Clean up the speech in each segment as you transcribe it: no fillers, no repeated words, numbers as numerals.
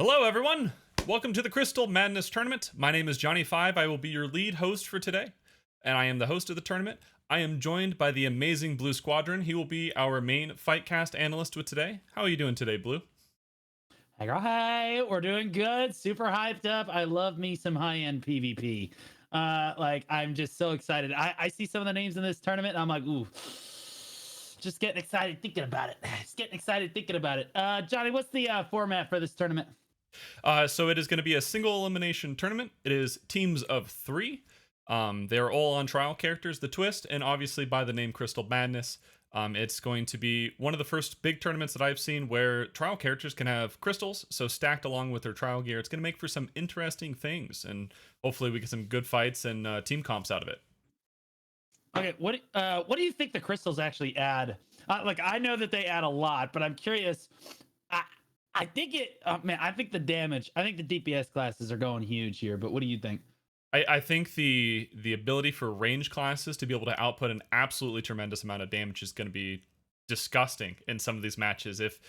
Hello, everyone. Welcome to the Crystal Madness Tournament. My name is Johnny Five. I will be your lead host for today, and I am the host of the tournament. I am joined by the amazing Blue Squadron. He will be our main Fightcast analyst with today. How are you doing today, Blue? Hey, girl, hey, we're doing good. Super hyped up. I love me some high-end PvP. I'm just so excited. I see some of the names in this tournament, and I'm like, ooh, just getting excited thinking about it. Just getting excited thinking about it. Johnny, what's the format for this tournament? So it is going to be a single elimination tournament. It is teams of three. They are all on trial characters, the twist, and obviously by the name Crystal Madness. It's going to be one of the first big tournaments that I've seen where trial characters can have crystals, so stacked along with their trial gear. It's going to make for some interesting things, and hopefully we get some good fights and team comps out of it. Okay, what do you think the crystals actually add? I know that they add a lot, but I'm curious. I I think man, I think the damage. I think the DPS classes are going huge here. But what do you think? I think the ability for range classes to be able to output an absolutely tremendous amount of damage is going to be disgusting in some of these matches. If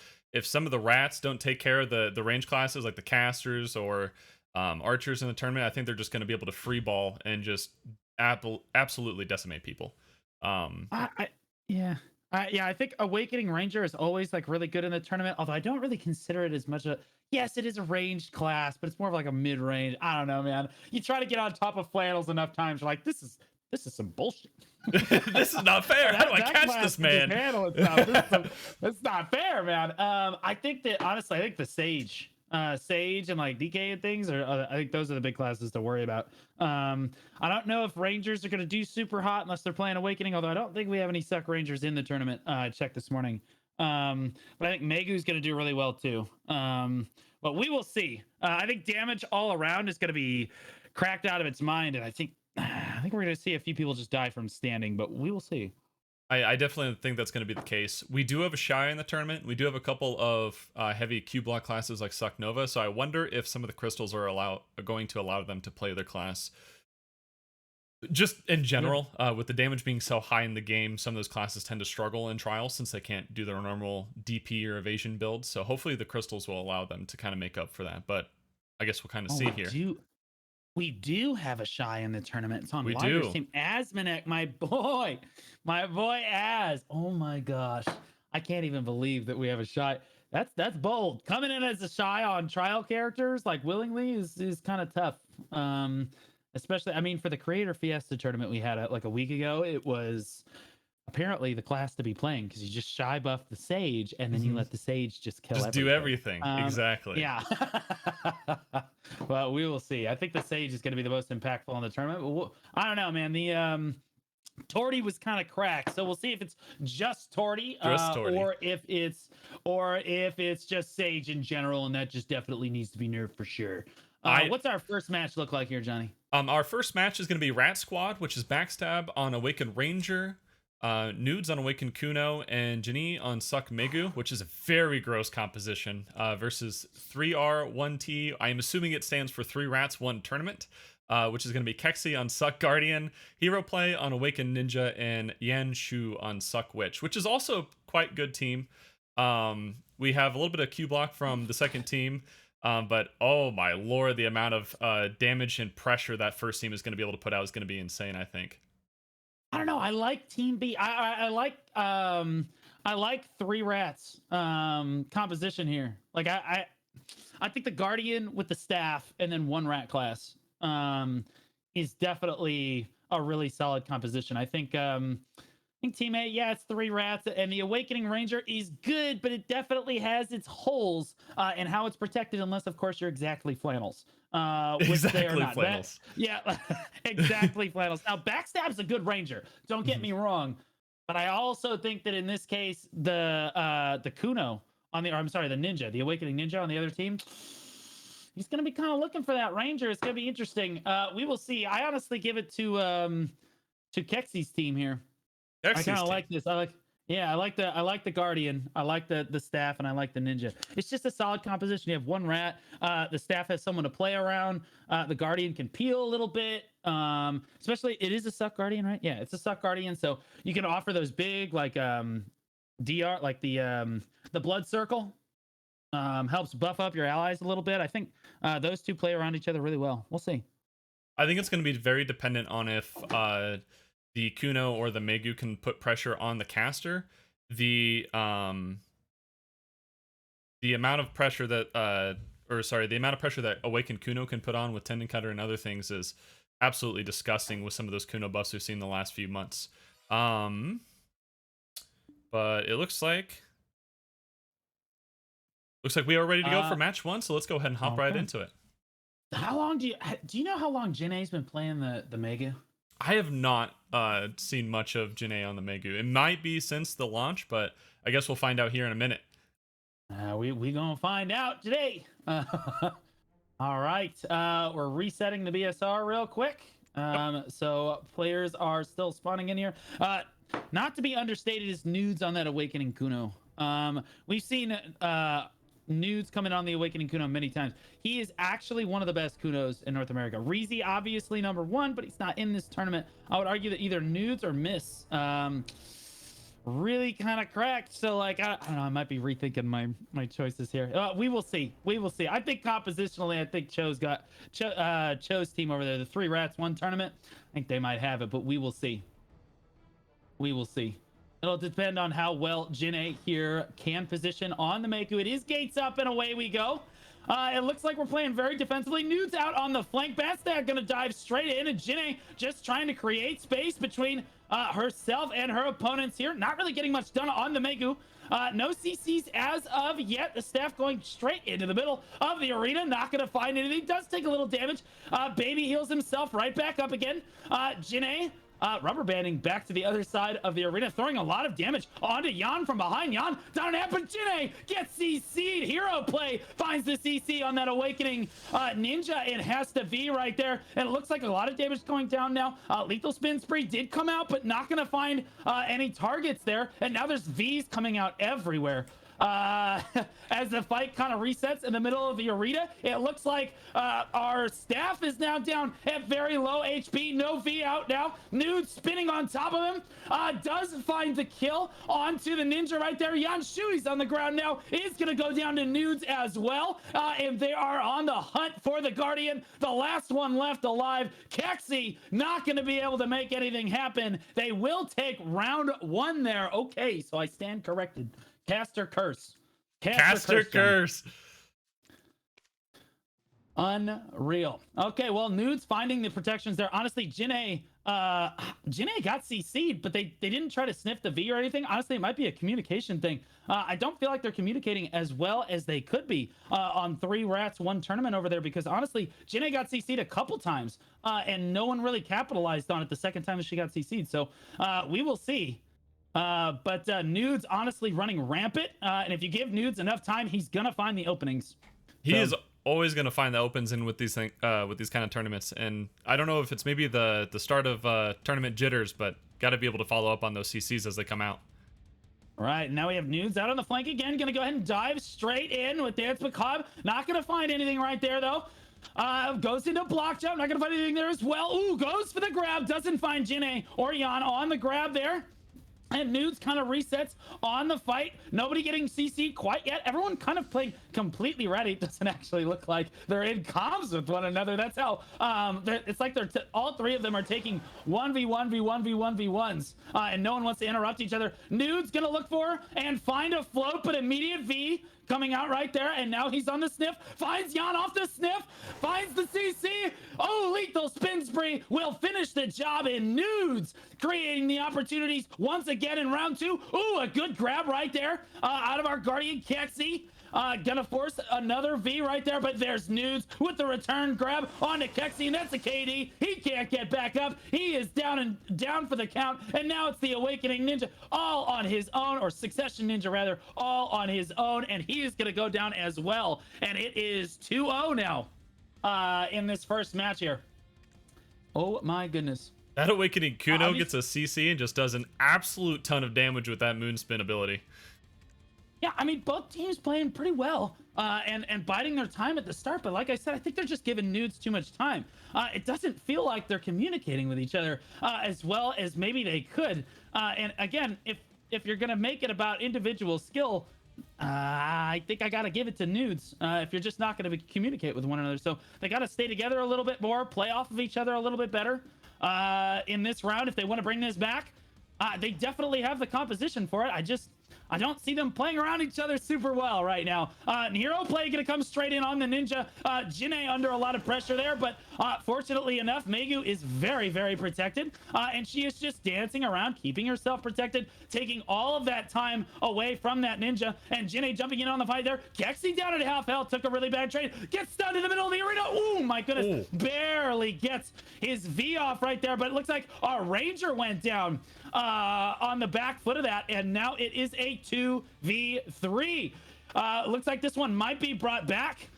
some of the rats don't take care of the range classes like the casters or archers in the tournament, I think they're just going to be able to free ball and just absolutely decimate people. Um, I yeah. Yeah, I think Awakening Ranger is always like really good in the tournament, although I don't really consider it as much a yes, it is a ranged class, but it's more of like a mid-range. I don't know, man. You try to get on top of flannels enough times, you're like, this is some bullshit. this is not fair. How do I That catch class this can just man? handle itself. That's not fair, man. I think that honestly, I think the Sage and like DK and things are. I think those are the big classes to worry about. I don't know if Rangers are going to do super hot unless they're playing Awakening. Although I don't think we have any suck Rangers in the tournament. I checked this morning. But I think Megu's going to do really well too. But we will see. I think damage all around is going to be cracked out of its mind, and I think we're going to see a few people just die from standing. But we will see. I definitely think that's going to be the case. We do have a Shy in the tournament. We do have a couple of heavy Q block classes like Suck Nova. So I wonder if some of the crystals are going to allow them to play their class. Just in Yeah. general, with the damage being so high in the game, some of those classes tend to struggle in trials since they can't do their normal DP or evasion builds. So hopefully the crystals will allow them to kind of make up for that. But I guess we'll kind of Oh, see here. we do have a Shy in the tournament. It's on We Wider's do. team. Asmanek, my boy Az. Oh my gosh, I can't even believe that we have a Shy. That's bold. Coming in as a Shy on trial characters like willingly is kind of tough. Um, Especially, I mean, for the Creator Fiesta tournament we had like a week ago, it was apparently the class to be playing because you just shy buff the Sage and then you Mhm. let the Sage just kill Just do everything. everything. Exactly. Yeah. Well, we will see. I think the Sage is going to be the most impactful in the tournament. But I don't know, man. The Torty was kind of cracked, so we'll see if it's just Torty, Just Torty. or if it's just Sage in general, and that just definitely needs to be nerfed for sure. I What's our first match look like here, Johnny? Our first match is going to be Rat Squad, which is Backstab on Awakened Ranger, Nudes on Awakened Kuno, and Janie on Suck Megu, which is a very gross composition, versus 3R1T. I am assuming it stands for 3 Rats 1 Tournament, which is going to be Kexi on Suck Guardian, Hero Play on Awakened Ninja, and Yan Shu on Suck Witch, which is also quite good team. We have a little bit of Q block from the second team. But oh my lord, the amount of damage and pressure that first team is going to be able to put out is going to be insane, I think. I don't know. I like Team B. I like three rats composition here. I think the Guardian with the staff and then one rat class is definitely a really solid composition. I think Team A, yeah, it's three rats, and the Awakening Ranger is good, but it definitely has its holes in how it's protected, unless, of course, you're exactly flannels, which they are Exactly, not. flannels. Yeah, exactly flannels. Now, Backstab's a good Ranger. Don't get Mhm. me wrong, but I also think that in this case, the Kuno or I'm sorry, the Ninja, the Awakening Ninja on the other team. He's going to be kind of looking for that Ranger. It's going to be interesting. We will see. I honestly give it to Kexi's team here. I kind Xyz of team. like this. I like the Guardian. I like the staff, and I like the Ninja. It's just a solid composition. You have one rat. The staff has someone to play around. The Guardian can peel a little bit. Especially it is a suck Guardian, right? Yeah, it's a suck Guardian. So you can offer those big like DR, like the blood circle. helps buff up your allies a little bit. I think those two play around each other really well. We'll see. I think it's going to be very dependent on if the Kuno or the Megu can put pressure on the caster. The amount of pressure that the amount of pressure that Awakened Kuno can put on with Tendon Cutter and other things is absolutely disgusting with some of those Kuno buffs we've seen the last few months. But it looks like we are ready to go for match 1, so let's go ahead and hop right into it. How long do you know how long Jinae's been playing the Megu? I have not seen much of Jinae on the Megu. It might be since the launch, but I guess we'll find out here in a minute. We gonna find out today. All right, we're resetting the BSR real quick. So players are still spawning in here. Not to be understated is Nudes on that Awakening Kuno. We've seen Nudes coming on the Awakening Kuno many times. He is actually one of the best Kunos in North America. Reezy obviously number 1, but he's not in this tournament. I would argue that either Nudes or Miss really kind of cracked. So like I don't know, I might be rethinking my choices here. We will see. I think compositionally, I think Cho's team over there, the 3 Rats 1 tournament, I think they might have it, but we will see. It'll depend on how well Jinae here can position on the Megu. It is gates up and away we go. It looks like we're playing very defensively. Nudes out on the flank. Bastak gonna dive straight in, and Jinae just trying to create space between herself and her opponents here. Not really getting much done on the Megu. No CCs as of yet. The staff going straight into the middle of the arena. Not gonna find anything. Does take a little damage. Baby heals himself right back up again. Jinae rubber banding back to the other side of the arena, throwing a lot of damage onto Yan from behind. Yan down and but Jinae gets CC'd. Hero play finds the CC on that Awakening Ninja and has to V right there. And it looks like a lot of damage going down now. Lethal Spin Spree did come out, but not going to find any targets there. And now there's Vs coming out everywhere. As the fight kind of resets in the middle of the arena, it looks like our staff is now down at very low HP. No V out now. Nude spinning on top of him. Does find the kill onto the Ninja right there. Yan Shui's on the ground now. Is going to go down to Nudes as well. And they are on the hunt for the Guardian. The last one left alive. Kexi not going to be able to make anything happen. They will take round 1 there. Okay, so I stand corrected. Caster Curse. Caster Curse. Unreal. Okay, well, Nudes finding the protections there. Honestly, Jinae got CC'd, but they didn't try to sniff the V or anything. Honestly, it might be a communication thing. I don't feel like they're communicating as well as they could be on 3 Rats 1 tournament over there, because honestly, Jinae got CC'd a couple times and no one really capitalized on it the second time that she got CC'd. So we will see. But Nudes honestly running rampant, and if you give Nudes enough time, he's gonna find the openings. He is always gonna find the opens in with these kind of tournaments, and I don't know if it's maybe the start of tournament jitters, but got to be able to follow up on those CCs as they come out. All right, now we have Nudes out on the flank again, gonna go ahead and dive straight in with Dance Macabre. Not gonna find anything right there though. Goes into block jump, not gonna find anything there as well. Ooh, goes for the grab, doesn't find Jinae or Yan on the grab there. And Nudes kind of resets on the fight. Nobody getting CC'd quite yet. Everyone kind of playing completely ready. It doesn't actually look like they're in comms with one another. That's how it's like all 3 of them are taking 1v1v1v1v1s, and no one wants to interrupt each other. Nudes gonna look for and find a float, but immediate V coming out right there, and now he's on the sniff. Finds Yan off the sniff, finds the CC. Oh, Lethal Spin Spree will finish the job, in Nudes creating the opportunities once again in round 2. Ooh, a good grab right there out of our Guardian Kexi. Gonna force another V right there, but there's Nudes with the return grab onto Kexi, and that's a KD. He can't get back up. He is down for the count, and now it's the Awakening Ninja all on his own, or Succession Ninja rather, all on his own, and he is gonna go down as well. And it is 2-0 now in this first match here. Oh my goodness. That Awakening Kuno gets a CC and just does an absolute ton of damage with that Moonspin ability. Yeah, I mean, both teams playing pretty well and biding their time at the start. But like I said, I think they're just giving Nudes too much time. It doesn't feel like they're communicating with each other as well as maybe they could. And again, if you're going to make it about individual skill, I think I got to give it to Nudes if you're just not going to communicate with one another. So they got to stay together a little bit more, play off of each other a little bit better in this round if they want to bring this back. They definitely have the composition for it. I don't see them playing around each other super well right now. Hero Play gonna come straight in on the Ninja. Jinne under a lot of pressure there, but fortunately enough, Megu is very, very protected. And she is just dancing around, keeping herself protected, taking all of that time away from that Ninja. And Jinne jumping in on the fight there. Kexi down at half health, took a really bad trade. Gets stunned in the middle of the arena. Oh my goodness, barely gets his V off right there, but it looks like our Ranger went down on the back foot of that, and now it is a 2v3. Looks like this one might be brought back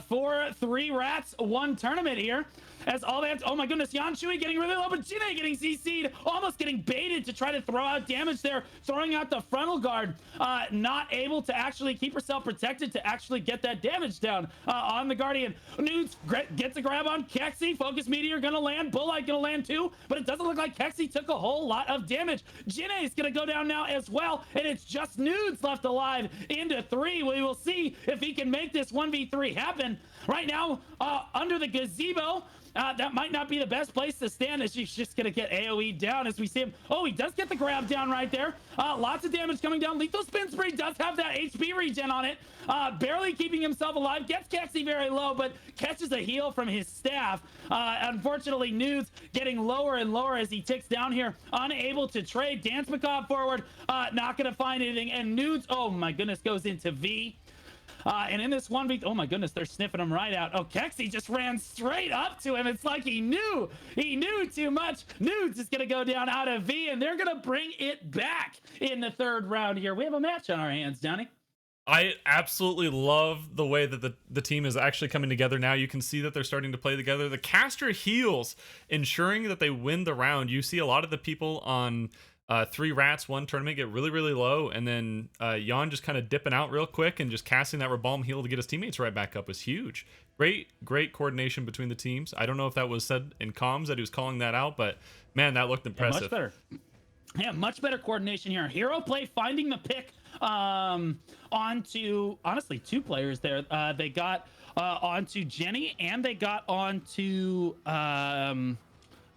for 3 rats 1 tournament here, as all they have to, oh my goodness, Yanshui getting really low, but Jinne getting CC'd, almost getting baited to try to throw out damage there, throwing out the frontal guard, not able to actually keep herself protected to actually get that damage down on the Guardian. Nudes gets a grab on Kexi, Focus Meteor gonna land, Bullite gonna land too, but it doesn't look like Kexi took a whole lot of damage. Jinne is gonna go down now as well, and it's just Nudes left alive into 3. We will see if he can make this 1v3 happen. Right now, under the gazebo, that might not be the best place to stand, as he's just gonna get AoE down as we see him. Oh, he does get the grab down right there. Lots of damage coming down. Lethal Spin Spree does have that HP regen on it. Barely keeping himself alive. Gets Kexi very low, but catches a heal from his staff. Unfortunately, Nudes getting lower and lower as he ticks down here. Unable to trade. Dance Macabre forward. Not gonna find anything. And Nudes, oh my goodness, goes into V. And in this 1v, oh my goodness, they're sniffing him right out. Oh, Kexi just ran straight up to him. It's like he knew too much. Nudes is gonna go down out of V, and they're gonna bring it back in the 3rd round here. We have a match on our hands, Johnny. I absolutely love the way that the team is actually coming together now. You can see that they're starting to play together. The caster heals, ensuring that they win the round. You see a lot of the people on 3 rats 1 tournament get really, really low, and then Jan just kind of dipping out real quick and just casting that Rebalm heal to get his teammates right back up was huge. Great coordination between the teams. I don't know if that was said in comms that he was calling that out, but man, that looked impressive. Yeah, much better. Yeah, much better coordination here. Hero Play finding the pick onto, honestly, 2 players there. They got onto Jenny, and they got onto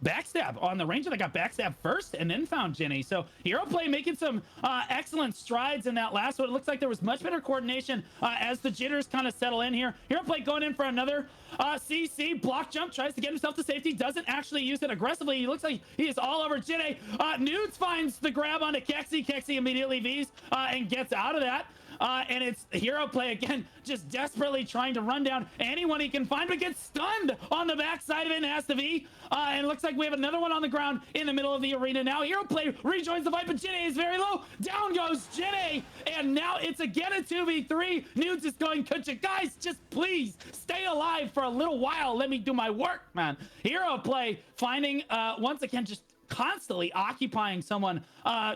Backstab on the Ranger. They got Backstab first and then found Jenny. So Hero Play making some excellent strides in that last one. It looks like there was much better coordination as the jitters kind of settle in here. Hero Play going in for another CC. Block jump, tries to get himself to safety, doesn't actually use it aggressively. He looks like he is all over Jinne. Nudes finds the grab onto Kexi. Kexi immediately Vs and gets out of that. And it's Hero Play again, just desperately trying to run down anyone he can find, but gets stunned on the backside of it and has to V. And it looks like we have another one on the ground in the middle of the arena now. Hero Play rejoins the fight, but Jinne is very low. Down goes Jinne, and now it's again a 2v3. Nudes is going, could you guys just please stay alive for a little while? Let me do my work, man. Hero Play finding, once again, just constantly occupying someone,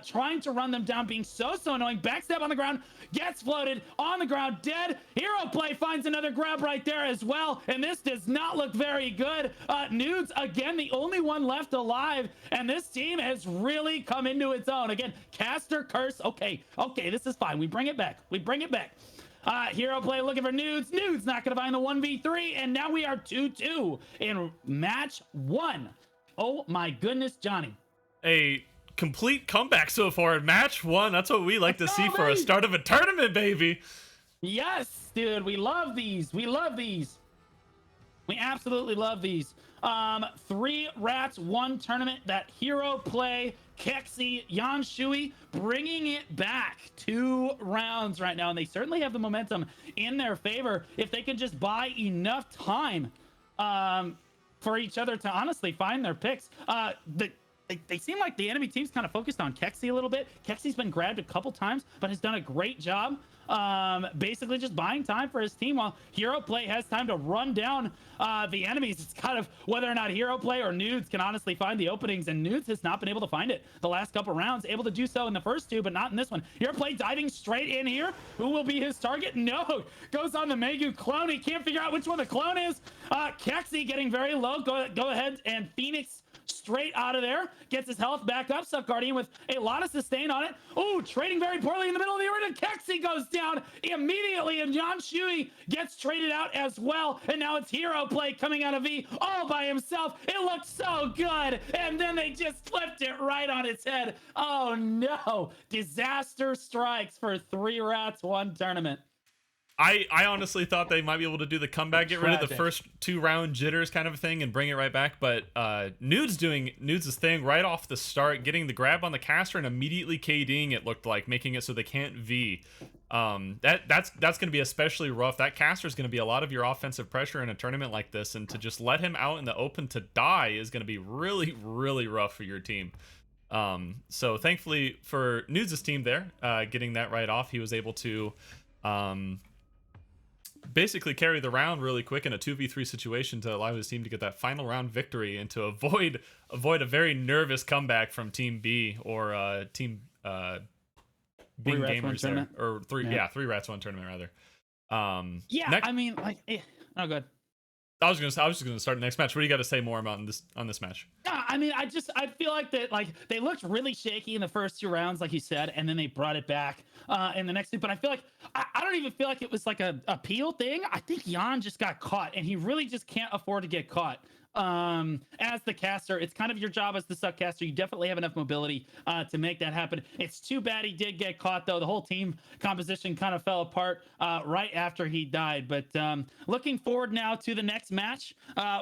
trying to run them down, being so annoying. Backstab on the ground, gets floated on the ground, dead. Hero Play finds another grab right there as well, and this does not look very good. Nudes again, the only one left alive, and this team has really come into its own. Again, caster curse. Okay, this is fine. We bring it back. Hero Play looking for Nudes. Nudes not gonna find the 1v3, and now we are 2-2 in match 1. Oh my goodness, Johnny. A complete comeback so far in match 1. That's what we like to see for a start of a tournament, baby. Yes, dude. We love these. We absolutely love these. 3 rats, 1 tournament. That Hero Play, Kexi, Yanshui bringing it back 2 rounds right now. And they certainly have the momentum in their favor if they can just buy enough time for each other to honestly find their picks. They seem like the enemy team's kind of focused on Kexi a little bit. Kexi's been grabbed a couple times, but has done a great job basically just buying time for his team, while Hero Play has time to run down the enemies. It's kind of whether or not Hero Play or Nudes can honestly find the openings, and Nudes has not been able to find it the last couple rounds. Able to do so in the first 2, but not in this one. Hero Play diving straight in here. Who will be his target? No, goes on the Megu clone. He can't figure out which one the clone is. Kexi getting very low. Go ahead, and Phoenix straight out of there, gets his health back up. Suck Guardian with a lot of sustain on it. Oh, trading very poorly in the middle of the arena. Kexi goes down immediately, and Jan Shui gets traded out as well. And now it's hero play coming out of V all by himself. It looked so good, and then they just flipped it right on its head. Oh no, disaster strikes for 3 rats, 1 tournament. I honestly thought they might be able to do the comeback, get rid of the Tragic. first 2-round jitters kind of a thing and bring it right back. But Nude's doing Nude's thing right off the start, getting the grab on the caster and immediately KDing it looked like, making it so they can't V. That's going to be especially rough. That caster is going to be a lot of your offensive pressure in a tournament like this, and to just let him out in the open to die is going to be really, really rough for your team. So thankfully for Nudes' team there, getting that right off, he was able to basically carry the round really quick in a 2v3 situation to allow his team to get that final round victory and to avoid a very nervous comeback from Team B or Team Bing Gamers there, or 3 rats 1 tournament rather. I mean, like, oh, good. I was just gonna start the next match. What do you got to say more about on this match? Yeah, I mean, I feel like that, like, they looked really shaky in the first 2 rounds, like you said, and then they brought it back in the next 2. But I feel like I don't even feel like it was like a peel thing. I think Jan just got caught, and he really just can't afford to get caught. As the caster, it's kind of your job as the suck caster. You definitely have enough mobility to make that happen. It's too bad he did get caught, though. The whole team composition kind of fell apart right after he died. But looking forward now to the next match,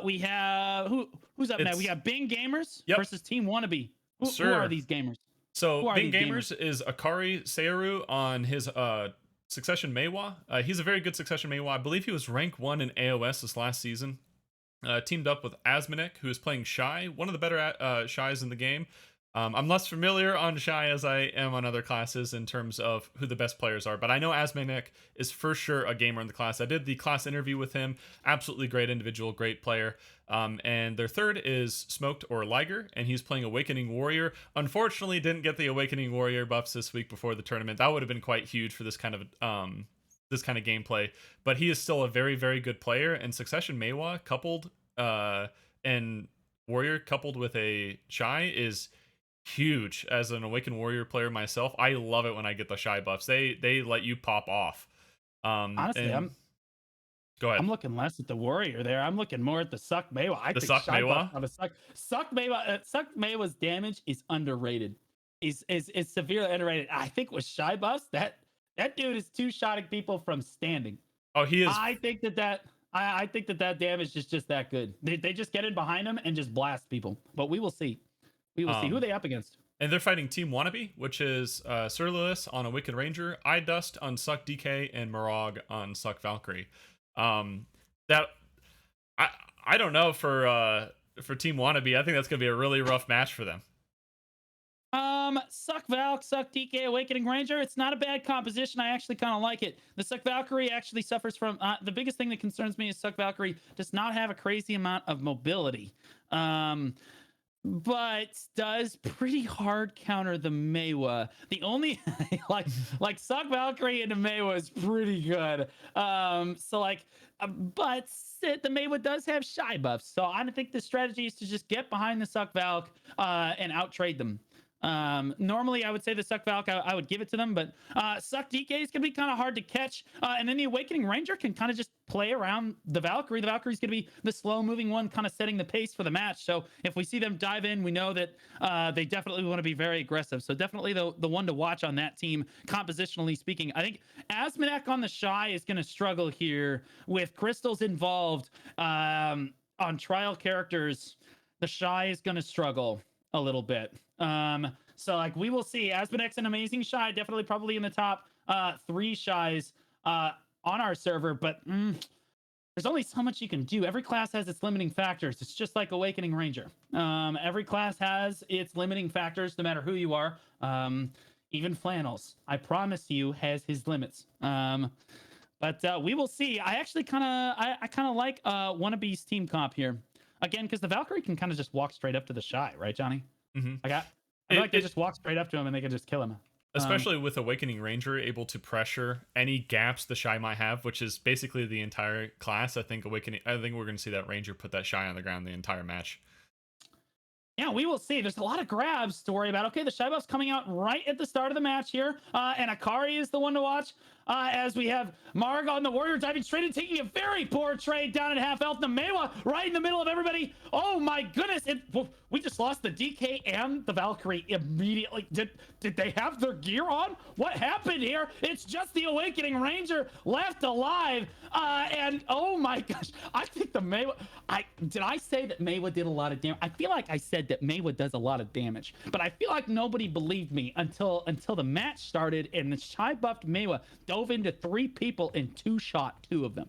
we have who's up now? We got Bing Gamers versus Team Wannabe. Who are these gamers? So Bing Gamers is Akari Searu on his Succession Meiwa. He's a very good Succession Meiwa. I believe he was rank 1 in AOS this last season. Teamed up with Asmodek, who is playing Shy, one of the better Shys in the game. I'm less familiar on Shy as I am on other classes in terms of who the best players are, but I know Asmodek is for sure a gamer in the class. I did the class interview with him. Absolutely great individual, great player. And their third is Smoked or Liger, and he's playing Awakening Warrior. Unfortunately, didn't get the Awakening Warrior buffs this week before the tournament. That would have been quite huge for this kind of gameplay, but he is still a very, very good player. And Succession Meiwa coupled and Warrior coupled with a Shy is huge. As an Awakened Warrior player myself, I love it when I get the Shy buffs. They let you pop off. Honestly, go ahead. I'm looking less at the Warrior there. I'm looking more at the Suck Meiwa. I think Suck Meiwa on a Suck Meiwa. Suck Meiwa's damage is underrated. Is severely underrated. I think with Shy buffs, that dude is 2-shotting people from standing. Oh, he is. I think that damage is just that good. They just get in behind him and just blast people. But we will see. We will see who are they up against. And they're fighting Team Wannabe, which is Surlilus on Awakened Ranger, iDust on Suck DK, and Morog on Suck Valkyrie. That I don't know for Team Wannabe. I think that's gonna be a really rough match for them. Suck Valk, Suck DK, Awakening Ranger. It's not a bad composition. I actually kind of like it. The Suck Valkyrie actually suffers from the biggest thing that concerns me is Suck Valkyrie does not have a crazy amount of mobility. But does pretty hard counter the Meiwa. The only like Suck Valkyrie into Meiwa is pretty good. But the Meiwa does have Shy buffs, so I think the strategy is to just get behind the Suck Valk and out trade them. Normally I would say the Suck Valk, I would give it to them, but Suck DK is gonna be kind of hard to catch, and then the Awakening Ranger can kind of just play around the Valkyrie. The Valkyrie's gonna be the slow moving one, kind of setting the pace for the match. So if we see them dive in, we know that they definitely want to be very aggressive. So definitely the one to watch on that team, compositionally speaking. I think Asmodek on the Shy is gonna struggle here with crystals involved on trial characters. The Shy is gonna struggle a little bit. So like we will see. Asmodek's an amazing Shy, definitely probably in the top 3 Shys on our server, but there's only so much you can do. Every class has its limiting factors. It's just like Awakening Ranger. Every class has its limiting factors, no matter who you are. Even Flannels, I promise you, has his limits. But we will see. I actually kind of like Wannabe's team comp here. Again, because the Valkyrie can kind of just walk straight up to the Shy, right, Johnny? Mm-hmm. I feel like they just walk straight up to him and they can just kill him. Especially with Awakening Ranger able to pressure any gaps the Shy might have, which is basically the entire class. I think we're going to see that Ranger put that Shy on the ground the entire match. Yeah, we will see. There's a lot of grabs to worry about. Okay, the Shy Buff's coming out right at the start of the match here. And Akari is the one to watch. As we have Marg on the Warrior diving straight and taking a very poor trade down at half health. Namewa right in the middle of everybody. Oh my goodness. We just lost the DK and the Valkyrie immediately. Did they have their gear on? What happened here? It's just the Awakening Ranger left alive. And oh my gosh, I think the Maehwa, did I say that Maehwa did a lot of damage? I feel like I said that Maehwa does a lot of damage, but I feel like nobody believed me until the match started and the Shy buffed Maehwa dove into 3 people and two-shot 2 of them.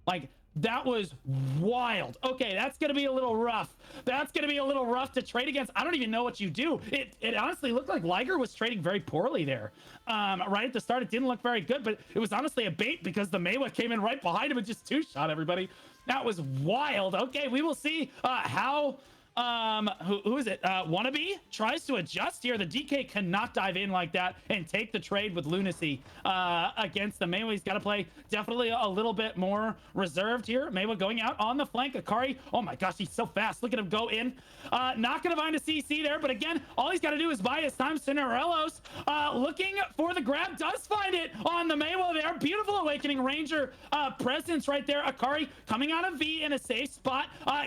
Like, that was wild. Okay, that's going to be a little rough. That's going to be a little rough to trade against. I don't even know what you do. It honestly looked like Liger was trading very poorly there. Right at the start, it didn't look very good, but it was honestly a bait because the Maehwa came in right behind him and just two-shot everybody. That was wild. Okay, we will see how... who is it? Wannabe tries to adjust here. The DK cannot dive in like that and take the trade with Lunacy against the Maehwa. He's got to play definitely a little bit more reserved here. Maehwa going out on the flank. Akari, oh my gosh, he's so fast. Look at him go in. Not going to find a CC there, but again, all he's got to do is buy his time. Cinerelos looking for the grab, does find it on the Maehwa there. Beautiful Awakening Ranger presence right there. Akari coming out of V in a safe spot.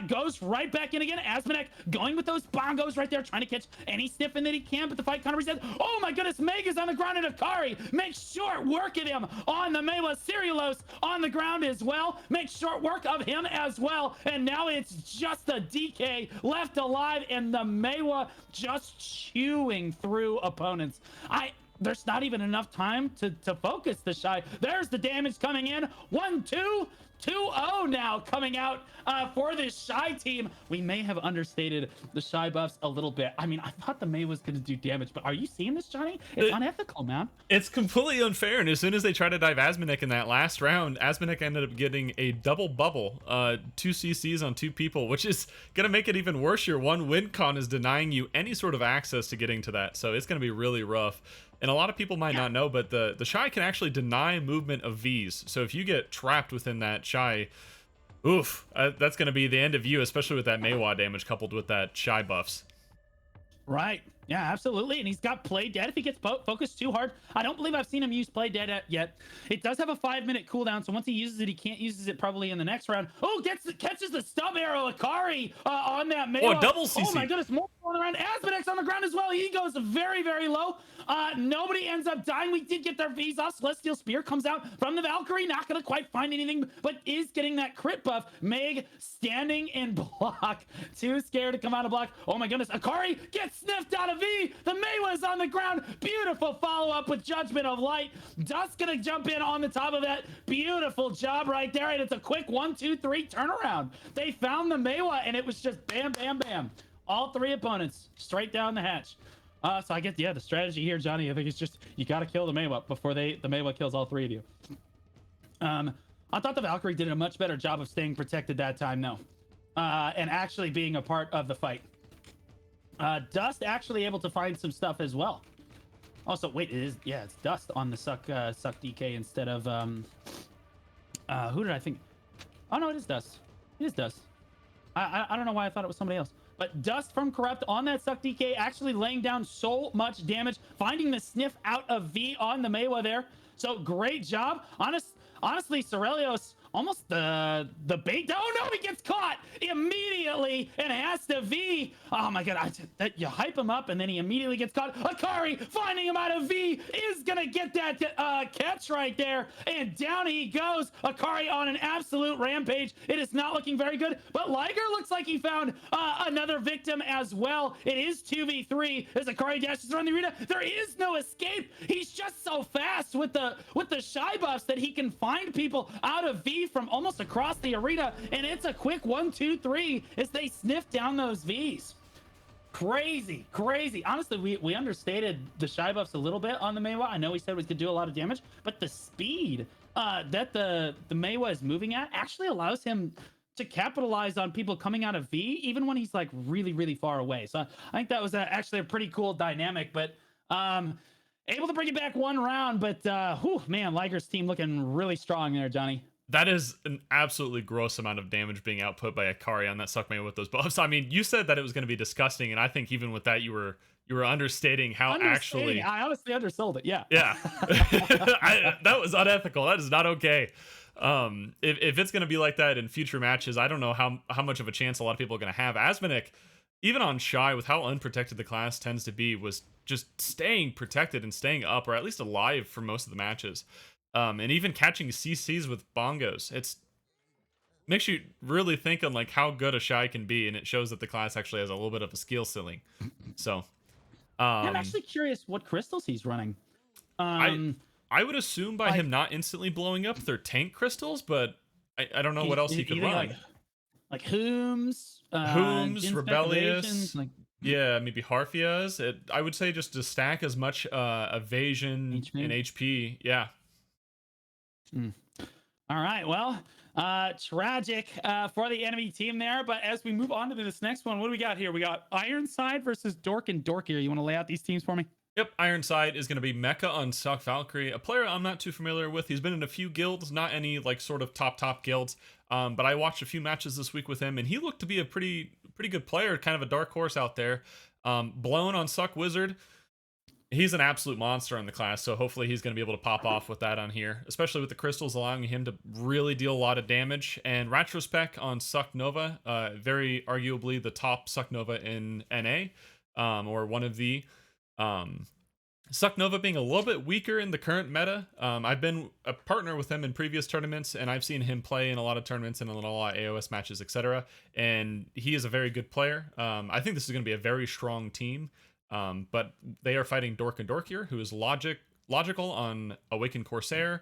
Goes right back in again. Asmonek going with those bongos right there, trying to catch any sniffing that he can, but the fight kind of resets. Oh my goodness, Mega's on the ground and Akari makes short work of him on the Maehwa. Cirilos on the ground as well, makes short work of him as well, and now it's just a DK left alive and the Maehwa just chewing through opponents. There's not even enough time to focus the Shy. There's the damage coming in. 1-2. 2-0 now coming out for this Shy team. We may have understated the Shy buffs a little bit. I mean, I thought the Mei was going to do damage, but are you seeing this, Johnny? It's unethical, man. It's completely unfair, and as soon as they tried to dive Asmonek in that last round, Asmonek ended up getting a double bubble, 2 CCs on 2 people, which is going to make it even worse. Your one win con is denying you any sort of access to getting to that, so it's going to be really rough. And a lot of people might not know, but the Shy can actually deny movement of Vs. So if you get trapped within that Shy, oof, that's going to be the end of you, especially with that Maehwa damage coupled with that Shy buffs. Right. Yeah, absolutely. And he's got Play Dead if he gets focused too hard. I don't believe I've seen him use Play Dead yet. It does have a 5-minute cooldown, so once he uses it, he can't use it probably in the next round. Oh, catches the stub arrow. Akari on that Maehwa. Oh, double CC. Oh my goodness, more going around. Asmonek's on the ground as well. He goes very, very low. Nobody ends up dying. We did get their V's off. Celestial Spear comes out from the Valkyrie. Not going to quite find anything, but is getting that crit buff. Meg standing in block. Too scared to come out of block. Oh my goodness. Akari gets sniffed out of V. The Maehwa's on the ground. Beautiful follow-up with Judgment of Light. Dust going to jump in on the top of that. Beautiful job right there. And it's a quick 1-2-3 turnaround. They found the Maehwa, and it was just bam, bam, bam. All 3 opponents straight down the hatch. So I guess, yeah, the strategy here, Johnny, I think it's just you got to kill the Maehwa before the Maehwa kills all 3 of you. I thought the Valkyrie did a much better job of staying protected that time, though, and actually being a part of the fight. Dust actually able to find some stuff as well. Also, wait, it's Dust on the Suck DK instead of who did I think? Oh no, it is Dust. It is Dust. I don't know why I thought it was somebody else. But Dust from Corrupt on that Suck DK actually laying down so much damage, finding the sniff out of V on the Maehwa there. So great job. Honestly, Cirelios almost the bait. Oh no, he gets caught immediately and has to V. Oh my god, you hype him up and then he immediately gets caught. Akari finding him out of V is gonna get that catch right there, and down he goes. Akari on an absolute rampage. It is not looking very good, but Liger looks like he found another victim as well. It is 2v3 as Akari dashes around the arena. There is no escape. He's just so fast with the Shy buffs that he can find people out of V from almost across the arena, and it's a quick 1-2-3 as they sniff down those Vs. Crazy. Honestly, we understated the Shy buffs a little bit on the Maehwa. I know we said we could do a lot of damage, but the speed that the Maehwa is moving at actually allows him to capitalize on people coming out of V, even when he's like really, really far away. So I think that was actually a pretty cool dynamic, but able to bring it back 1 round, but whew, man, Liger's team looking really strong there, Johnny. That is an absolutely gross amount of damage being output by Akari on that Suckman with those buffs. I mean, you said that it was going to be disgusting, and I think even with that, you were understating how Understating. actually. I honestly undersold it. Yeah. Yeah, that was unethical. That is not okay. If it's going to be like that in future matches, I don't know how much of a chance a lot of people are going to have. Asmonic, even on Shy, with how unprotected the class tends to be, was just staying protected and staying up, or at least alive for most of the matches. And even catching CCs with bongos, it's makes you really think on like how good a Shy can be, and it shows that the class actually has a little bit of a skill ceiling. So, I'm actually curious what crystals he's running. I would assume by him not instantly blowing up their tank crystals, but I don't know what else he could run. Like Hooms, Rebellious, like yeah, maybe Harfias. I would say just to stack as much evasion and HP. Yeah. All right. Well, tragic for the enemy team there. But as we move on to this next one, what do we got here? We got Ironside versus Dork and Dorkier. You want to lay out these teams for me? Yep, Ironside is going to be Mecha on Suck Valkyrie, a player I'm not too familiar with. He's been in a few guilds, not any like sort of top guilds, but I watched a few matches this week with him, and he looked to be a pretty good player, kind of a dark horse out there. Blown on Suck Wizard, he's an absolute monster in the class, so hopefully he's going to be able to pop off with that on here, especially with the crystals allowing him to really deal a lot of damage. And Retrospec on Suck Nova, very arguably the top Suck Nova in NA, or one of the. Suck Nova being a little bit weaker in the current meta. I've been a partner with him in previous tournaments, and I've seen him play in a lot of tournaments and in a lot of AOS matches, etc. And he is a very good player. I think this is going to be a very strong team. But they are fighting Dork and Dorkier, who is logical on Awakened Corsair,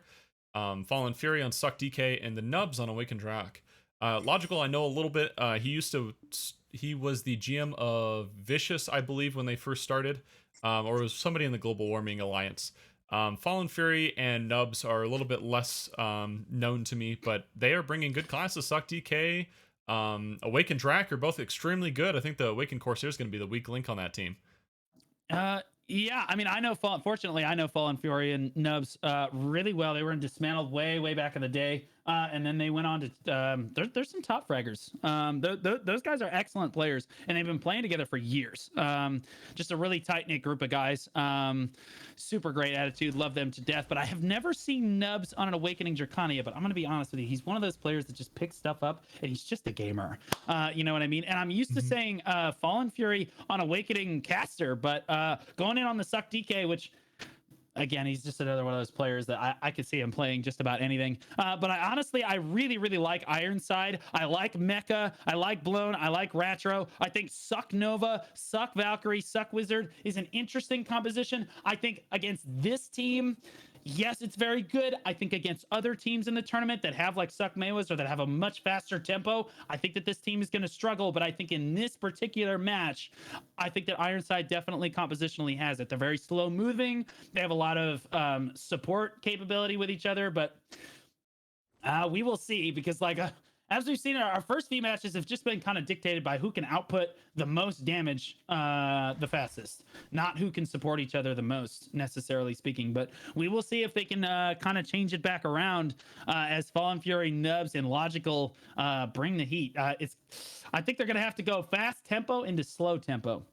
Fallen Fury on Suck DK, and the Nubs on Awakened Drak. Logical, I know a little bit. He was the GM of Vicious, I believe, when they first started. Or it was somebody in the Global Warming Alliance. Fallen Fury and Nubs are a little bit less known to me, but they are bringing good classes. Suck DK, Awakened Drak are both extremely good. I think the Awakened Corsair is going to be the weak link on that team. Yeah, I mean, fortunately, I know Fallen Fury and Nubs really well. They were in Dismantled way back in the day. And then they went on to there's some top fraggers. Those guys are excellent players, and they've been playing together for years. Just a really tight knit group of guys. Super great attitude, love them to death. But I have never seen Nubs on an Awakening Dracania. But I'm gonna be honest with you, he's one of those players that just picks stuff up, and he's just a gamer. You know what I mean? And I'm used to saying Fallen Fury on Awakening Caster, but going in on the Suck DK, which. Again, he's just another one of those players that I could see him playing just about anything. But I really like Ironside. I like Mecha. I like Blown. I like Ratro. I think Suck Nova, Suck Valkyrie, Suck Wizard is an interesting composition. I think against this team, yes, it's very good. I think against other teams in the tournament that have like Suck Maywas or that have a much faster tempo, I think that this team is going to struggle. But I think in this particular match, I think that Ironside definitely compositionally has it. They're very slow moving. They have a lot of support capability with each other, but we will see because as we've seen, our first few matches have just been kind of dictated by who can output the most damage the fastest, not who can support each other the most, necessarily speaking. But we will see if they can kind of change it back around as Fallen Fury, Nubs, and Logical bring the heat. I think they're going to have to go fast tempo into slow tempo.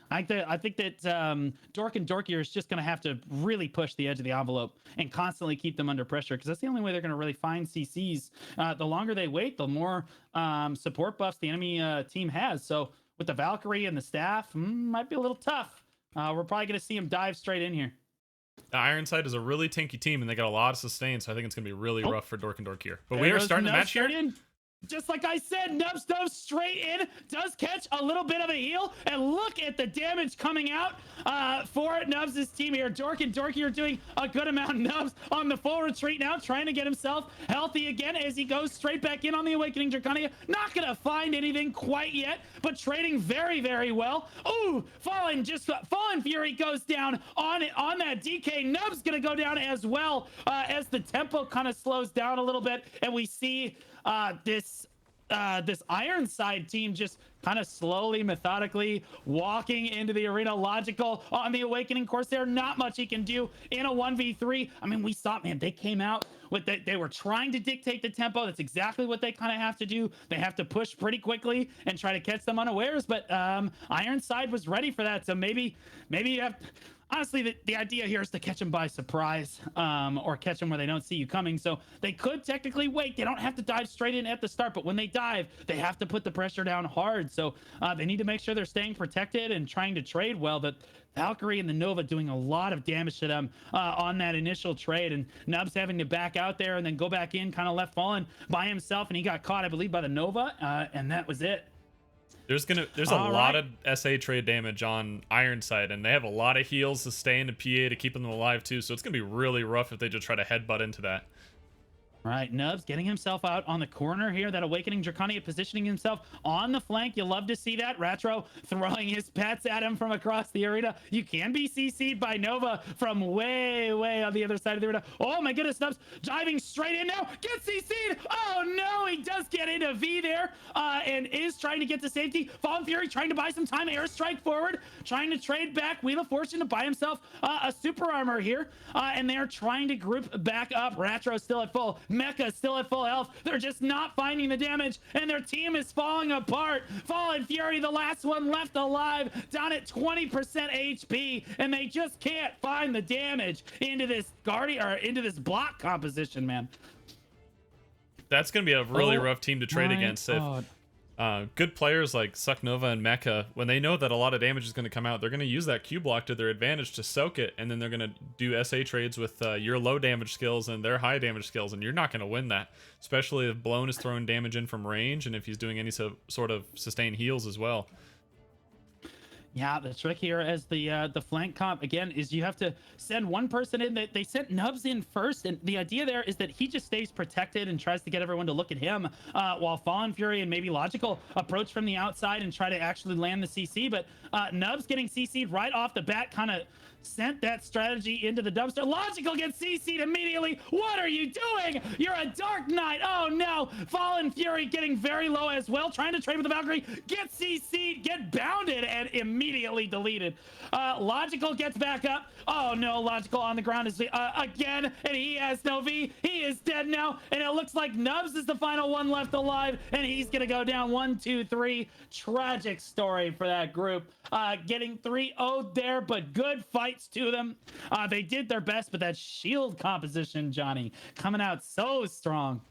I think that Dork and Dorkier is just going to have to really push the edge of the envelope and constantly keep them under pressure because that's the only way they're going to really find CCs. The longer they wait, the more support buffs the enemy team has. So with the Valkyrie and the staff, might be a little tough. We're probably going to see him dive straight in here. Ironside is a really tanky team, and they got a lot of sustain, so I think it's going to be really rough for Dork and Dorkier. But we are starting the match here. Just like I said, Nubs goes straight in, does catch a little bit of a heal, and look at the damage coming out for Nubs' team here. Dork and Dorky are doing a good amount. Nubs on the full retreat now, trying to get himself healthy again as he goes straight back in on the Awakening Dracania. Not gonna find anything quite yet, but trading very well. Ooh, Fallen Fury goes down on that DK. Nubs gonna go down as well as the tempo kind of slows down a little bit, and we see this this Ironside team just kind of slowly, methodically walking into the arena. Logical on the Awakening Corsair, not much he can do in a 1v3. I mean, we saw, man, they came out with that. They were trying to dictate the tempo. That's exactly what they kind of have to do. They have to push pretty quickly and try to catch them unawares. But Ironside was ready for that. So maybe you have. Honestly, the idea here is to catch them by surprise, or catch them where they don't see you coming. So they could technically wait. They don't have to dive straight in at the start, but when they dive, they have to put the pressure down hard. So they need to make sure they're staying protected and trying to trade well. But Valkyrie and the Nova doing a lot of damage to them on that initial trade, and Nubs having to back out there and then go back in, kind of left fallen by himself, and he got caught, I believe, by the Nova, and that was it. There's a lot of SA trade damage on Ironside, and they have a lot of heals to stay into PA to keep them alive too. So it's gonna be really rough if they just try to headbutt into that. Right, Nubs getting himself out on the corner here. That Awakening Draconia positioning himself on the flank. You love to see that. Ratro throwing his pets at him from across the arena. You can be CC'd by Nova from way, way on the other side of the arena. Oh my goodness, Nubs diving straight in now. Gets CC'd. Oh no, he does get into V there, and is trying to get to safety. Fallen Fury trying to buy some time. Airstrike forward, trying to trade back. Wheel of Fortune to buy himself a super armor here, and they're trying to group back up. Ratro still at full. Mecha still at full health. They're just not finding the damage, and their team is falling apart. Fallen Fury, the last one left alive, down at 20% HP, and they just can't find the damage into this guardian, or into this block composition, man. That's gonna be a really rough team to trade against. God. Good players like Suck Nova and Mecha, when they know that a lot of damage is going to come out, they're going to use that Q block to their advantage to soak it, and then they're going to do SA trades with your low damage skills and their high damage skills, and you're not going to win that, especially if Blown is throwing damage in from range and if he's doing any sort of sustained heals as well. Yeah, the trick here as the flank comp again is you have to send one person in. They sent Nubs in first, and the idea there is that he just stays protected and tries to get everyone to look at him, while Fallen Fury and maybe Logical approach from the outside and try to actually land the CC. But Nubs getting CC'd right off the bat kind of sent that strategy into the dumpster. Logical gets CC'd immediately. What are you doing? You're a Dark Knight. Oh no. Fallen Fury getting very low as well, trying to trade with the Valkyrie. Get CC'd, get bounded, and immediately deleted. Logical gets back up. Oh no, Logical on the ground is again, and he has no V. He is dead now, and it looks like Nubs is the final one left alive, and he's gonna go down 1, 2, 3. Tragic story for that group. Getting 3-0'd there, but good fights to them. They did their best, but that shield composition, Johnny, coming out so strong.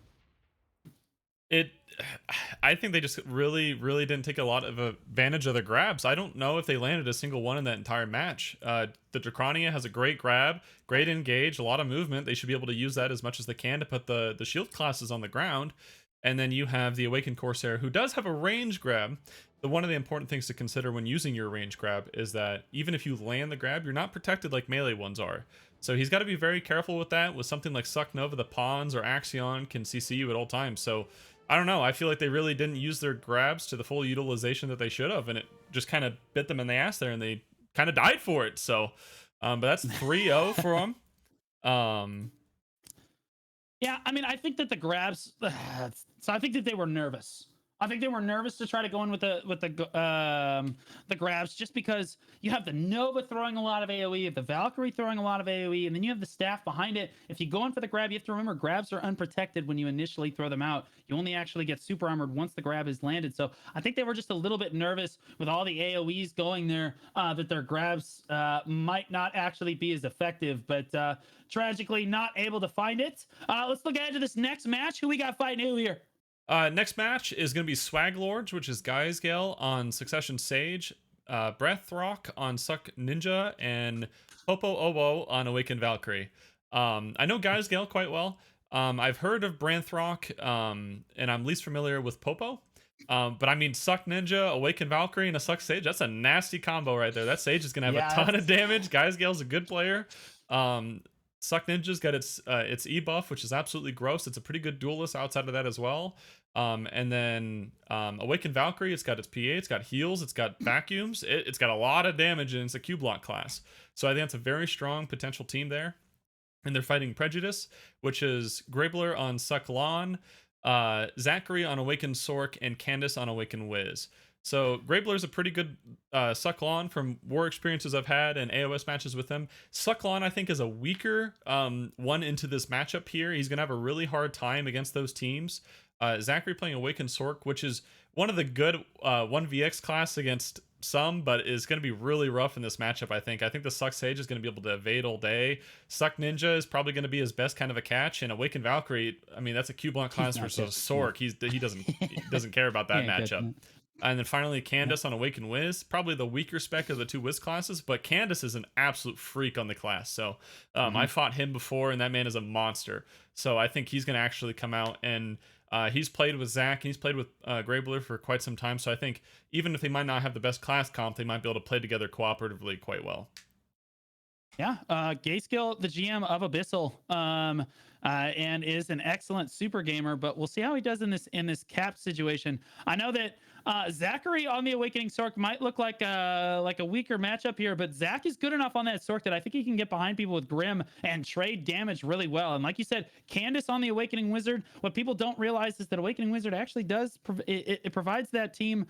I think they just really didn't take a lot of advantage of the grabs. I don't know if they landed a single one in that entire match. The Draconia has a great grab, great engage, a lot of movement. They should be able to use that as much as they can to put the shield classes on the ground. And then you have the Awakened Corsair, who does have a range grab. But one of the important things to consider when using your range grab is that even if you land the grab, you're not protected like melee ones are. So he's got to be very careful with that. With something like Suck Nova, the Pawns or Axion can CC you at all times. So I don't know. I feel like they really didn't use their grabs to the full utilization that they should have, and it just kind of bit them in the ass there, and they kind of died for it. So, but that's 3-0 for them. Yeah, I mean, I think that the grabs. So I think that they were nervous. I think they were nervous to try to go in with the grabs, just because you have the Nova throwing a lot of AoE, you have the Valkyrie throwing a lot of AoE, and then you have the staff behind it. If you go in for the grab, you have to remember grabs are unprotected when you initially throw them out. You only actually get super armored once the grab is landed. So I think they were just a little bit nervous with all the AoEs going there, that their grabs might not actually be as effective, but tragically not able to find it. Let's look ahead to this next match. Who we got fighting who here? Next match is going to be Swag Lords, which is Geisgale on Succession Sage, Breathrock on Suck Ninja, and Popo Obo on Awakened Valkyrie. I know Geisgale quite well. I've heard of Breathrock, and I'm least familiar with Popo. But I mean, Suck Ninja, Awakened Valkyrie, and a Suck Sage, that's a nasty combo right there. That Sage is going to have a ton of damage. Geisgale's a good player. Suck Ninja's got its E buff, which is absolutely gross. It's a pretty good duelist outside of that as well. And then Awakened Valkyrie, it's got its PA, it's got heals, it's got vacuums, it's got a lot of damage, and it's a Q block class. So I think it's a very strong potential team there. And they're fighting Prejudice, which is Grabler on Suck Lawn, Zachary on Awakened Sork, and Candace on Awakened Wiz. So Graybler's a pretty good Sucklon from war experiences I've had and AOS matches with him. Sucklon, I think, is a weaker one into this matchup here. He's going to have a really hard time against those teams. Zachary playing Awakened Sork, which is one of the good 1vx class against some, but is going to be really rough in this matchup, I think. I think the Suck Sage is going to be able to evade all day. Suck Ninja is probably going to be his best kind of a catch, and Awakened Valkyrie, I mean, that's a Q-Blanc class versus Sork. He doesn't care about that matchup. And then finally, Candace on Awakened Wiz, probably the weaker spec of the two Wiz classes, but Candace is an absolute freak on the class. So I fought him before, and that man is a monster. So I think he's going to actually come out, and he's played with Zach, and he's played with Graybler for quite some time. So I think even if they might not have the best class comp, they might be able to play together cooperatively quite well. Yeah, Gayskill, the GM of Abyssal, and is an excellent super gamer, but we'll see how he does in this cap situation. I know that Zachary on the Awakening Sork might look like a weaker matchup here, but Zach is good enough on that Sork that I think he can get behind people with Grim and trade damage really well. And like you said, Candace on the Awakening Wizard, what people don't realize is that Awakening Wizard actually does it provides that team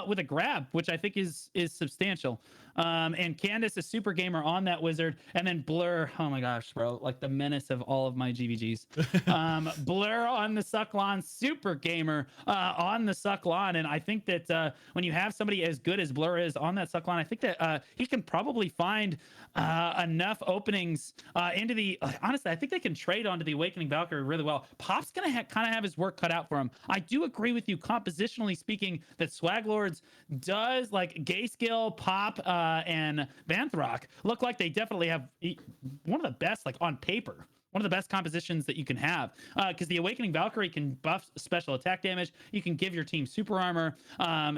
with a grab, which I think is substantial. And Candace, a super gamer on that Wizard, and then Blur, oh my gosh, bro, like the menace of all of my GVGs. Blur on the Sucklon, super gamer on the Sucklon, and I think that when you have somebody as good as Blur is on that Sucklon, I think that he can probably find enough openings into the. Honestly, I think they can trade onto the Awakening Valkyrie really well. Pop's gonna kind of have his work cut out for him. I do agree with you, compositionally speaking, that Swag Lords does like Gayskill, Pop, and Vanthrock look like they definitely have one of the best, like on paper, one of the best compositions that you can have, because the Awakening Valkyrie can buff special attack damage. You can give your team super armor.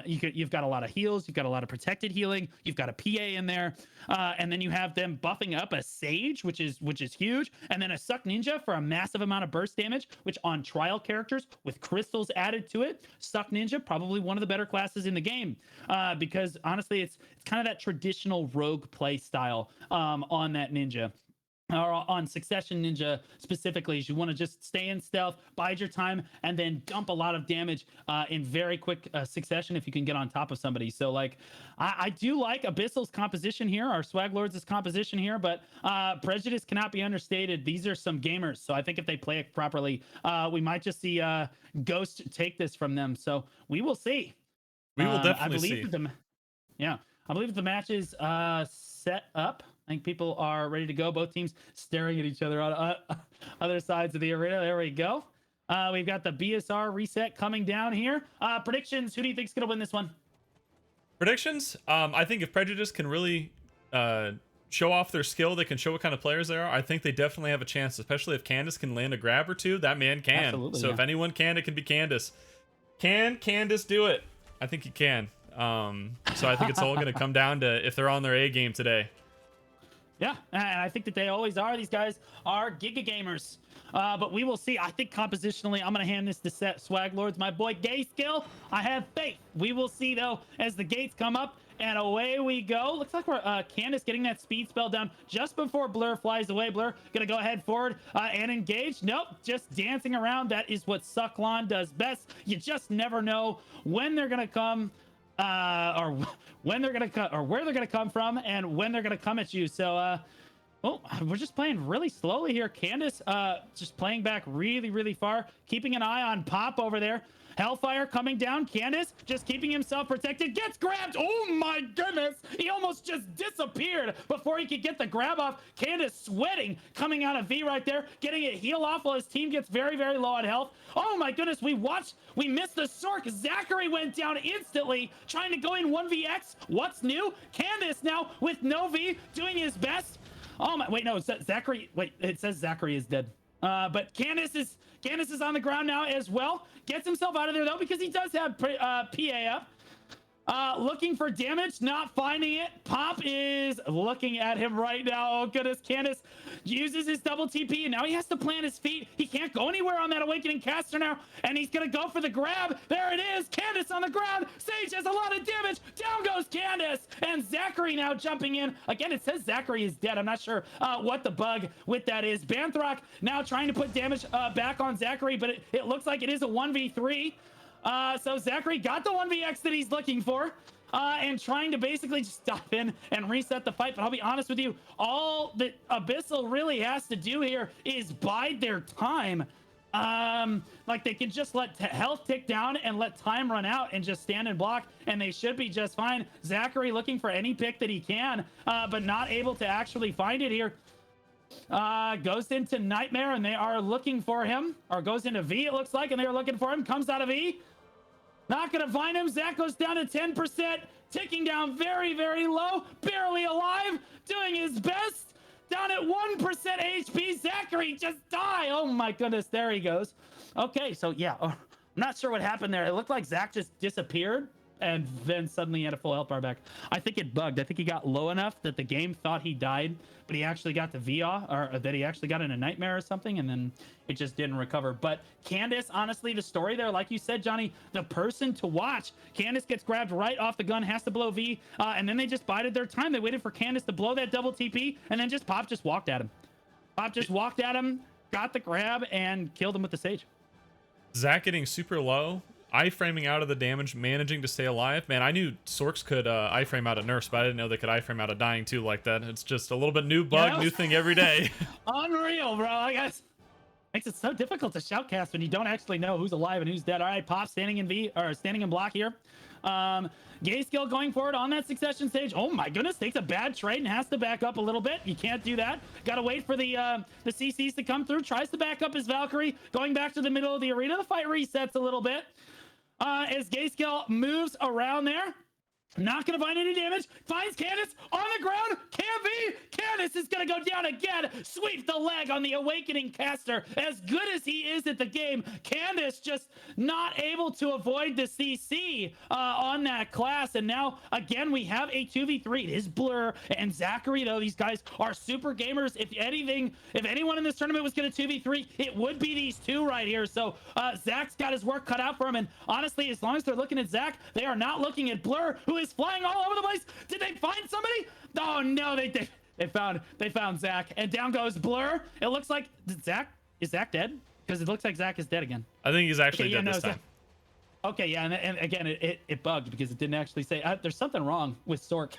You've got a lot of heals. You've got a lot of protected healing. You've got a PA in there, and then you have them buffing up a Sage, which is huge, and then a Suck Ninja for a massive amount of burst damage. Which on trial characters with crystals added to it, Suck Ninja probably one of the better classes in the game, because honestly, it's kind of that traditional rogue play style on that ninja. Or on Succession Ninja specifically, is you want to just stay in stealth, bide your time, and then dump a lot of damage in very quick succession if you can get on top of somebody. So, like, I do like Abyssal's composition here, our Swag Lords' composition here, but Prejudice cannot be understated. These are some gamers, so I think if they play it properly, we might just see Ghost take this from them. So we will see. We will definitely see. I believe the match is set up. I think people are ready to go. Both teams staring at each other on other sides of the arena. There we go. We've got the BSR reset coming down here. Predictions. Who do you think is going to win this one? Predictions? I think if Prejudice can really show off their skill, they can show what kind of players they are. I think they definitely have a chance, especially if Candace can land a grab or two. That man can. Absolutely, so if anyone can, it can be Candace. Can Candace do it? I think he can. So I think it's all going to come down to if they're on their A game today. Yeah, and I think that they always are. These guys are Giga gamers. But we will see. I think compositionally, I'm going to hand this to Swag Lords. My boy Gayskill, I have faith. We will see, though, as the gates come up, and away we go. Looks like we're Candace getting that speed spell down just before Blur flies away. Blur going to go ahead forward and engage. Nope, just dancing around. That is what Sucklon does best. You just never know when they're going to come. Or when they're gonna cut, or where they're gonna come from, and when they're gonna come at you. So, we're just playing really slowly here. Candace, just playing back really far, keeping an eye on Pop over there. Hellfire coming down. Candace just keeping himself protected. Gets grabbed. Oh my goodness. He almost just disappeared before he could get the grab off. Candace sweating, coming out of V right there, getting it heal off while his team gets very low on health. Oh my goodness. We missed the Sork. Zachary went down instantly, trying to go in 1vx. What's new? Candace now with no V, doing his best. Oh my, wait, no, it says Zachary. Wait, it says Zachary is dead. But Candace is on the ground now as well. Gets himself out of there though, because he does have PA up. Looking for damage, not finding it. Pop is looking at him right now. Oh goodness, Candace uses his double TP, and now he has to plant his feet. He can't go anywhere on that Awakening Caster now, and he's gonna go for the grab. There it is, Candace on the ground. Sage has a lot of damage. Down goes Candace, and Zachary now jumping in. Again, it says Zachary is dead. I'm not sure what the bug with that is. Banthrock now trying to put damage back on Zachary, but it looks like it is a 1v3. So Zachary got the 1vx that he's looking for, and trying to basically just stop in and reset the fight. But I'll be honest with you, all that Abyssal really has to do here is bide their time. Like they can just let health tick down and let time run out and just stand and block, and they should be just fine. Zachary looking for any pick that he can, but not able to actually find it here. Goes into Nightmare, and they are looking for him, or goes into V, it looks like, and they're looking for him. Comes out of E, not gonna find him. Zach goes down to 10%, ticking down very, very low, barely alive, doing his best, down at 1% HP. Zachary just die. Oh my goodness, there he goes. Okay, so yeah, I'm not sure what happened there. It looked like Zach just disappeared, and then suddenly he had a full health bar back. I think it bugged. I think he got low enough that the game thought he died, but he actually got the VR, or that he actually got in a nightmare or something, and then it just didn't recover. But Candace, honestly, the story there, like you said, Johnny, the person to watch. Candace gets grabbed right off the gun, has to blow V, and then they just bided their time. They waited for Candace to blow that double TP, and then Pop just walked at him. Pop just walked at him, got the grab, and killed him with the Sage. Zach getting super low, iframing out of the damage, managing to stay alive. Man, I knew Sorks could iframe out a nurse, but I didn't know they could iframe out a dying too like that. It's just a little bit new bug, new thing every day. Unreal, bro. I guess makes it so difficult to shoutcast when you don't actually know who's alive and who's dead. All right, Pop standing in V, or standing in block here. Gayscale going forward on that succession stage. Oh my goodness, takes a bad trade and has to back up a little bit. You can't do that. Gotta wait for the CCs to come through. Tries to back up his Valkyrie, going back to the middle of the arena. The fight resets a little bit. As Gayscale moves around there. Not gonna find any damage. Finds Candace on the ground. Can't be. Candace is gonna go down again. Sweep the leg on the Awakening Caster. As good as he is at the game, Candace just not able to avoid the CC on that class. And now again we have a 2v3. It is Blur and Zachary, though. These guys are super gamers. If anyone in this tournament was gonna 2v3, it would be these two right here. So Zach's got his work cut out for him. And honestly, as long as they're looking at Zach, they are not looking at Blur, who is flying all over the place. Did they find somebody? Oh no, they found Zach, and down goes Blur. It looks like is Zach dead? Because it looks like Zach is dead again. I think he's actually dead this time. Okay, yeah, and again, it bugged because it didn't actually say. There's something wrong with Sork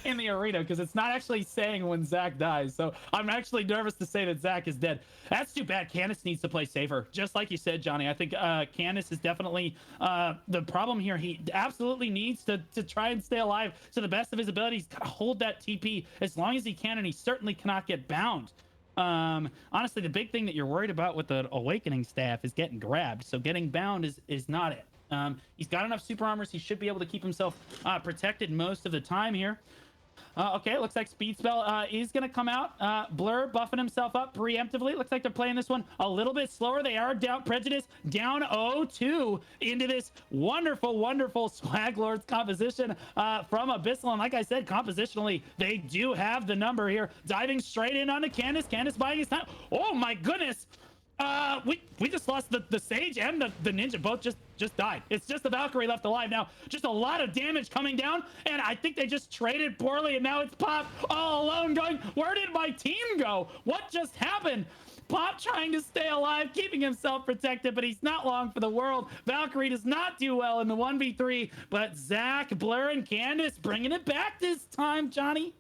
in the arena because it's not actually saying when Zach dies. So I'm actually nervous to say that Zach is dead. That's too bad. Candace needs to play safer, just like you said, Johnny. I think Candace is definitely the problem here. He absolutely needs to try and stay alive to the best of his ability. He's got to hold that TP as long as he can, and he certainly cannot get bound. Honestly, the big thing that you're worried about with the Awakening staff is getting grabbed. So getting bound is not it. He's got enough super armors. He should be able to keep himself protected most of the time here. Okay, it looks like Speed Spell is going to come out. Blur buffing himself up preemptively. It looks like they're playing this one a little bit slower. They are down, Prejudice down 0-2 into this wonderful, wonderful Swag Lords composition from Abyssal. And like I said, compositionally, they do have the number here. Diving straight in onto Candace. Candace buying his time. Oh my goodness. We just lost the Sage and the Ninja. Both just died. It's just the Valkyrie left alive now. Just a lot of damage coming down, and I think they just traded poorly, and now it's Pop all alone going, where did my team go? What just happened? Pop trying to stay alive, keeping himself protected, but he's not long for the world. Valkyrie does not do well in the 1v3, but Zach, Blur, and Candace bringing it back this time, Johnny.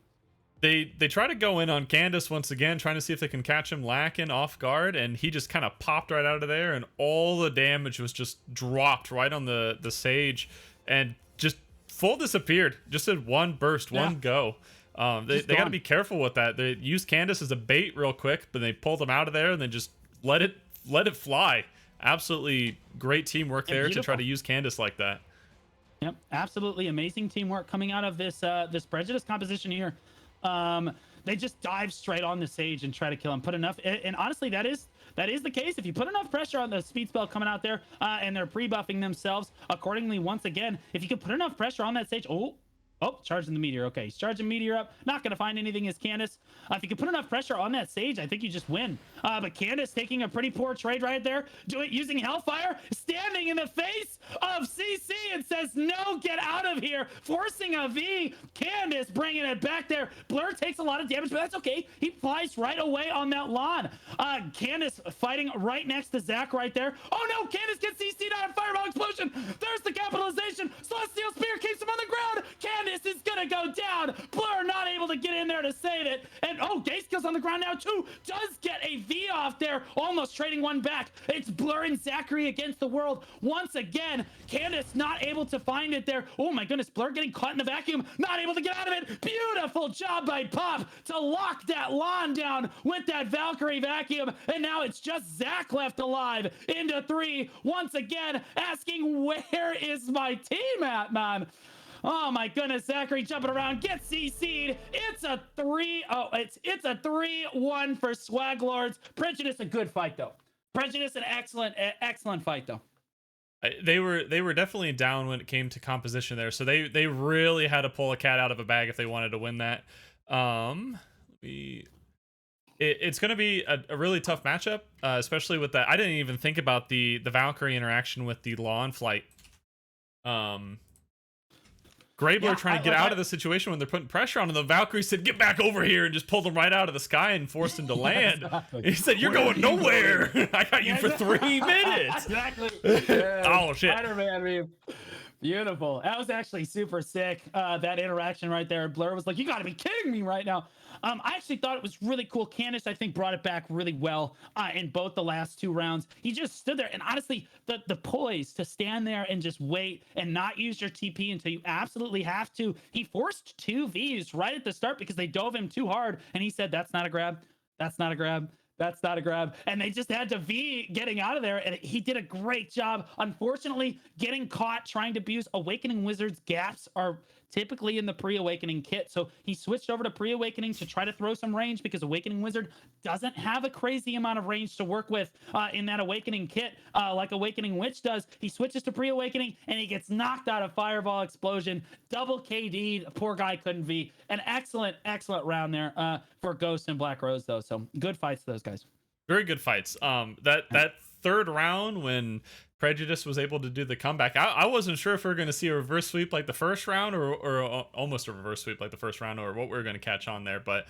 They try to go in on Candace once again, trying to see if they can catch him lacking off guard, and he just kind of popped right out of there, and all the damage was just dropped right on the Sage, and just full disappeared. Just in one burst, one go. They got to be careful with that. They used Candace as a bait real quick, but they pulled him out of there and then just let it fly. Absolutely great teamwork there to try to use Candace like that. Yep, absolutely amazing teamwork coming out of this this Prejudice composition here. they just dive straight on the Sage and try to kill him. Put enough, and honestly, that is the case. If you put enough pressure on the speed spell coming out there, and they're pre-buffing themselves accordingly, once again, if you can put enough pressure on that Sage, oh, charging the meteor. Okay, he's charging meteor up. Not going to find anything as Candace. If you can put enough pressure on that Sage, I think you just win. But Candace taking a pretty poor trade right there, using Hellfire, standing in the face of CC and says, no, get out of here, forcing a V. Candace bringing it back there. Blur takes a lot of damage, but that's okay. He flies right away on that lawn. Candace fighting right next to Zach right there. Oh no, Candace gets CC'd out of Fireball Explosion. There's the capitalization. Celestial Spear keeps him on the ground. Candace is gonna go down. Blur not able to get in there to save it. And Gase kills on the ground now too. Does get a V off there, almost trading one back. It's Blur and Zachary against the world. Once again, Candace not able to find it there. Oh my goodness, Blur getting caught in the vacuum, not able to get out of it. Beautiful job by Pop to lock that lawn down with that Valkyrie vacuum. And now it's just Zach left alive into 3. Once again, asking, where is my team at, man? Oh my goodness, Zachary jumping around, gets CC'd. It's a 3. Oh, it's a 3-1 for Swag Lords. Prejudice, a good fight though. Prejudice, an excellent fight though. They were definitely down when it came to composition there, so they really had to pull a cat out of a bag if they wanted to win that. It's going to be a really tough matchup, especially with that. I didn't even think about the Valkyrie interaction with the lawn flight. Grabler trying to get out of the situation when they're putting pressure on him. The Valkyrie said, get back over here, and just pulled him right out of the sky and forced him to land. Exactly. He said, you're going nowhere. I got you for 3 minutes. Exactly. Oh, shit. Spider-Man meme. Beautiful. That was actually super sick. That interaction right there. Blur was like, you got to be kidding me right now. I actually thought it was really cool. Candace, I think, brought it back really well in both the last 2 rounds. He just stood there, and honestly, the poise to stand there and just wait and not use your TP until you absolutely have to. He forced 2 Vs right at the start because they dove him too hard, and he said, that's not a grab. That's not a grab. That's not a grab. And they just had to V getting out of there. And he did a great job. Unfortunately, getting caught trying to abuse Awakening Wizard's gaps are typically in the pre-awakening kit. So he switched over to pre-awakening to try to throw some range because Awakening Wizard doesn't have a crazy amount of range to work with in that awakening kit like Awakening Witch does. He switches to pre-awakening and he gets knocked out of Fireball Explosion. Double KD. Poor guy couldn't V. An excellent round there for Ghost and Black Rose though. So good fights to those guys. Very good fights. That third round when Prejudice was able to do the comeback, I wasn't sure if we were going to see a reverse sweep like the first round or almost a reverse sweep like the first round or what we were going to catch on there. But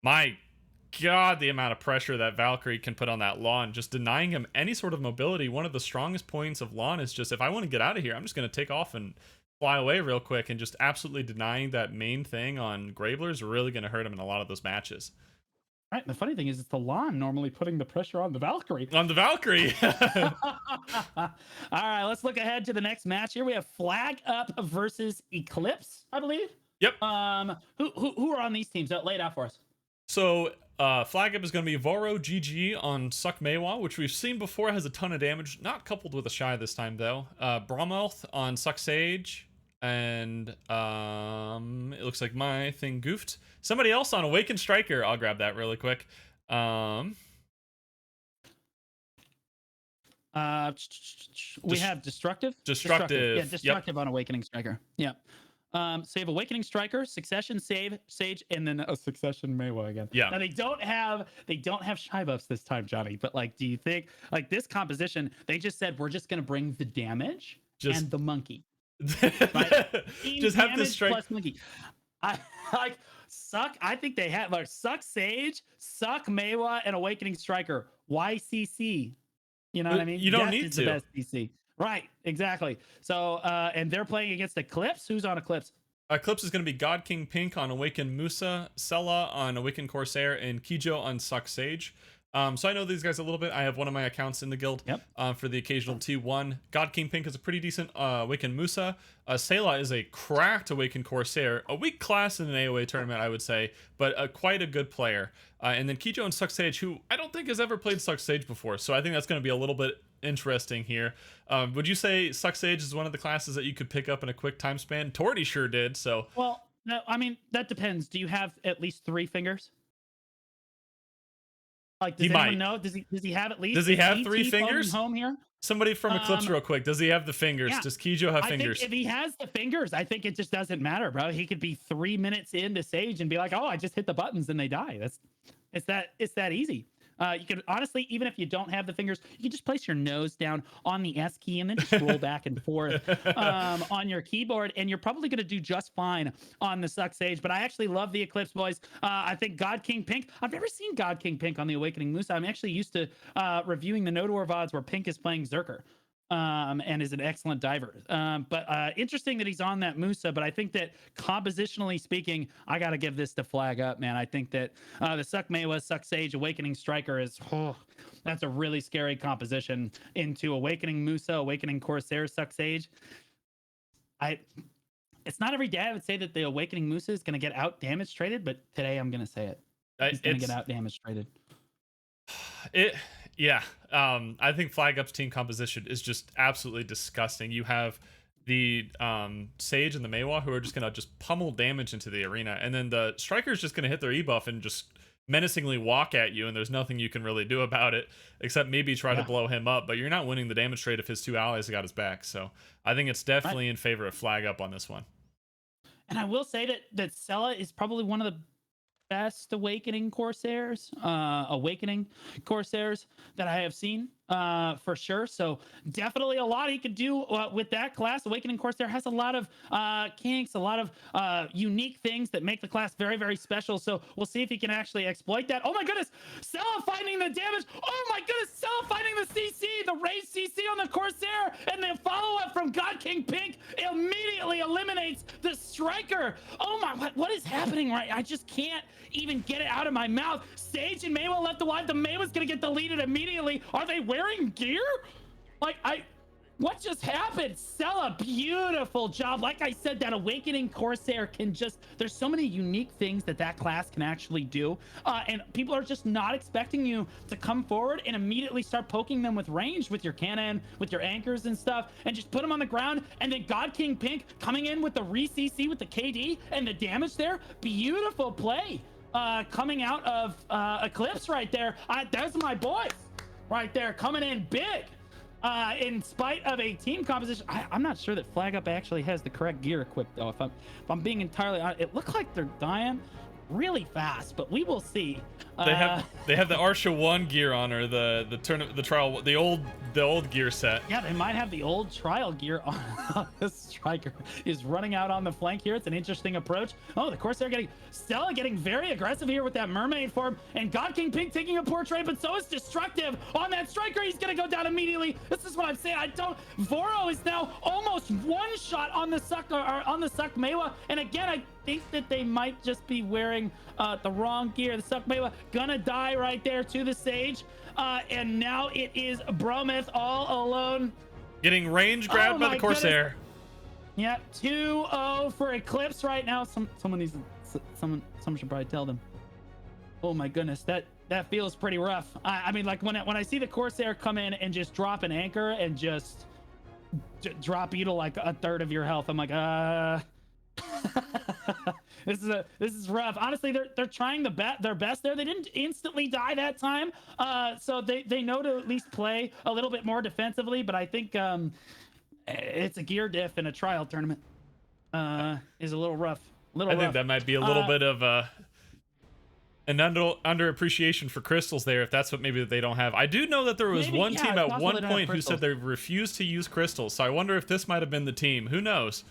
my God, the amount of pressure that Valkyrie can put on that lawn, just denying him any sort of mobility. One of the strongest points of lawn is just, if I want to get out of here, I'm just going to take off and fly away real quick, and just absolutely denying that main thing on Grabler is really going to hurt him in a lot of those matches. Right. And the funny thing is, it's the lawn normally putting the pressure on the Valkyrie. On the Valkyrie. All right, let's look ahead to the next match. Here we have Flag Up versus Eclipse, I believe. Yep. Who are on these teams? Lay it out for us. So Flag Up is going to be Voro GG on Suck Maywa, which we've seen before, has a ton of damage, not coupled with a Shy this time though. Bromelth on Suck Sage, and it looks like my thing goofed. Somebody else on Awakened Striker. I'll grab that really quick. We have Destructive. Destructive. Yeah, Destructive on Awakening Striker. Yeah. Save Awakening Striker, Succession Save Sage, and then a Succession Maywa again. Yeah. Now they don't have Shy buffs this time, Johnny. But like, do you think like this composition? They just said we're just gonna bring the damage and the monkey. Right? Just have the strike plus monkey. I like Suck. I think they had like Suck Sage, Suck Maywa, and Awakening Striker. Why CC? You know what I mean? You don't need to. The best CC. Right, exactly. So, and they're playing against Eclipse. Who's on Eclipse? Eclipse is going to be God King Pink on Awakened Musa, Sella on Awakened Corsair, and Kijo on Suck Sage. So I know these guys a little bit. I have one of my accounts in the guild for the occasional T1. God King Pink is a pretty decent Awakened Musa. Sela is a cracked Awakened Corsair. A weak class in an AoA tournament, I would say, but quite a good player. And then Kijo and Suck Sage, who I don't think has ever played Suck Sage before. So I think that's going to be a little bit interesting here. Would you say Suck Sage is one of the classes that you could pick up in a quick time span? Torty sure did. So well, no, I mean that depends. Do you have at least 3 fingers? Like, He does anyone might. know? Does he have at least? Does he Is have 3 GT phoning fingers? home here? Somebody from Eclipse, Um, real quick. Does he have the fingers? yeah. Does Kijo have I think fingers? if he has the fingers, I think it just doesn't matter, bro. He could be 3 minutes into Sage and be like, "Oh, I just hit the buttons and they die." It's that easy. You could honestly, even if you don't have the fingers, you can just place your nose down on the S key and then just scroll back and forth on your keyboard, and you're probably going to do just fine on the Suck Sage. But I actually love the Eclipse, boys. I think God King Pink. I've never seen God King Pink on the Awakening Musa. I'm actually used to reviewing the Nodor VODs where Pink is playing Zerker. And is an excellent diver. But interesting that he's on that Musa. But I think that compositionally speaking, I got to give this to Flag Up, man. I think that the Suck Mewa, Suck Sage, Awakening Striker is, that's a really scary composition into Awakening Musa, Awakening Corsair, Suck Sage. It's not every day I would say that the Awakening Musa is going to get out damage traded, but today I'm going to say it. He's going to get out damage traded. Yeah. I think Flag Up's team composition is just absolutely disgusting. You have the Sage and the Mewa who are just gonna just pummel damage into the arena, and then the Striker's just gonna hit their E-buff and just menacingly walk at you, and there's nothing you can really do about it except maybe try to blow him up, but you're not winning the damage trade if his 2 allies got his back. So I think it's definitely in favor of Flag Up on this one. And I will say that Sella is probably one of the best Awakening Corsairs that I have seen for sure. So definitely a lot he could do with that class. Awakening Corsair has a lot of kinks, a lot of unique things that make the class very, very special. So we'll see if he can actually exploit that. Oh my goodness, Sella finding the damage. Oh my goodness, Sella finding the CC, the raised CC on the Corsair, and the follow-up from God King Pink immediately eliminates the Striker. Oh my, what is happening right? I just can't even get it out of my mouth. Sage and Mewa left alive. The Mewa's gonna get deleted immediately. Are they wearing gear? What just happened? Sella, beautiful job. Like I said, that Awakening Corsair can just, there's so many unique things that class can actually do. And people are just not expecting you to come forward and immediately start poking them with range, with your cannon, with your anchors and stuff, and just put them on the ground. And then God King Pink coming in with the re-CC with the KD and the damage there. Beautiful play coming out of Eclipse right there. There's my boys right there coming in big. In spite of a team composition, I'm not sure that Flag Up actually has the correct gear equipped, though. If I'm being entirely honest, it looked like they're dying really fast, but we will see. They have the Arsha 1 gear on, or the trial, the old gear set. Yeah, they might have the old trial gear on. This Striker is running out on the flank here. It's an interesting approach. Oh, the Corsair Stella getting very aggressive here with that mermaid form, and God King Pink taking a poor trade, but so is Destructive on that Striker. He's gonna go down immediately. This is what I'm saying. Voro is now almost one shot on the Suck Mewa, and again, I think that they might just be wearing the wrong gear. The Suck Mewa gonna die right there to the Sage, and now it is Brometh all alone, getting range grabbed by the Corsair. Goodness. Yeah, 2-0 for Eclipse right now. Someone should probably tell them. Oh my goodness, that feels pretty rough. I mean, like when I see the Corsair come in and just drop an anchor and just drop you to like a third of your health, I'm like, this is rough. Honestly, they're trying their best there. They didn't instantly die that time, so they know to at least play a little bit more defensively. But I think it's a gear diff in a trial tournament is a little rough. I think that might be a little bit of an underappreciation for crystals there, if that's what maybe they don't have. I do know that there was one team at one point who said they refused to use crystals, so I wonder if this might have been the team. Who knows?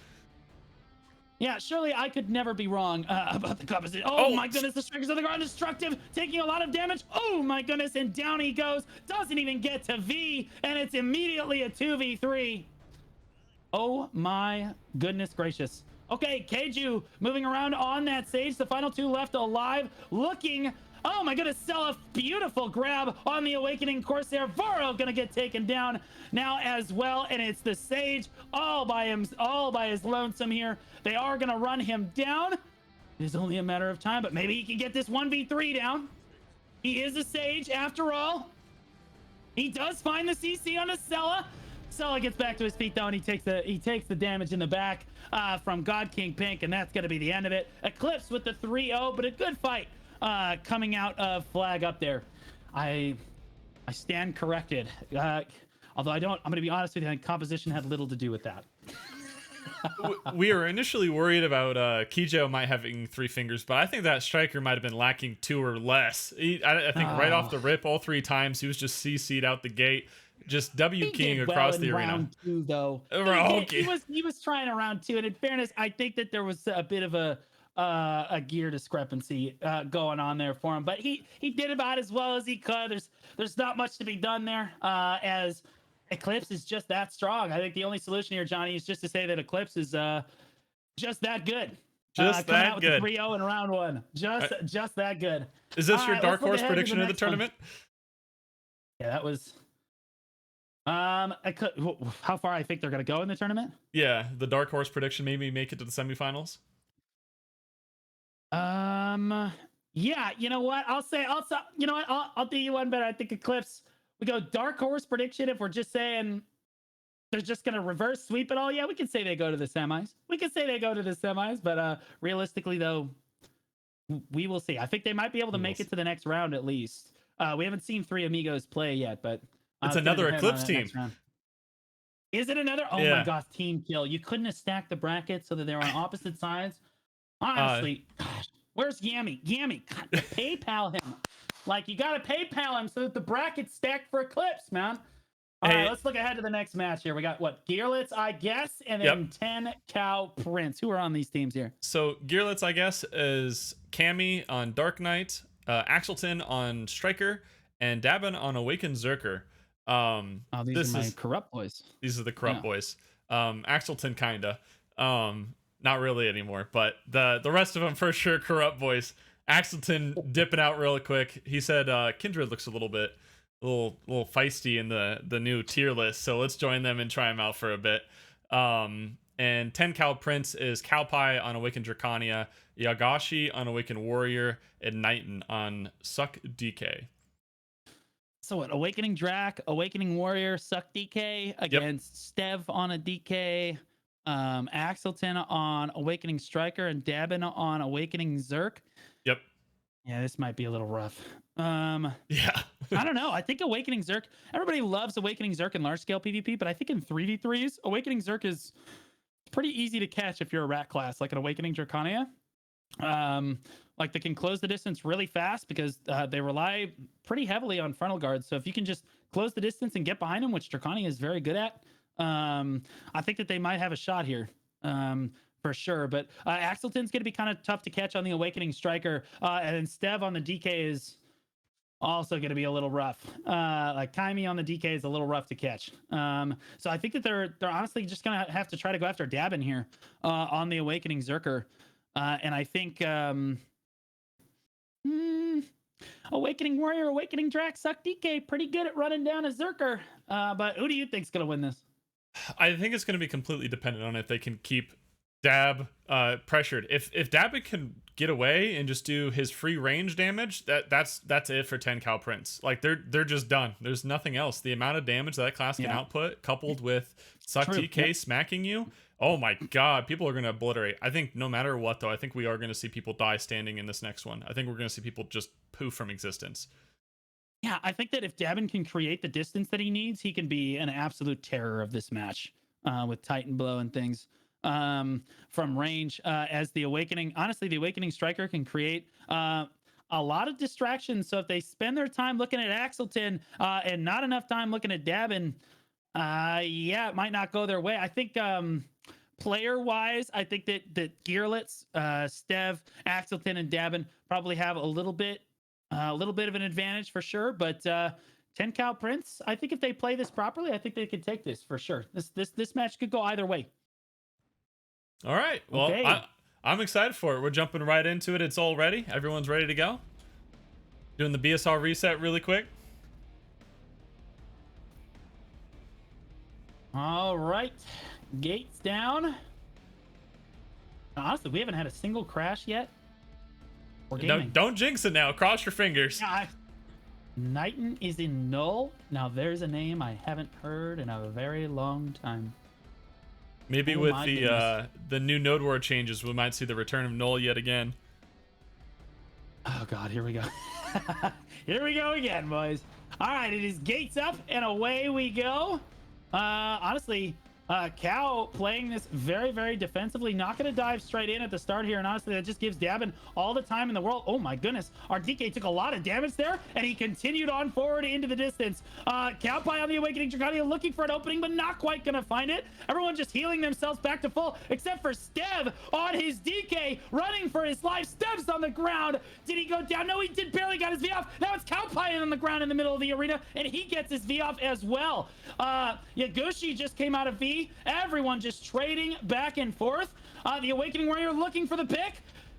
Yeah, surely I could never be wrong about the composition. Oh my goodness, the Strikers on the ground, Destructive, taking a lot of damage. Oh my goodness, and down he goes. Doesn't even get to V, and it's immediately a 2v3. Oh my goodness gracious. Okay, Keiju moving around on that Sage. The final 2 left alive, looking. Oh my goodness, Sella, beautiful grab on the Awakening Corsair. Voro gonna get taken down now as well, and it's the Sage all by his lonesome here. They are gonna run him down. It is only a matter of time, but maybe he can get this 1v3 down. He is a Sage after all. He does find the CC on a Sella. Solo gets back to his feet though, and he takes the damage in the back from God King Pink, and that's gonna be the end of it. Eclipse with the 3-0, but a good fight coming out of Flag up there. I stand corrected. Although I'm gonna be honest with you, I think composition had little to do with that. We were initially worried about Kijo might having 3 fingers, but I think that striker might have been lacking 2 or less. I think right off the rip, all 3 times he was just CC'd out the gate, just W keying across the arena. Round 2 though. Okay. He was trying around 2, and in fairness, I think that there was a bit of a gear discrepancy going on there for him, but he did about as well as he could. There's not much to be done there as Eclipse is just that strong. I think the only solution here, Johnny, is just to say that Eclipse is just that good. Just coming that out good. With the 3-0 in round 1. Just that good. Is this All your right, dark let's look horse ahead to prediction of the next one. tournament? Yeah, that was. How far I think they're gonna go in the tournament? Yeah, the dark horse prediction, maybe make it to the semifinals. Yeah, you know what? You know what? I'll do you one better. I think Eclipse. We go dark horse prediction. If we're just saying they're just gonna reverse sweep it all, yeah, we can say they go to the semis. But realistically, though, we will see. I think they might be able to make it to the next round at least. We haven't seen 3 Amigos play yet, but it's another Eclipse team. Is it another? Oh Yeah. my gosh, team kill! You couldn't have stacked the brackets so that they were on opposite sides. Honestly, gosh, where's Yami? Yami, God, PayPal him. Like, you gotta PayPal him so that the bracket's stacked for Eclipse, man. All right, let's look ahead to the next match here. We got what? Gearlitz, I guess, and then 10 Cow Prince. Who are on these teams here? So Gearlitz, I guess, is Cammy on Dark Knight, Axelton on Striker, and Dabin on Awakened Zerker. These are my corrupt boys. These are the corrupt boys. Axelton kinda. Not really anymore, but the rest of them for sure corrupt boys. Axelton dipping out real quick. He said Kindred looks a little feisty in the new tier list, so let's join them and try them out for a bit. And 10 Cow Prince is Cowpie on Awakened Dracania, Yagashi on Awakened Warrior, and Knighton on Suck DK. So what? Awakening Drac, Awakening Warrior, Suck DK against Stev on a DK, Axelton on Awakening Striker, and Dabin on Awakening Zerk. Yep. Yeah, this might be a little rough. Yeah. I don't know. I think Awakening Zerk, everybody loves Awakening Zerk in large scale PvP, but I think in 3v3s, Awakening Zerk is pretty easy to catch if you're a rat class, like an Awakening Dracania. Like, they can close the distance really fast because they rely pretty heavily on frontal guards. So if you can just close the distance and get behind them, which Dracania is very good at, I think that they might have a shot here. For sure, but Axelton's going to be kind of tough to catch on the Awakening Striker, and then Stev on the DK is also going to be a little rough. Like, Kaimi on the DK is a little rough to catch. So I think that they're honestly just going to have to try to go after Dabin here on the Awakening Zerker, and I think Awakening Warrior, Awakening Drac, Suck DK, pretty good at running down a Zerker. But who do you think's going to win this? I think it's going to be completely dependent on if they can keep Dab pressured. If Dabin can get away and just do his free range damage, that's it for 10 Cow Prince. Like, they're just done. There's nothing else. The amount of damage that class can output, coupled with Suck TK smacking you, oh my god, people are going to obliterate. I think no matter what, though, I think we are going to see people die standing in this next one. I think we're going to see people just poof from existence. Yeah, I think that if Dabin can create the distance that he needs, he can be an absolute terror of this match with Titan Blow and things from range. As the Awakening, honestly, the Awakening Striker can create a lot of distractions. So if they spend their time looking at Axelton and not enough time looking at Dabin, it might not go their way. I think player-wise, I think that Gearlitz, Stev, Axelton, and Dabin probably have a little bit of an advantage for sure. But 10 Cow Prince, I think if they play this properly, I think they could take this for sure. This match could go either way. All right. Well, okay. I'm excited for it. We're jumping right into it. It's all ready. Everyone's ready to go. Doing the BSR reset really quick. All right. Gates down. Honestly, we haven't had a single crash yet. No, don't jinx it now. Cross your fingers. Yeah, Knighton is in null. Now there's a name I haven't heard in a very long time. Maybe Oh with my goodness. the new node war changes, we might see the return of Null yet again. Oh god, here we go. Here we go again, boys. All right, it is gates up and away we go. Honestly, Cal playing this very, very defensively, not going to dive straight in at the start here. And honestly, that just gives Dabin all the time in the world. Oh my goodness. Our DK took a lot of damage there, and he continued on forward into the distance. Cowpie on the Awakening Draconia looking for an opening, but not quite going to find it. Everyone just healing themselves back to full, except for Stev on his DK, running for his life. Stev's on the ground. Did he go down? No, he did barely got his V off. Now it's Cowpie on the ground in the middle of the arena, and he gets his V off as well. Yagushi just came out of V. Everyone just trading back and forth. The Awakening Warrior looking for the pick.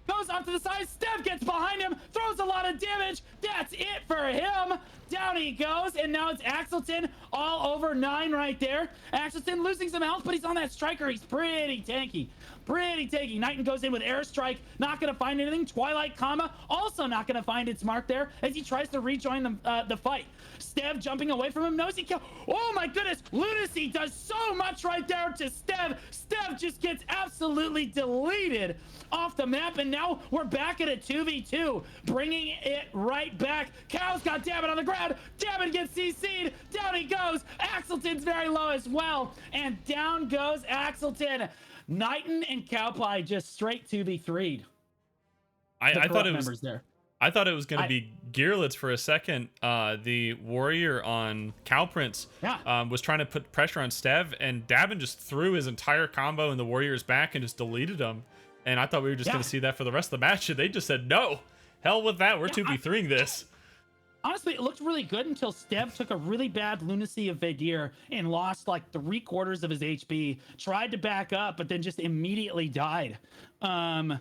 Goes off to the side. Stev gets behind him. Throws a lot of damage. That's it for him. Down he goes. And now it's Axelton all over 9 right there. Axelton losing some health, but he's on that striker. He's pretty tanky. Pretty tanky. Knighton goes in with Airstrike. Not going to find anything. Twilight Comma also not going to find its mark there as he tries to rejoin the fight. Stev jumping away from him. Nosy kill. Oh my goodness. Lunacy does so much right there to Stev. Stev just gets absolutely deleted off the map. And now we're back at a 2v2. Bringing it right back. Cow's got Dabin on the ground. Dabin gets CC'd. Down he goes. Axelton's very low as well. And down goes Axelton. Knighton and Cowpie just straight 2v3'd. I thought it was there. I thought it was going to be Gearlitz for a second. The warrior on Cowprince was trying to put pressure on Stev, and Dabin just threw his entire combo in the warrior's back and just deleted him. And I thought we were just going to see that for the rest of the match, and they just said, no, hell with that. We're 2v3ing this. Honestly, it looked really good until Stev took a really bad Lunacy of Vadir and lost like 3/4 of his HP. Tried to back up, but then just immediately died to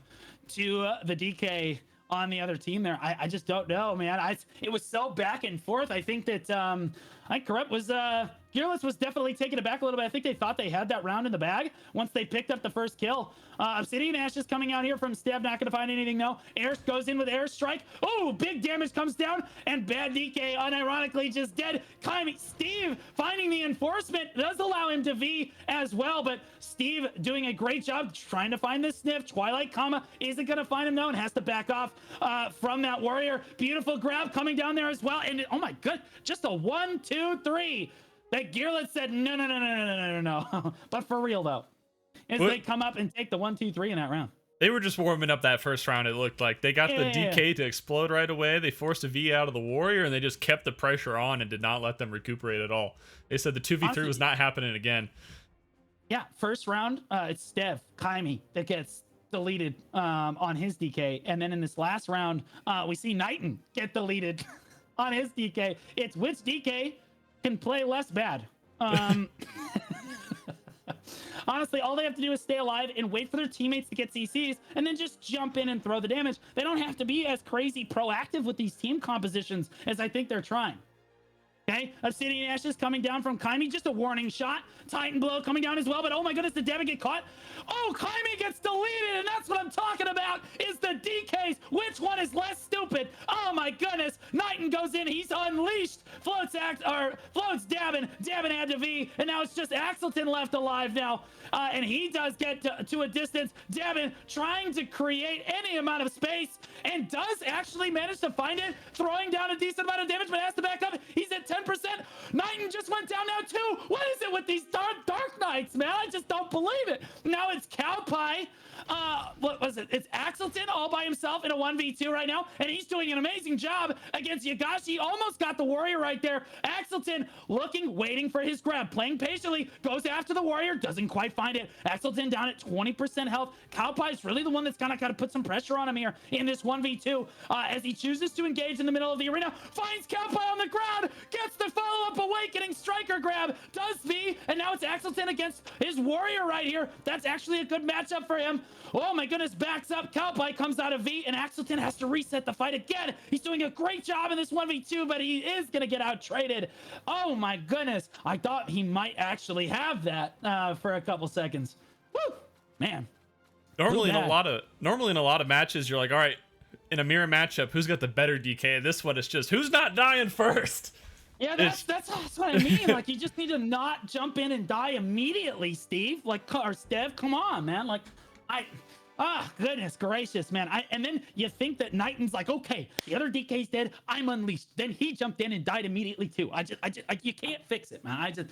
the DK on the other team there. I just don't know, man. It was so back and forth. I think that I think Corrupt was Gearless was definitely taken aback a little bit. I think they thought they had that round in the bag once they picked up the first kill. Obsidian Ashes coming out here from Stev, not going to find anything though. Air goes in with Airstrike. Oh, big damage comes down, and bad DK unironically just dead. Steve finding the enforcement does allow him to V as well, but Steve doing a great job trying to find this sniff. Twilight Comma isn't going to find him though, and has to back off from that warrior. Beautiful grab coming down there as well, and oh my god, just a 1, 2, 3. That Gearless said no. But for real though, as they come up and take the 1, 2, 3 in that round. They were just warming up that first round. It looked like they got the DK to explode right away. They forced a V out of the warrior, and they just kept the pressure on and did not let them recuperate at all. They said the 2v3 honestly, was not happening again. Yeah, first round, it's Stev Kaimi that gets deleted on his DK, and then in this last round, we see Knighton get deleted on his DK. It's which DK can play less bad. Honestly, all they have to do is stay alive and wait for their teammates to get CCs and then just jump in and throw the damage. They don't have to be as crazy proactive with these team compositions as I think they're trying. Okay, Obsidian Ashes coming down from Kaimi, just a warning shot. Titan Blow coming down as well, but oh my goodness, did Devin get caught? Oh, Kaimi gets deleted, and that's what I'm talking about, is the DKs. Which one is less stupid? Oh my goodness, Knighton goes in, he's unleashed. Floats Dabin, Dabin had to V, and now it's just Axelton left alive now. And he does get to a distance. Dabin trying to create any amount of space, and does actually manage to find it, throwing down a decent amount of damage, but has to back up. He's at 10%. Knighton just went down now too. What is it with these Dark Knights, man? I just don't believe it. Now it's Cowpie. What was it? It's Axelton all by himself in a 1v2 right now, and he's doing an amazing job against Yagashi. Almost got the warrior right there. Axelton looking, waiting for his grab, playing patiently, goes after the warrior, doesn't quite find it. Axelton down at 20% health. Cowpie's really the one that's kind of got to put some pressure on him here in this 1v2 as he chooses to engage in the middle of the arena. Finds Cowpie on the ground, gets the follow-up Awakening striker grab, does V, and now it's Axelton against his warrior right here. That's actually a good matchup for him. Oh my goodness, backs up. Cowpie comes out of V, and Axelton has to reset the fight again. He's doing a great job in this 1v2, but he is going to get out-traded. Oh my goodness. I thought he might actually have that for a couple seconds. Woo! Man. Normally in a lot of matches, you're like, all right, in a mirror matchup, who's got the better DK? This one is just who's not dying first. Yeah, that's what I mean. Like, you just need to not jump in and die immediately, Steve. Like, or Stev, come on, man. Like, goodness gracious, man. And then you think that Knighton's like, okay, the other DK's dead. I'm unleashed. Then he jumped in and died immediately too. You can't fix it, man.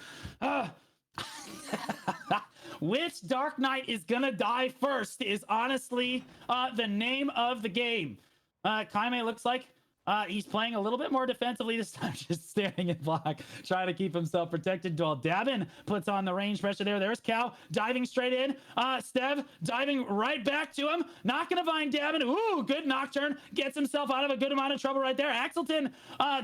Which Dark Knight is gonna die first is honestly the name of the game. Kaime looks like he's playing a little bit more defensively this time, just standing in block, trying to keep himself protected. While Dabin puts on the range pressure there. There's Cal diving straight in. Stev diving right back to him. Not going to find Dabin. Ooh, good nocturne. Gets himself out of a good amount of trouble right there. Axelton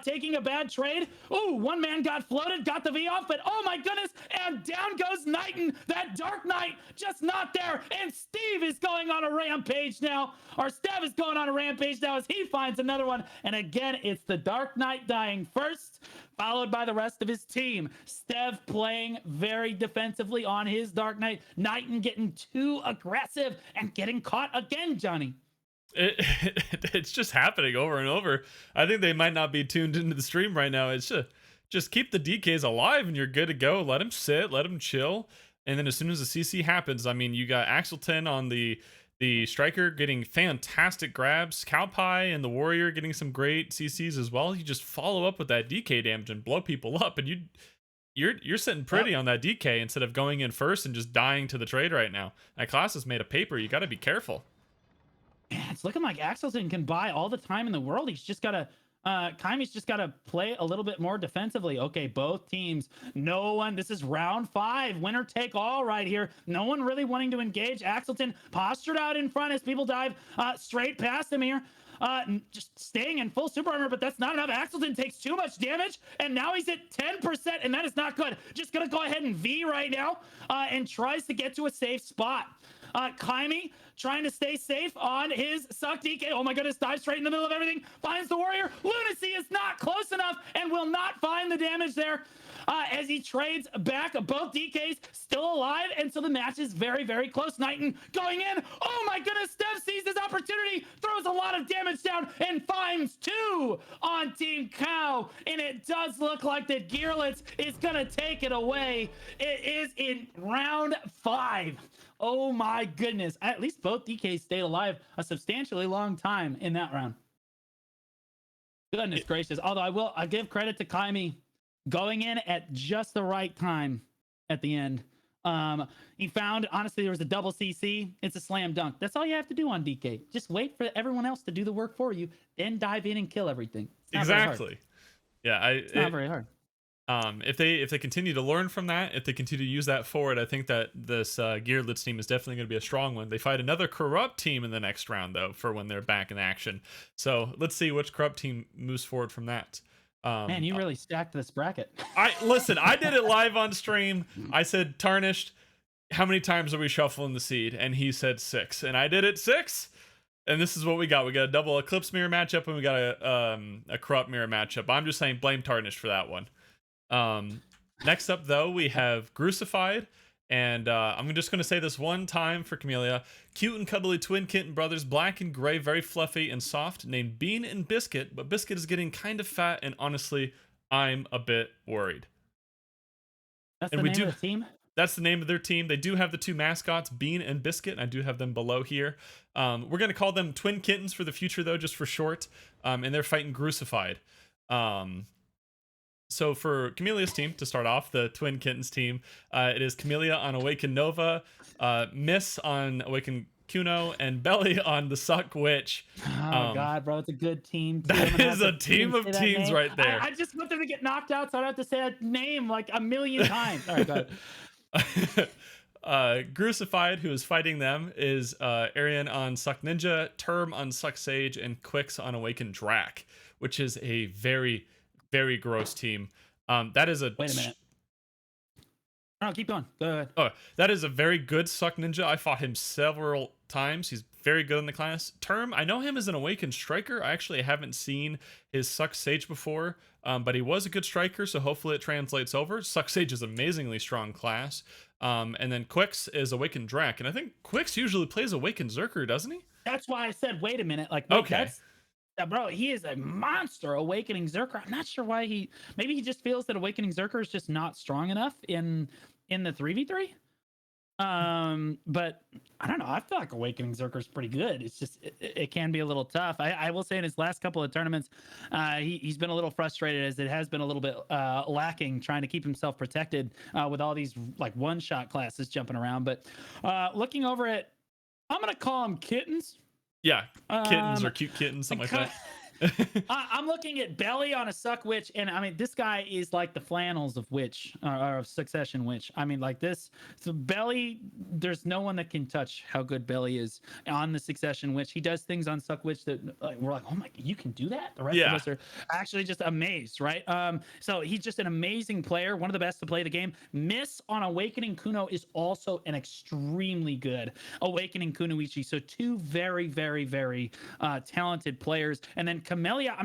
taking a bad trade. Ooh, one man got floated, got the V off, but oh my goodness, and down goes Knighton. That Dark Knight just not there. And Steve is going on a rampage now. Or Stev is going on a rampage now as he finds another one. And again, it's the Dark Knight dying first, followed by the rest of his team. Stev playing very defensively on his Dark Knight. Knighton getting too aggressive and getting caught again, Johnny. It's just happening over and over. I think they might not be tuned into the stream right now. It's just keep the DKs alive and you're good to go. Let him sit, let him chill. And then as soon as the CC happens, I mean, you got Axelton on the striker getting fantastic grabs, Cowpie and the warrior getting some great CCs as well. You just follow up with that DK damage and blow people up, and you're sitting pretty on that DK instead of going in first and just dying to the trade right now. That class is made of paper. You got to be careful. Man, it's looking like Axelson can buy all the time in the world. He's just got to Kaime's just got to play a little bit more defensively. Okay, both teams, no one, this is round 5, winner take all right here. No one really wanting to engage. Axelton postured out in front as people dive straight past him here. Just staying in full super armor, but that's not enough. Axelton takes too much damage, and now he's at 10%, and that is not good. Just gonna go ahead and V right now, and tries to get to a safe spot. Kaime trying to stay safe on his suck DK. Oh my goodness, dives straight in the middle of everything. Finds the warrior. Lunacy is not close enough and will not find the damage there as he trades back. Both DKs still alive, and so the match is very, very close. Knighton going in. Oh my goodness, Stev sees his opportunity, throws a lot of damage down, and finds 2 on Team Cow. And it does look like that Gearlitz is gonna take it away. It is in round 5. Oh my goodness. At least both DKs stayed alive a substantially long time in that round. Goodness gracious. Although I give credit to Kaime going in at just the right time at the end. He found, honestly, there was a double CC. It's a slam dunk. That's all you have to do on DK. Just wait for everyone else to do the work for you, then dive in and kill everything. Exactly. Yeah, it's not very hard. If they continue to learn from that, if they continue to use that forward, I think that this Gearlitz team is definitely going to be a strong one. They fight another corrupt team in the next round, though, for when they're back in action. So let's see which corrupt team moves forward from that. Man, you really stacked this bracket. I did it live on stream. I said, Tarnished, how many times are we shuffling the seed? And he said 6, and I did it 6. And this is what we got. We got a double Eclipse mirror matchup, and we got a corrupt mirror matchup. I'm just saying, blame Tarnished for that one. Next up, though, we have Grucified, and I'm just going to say this one time for Camellia. Cute and cuddly twin kitten brothers, black and gray, very fluffy and soft, named Bean and Biscuit, but Biscuit is getting kind of fat, and honestly, I'm a bit worried. That's the name of the team? That's the name of their team. They do have the 2 mascots, Bean and Biscuit, and I do have them below here. We're going to call them Twin Kittens for the future, though, just for short, and they're fighting Grucified. So for Camellia's team, to start off, the Twin Kittens team, it is Camellia on Awaken Nova, Miss on Awaken Kuno, and Belly on the Suck Witch. Oh God, bro, it's a good team. That is a team of teams right there. I just want them to get knocked out, so I don't have to say that name like a million times. All right, go ahead. Grucified, who is fighting them, is Arian on Suck Ninja, Term on Suck Sage, and Quix on Awaken Drac, which is a very, very gross team. That is a wait a minute. No, keep going. Go ahead. Oh, that is a very good Suck Ninja. I fought him several times. He's very good in the class. Term, I know him as an Awakened Striker. I actually haven't seen his Suck Sage before, but he was a good striker, so hopefully it translates over. Suck Sage is an amazingly strong class. And then Quix is Awakened Drac, and I think Quix usually plays Awakened Zerker, doesn't he? That's why I said, wait a minute. Like, okay. Yeah, bro, he is a monster. Awakening Zerker. I'm not sure why maybe he just feels that Awakening Zerker is just not strong enough in the 3v3. But I don't know. I feel like Awakening Zerker is pretty good. It's just it can be a little tough. I will say in his last couple of tournaments, he's been a little frustrated as it has been a little bit lacking trying to keep himself protected with all these like one-shot classes jumping around. But looking over at, I'm gonna call him Kittens. Yeah, kittens or cute kittens, something like that. I'm looking at Belly on a Suck Witch, and I mean, this guy is like the flannels of Witch or of Succession Witch. I mean, like this. So Belly, there's no one that can touch how good Belly is on the Succession Witch. He does things on Suck Witch that like, we're like, oh my, you can do that. The rest of us are actually just amazed, right? So he's just an amazing player, one of the best to play the game. Miss on Awakening Kuno is also an extremely good Awakening Kunoichi. So two very, very, very talented players, and then Camellia,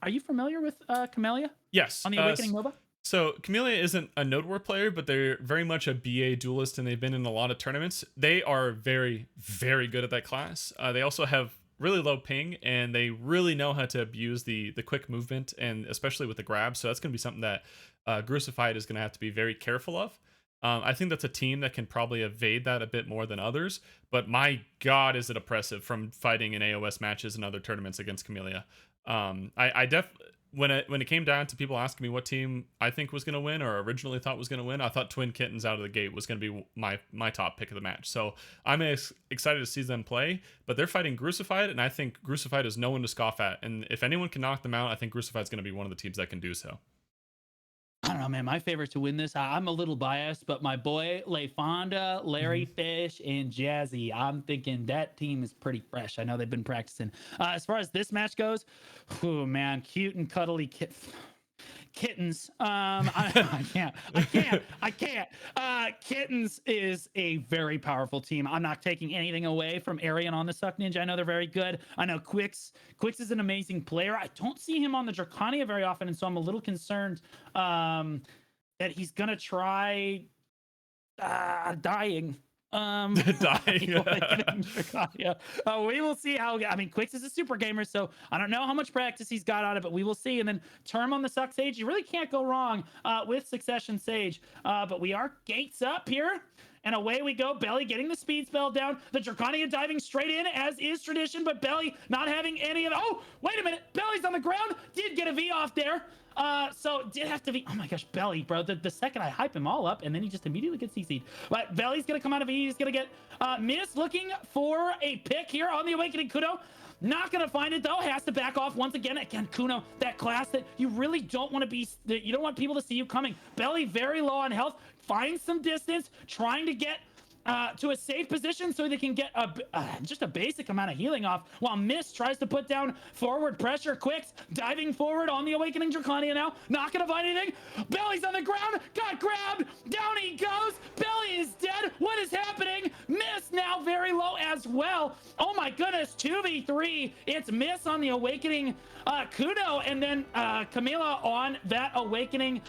are you familiar with Camellia? Yes. On the Awakening Nova? So Camellia isn't a Node War player, but they're very much a BA duelist, and they've been in a lot of tournaments. They are very, very good at that class. They also have really low ping, and they really know how to abuse the quick movement, and especially with the grab. So that's going to be something that Grucified is going to have to be very careful of. I think that's a team that can probably evade that a bit more than others, but my God, is it oppressive from fighting in AOS matches and other tournaments against Camellia. When it came down to people asking me what team I think was going to win or originally thought was going to win, I thought Twin Kittens out of the gate was going to be my top pick of the match. So I'm excited to see them play, but they're fighting Grucified, and I think Grucified is no one to scoff at. And if anyone can knock them out, I think Grucified is going to be one of the teams that can do so. I don't know, man. My favorite to win this, I'm a little biased, but my boy LeFonda, Larry Fish, and Jazzy, I'm thinking that team is pretty fresh. I know they've been practicing. As far as this match goes, oh man, cute and cuddly Kittens. I can't. Kittens is a very powerful team. I'm not taking anything away from Arian on the Suck Ninja. I know they're very good. I know Quix is an amazing player. I don't see him on the Dracania very often, and so I'm a little concerned that he's gonna try dying. We will see how. I mean, Quix is a super gamer, so I don't know how much practice he's got on it, but we will see. And then Term on the Suck Sage, you really can't go wrong with Succession Sage. But we are gates up here. And away we go. Belly getting the speed spell down. The Dracania diving straight in, as is tradition, but Belly not having any of it. Oh, wait a minute. Belly's on the ground. Did get a V off there. So did have to be. Oh my gosh, Belly, bro. The second I hype him all up, and then he just immediately gets CC'd. But Belly's gonna come out of E. He's gonna get Miss looking for a pick here on the Awakening Kuno. Not gonna find it though. Has to back off once again. Again, Kuno, that class that you really don't want to be. You don't want people to see you coming. Belly very low on health. Finds some distance, trying to get to a safe position so they can get just a basic amount of healing off, while Miss tries to put down forward pressure. Quix diving forward on the Awakening Dracania now. Not gonna find anything. Belly's on the ground. Got grabbed. Down he goes. Belly is dead. What is happening? Miss now very low as well. Oh my goodness. 2v3. It's Miss on the Awakening Kuno, and then Camila on that Awakening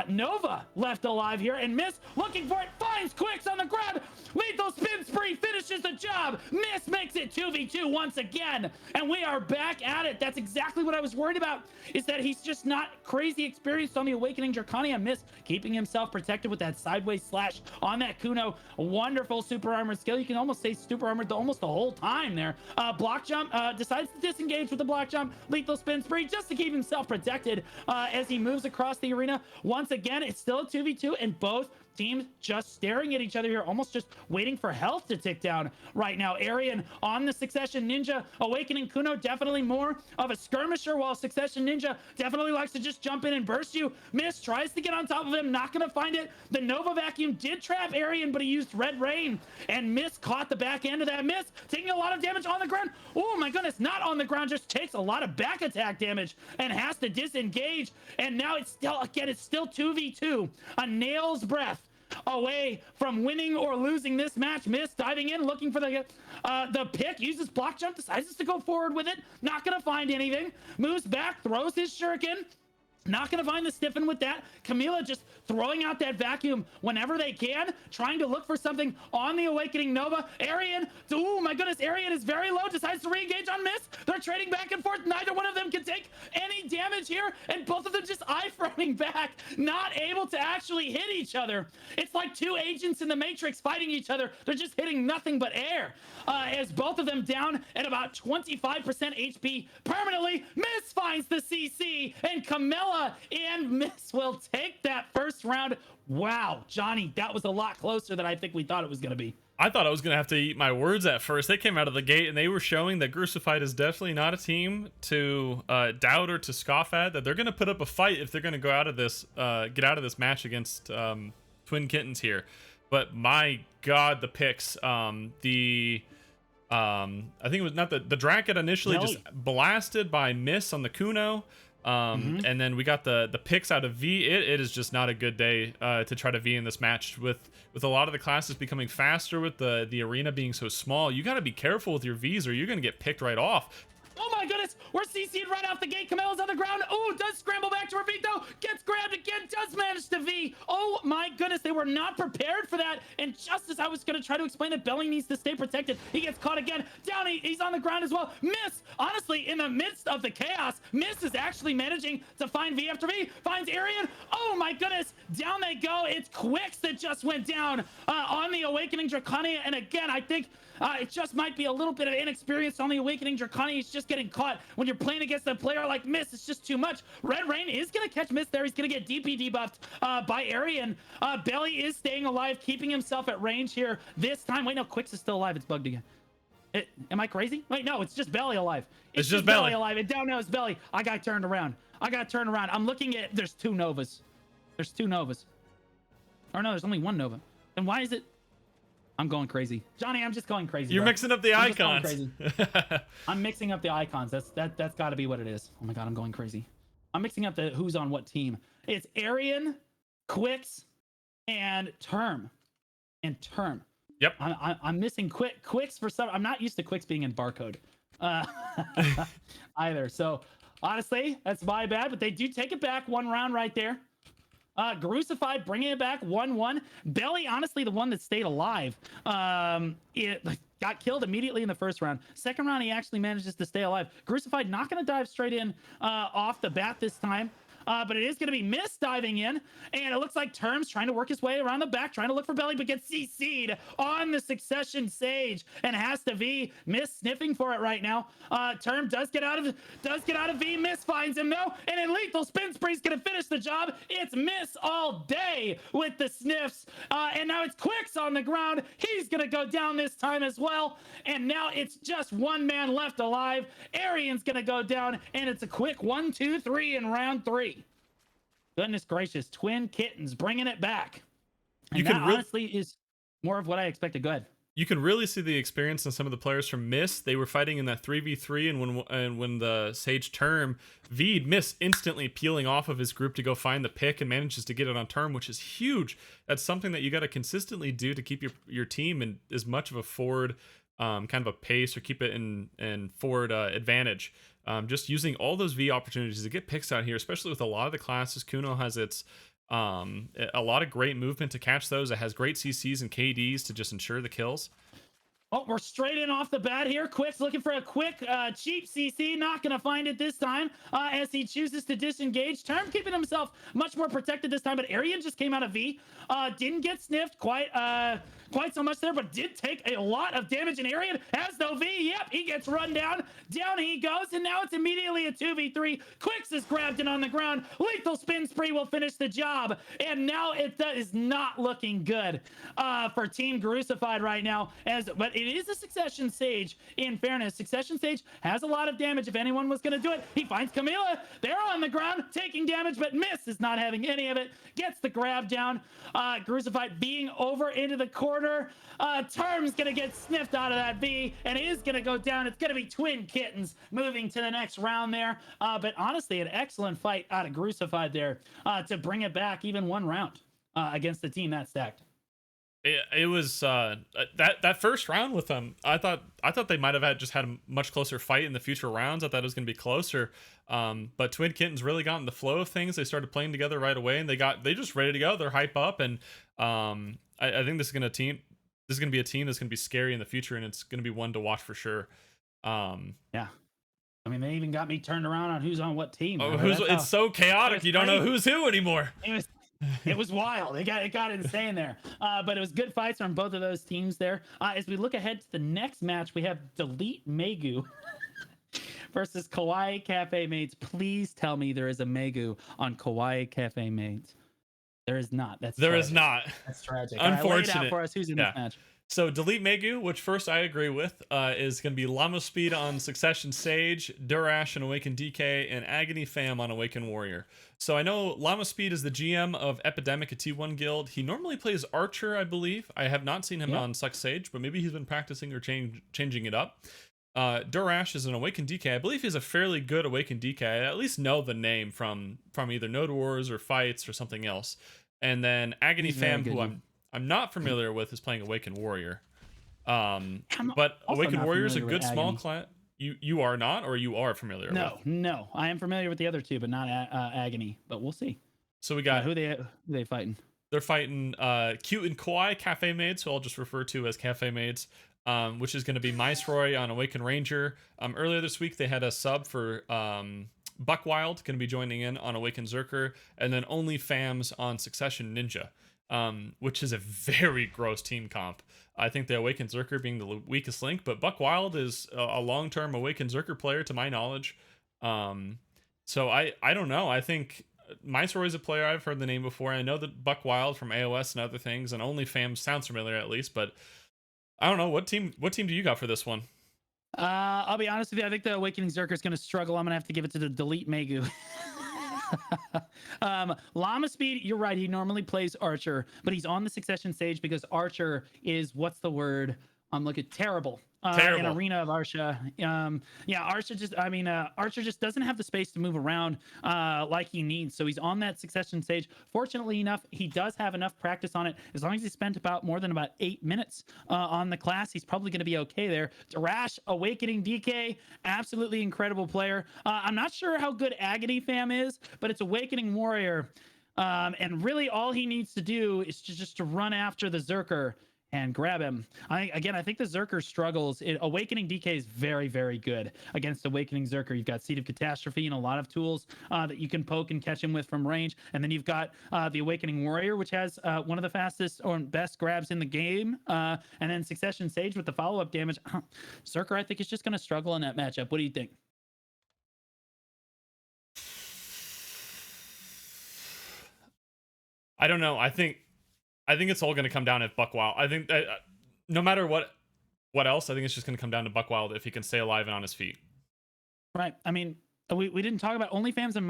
Nova left alive here, and Miss looking for it, finds Quix on the ground. Lethal spin spree finishes the job. Miss makes it 2v2 once again, and we are back at it. That's exactly what I was worried about, is that he's just not crazy experienced on the Awakening Dracania. Miss keeping himself protected with that sideways slash on that Kuno. Wonderful super armored skill. You can almost say super armored almost the whole time there. Block jump, decides to disengage with the block jump. Lethal spin spree just to keep himself protected as he moves across the arena. Once again, it's still a 2v2, and both teams just staring at each other here, almost just waiting for health to tick down right now. Arian on the Succession Ninja. Awakening Kuno definitely more of a skirmisher, while Succession Ninja definitely likes to just jump in and burst you. Miss tries to get on top of him, not gonna find it. The Nova Vacuum did trap Arian, but he used Red Rain, and Miss caught the back end of that. Miss taking a lot of damage on the ground. Oh my goodness, not on the ground, just takes a lot of back attack damage and has to disengage. And now it's still, again, it's still 2v2. A nail's breath away from winning or losing this match. Miss diving in, looking for the pick, uses block jump, decides to go forward with it, not gonna find anything, moves back, throws his shuriken, Not going to find the stiffen with that. Camila just throwing out that vacuum whenever they can, trying to look for something on the Awakening Nova. Arian, oh my goodness, Arian is very low, decides to re-engage on Miss. They're trading back and forth. Neither one of them can take any damage here, and both of them just iframing back, not able to actually hit each other. It's like two agents in the Matrix fighting each other. They're just hitting nothing but air. As both of them down at about 25% HP permanently. Miss finds the CC, and Camilla and Miss will take that first round. Wow, Johnny, that was a lot closer than I think we thought it was going to be. I thought I was going to have to eat my words at first. They came out of the gate and they were showing that Grucified is definitely not a team to doubt or to scoff at, that they're going to put up a fight if they're going to go out of this, get out of this match against Twin Kittens here. But my God, the picks, I think it was not the Dracket initially just blasted by Miss on the Kuno. And then we got the picks out of V. It is just not a good day to try to V in this match with a lot of the classes becoming faster, with the arena being so small. You got to be careful with your Vs or you're going to get picked right off. Oh my goodness, we're CC'd right off the gate. Camilla's on the ground. Oh, does scramble back to her feet though. Gets grabbed again, does manage to V. Oh my goodness, they were not prepared for that. And just as I was going to try to explain that Belly needs to stay protected, he gets caught again. Down, he's on the ground as well. Miss, honestly, in the midst of the chaos, Miss is actually managing to find V after V. Finds Arian. Oh my goodness, down they go. It's Quicks that just went down on the Awakening Draconia. And again, I think it just might be a little bit of inexperience on the Awakening Draconia. He's just getting caught. When you're playing against a player like Miss, it's just too much. Red Rain is going to catch Miss there. He's going to get DP debuffed by Arian. Belly is staying alive, keeping himself at range here this time. Wait, no, Quicks is still alive. It's bugged again. Am I crazy? Wait, no, it's just Belly alive. It's just Belly alive. And down now is Belly. I got turned around. I'm looking at, there's two Novas. Or no, there's only one Nova. And why is it? I'm going crazy. Johnny, I'm just going crazy. You're mixing up the icons. I'm mixing up the icons. That's got to be what it is. Oh my God, I'm going crazy. I'm mixing up the who's on what team. It's Arian, Quicks, and Term. Yep. I'm missing Quicks for some. I'm not used to Quicks being in barcode either. So honestly, that's my bad. But they do take it back one round right there. Grucified bringing it back 1-1. Belly, honestly, the one that stayed alive. It got killed immediately in the first round. Second round, he actually manages to stay alive. Grucified not going to dive straight in off the bat this time. But it is going to be Miss diving in, and it looks like Term's trying to work his way around the back, trying to look for Belly, but gets CC'd on the Succession Sage and has to V. Miss sniffing for it right now. Term does get out of V. Miss finds him though, and in Lethal Spin Spree's going to finish the job. It's Miss all day with the sniffs, and now it's Quicks on the ground. He's going to go down this time as well, and now it's just one man left alive. Arian's going to go down, and it's a quick 1-2-3 in round 3. Goodness gracious, Twin Kittens bringing it back. And that honestly is more of what I expected. Go ahead. You can really see the experience in some of the players from Miss. They were fighting in that 3v3, and when the Sage Term V'd, Miss instantly peeling off of his group to go find the pick and manages to get it on Term, which is huge. That's something that you got to consistently do to keep your team in as much of a forward kind of a pace, or keep it in forward advantage. Just using all those V opportunities to get picks out here, especially with a lot of the classes. Kuno has its a lot of great movement to catch those. It has great CCs and KDs to just ensure the kills. Oh, we're straight in off the bat here. Quick's looking for a quick, cheap CC. Not going to find it this time as he chooses to disengage. Term keeping himself much more protected this time, but Arian just came out of V. Didn't get sniffed quite so much there, but did take a lot of damage. And Arian has no V. Yep, he gets run down. Down he goes, and now it's immediately a 2v3. Quicks is grabbed and on the ground. Lethal Spin Spree will finish the job. And now it is not looking good for Team Grucified right now. But it is a Succession Sage. In fairness, Succession Sage has a lot of damage if anyone was going to do it. He finds Camila. They're on the ground taking damage, but Miss is not having any of it. Gets the grab down. Grucified being over into the corner. Term's going to get sniffed out of that V and is going to go down. It's going to be Twin Kittens moving to the next round there. But honestly, an excellent fight out of Grucified there to bring it back even one round against the team that stacked. it was that first round with them. I thought they might have had a much closer fight in the future rounds. I thought it was going to be closer. But Twin Kittens really got in the flow of things. They started playing together right away, and they just ready to go. They're hype up, and I think this is gonna be a team that's gonna be scary in the future, and it's gonna be one to watch for sure. Yeah. I mean, they even got me turned around on who's on what team. Oh, it's so chaotic. was You don't know crazy. who's who anymore. It was wild. It got insane there. But it was good fights on both of those teams there. As we look ahead to the next match, we have Delete Megu versus Kawaii Cafe Mates. Please tell me there is a Megu on Kawaii Cafe Mates. There is not. There is not. That's tragic. All right, lay it out Unfortunate. for us. Who's in Yeah. this match? So Delete Megu, which first I agree with, is going to be Llama Speed on Succession Sage, Durash on Awakened DK, and Agony Fam on Awakened Warrior. So I know Llama Speed is the GM of Epidemic, a T1 guild. He normally plays Archer, I believe. I have not seen him on Suck Sage, but maybe he's been practicing or changing it up. Durash is an Awakened DK. I believe he's a fairly good Awakened DK. I at least know the name from either Node Wars or Fights or something else. And then Agony Fam, who I'm not familiar with, is playing Awakened Warrior. But Awakened Warrior is a good small class. You are not, or you are familiar with? No. I am familiar with the other two, but not Agony. But we'll see. So we got who they fighting? They're fighting Cute and Kawaii Cafe Maids, who I'll just refer to as Cafe Maids, which is going to be Miceroy on Awakened Ranger. Earlier this week, they had a sub for Buckwild, going to be joining in on Awakened Zerker, and then Only Fams on Succession Ninja. Which is a very gross team comp. I think the Awakened Zerker being the weakest link, but Buckwild is a long-term Awakened Zerker player to my knowledge. So I don't know. I think Miceroy is a player I've heard the name before. I know that Buckwild from AOS and other things, and Only Fam sounds familiar at least, but I don't know. What team do you got for this one? I'll be honest with you. I think the Awakening Zerker is going to struggle. I'm going to have to give it to the Delete Megu. Llama Speed, you're right. He normally plays Archer, but he's on the Succession Sage because Archer is, what's the word? I'm looking terrible. In Arena of Arsha. Archer just doesn't have the space to move around like he needs. So he's on that Succession Stage. Fortunately enough, he does have enough practice on it. As long as he spent more than 8 minutes on the class, he's probably going to be okay there. Durash, Awakening DK, absolutely incredible player. I'm not sure how good Agony Fam is, but it's Awakening Warrior. And really all he needs to do is just to run after the Zerker and grab him. I think the Zerker struggles. Awakening DK is very, very good against Awakening Zerker. You've got Seed of Catastrophe and a lot of tools that you can poke and catch him with from range. And then you've got the Awakening Warrior, which has one of the fastest or best grabs in the game. And then Succession Sage with the follow-up damage. Zerker, I think, is just going to struggle in that matchup. What do you think? I don't know. I think it's all going to come down at Buckwild. I think that no matter what else, I think it's just going to come down to Buckwild if he can stay alive and on his feet. Right. I mean, we didn't talk about OnlyFans and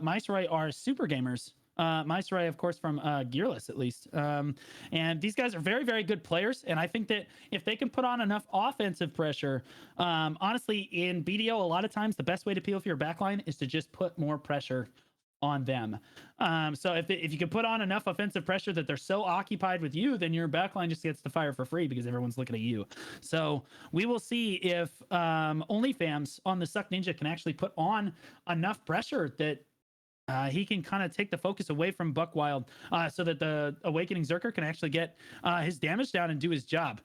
Miceroy are super gamers. Miceroy, of course, from Gearless, at least. And these guys are very, very good players. And I think that if they can put on enough offensive pressure, honestly, in BDO, a lot of times the best way to peel for your backline is to just put more pressure on them. So if you can put on enough offensive pressure that they're so occupied with you, then your backline just gets to fire for free because everyone's looking at you. So we will see if OnlyFams on the Suck Ninja can actually put on enough pressure that he can kind of take the focus away from Buckwild so that the Awakening Zerker can actually get his damage down and do his job.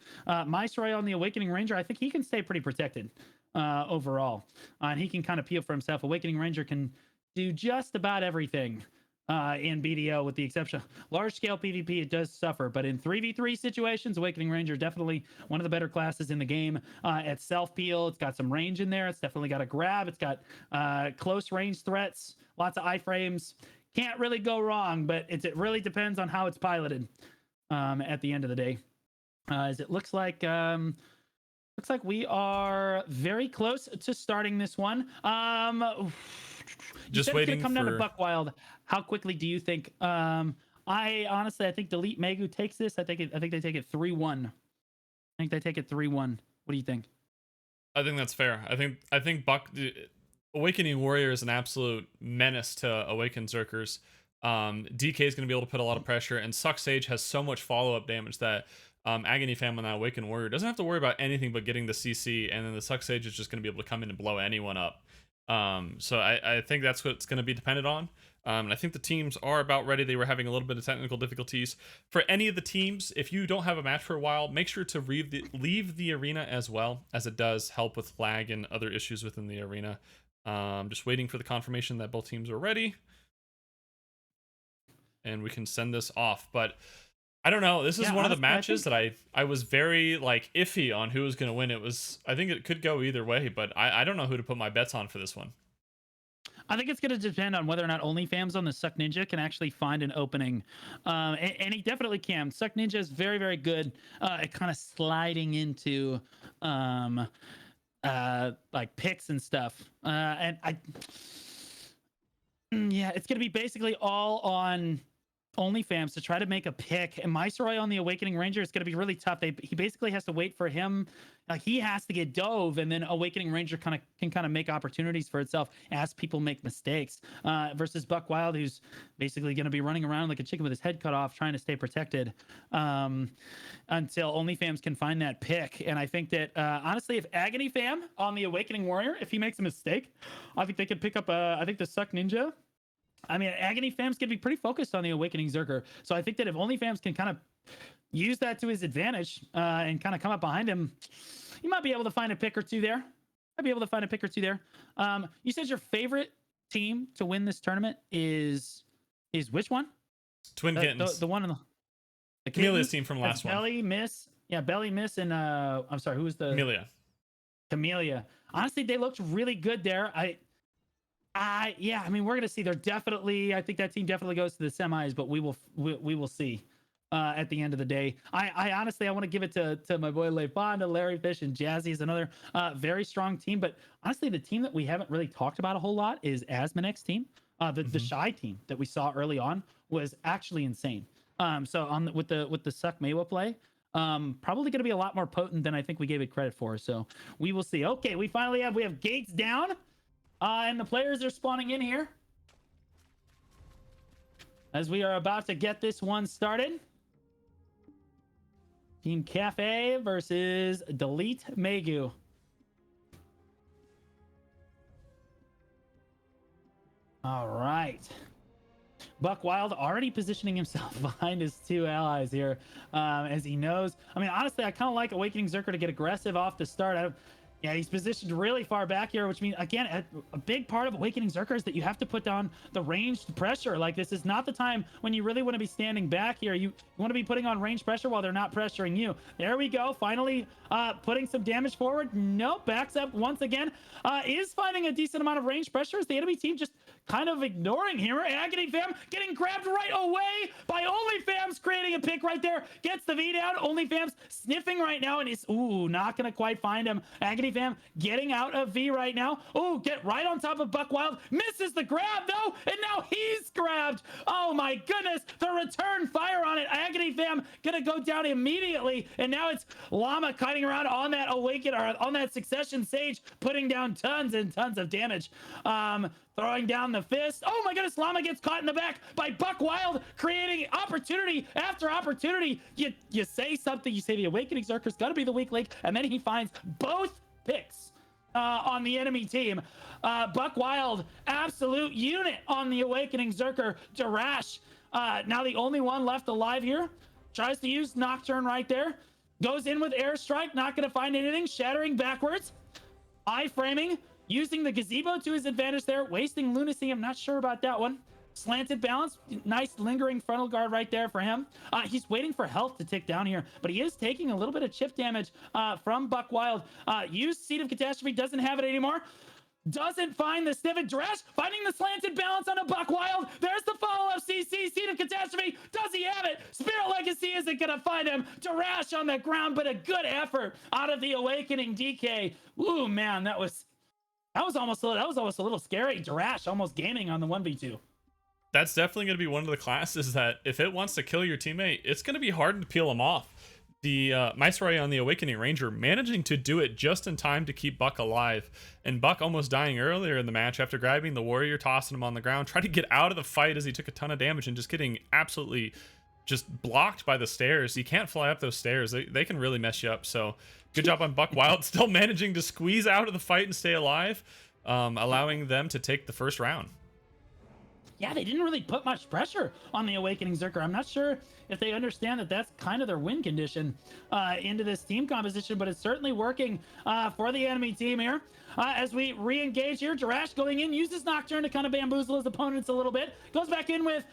Miceroy on the Awakening Ranger, I think he can stay pretty protected overall. And he can kind of peel for himself. Awakening Ranger can do just about everything in BDO, with the exception large scale PvP. It does suffer, but in 3v3 situations, Awakening Ranger definitely one of the better classes in the game. At self peel, it's got some range in there. It's definitely got a grab. It's got close range threats, lots of iframes. Can't really go wrong, but it really depends on how it's piloted at the end of the day. As it looks like we are very close to starting this one. Just waiting to come down to Buckwild. How quickly do you think? I think Delete Megu takes this. I think they take it 3-1. I think they take it 3-1. What do you think? I think that's fair. I think Awakening Warrior is an absolute menace to Awakened Zerkers. DK is going to be able to put a lot of pressure, and Suck Sage has so much follow-up damage that Agony Fam on that Awakened Warrior doesn't have to worry about anything but getting the CC, and then the Suck Sage is just going to be able to come in and blow anyone up. So I think that's what it's going to be dependent on. And I think the teams are about ready. They were having a little bit of technical difficulties. For any of the teams, if you don't have a match for a while, make sure to leave the arena as well, as it does help with lag and other issues within the arena. Just waiting for the confirmation that both teams are ready. And we can send this off. But I don't know. This is one of the matches that I was very like iffy on who was going to win. I think it could go either way, but I don't know who to put my bets on for this one. I think it's going to depend on whether or not OnlyFams on the Suck Ninja can actually find an opening. And he definitely can. Suck Ninja is very, very good at kind of sliding into like picks and stuff. And it's going to be basically all on OnlyFams to try to make a pick. And Myceroy on the Awakening Ranger is going to be really tough. He basically has to wait for him. Like he has to get dove, and then Awakening Ranger can make opportunities for itself as people make mistakes. Versus Buck Wild, who's basically going to be running around like a chicken with his head cut off, trying to stay protected until OnlyFams can find that pick. And I think that honestly, if Agony Fam on the Awakening Warrior, if he makes a mistake, I think they could pick up. I think the Suck Ninja. I mean, Agony Fam's going to be pretty focused on the Awakening Zerker. So I think that if OnlyFams can kind of use that to his advantage and kind of come up behind him, you might be able to find a pick or two there. You said your favorite team to win this tournament is which one? Twin Kittens. The one in the Chamelea's team from last one. Belly Miss. Yeah, Belly Miss and I'm sorry, who was the Camellia. Honestly, they looked really good there. I mean, we're gonna see. I think that team definitely goes to the semis, but we will see at the end of the day. I honestly want to give it to my boy Leibonda, Larry Fish, and Jazzy is another very strong team. But honestly, the team that we haven't really talked about a whole lot is Asmonek's team. The Shy team that we saw early on was actually insane. So with the Suck Mewa play, probably going to be a lot more potent than I think we gave it credit for. So we will see. Okay, we have gates down. And the players are spawning in here as we are about to get this one started. Team Cafe versus Delete Megu. All right. Buck Wild already positioning himself behind his two allies here, as he knows. I mean, honestly, I kind of like Awakening Zerker to get aggressive off the start. Yeah, he's positioned really far back here, which means, again, a big part of Awakening Zerker is that you have to put down the ranged pressure. Like, this is not the time when you really want to be standing back here. You want to be putting on ranged pressure while they're not pressuring you. There we go. Finally, putting some damage forward. Nope, backs up once again. Is finding a decent amount of range pressure as the enemy team just kind of ignoring here. Agony Fam getting grabbed right away by OnlyFams, creating a pick right there. Gets the V down. OnlyFams sniffing right now and is, not going to quite find him. Agony Fam getting out of V right now. Get right on top of Buck Wild. Misses the grab though, and now he's grabbed. Oh my goodness, the return fire on it. Agony Fam gonna go down immediately, and now it's Llama kiting around on that Awaken, or on that Succession Sage, putting down tons and tons of damage. Throwing down the fist. Oh my goodness, Llama gets caught in the back by Buck Wild, creating opportunity after opportunity. You say something, you say the Awakening Zerker's gotta be the weak link, and then he finds both picks on the enemy team. Buck Wild, absolute unit on the Awakening Zerker. Darash, now the only one left alive here. Tries to use Nocturne right there. Goes in with Airstrike, not going to find anything. Shattering backwards. I-framing, using the gazebo to his advantage there. Wasting Lunacy, I'm not sure about that one. Slanted balance, nice lingering frontal guard right there for him. He's waiting for health to tick down here, but he is taking a little bit of chip damage from Buck Wild. Used Seed of Catastrophe, doesn't have it anymore. Doesn't find the Snivet. Darash finding the slanted balance on a Buck Wild. There's the follow-up CC. Seed of Catastrophe. Does he have it? Spirit Legacy isn't going to find him. Darash on the ground, but a good effort out of the Awakening DK. Ooh, man, that was almost a little scary. Darash almost gaming on the 1v2. That's definitely going to be one of the classes that if it wants to kill your teammate, it's going to be hard to peel them off. the Viceroy on the Awakening Ranger managing to do it just in time to keep Buck alive, and Buck almost dying earlier in the match after grabbing the warrior, tossing him on the ground, trying to get out of the fight as he took a ton of damage and just getting absolutely just blocked by the stairs. You can't fly up those stairs. They can really mess you up. So good job on Buck Wild, still managing to squeeze out of the fight and stay alive, allowing them to take the first round. Yeah, they didn't really put much pressure on the Awakening Zerker. I'm not sure if they understand that that's kind of their win condition into this team composition, but it's certainly working for the enemy team here. As we re-engage here, Jerash going in, uses Nocturne to kind of bamboozle his opponents a little bit. Goes back in with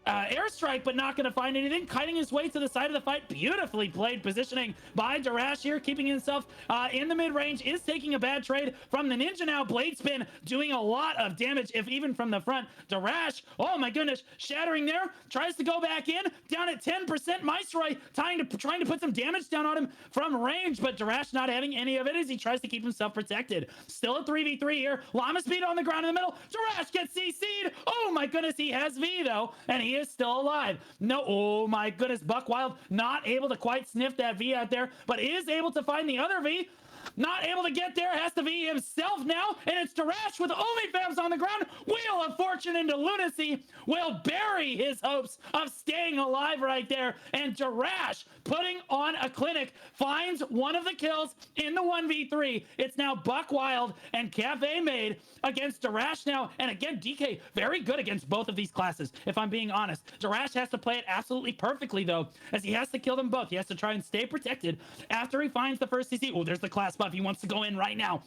airstrike, but not going to find anything. Kiting his way to the side of the fight. Beautifully played positioning by Jerash here, keeping himself in the mid-range. Is taking a bad trade from the Ninja now. Blade spin doing a lot of damage, if even from the front. Jerash, oh my goodness, shattering there. Tries to go back in, down at 10%. Maestroy trying to put some damage down on him from range, but Jerash not having any of it as he tries to keep himself protected. Still a 3v3 here. Llama Speed on the ground in the middle. Jerash gets CC'd. Oh my goodness, he has V though, and he is still alive. No, oh my goodness, Buck Wild not able to quite sniff that V out there, but is able to find the other V. Not able to get there, has to be himself now, and it's Jerash with OnlyFams on the ground. Wheel of Fortune into Lunacy will bury his hopes of staying alive right there, and Jerash putting on a clinic finds one of the kills in the 1v3. It's now Buck Wild and Cafe Made against Jerash now, and again, DK very good against both of these classes, if I'm being honest. Jerash has to play it absolutely perfectly, though, as he has to kill them both. He has to try and stay protected after he finds the first CC. Oh, there's the class buff. He wants to go in right now.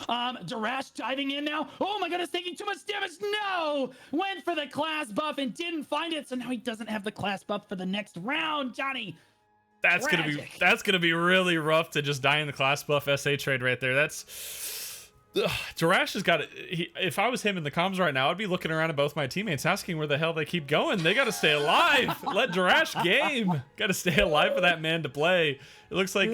Jerash diving in now. Oh my goodness, taking too much damage. No! Went for the class buff and didn't find it, so now he doesn't have the class buff for the next round, Johnny. That's gonna be really rough to just die in the class buff SA trade right there. That's Jerash has got it. If I was him in the comms right now, I'd be looking around at both my teammates asking where the hell they keep going. They got to stay alive. Let Jerash game. Got to stay alive for that man to play. It looks like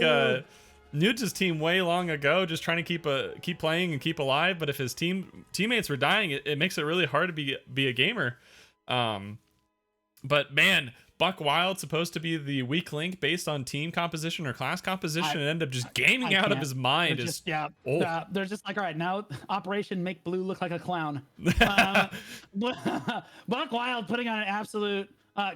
Nudes' team way long ago, just trying to keep playing and keep alive. But if his teammates were dying, it makes it really hard to be a gamer. But man, Buck Wild supposed to be the weak link based on team composition or class composition, and end up just gaming out of his mind. They're just like, all right, now Operation Make Blue look like a clown. Buck Wild putting on an absolute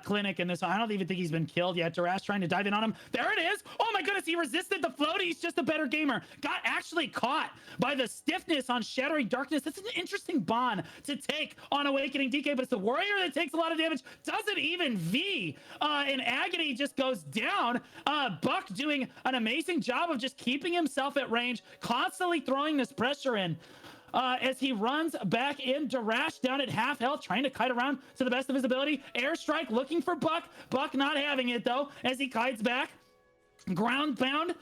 clinic in this one. I don't even think he's been killed yet. Jerash trying to dive in on him. There it is. Oh my goodness, he resisted the float. He's just a better gamer. Got actually caught by the stiffness on Shattering Darkness. That's an interesting bond to take on Awakening DK, but it's the warrior that takes a lot of damage. Doesn't even V. And Agony just goes down. Buck doing an amazing job of just keeping himself at range, constantly throwing this pressure in. As he runs back in, Jerash down at half health, trying to kite around to the best of his ability. Airstrike looking for Buck. Buck not having it, though, as he kites back. Ground pound.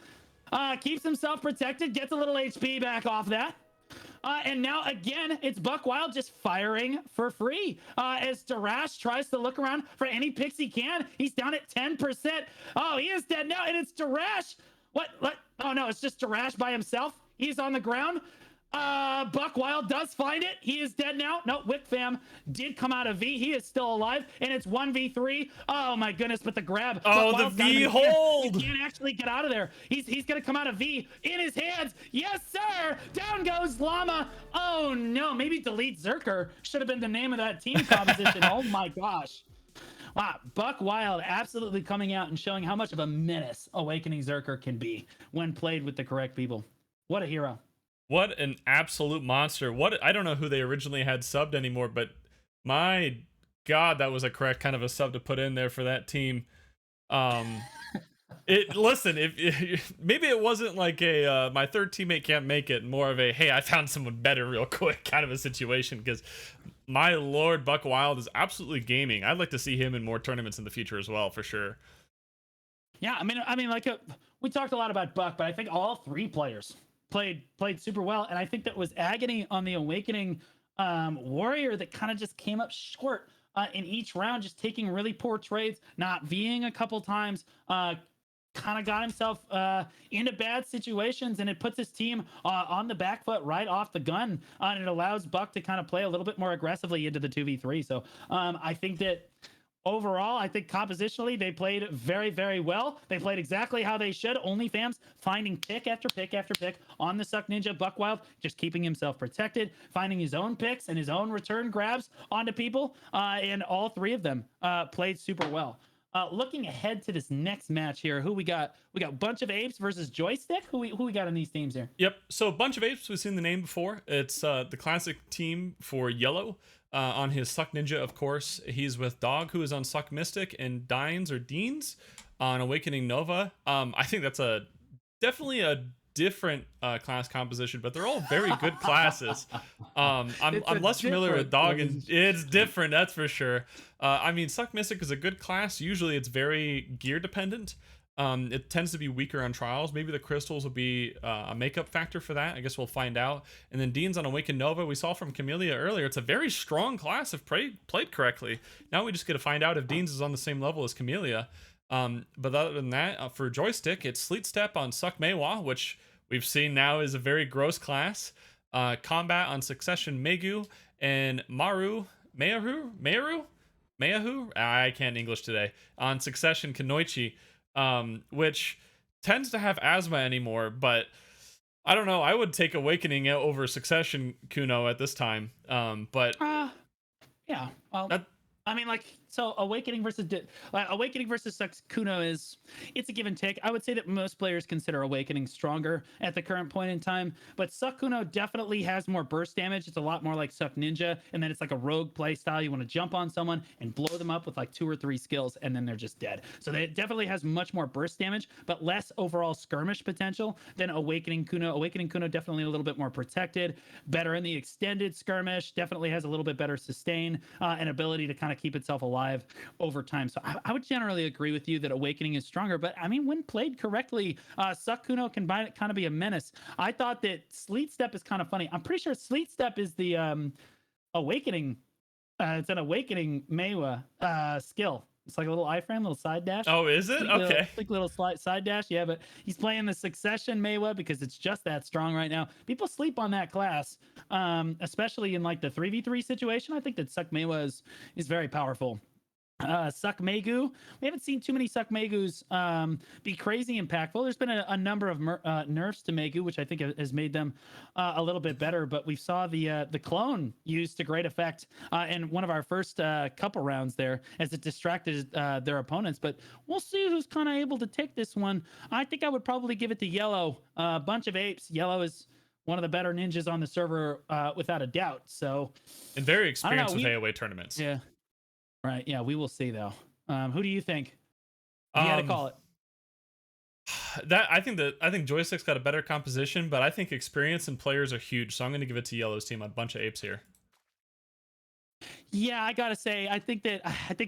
Keeps himself protected, gets a little HP back off that. And now, again, it's Buck Wild just firing for free. As Jerash tries to look around for any picks he can. He's down at 10%. Oh, he is dead now, and it's Jerash. What? Oh, no, it's just Jerash by himself. He's on the ground. Buck Wild does find it. He is dead now. No, Wick Fam did come out of V. He is still alive, and it's 1v3. Oh my goodness, but the grab. Oh, the V hold. He can't actually get out of there. He's gonna come out of V in his hands. Yes, sir. Down goes Llama. Oh no, maybe delete Zerker should have been the name of that team composition. Oh my gosh. Wow, Buck Wild absolutely coming out and showing how much of a menace Awakening Zerker can be when played with the correct people. What a hero. What an absolute monster. I don't know who they originally had subbed anymore, but my God, that was a correct kind of a sub to put in there for that team. Listen, if maybe it wasn't like a my third teammate can't make it, more of a hey, I found someone better real quick kind of a situation, because my Lord, Buck Wild is absolutely gaming. I'd like to see him in more tournaments in the future as well, for sure. Yeah, I mean, like we talked a lot about Buck, but I think all three players played super well, and I think that was Agony on the Awakening warrior that kind of just came up short in each round, just taking really poor trades, not V'ing a couple times, kind of got himself into bad situations, and it puts his team on the back foot right off the gun, and it allows Buck to kind of play a little bit more aggressively into the 2v3. So I think that overall, I think compositionally they played very, very well. They played exactly how they should. OnlyFams finding pick after pick after pick on the Suck Ninja. Buckwild just keeping himself protected, finding his own picks and his own return grabs onto people. And all three of them played super well. Looking ahead to this next match here, who we got? We got Bunch of Apes versus Joystick. Who we got in these teams here? Yep. So Bunch of Apes, we've seen the name before. It's the classic team for Yellow. On his Suck Ninja, of course, he's with Dog, who is on Suck Mystic, and Dines or Deans on Awakening Nova. I think that's definitely a different class composition, but they're all very good classes. I'm less familiar with Dog, and it's different, that's for sure. I mean, Suck Mystic is a good class. Usually it's very gear dependent. It tends to be weaker on trials. Maybe the crystals will be a makeup factor for that. I guess we'll find out. And then Dean's on Awaken Nova. We saw from Camellia earlier. It's a very strong class if played correctly. Now we just get to find out if Dean's is on the same level as Camellia. But other than that, for Joystick, it's Sleet Step on Suck Meiwa, which we've seen now is a very gross class. Combat on Succession Megu, and Mayahu? I can't English today. On Succession Kanoichi. Which tends to have asthma anymore, but I don't know. I would take Awakening over Succession Kuno at this time. But yeah, well, I mean, like, so Awakening versus Suck Kuno it's a give and take. I would say that most players consider Awakening stronger at the current point in time, but Suck Kuno definitely has more burst damage. It's a lot more like Suck Ninja, and then it's like a rogue play style. You want to jump on someone and blow them up with like 2 or 3 skills, and then they're just dead. So it definitely has much more burst damage, but less overall skirmish potential than Awakening Kuno. Awakening Kuno definitely a little bit more protected, better in the extended skirmish, definitely has a little bit better sustain and ability to kind of keep itself alive over time. So I would generally agree with you that Awakening is stronger, but I mean, when played correctly, Suck Kuno can kind of be a menace. I thought that Sleet Step is kind of funny. I'm pretty sure Sleet Step is the Awakening. It's an Awakening Meiwa skill. It's like a little iframe, little side dash. Oh, is it? Okay. Like little side dash. Yeah, but he's playing the Succession Meiwa because it's just that strong right now. People sleep on that class, especially in like the 3v3 situation. I think that Suck Meiwa is very powerful. Suck Megu. We haven't seen too many Suck Megus be crazy impactful. There's been a number of nerfs to Megu, which I think has made them a little bit better. But we saw the clone used to great effect in one of our first couple rounds there, as it distracted their opponents. But we'll see who's kind of able to take this one. I think I would probably give it to Yellow. Bunch of Apes. Yellow is one of the better ninjas on the server, without a doubt. So, and very experienced with AOA tournaments. Yeah. Right. Yeah, we will see though. Who do you think? You had to call it. I think Joystick's got a better composition, but I think experience and players are huge. So I'm going to give it to Yellow's team. A Bunch of Apes here. Yeah, I gotta say, I think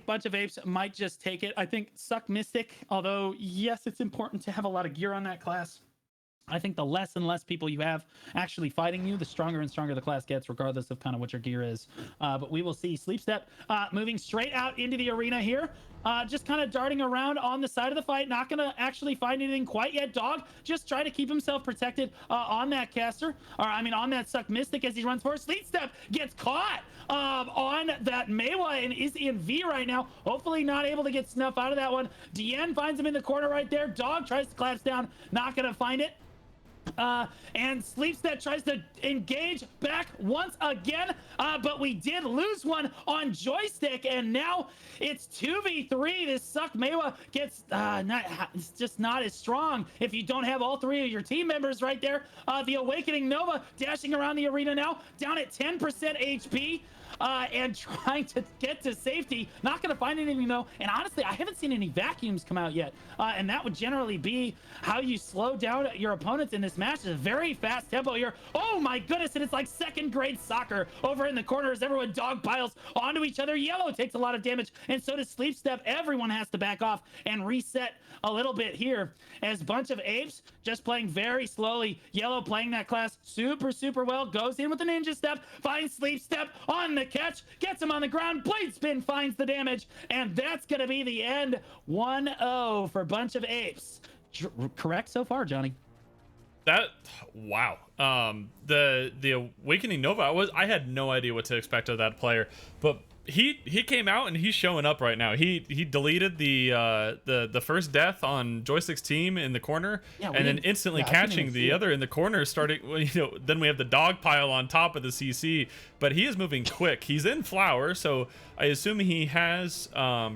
Bunch of Apes might just take it. I think Suck Mystic, although yes, it's important to have a lot of gear on that class. I think the less and less people you have actually fighting you, the stronger and stronger the class gets, regardless of kind of what your gear is. But we will see. Sleep Step moving straight out into the arena here. Just kind of darting around on the side of the fight. Not going to actually find anything quite yet. Dog just trying to keep himself protected on that caster. Or, I mean, on that Suck Mystic as he runs forward. Sleep Step gets caught on that Meiwa and is in V right now. Hopefully not able to get snuff out of that one. Dien finds him in the corner right there. Dog tries to collapse down. Not going to find it. And Sleep Step tries to engage back once again, but we did lose one on Joystick, and now it's 2v3. This Suck Meiwa gets it's just not as strong if you don't have all 3 of your team members right there. The Awakening Nova dashing around the arena now, down at 10% HP. And trying to get to safety. Not going to find anything though. And honestly, I haven't seen any vacuums come out yet. And that would generally be how you slow down your opponents in this match. It's a very fast tempo here. Oh my goodness. And it's like second grade soccer over in the corner as everyone dog piles onto each other. Yellow takes a lot of damage. And so does Sleep Step. Everyone has to back off and reset a little bit here as Bunch of Apes just playing very slowly. Yellow playing that class super well. Goes in with the Ninja Step. Finds Sleep Step on the catch, gets him on the ground, blade spin finds the damage, and that's gonna be the end. 1-0 for Bunch of Apes. Correct so far, Johnny? Wow. The Awakening Nova, I had no idea what to expect of that player, but he came out and he's showing up right now. He deleted the first death on Joystick's team in the corner, Yeah, and then instantly catching the other in the corner. Starting, then we have the dog pile on top of the CC. But he is moving quick. He's in Flower, so I assume he has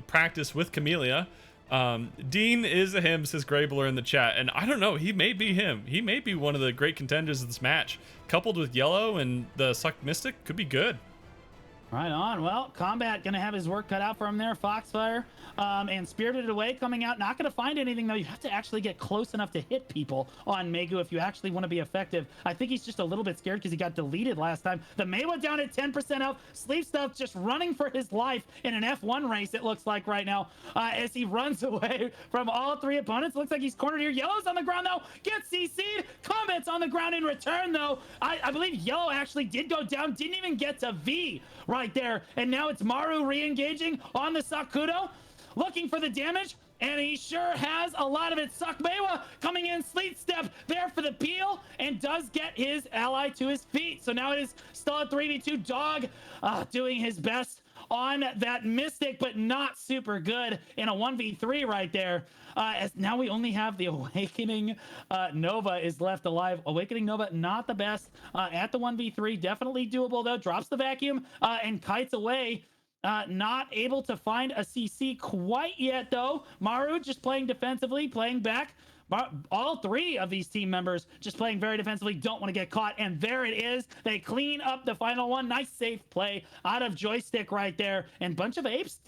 practice with Camellia. Dean is a him, says Grabler in the chat, and I don't know. He may be him. He may be one of the great contenders of this match. Coupled with Yellow and the Suck Mystic, could be good. Right on. Well, Combat going to have his work cut out for him there. Foxfire and Spirited Away coming out. Not going to find anything, though. You have to actually get close enough to hit people on Megu if you actually want to be effective. I think he's just a little bit scared because he got deleted last time. The Meiwa down at 10% health. Sleep Stuff just running for his life in an F1 race, it looks like right now, as he runs away from all three opponents. Looks like he's cornered here. Yellow's on the ground, though. Gets CC'd. Combat's on the ground in return, though. I believe Yellow actually did go down. Didn't even get to V right there. And now it's Maru re-engaging on the Sakudo, looking for the damage, and he sure has a lot of it. Suck Meiwa coming in, Sleep Step there for the peel, and does get his ally to his feet. So now it is still a 3v2. Dog doing his best on that Mystic, but not super good in a 1v3 right there. As now we only have the Awakening Nova is left alive. Awakening Nova, not the best at the 1v3. Definitely doable, though. Drops the vacuum and kites away. Not able to find a CC quite yet, though. Maru just playing defensively, playing back. All three of these team members just playing very defensively, don't want to get caught, and there it is. They clean up the final one. Nice safe play out of Joystick right there, and Bunch of Apes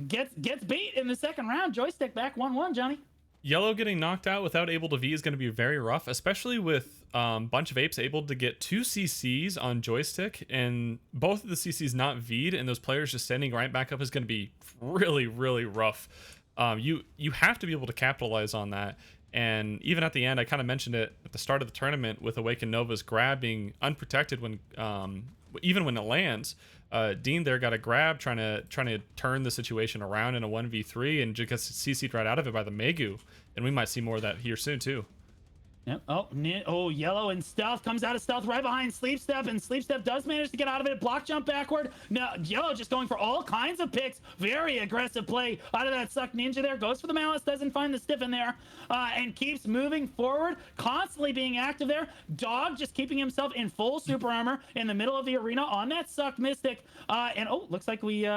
gets beat in the second round. Joystick back 1-1, Johnny. Yellow getting knocked out without able to V is going to be very rough, especially with Bunch of Apes able to get 2 CCs on Joystick, and both of the CCs not V'd, and those players just standing right back up is going to be really, really rough. You have to be able to capitalize on that. And even at the end, I kind of mentioned it at the start of the tournament with Awakened Nova's grab being unprotected when even when it lands. Dean there got a grab trying to turn the situation around in a 1v3 and just gets CC'd right out of it by the Megu. And we might see more of that here soon too. Yep. Oh, Yellow and Stealth comes out of Stealth right behind Sleep Step, and Sleep Step does manage to get out of it. Block jump backward. Now Yellow just going for all kinds of picks. Very aggressive play out of that Suck Ninja there. Goes for the Malice, doesn't find the Stiff in there, and keeps moving forward, constantly being active there. Dog just keeping himself in full super armor in the middle of the arena on that Suck Mystic. And looks like we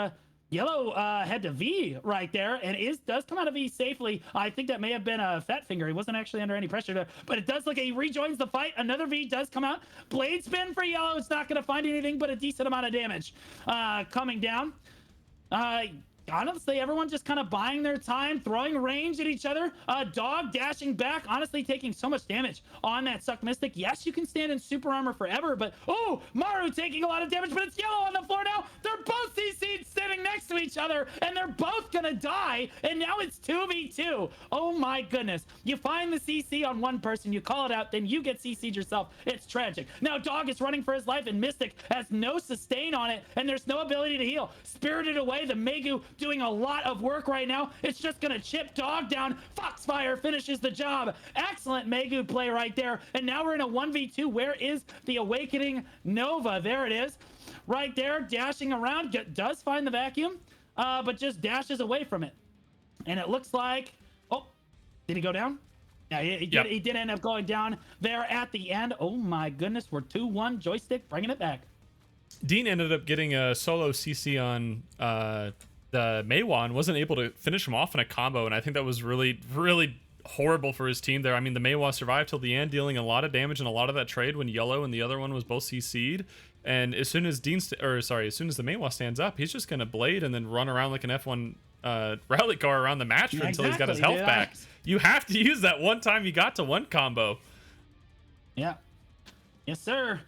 Yellow had to V right there, and does come out of V safely. I think that may have been a fat finger. He wasn't actually under any pressure there, but it does look like he rejoins the fight. Another V does come out. Blade spin for Yellow. It's not going to find anything but a decent amount of damage coming down. Honestly, everyone just kind of buying their time, throwing range at each other. Dog dashing back, honestly taking so much damage on that Suck Mystic. Yes, you can stand in super armor forever, but Maru taking a lot of damage, but it's Yellow on the floor now. They're both CC'd standing next to each other, and they're both gonna die, and now it's 2v2. Oh my goodness. You find the CC on one person, you call it out, then you get CC'd yourself. It's tragic. Now Dog is running for his life, and Mystic has no sustain on it, and there's no ability to heal. Spirited Away, the Megu doing a lot of work right now. It's just gonna chip Dog down. Foxfire finishes the job. Excellent Megu play right there. And now we're in a 1v2. Where is the Awakening Nova? There it is. Right there, dashing around. Does find the vacuum, but just dashes away from it. And it looks like, did he go down? Yeah, he did end up going down there at the end. Oh my goodness, we're 2-1. Joystick bringing it back. Dean ended up getting a solo CC on the Meiwa and wasn't able to finish him off in a combo, and I think that was really, really horrible for his team there. I mean, the Meiwa survived till the end, dealing a lot of damage and a lot of that trade when Yellow and the other one was both CC'd. And as soon as as soon as the Meiwa stands up, he's just gonna blade and then run around like an F1 rally car around the match until he's got his health back. You have to use that one time you got to one combo. Yeah. Yes, sir.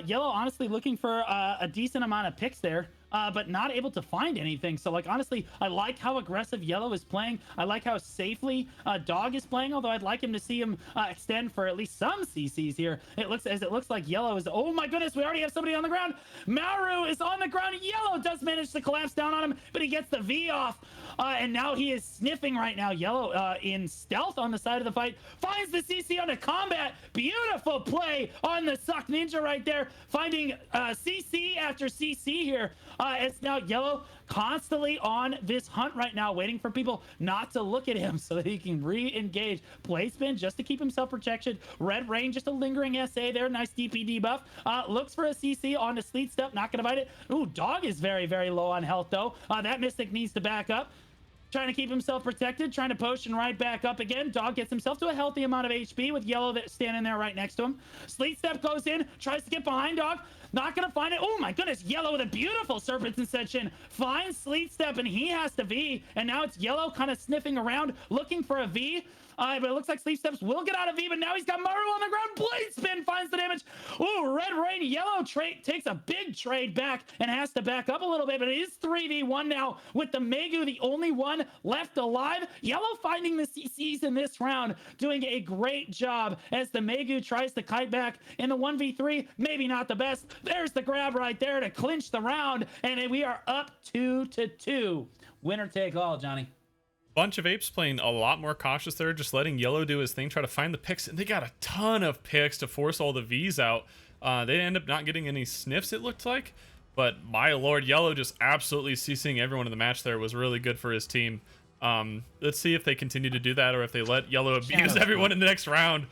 Yellow honestly looking for a decent amount of picks there, but not able to find anything. So, like, honestly, I like how aggressive Yellow is playing. I like how safely Dog is playing, although I'd like him to see him extend for at least some CCs here. It looks like Yellow is... Oh, my goodness, we already have somebody on the ground. Maru is on the ground. Yellow does manage to collapse down on him, but he gets the V off. And now he is sniffing right now. Yellow in stealth on the side of the fight. Finds the CC on the Combat. Beautiful play on the Suck Ninja right there. Finding CC after CC here. It's now Yellow constantly on this hunt right now, waiting for people not to look at him so that he can re-engage. Play spin just to keep himself protection. Red Rain, just a lingering SA there. Nice DP debuff. Looks for a CC on the Sleet Step. Not going to bite it. Ooh, Dog is very, very low on health, though. That Mystic needs to back up. Trying to keep himself protected, trying to potion right back up again. Dog gets himself to a healthy amount of HP with Yellow that standing there right next to him. Sleet Step goes in, tries to get behind Dog. Not gonna find it. Oh my goodness, Yellow with a beautiful Serpent's Ascension finds Sleet Step, and he has to V. And now it's Yellow kind of sniffing around, looking for a V. But it looks like Sleep Steps will get out of V, but now he's got Maru on the ground. Blade Spin finds the damage. Ooh, Red Rain, Yellow trade takes a big trade back and has to back up a little bit, but it is 3v1 now with the Megu, the only one left alive. Yellow finding the CCs in this round, doing a great job as the Megu tries to kite back in the 1v3. Maybe not the best. There's the grab right there to clinch the round, and we are up 2-2. Winner take all, Johnny. Bunch of apes playing a lot more cautious there, just letting Yellow do his thing, try to find the picks, and they got a ton of picks to force all the Vs out. They end up not getting any sniffs, it looked like, but my lord, Yellow just absolutely CCing everyone in the match there was really good for his team. Let's see if they continue to do that or if they let Yellow abuse everyone in the next round.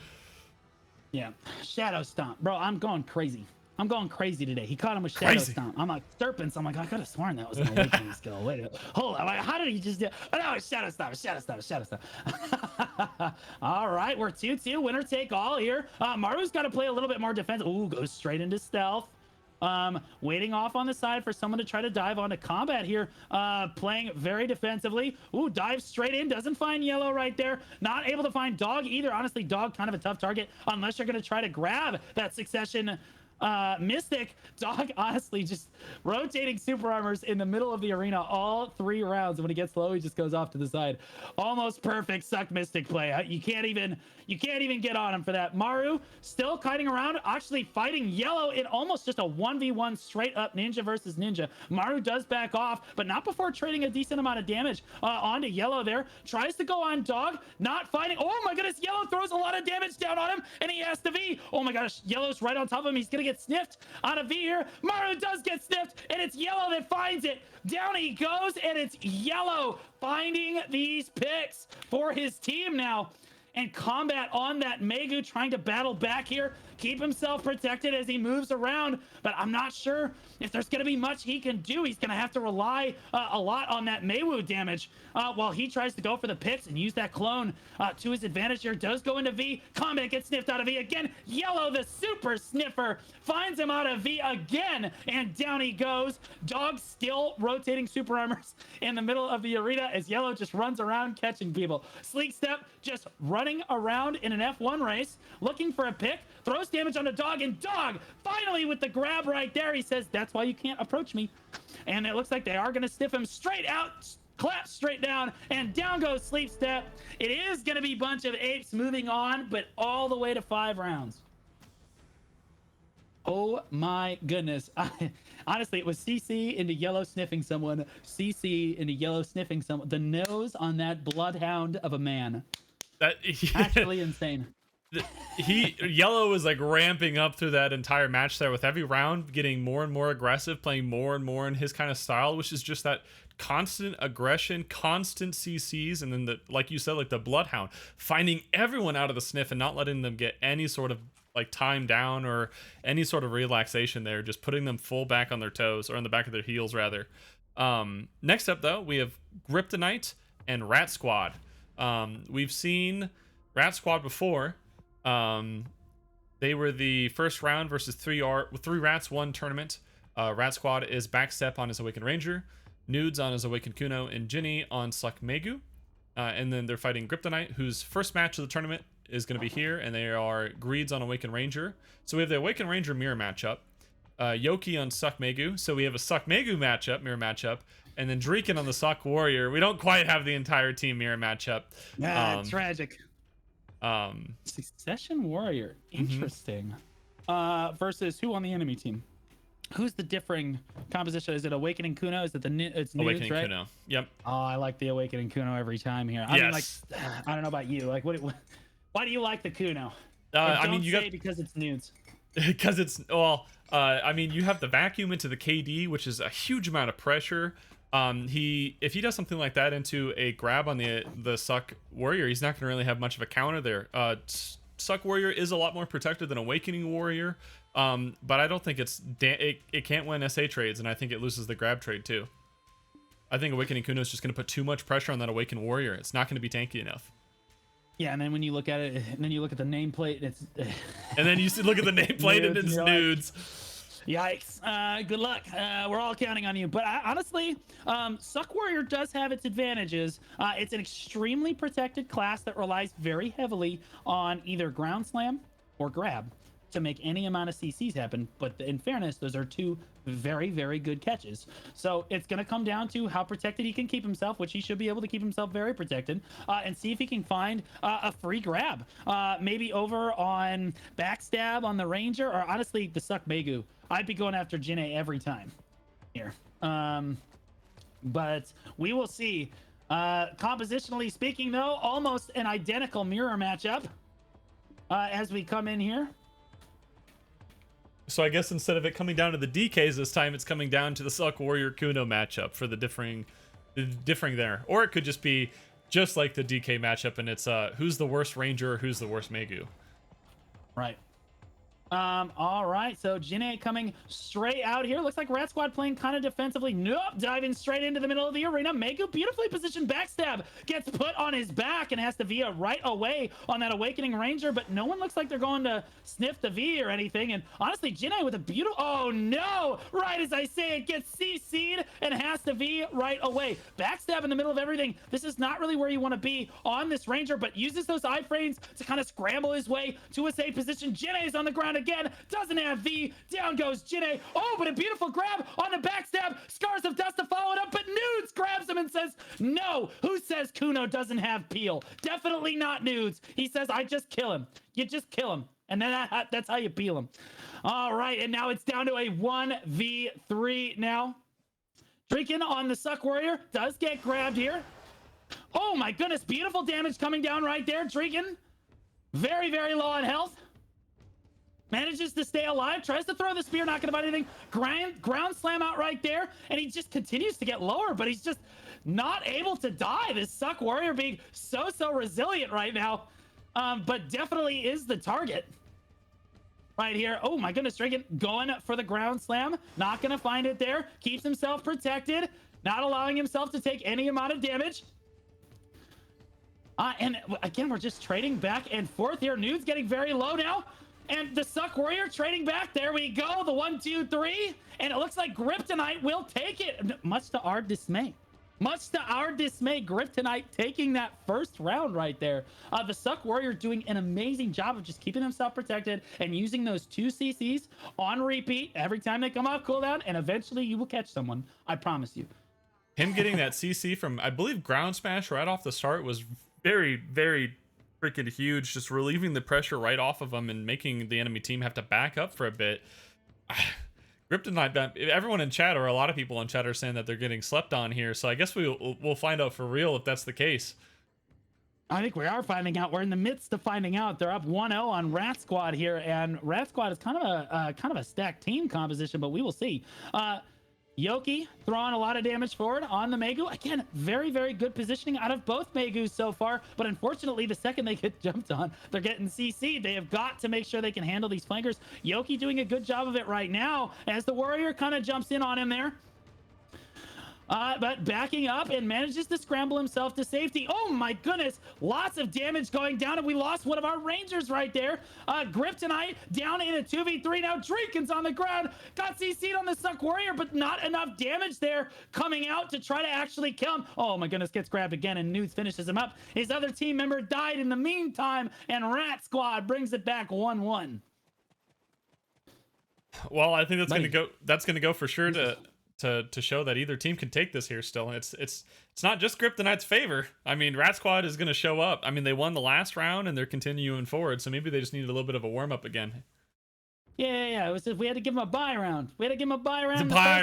Yeah, Shadow Stomp. Bro, I'm going crazy. I'm going crazy today. He caught him with Shadow Stomp. I'm like, Serpents. I'm like, I could have sworn that was an awakening skill. Wait, hold on. How did he just do? Oh, no, it's Shadow Stomp. Shadow Stomp. Shadow Stomp. All right, we're 2-2. Winner take all here. Maru's got to play a little bit more defense. Ooh, goes straight into stealth. Waiting off on the side for someone to try to dive onto combat here. Playing very defensively. Ooh, dives straight in. Doesn't find Yellow right there. Not able to find Dog either. Honestly, Dog kind of a tough target unless you're going to try to grab that Succession Mystic. Dog honestly just rotating super armors in the middle of the arena all 3 rounds. And when he gets low, he just goes off to the side. Almost perfect Suck Mystic play. You can't even get on him for that. Maru still kiting around, actually fighting Yellow in almost just a 1v1 straight up Ninja versus Ninja. Maru does back off, but not before trading a decent amount of damage onto Yellow there. Tries to go on Dog, not finding. Oh my goodness, Yellow throws a lot of damage down on him, and he has to V. Oh my gosh, Yellow's right on top of him. He's gonna get sniffed on a V here. Maru does get sniffed, and it's Yellow that finds it. Down he goes, and it's Yellow finding these picks for his team now. And Combat on that Megu trying to battle back here, keep himself protected as he moves around, but I'm not sure if there's going to be much he can do. He's going to have to rely a lot on that Meiwu damage while he tries to go for the picks and use that clone to his advantage here. Does go into V. Combat gets sniffed out of V again. Yellow, the super sniffer, finds him out of V again, and down he goes. Dog still rotating super armors in the middle of the arena as Yellow just runs around catching people. Sleek Step just running around in an F1 race, looking for a pick, throws damage on the Dog, and Dog finally with the grab right there. He says, that's why you can't approach me. And it looks like they are going to sniff him straight out, clap straight down, and down goes Sleep Step. It is going to be a bunch of apes moving on, but all the way to 5 rounds. Oh my goodness. Honestly, it was CC into Yellow sniffing someone, CC into Yellow sniffing someone. The nose on that bloodhound of a man. Actually insane. Yellow was like ramping up through that entire match there, with every round getting more and more aggressive, playing more and more in his kind of style, which is just that constant aggression, constant CCs, and then like you said, like the bloodhound, finding everyone out of the sniff and not letting them get any sort of like time down or any sort of relaxation there, just putting them full back on their toes, or on the back of their heels rather. Next up though, we have Kryptonite and Rat Squad. We've seen Rat Squad before. They were the first round versus 3 Rats 1 tournament. Rat Squad is Backstep on his Awakened Ranger, Nudes on his Awakened Kuno, and Ginny on Suck Megu. And then they're fighting Kryptonite, whose first match of the tournament is going to be here, and they are Greeds on Awakened Ranger. So we have the Awakened Ranger mirror matchup, Yoki on Suck Megu. So we have a Suck Megu mirror matchup, and then Dreeken on the Suck Warrior. We don't quite have the entire team mirror matchup. Tragic. Succession Warrior, interesting. Versus who on the enemy team? Who's the differing composition? Is it Awakening Kuno? Is it it's Nudes, Awakening right? Kuno. Yep. Oh, I like the Awakening Kuno every time here. I mean, like, I don't know about you. Like, why do you like the Kuno? I mean, you got because it's Nudes. because it's I mean, you have the vacuum into the KD, which is a huge amount of pressure. If he does something like that into a grab on the Suck Warrior, he's not going to really have much of a counter there. Suck Warrior is a lot more protected than Awakening Warrior, but I don't think it can't win SA trades, and I think it loses the grab trade too. I think Awakening Kuno is just going to put too much pressure on that Awakened Warrior. It's not going to be tanky enough. Yeah, and then when you look at it, and then you look at the nameplate, it's. And then you look at the nameplate and it's nudes. Yikes. Good luck. We're all counting on you. But honestly, Suck Warrior does have its advantages. It's an extremely protected class that relies very heavily on either ground slam or grab to make any amount of CCs happen. But in fairness, those are two very, very good catches. So it's going to come down to how protected he can keep himself, which he should be able to keep himself very protected, and see if he can find a free grab. Maybe over on Backstab on the Ranger, or honestly, the Suck Megu. I'd be going after Jinne every time here. But we will see. Compositionally speaking, though, almost an identical mirror matchup as we come in here. So I guess instead of it coming down to the DKs this time, it's coming down to the Suck Warrior Kuno matchup for the differing there. Or it could just be just like the DK matchup, and it's who's the worst Ranger or who's the worst Megu. Right. All right, so Jinne coming straight out here. Looks like Rat Squad playing kind of defensively. Nope, diving straight into the middle of the arena. Megu beautifully positioned Backstab gets put on his back and has to Via right away on that Awakening Ranger, but no one looks like they're going to sniff the V or anything. And honestly, Jinne with a beautiful, oh no, right as I say it, gets CC'd and has to V right away. Backstab in the middle of everything. This is not really where you want to be on this Ranger, but uses those iframes to kind of scramble his way to a safe position. Jinne is on the ground again, doesn't have V. Down goes Jinne. Oh, but a beautiful grab on the Backstab. Scars of Dust to follow it up, but Nudes grabs him and says, no. Who says Kuno doesn't have peel? Definitely not Nudes. He says, I just kill him. You just kill him. And then that's how you peel him. All right, and now it's down to a 1v3 now. Drinking on the Suck Warrior does get grabbed here. Oh my goodness, beautiful damage coming down right there. Drinking very, very low on health. Manages to stay alive, tries to throw the spear, not gonna find anything. Ground slam out right there, and he just continues to get lower, but he's just not able to die. This Suck Warrior being so resilient right now, but definitely is the target right here. Oh my goodness, Dragon going for the ground slam, not gonna find it there. Keeps himself protected, not allowing himself to take any amount of damage. And again, we're just trading back and forth here. Nude's getting very low now. And the Suck Warrior trading back. There we go. The 1, 2, 3. And it looks like Kryptonite will take it. Much to our dismay. Much to our dismay, Kryptonite taking that first round right there. The Suck Warrior doing an amazing job of just keeping himself protected and using those 2 CCs on repeat every time they come off cooldown. And eventually you will catch someone. I promise you. Him getting that CC from, I believe, Ground Smash right off the start was very, very freaking huge, just relieving the pressure right off of them and making the enemy team have to back up for a bit. Kryptonite, everyone in chat, or a lot of people in chat, are saying that they're getting slept on here, so I guess we'll find out for real if that's the case. I think we are finding out. We're in the midst of finding out. They're up 1-0 on Rat Squad here, and Rat Squad is kind of a stacked team composition, but we will see. Yoki throwing a lot of damage forward on the Megu. Again, very, very good positioning out of both Megus so far. But unfortunately, the second they get jumped on, they're getting CC'd. They have got to make sure they can handle these flankers. Yoki doing a good job of it right now as the Warrior kind of jumps in on him there. But backing up and manages to scramble himself to safety. Oh my goodness, lots of damage going down, and we lost one of our Rangers right there. Kryptonite down in a 2v3 now. Drinkin's on the ground, got CC'd on the Suck Warrior, but not enough damage there coming out to try to actually kill him. Oh my goodness, gets grabbed again, and Nudes finishes him up. His other team member died in the meantime, and Rat Squad brings it back 1-1. Well, I think that's gonna go for sure to show that either team can take this here still. It's not just Kryptonite's favor. I mean, Rat Squad is going to show up. I mean, they won the last round and they're continuing forward, so maybe they just needed a little bit of a warm-up again. Yeah. It was just, we had to give them a buy round. It's a buy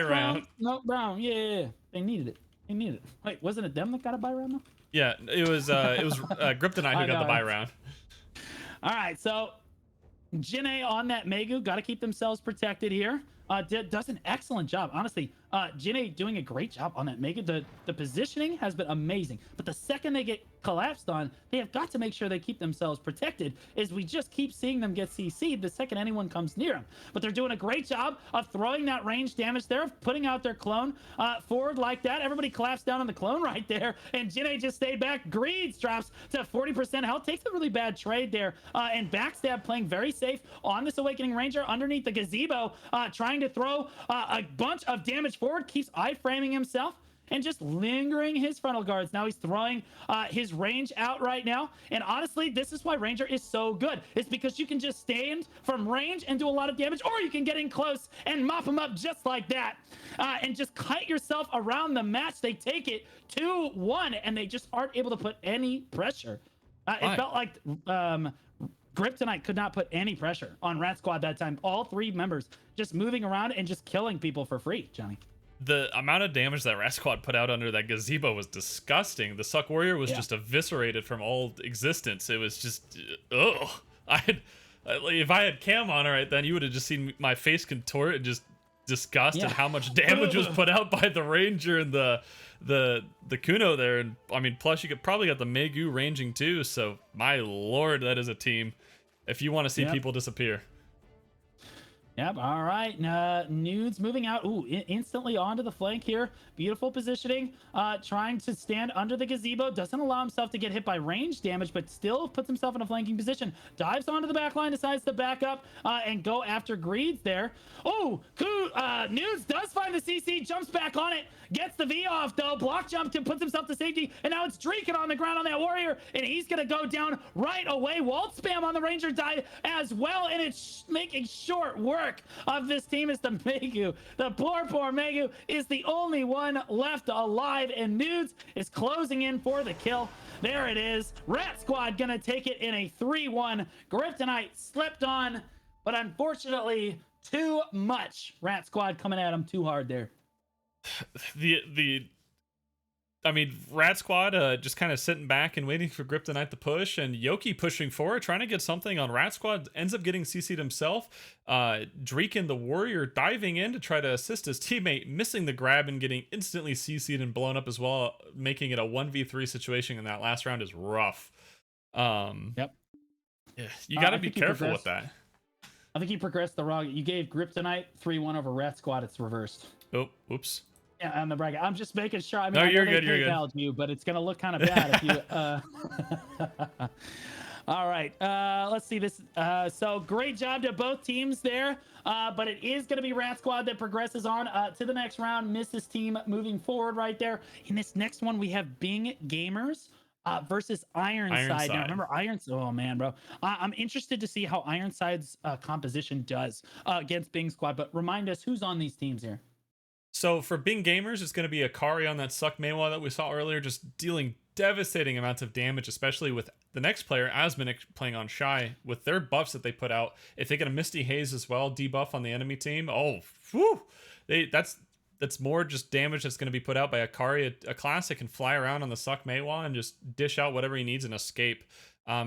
round. No, round. Yeah. They needed it. Wait, wasn't it them that got a buy round though? Yeah, it was Kryptonite who got the buy round. All right, so Jinne on that Megu, got to keep themselves protected here. Does an excellent job. Honestly, Jinne doing a great job on that Megu. The positioning has been amazing. But the second they get collapsed on, they have got to make sure they keep themselves protected, as we just keep seeing them get CC'd the second anyone comes near them. But they're doing a great job of throwing that range damage there, of putting out their clone forward like that. Everybody collapsed down on the clone right there, and Jinne just stayed back. Greeds drops to 40% health, takes a really bad trade there, and Backstab playing very safe on this Awakening Ranger underneath the gazebo, trying to throw a bunch of damage forward, keeps iframing himself and just lingering his frontal guards. Now he's throwing his range out right now. And honestly, this is why Ranger is so good. It's because you can just stand from range and do a lot of damage, or you can get in close and mop him up just like that. And just kite yourself around the match. They take it 2-1, and they just aren't able to put any pressure. It felt like Kryptonite could not put any pressure on Rat Squad that time. All three members just moving around and just killing people for free, Johnny. The amount of damage that Rat Squad put out under that gazebo was disgusting. The Suck Warrior was just eviscerated from all existence. It was just, ugh. If I had cam on it right then, you would have just seen my face contort and just disgust at how much damage was put out by the Ranger and the Kuno there. And I mean, plus you could probably got the Megu ranging too. So my lord, that is a team. If you want to see people disappear. Yep. All right. Nudes moving out. Ooh, instantly onto the flank here. Beautiful positioning. Trying to stand under the gazebo. Doesn't allow himself to get hit by range damage, but still puts himself in a flanking position. Dives onto the back line, decides to back up and go after Greeds there. Oh, Nudes does find the CC, jumps back on it, gets the V off though. Block jump to puts himself to safety, and now it's Dreakin on the ground on that Warrior, and he's gonna go down right away. Walt spam on the Ranger died as well, and it's making short work of this team is the Megu. The poor Megu is the only one left alive, and Nudes is closing in for the kill. There it is. Rat Squad gonna take it in a 3-1. Kryptonite slipped on, but unfortunately too much. Rat Squad coming at him too hard there. I mean, Rat Squad just kind of sitting back and waiting for Kryptonite to push, and Yoki pushing forward, trying to get something on Rat Squad, ends up getting CC'd himself. Dreakin, the Warrior, diving in to try to assist his teammate, missing the grab and getting instantly CC'd and blown up as well, making it a 1v3 situation in that last round is rough. Yep. Yeah, you got to be careful with that. I think you progressed the wrong. You gave Kryptonite 3-1 over Rat Squad. It's reversed. Oh, oops. Yeah, on the bracket. I'm just making sure. I mean, no, I you're know good. they You're good. You, but it's gonna look kind of bad if you. All right. Let's see this. So great job to both teams there. But it is going to be Rat Squad that progresses on to the next round. Mrs. team moving forward right there. In this next one, we have Bing Gamers versus Ironside. Now, remember Ironside? Oh man, bro. I'm interested to see how Ironside's composition does against Bing Squad. But remind us who's on these teams here. So for Bing Gamers, it's going to be Akari on that Suck Maywa that we saw earlier, just dealing devastating amounts of damage, especially with the next player, Asminic, playing on Shy. With their buffs that they put out, if they get a Misty Haze as well, debuff on the enemy team, oh, whew, that's more just damage that's going to be put out by Akari, a class that can fly around on the Suck Maywa and just dish out whatever he needs and escape.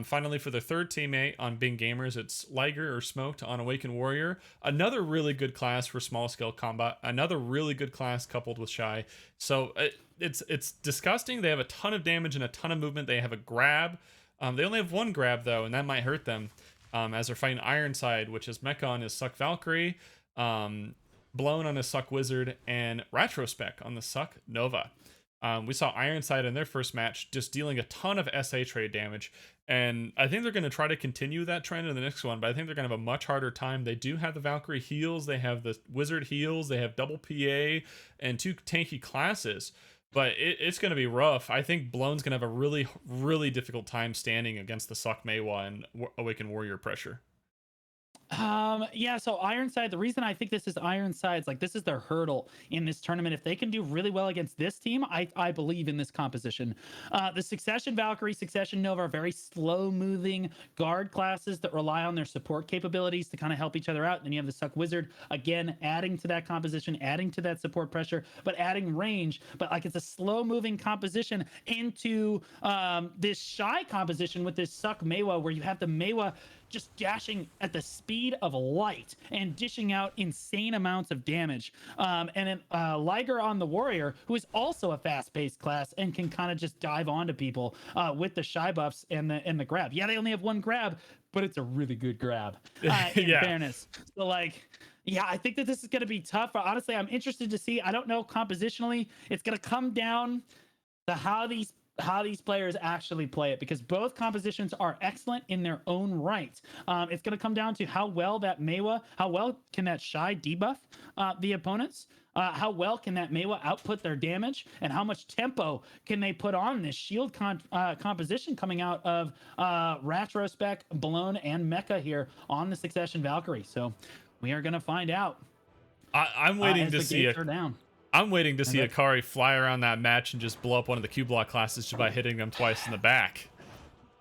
Finally, for the third teammate on Bing Gamers, it's Liger or Smoked on Awakened Warrior. Another really good class for small scale combat. Another really good class coupled with Shy. So it's disgusting. They have a ton of damage and a ton of movement. They have a grab. They only have one grab though, and that might hurt them as they're fighting Ironside, which is Mecha on his Suck Valkyrie, Blown on his Suck Wizard, and Retrospec on the Suck Nova. We saw Ironside in their first match just dealing a ton of SA trade damage, and I think they're going to try to continue that trend in the next one, but I think they're going to have a much harder time. They do have the Valkyrie heals, they have the Wizard heals, they have double PA, and 2 tanky classes, but it's going to be rough. I think Blown's going to have a really, really difficult time standing against the Suck Maywa and Awakened Warrior pressure. Yeah, so Ironside, the reason I think this is Ironside's, like, this is their hurdle in this tournament. If they can do really well against this team, I believe in this composition. The Succession Valkyrie, Succession Nova are very slow moving guard classes that rely on their support capabilities to kind of help each other out. And then you have the Suck Wizard, again, adding to that composition, adding to that support pressure, but adding range. But like, it's a slow moving composition into this Shy composition with this Suck Maywa, where you have the Maywa just dashing at the speed of light and dishing out insane amounts of damage. And then Liger on the Warrior, who is also a fast-paced class and can kind of just dive onto people with the shy buffs and the grab. Yeah, they only have one grab, but it's a really good grab. In fairness, so like. Yeah, I think that this is going to be tough. Honestly, I'm interested to see. I don't know compositionally. It's going to come down to how these players actually play it, because both compositions are excellent in their own right. It's going to come down to how well how well can that shy debuff the opponents. How well can that Meiwa output their damage, and how much tempo can they put on this shield composition coming out of Ratrospec, Balone, and Mecha here on the Succession Valkyrie. So we are going to find out. I'm waiting to see it. I'm waiting to see Akari fly around that match and just blow up one of the Q block classes just by hitting them twice in the back.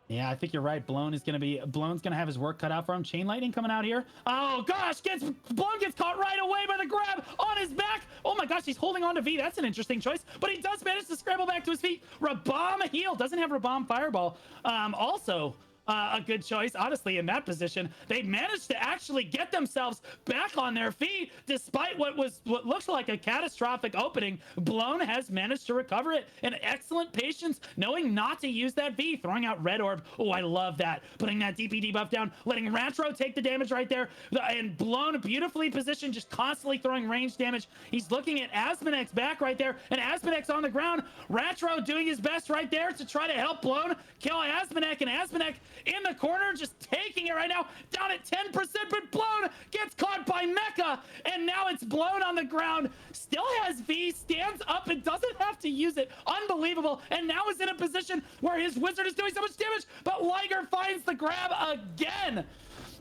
Yeah, I think you're right. Blone's gonna have his work cut out for him. Chain Lightning coming out here. Oh gosh, Blown gets caught right away by the grab on his back. Oh my gosh, he's holding on to V. That's an interesting choice, but he does manage to scramble back to his feet. Rabam heal, doesn't have Rabam Fireball. Also a good choice, honestly, in that position. They managed to actually get themselves back on their feet despite what looks like a catastrophic opening. Blown has managed to recover it. An excellent patience, knowing not to use that V, throwing out Red Orb. Oh, I love that. Putting that DP debuff down, letting Ratro take the damage right there, and Blown beautifully positioned, just constantly throwing range damage. He's looking at Asmonek's back right there, and Asmonek's on the ground. Ratro doing his best right there to try to help Blown kill Asmonek, and Asmonek in the corner, just taking it right now, down at 10%, but Blown gets caught by Mecha, and now it's Blown on the ground, still has V, stands up and doesn't have to use it. Unbelievable. And now is in a position where his wizard is doing so much damage, but Liger finds the grab again.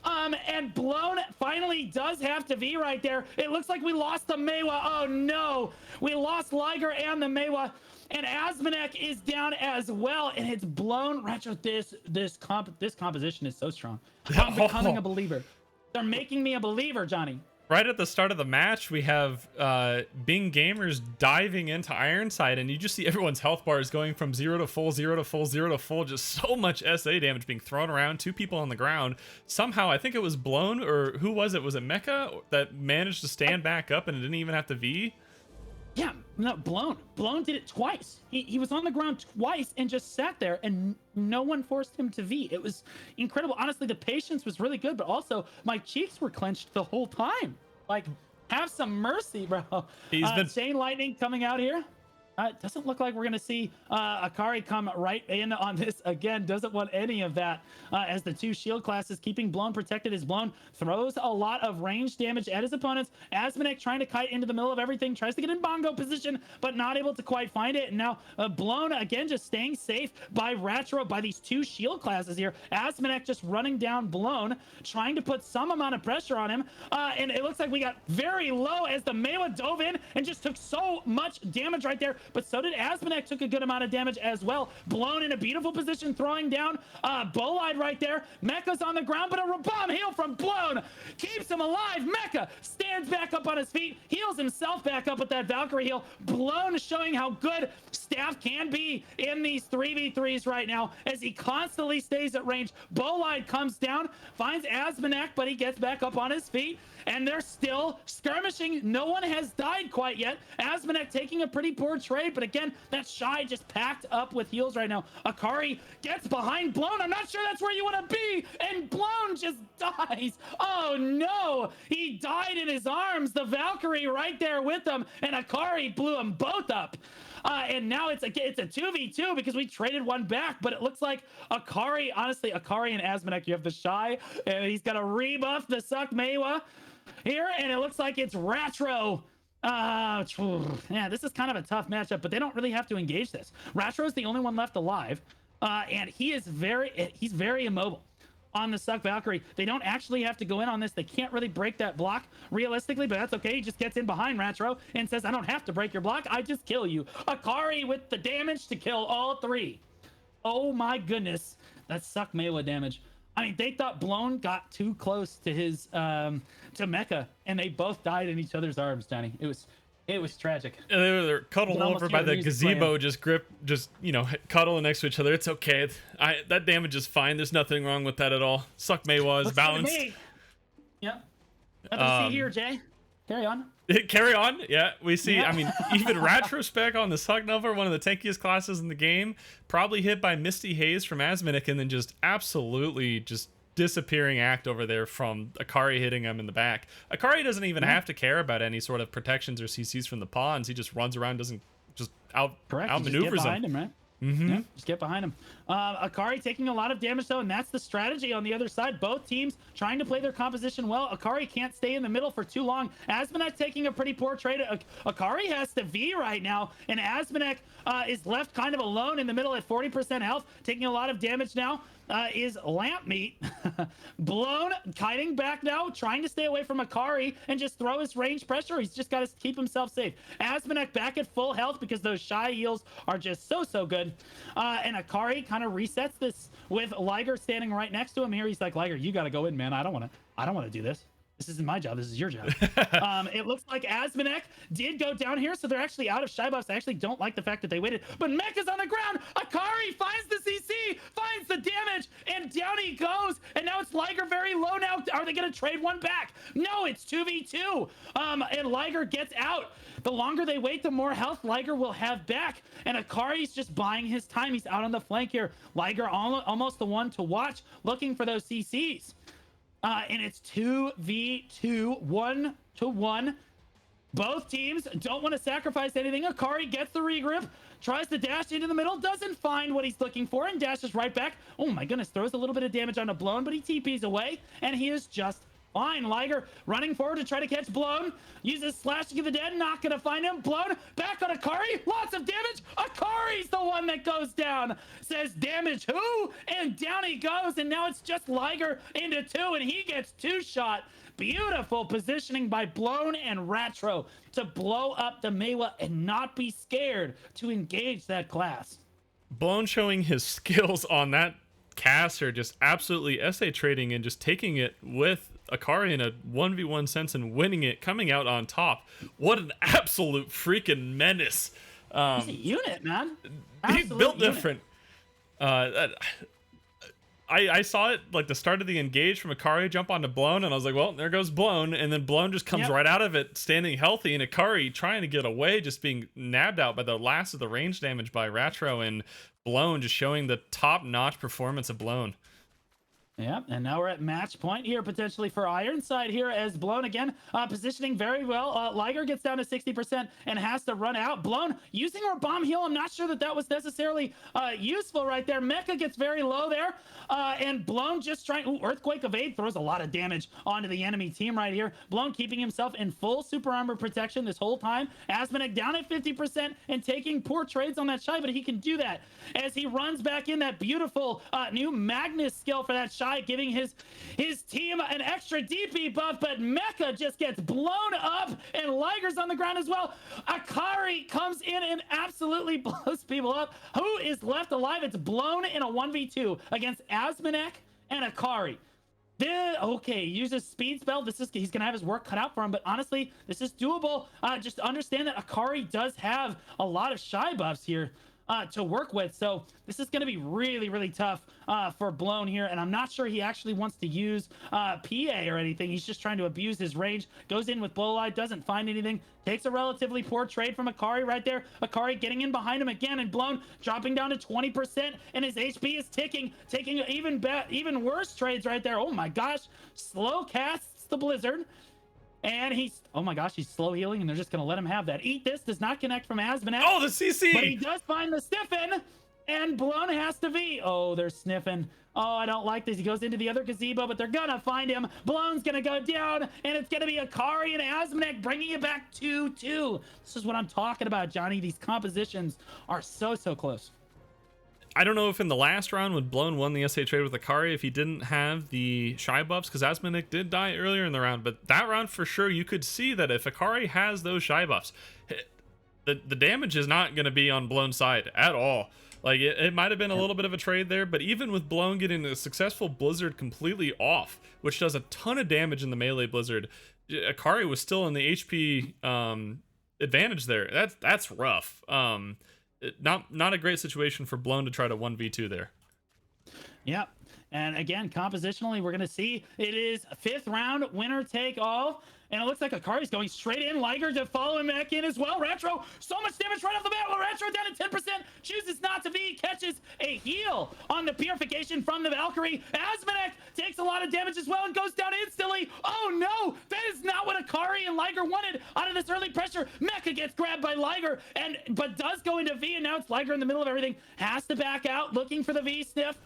And Blown finally does have to V right there. It looks like we lost the Meiwa. Oh no, we lost Liger and the Meiwa. And Asmonek is down as well, and it's Blown. Retro, this composition is so strong. I'm becoming a believer. They're making me a believer, Johnny. Right at the start of the match, we have Bing Gamers diving into Ironside, and you just see everyone's health bars going from 0 to full, 0 to full, 0 to full. Just so much SA damage being thrown around. 2 people on the ground. Somehow, I think it was Blown, or who was it? Was it Mecha that managed to stand back up and it didn't even have to V? Yeah, no, Blown did it twice. He was on the ground twice and just sat there, and no one forced him to V. It was incredible. Honestly, the patience was really good, but also my cheeks were clenched the whole time. Like, have some mercy, bro. Chain Lightning coming out here. It doesn't look like we're going to see Akari come right in on this again. Doesn't want any of that as the 2 shield classes keeping Blown protected as Blown throws a lot of range damage at his opponents. Asmonek trying to kite into the middle of everything, tries to get in bongo position, but not able to quite find it. And now Blown again just staying safe by Ratro, by these 2 shield classes here. Asmonek just running down Blown, trying to put some amount of pressure on him. And it looks like we got very low as the Meiwa dove in and just took so much damage right there. But so did Asmonek, took a good amount of damage as well. Blown in a beautiful position, throwing down Bolide right there. Mecha's on the ground, but a Rabam heal from Blown keeps him alive. Mecha stands back up on his feet, heals himself back up with that Valkyrie heal. Blown showing how good Staff can be in these 3v3s right now as he constantly stays at range. Bolide comes down, finds Asmonek, but he gets back up on his feet, and they're still skirmishing. No one has died quite yet. Asmonek taking a pretty poor trade, but again, that Shy just packed up with heals right now. Akari gets behind Blown. I'm not sure that's where you want to be, and Blown just dies. Oh no, he died in his arms. The Valkyrie right there with him, and Akari blew them both up. And now it's a 2v2 because we traded one back, but it looks like Akari, honestly, Akari and Asmonek, you have the Shy, and he's got to rebuff the Suck Meiwa here, and it looks like it's Ratro. Yeah, this is kind of a tough matchup, but they don't really have to engage this. Ratro is the only one left alive, and he's very immobile on the Suck Valkyrie. They don't actually have to go in on this. They can't really break that block realistically, but that's okay. He just gets in behind Ratro and says, I don't have to break your block. I just kill you. Akari with the damage to kill all 3. Oh my goodness. That's Suck Meiwa damage. I mean, they thought Blown got too close to his to Mecha, and they both died in each other's arms, Johnny. It It was tragic. And they're cuddled can almost over hear by the the music gazebo, just cuddling next to each other. It's okay. That damage is fine. There's nothing wrong with that at all. Suck May was Looks good to balanced. me. Yep. Nothing to see here, Jay. Carry on. Carry on. Yeah, we see. Yeah. I mean, even Retrospec on the Suck Nova, one of the tankiest classes in the game, probably hit by Misty Haze from Asmodek, and then just absolutely just disappearing act over there from Akari hitting him in the back. Akari doesn't even have to care about any sort of protections or CCs from the pawns. He just runs around, doesn't just outmaneuvers him, right? Mm-hmm. Yeah, just get behind him. Akari taking a lot of damage though, and that's the strategy on the other side. Both teams trying to play their composition well. Akari can't stay in the middle for too long. Asmodek taking a pretty poor trade. Akari has to V right now, and Asmodek is left kind of alone in the middle at 40% health, taking a lot of damage now. Is Lamp Meat. Blown, kiting back now, trying to stay away from Akari and just throw his range pressure. He's just got to keep himself safe. Asmodek back at full health because those shy heals are just so good. And Akari kind of resets this with Liger standing right next to him here. He's like, Liger, you got to go in, man. I don't want to do this. This isn't my job. This is your job. It looks like Asmodek did go down here, so they're actually out of shy buffs. I actually don't like the fact that they waited, but Mech is on the ground. Akari finds the CC, finds the damage, and down he goes. And now it's Liger very low now. Are they going to trade one back? No, it's 2v2. And Liger gets out. The longer they wait, the more health Liger will have back. And Akari's just buying his time. He's out on the flank here. Liger almost the one to watch, looking for those CCs. And it's 2v2, 1-1. Both teams don't want to sacrifice anything. Akari gets the regroup, tries to dash into the middle, doesn't find what he's looking for, and dashes right back. Oh my goodness, throws a little bit of damage on a Blown, but he TPs away, and he is just fine. Liger running forward to try to catch Blown. Uses Slashing of the Dead, not gonna find him. Blown back on Akari, lots of damage. Akari's the one that goes down. Says damage who? And down he goes, and now it's just Liger into two, and he gets two shot. Beautiful positioning by Blown and Ratro to blow up the Maehwa and not be scared to engage that class. Blown showing his skills on that cast are just absolutely SA trading and just taking it with Akari in a 1v1 sense and winning it, coming out on top. What an absolute freaking menace. He's a unit, man. He's built unit. different. I saw it like the start of the engage from Akari jump onto Blown, and I was like, well, there goes Blown, and then Blown just comes right out of it standing healthy, and Akari trying to get away, just being nabbed out by the last of the range damage by Ratro, and Blown just showing the top-notch performance of Blown. Yeah, and now we're at match point here, potentially for Ironside here, as Blown again, positioning very well. Liger gets down to 60% and has to run out. Blown using our bomb heal. I'm not sure that was necessarily useful right there. Mecha gets very low there, and Blown just trying. Ooh, Earthquake Evade throws a lot of damage onto the enemy team right here. Blown keeping himself in full super armor protection this whole time. Asmodek down at 50% and taking poor trades on that shy, but he can do that as he runs back in that beautiful new Magnus skill for that shy, giving his team an extra DP buff, but Mecha just gets blown up, and Liger's on the ground as well. Akari comes in and absolutely blows people up. Who is left alive? It's Blown in a 1v2 against Asmodek and Akari. Okay, uses speed spell. He's gonna have his work cut out for him, but honestly, this is doable. Just understand that Akari does have a lot of shy buffs here to work with, so this is going to be really tough for Blown here, and I'm not sure he actually wants to use PA or anything. He's just trying to abuse his range. Goes in with Blowlight, doesn't find anything, takes a relatively poor trade from Akari right there. Akari getting in behind him again, and Blown dropping down to 20%, and his HP is ticking, taking even worse trades right there. Oh my gosh, slow casts the Blizzard. And oh my gosh, he's slow healing, and they're just going to let him have that. Eat This does not connect from Asmodek. Oh, the CC! But he does find the Stiffen, and Blown has to V. Oh, they're sniffing. Oh, I don't like this. He goes into the other gazebo, but they're going to find him. Blown's going to go down, and it's going to be Akari and Asmodek bringing it back 2-2. This is what I'm talking about, Johnny. These compositions are so close. I don't know if in the last round when Blown won the SA trade with Akari, if he didn't have the shy buffs, because Asmodek did die earlier in the round, but that round for sure, you could see that if Akari has those shy buffs, the damage is not going to be on Blown's side at all. Like, it might have been a little bit of a trade there, but even with Blown getting a successful Blizzard completely off, which does a ton of damage in the melee Blizzard, Akari was still in the HP advantage there. That's rough. Not a great situation for Blown to try to 1v2 there. Yep. And again, compositionally, we're going to see it is 5th round, winner take all. And it looks like Akari's going straight in. Liger to follow him back in as well. Retro, so much damage right off the bat. Retro down to 10%. Chooses not to be. Catches a heal on the purification from the Valkyrie. Asmonek takes a lot of damage as well and goes down instantly. Oh no, that is not what Akari and Liger wanted out of this early pressure. Mecha gets grabbed by Liger, but does go into V, and now it's Liger in the middle of everything. Has to back out, looking for the V sniff.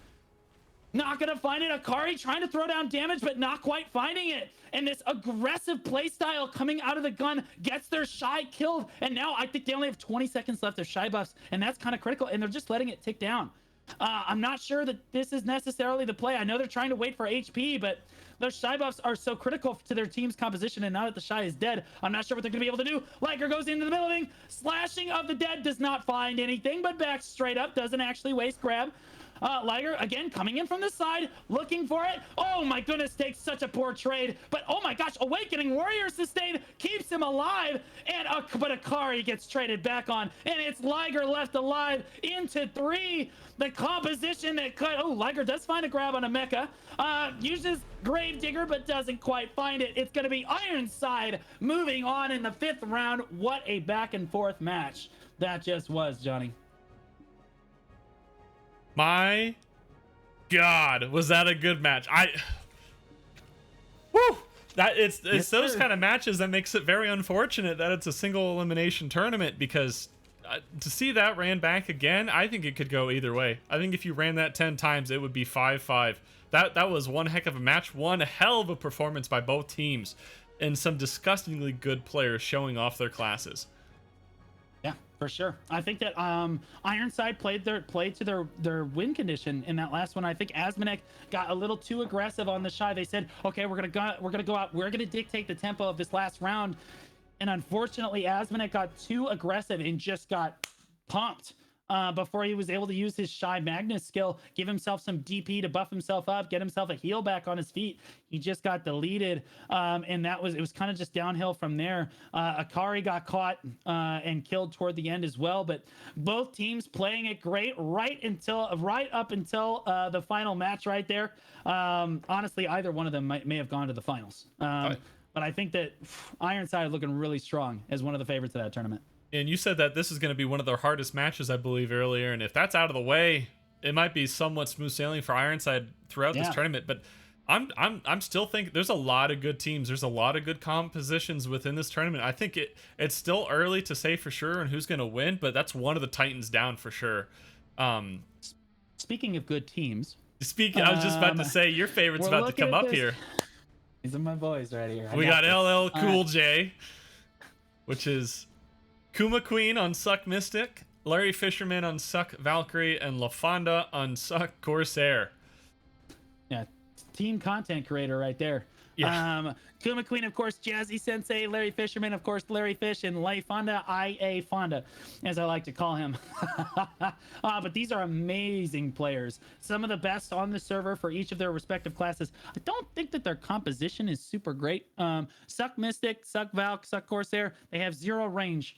Not gonna find it. Akari trying to throw down damage, but not quite finding it. And this aggressive playstyle coming out of the gun gets their Shy killed. And now I think they only have 20 seconds left of Shy buffs, and that's kind of critical. And they're just letting it tick down. I'm not sure that this is necessarily the play. I know they're trying to wait for HP, but those Shy buffs are so critical to their team's composition. And now that the Shy is dead, I'm not sure what they're gonna be able to do. Liger goes into the middle of the thing. Slashing of the dead does not find anything, but backs straight up. Doesn't actually waste grab. Liger again coming in from the side, looking for it. Oh my goodness, takes such a poor trade. But oh my gosh, Awakening Warrior sustain keeps him alive. And but Akari gets traded back on, and it's Liger left alive into 3. The composition that cut. Oh, Liger does find a grab on a mecha. Uses Gravedigger, but doesn't quite find it. It's going to be Ironside moving on in the 5th round. What a back and forth match that just was, Johnny. My God, was that a good match? Woo! It's Yes, those sir. kind of matches that makes it very unfortunate that it's a single elimination tournament, because to see that ran back again, I think it could go either way. I think if you ran that 10 times, it would be 5-5. That was one heck of a match, one hell of a performance by both teams, and some disgustingly good players showing off their classes. Yeah, for sure. I think that Ironside played to their win condition in that last one. I think Asmonek got a little too aggressive on the Shy. They said, okay, we're gonna go out, we're gonna dictate the tempo of this last round. And unfortunately, Asmonek got too aggressive and just got pumped before he was able to use his Shy Magnus skill, give himself some DP to buff himself up, get himself a heal back on his feet. He just got deleted, and it was kind of just downhill from there. Akari got caught and killed toward the end as well, but both teams playing it great right up until the final match right there. Honestly, either one of them may have gone to the finals. But I think that Ironside looking really strong as one of the favorites of that tournament. And you said that this is going to be one of their hardest matches, I believe, earlier. And if that's out of the way, it might be somewhat smooth sailing for Ironside throughout this tournament. But I'm still thinking there's a lot of good teams. There's a lot of good compositions within this tournament. I think it's still early to say for sure and who's going to win, but that's one of the Titans down for sure. Speaking of good teams, I was just about to say your favorite's about to come up here. These are my boys right here. We got LL Cool J, which is Kuma Queen on Suck Mystic, Larry Fisherman on Suck Valkyrie, and LaFonda on Suck Corsair. Yeah, team content creator right there. Yeah. Kuma Queen, of course, Jazzy Sensei, Larry Fisherman, of course, Larry Fish, and Lay Fonda, IA Fonda, as I like to call him. But these are amazing players. Some of the best on the server for each of their respective classes. I don't think that their composition is super great. Suck Mystic, Suck Valk, Suck Corsair, they have 0 range.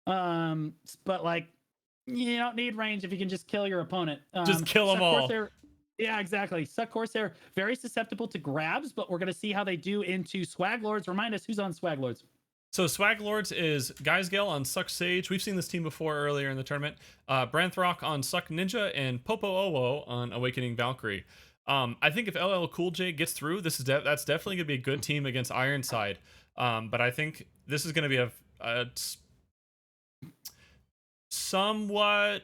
But like, you don't need range if you can just kill your opponent. Just kill them all. Corsair, yeah, exactly. Suck Corsair, very susceptible to grabs, but we're going to see how they do into Swag Lords. Remind us who's on Swag Lords. So Swag Lords is Geisgale on Suck Sage. We've seen this team before earlier in the tournament. Branthrock on Suck Ninja, and Popo Owo on Awakening Valkyrie. I think if LL Cool J gets through, that's definitely going to be a good team against Ironside. But I think this is going to be a somewhat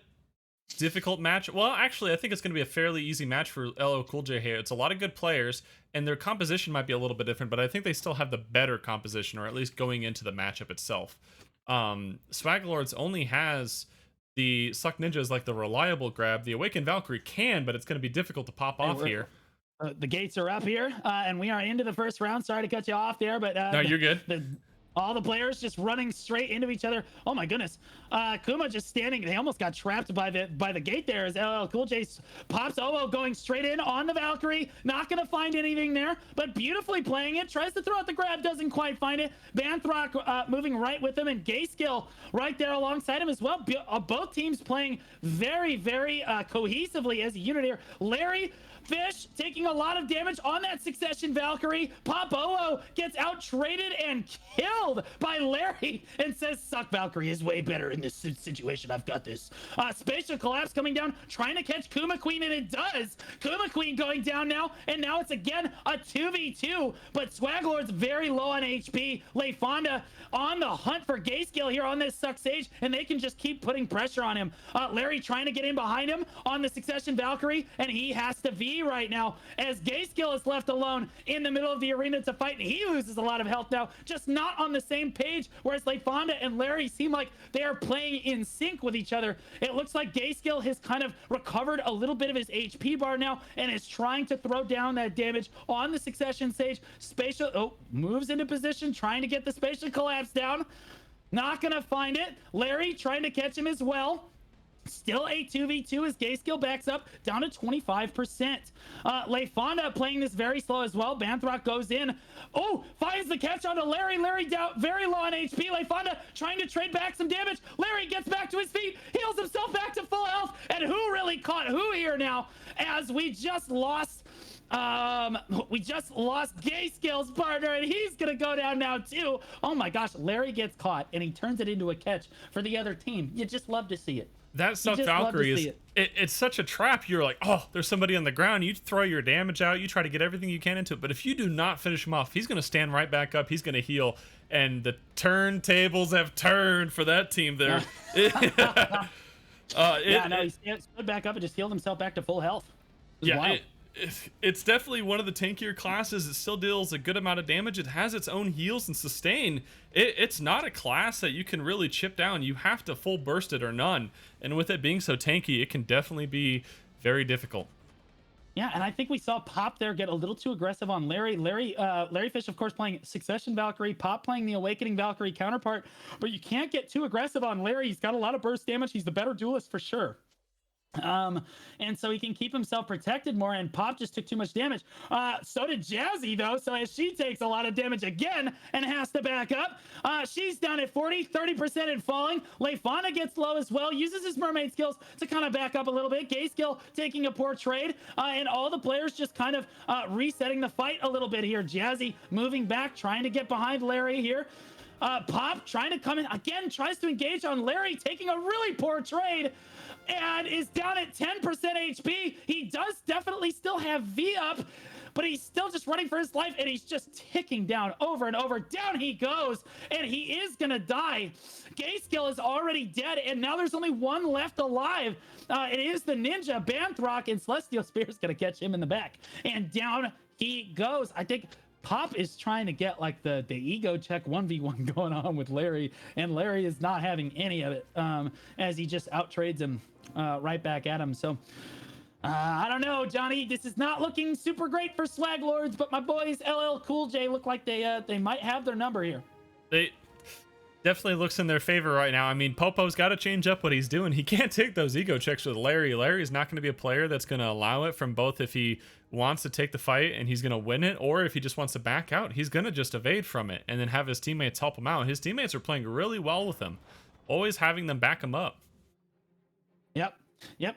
difficult match. Well, actually, I think it's going to be a fairly easy match for LL Cool J here. It's a lot of good players, and their composition might be a little bit different, but I think they still have the better composition, or at least going into the matchup itself. Swag Lords only has the Suck Ninja as like the reliable grab. The Awakened Valkyrie can, but it's going to be difficult to pop off here. The gates are up here, and we are into the first round. Sorry to cut you off there, but no, you're good. All the players just running straight into each other. Oh my goodness. Kuma just standing. They almost got trapped by the gate there as LL Cool J pops OO going straight in on the Valkyrie. Not going to find anything there, but beautifully playing it. Tries to throw out the grab, doesn't quite find it. Banthrock moving right with him, and Gayskill right there alongside him as well. Both teams playing very, very cohesively as a unit here. Larry Fish taking a lot of damage on that Succession Valkyrie. Pop OO gets out traded and killed by Larry and says, "Suck, Valkyrie is way better in this situation. I've got this." Spatial Collapse coming down, trying to catch Kuma Queen, and it does. Kuma Queen going down now, and now it's again a 2v2, but Swaglord's very low on HP. Leifonda on the hunt for Gayskill here on this Suck Sage, and they can just keep putting pressure on him. Larry trying to get in behind him on the Succession Valkyrie, and he has to V right now as Gayskill is left alone in the middle of the arena to fight, and he loses a lot of health now, just not on the same page, whereas Leifonda and Larry seem like they are playing in sync with each other. It looks like Gayskill has kind of recovered a little bit of his HP bar now and is trying to throw down that damage on the Succession Sage. Spatial moves into position, trying to get the Spatial Collapse down. Not gonna find it. Larry trying to catch him as well. Still a 2v2 as Gayskill backs up down to 25%. Leifonda playing this very slow as well. Banthrock goes in. Oh, finds the catch onto Larry. Larry down, very low on HP. Leifonda trying to trade back some damage. Larry gets back to his feet, heals himself back to full health. And who really caught who here now, as we just lost Gayskill's partner, and he's gonna go down now too. Oh my gosh, Larry gets caught and he turns it into a catch for the other team. You just love to see it. That Suck Valkyrie is it's such a trap. You're like, oh, there's somebody on the ground. You throw your damage out. You try to get everything you can into it. But if you do not finish him off, he's going to stand right back up. He's going to heal. And the turntables have turned for that team there. He stood back up and just healed himself back to full health. It's definitely one of the tankier classes. It still deals a good amount of damage. It has its own heals and sustain. It's not a class that you can really chip down. You have to full burst it or none. And with it being so tanky, it can definitely be very difficult. Yeah, and I think we saw Pop there get a little too aggressive on Larry. Larry Fish, of course, playing Succession Valkyrie. Pop playing the Awakening Valkyrie counterpart. But you can't get too aggressive on Larry. He's got a lot of burst damage. He's the better duelist for sure. And so he can keep himself protected more, and Pop just took too much damage. So did Jazzy though, so as she takes a lot of damage again and has to back up. She's down at 30% and falling. Leifonda gets low as well, uses his mermaid skills to kind of back up a little bit. Gayskill taking a poor trade, and all the players just kind of resetting the fight a little bit here. Jazzy moving back, trying to get behind Larry here. Pop trying to come in again, tries to engage on Larry, taking a really poor trade, and is down at 10% HP. He does definitely still have V up, but he's still just running for his life, and he's just ticking down over and over. Down he goes, and he is gonna die. Gayskill is already dead, and now there's only one left alive. It is the Ninja. Banthrock, and Celestial Spear is gonna catch him in the back, and down he goes. I think Pop is trying to get like the ego check 1v1 going on with Larry, and Larry is not having any of it, as he just out trades him right back at him. So I don't know, Johnny, this is not looking super great for Swag Lords, but my boys LL Cool J look like they might have their number here. They definitely looks in their favor right now. I mean, Popo's got to change up what he's doing. He can't take those ego checks with Larry. Larry's not going to be a player that's going to allow it from both if he wants to take the fight and he's going to win it, or if he just wants to back out, he's going to just evade from it and then have his teammates help him out. His teammates are playing really well with him, always having them back him up. Yep.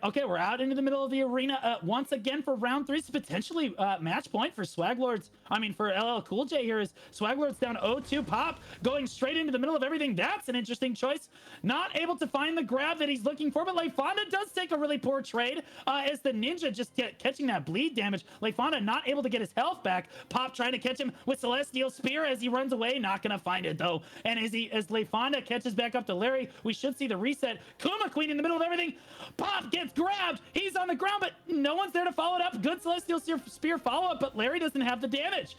Okay, we're out into the middle of the arena once again for round 3. It's potentially match point for Swaglords. I mean, for LL Cool J here is Swaglords down 0-2. Pop going straight into the middle of everything. That's an interesting choice. Not able to find the grab that he's looking for, but Leifonda does take a really poor trade as the Ninja just catching that bleed damage. Leifonda not able to get his health back. Pop trying to catch him with Celestial Spear as he runs away. Not gonna find it though. And as Leifonda catches back up to Larry, we should see the reset. Kuma Queen in the middle of everything. Pop gets grabbed. He's on the ground, but no one's there to follow it up. Good Celestial Spear follow-up, but Larry doesn't have the damage.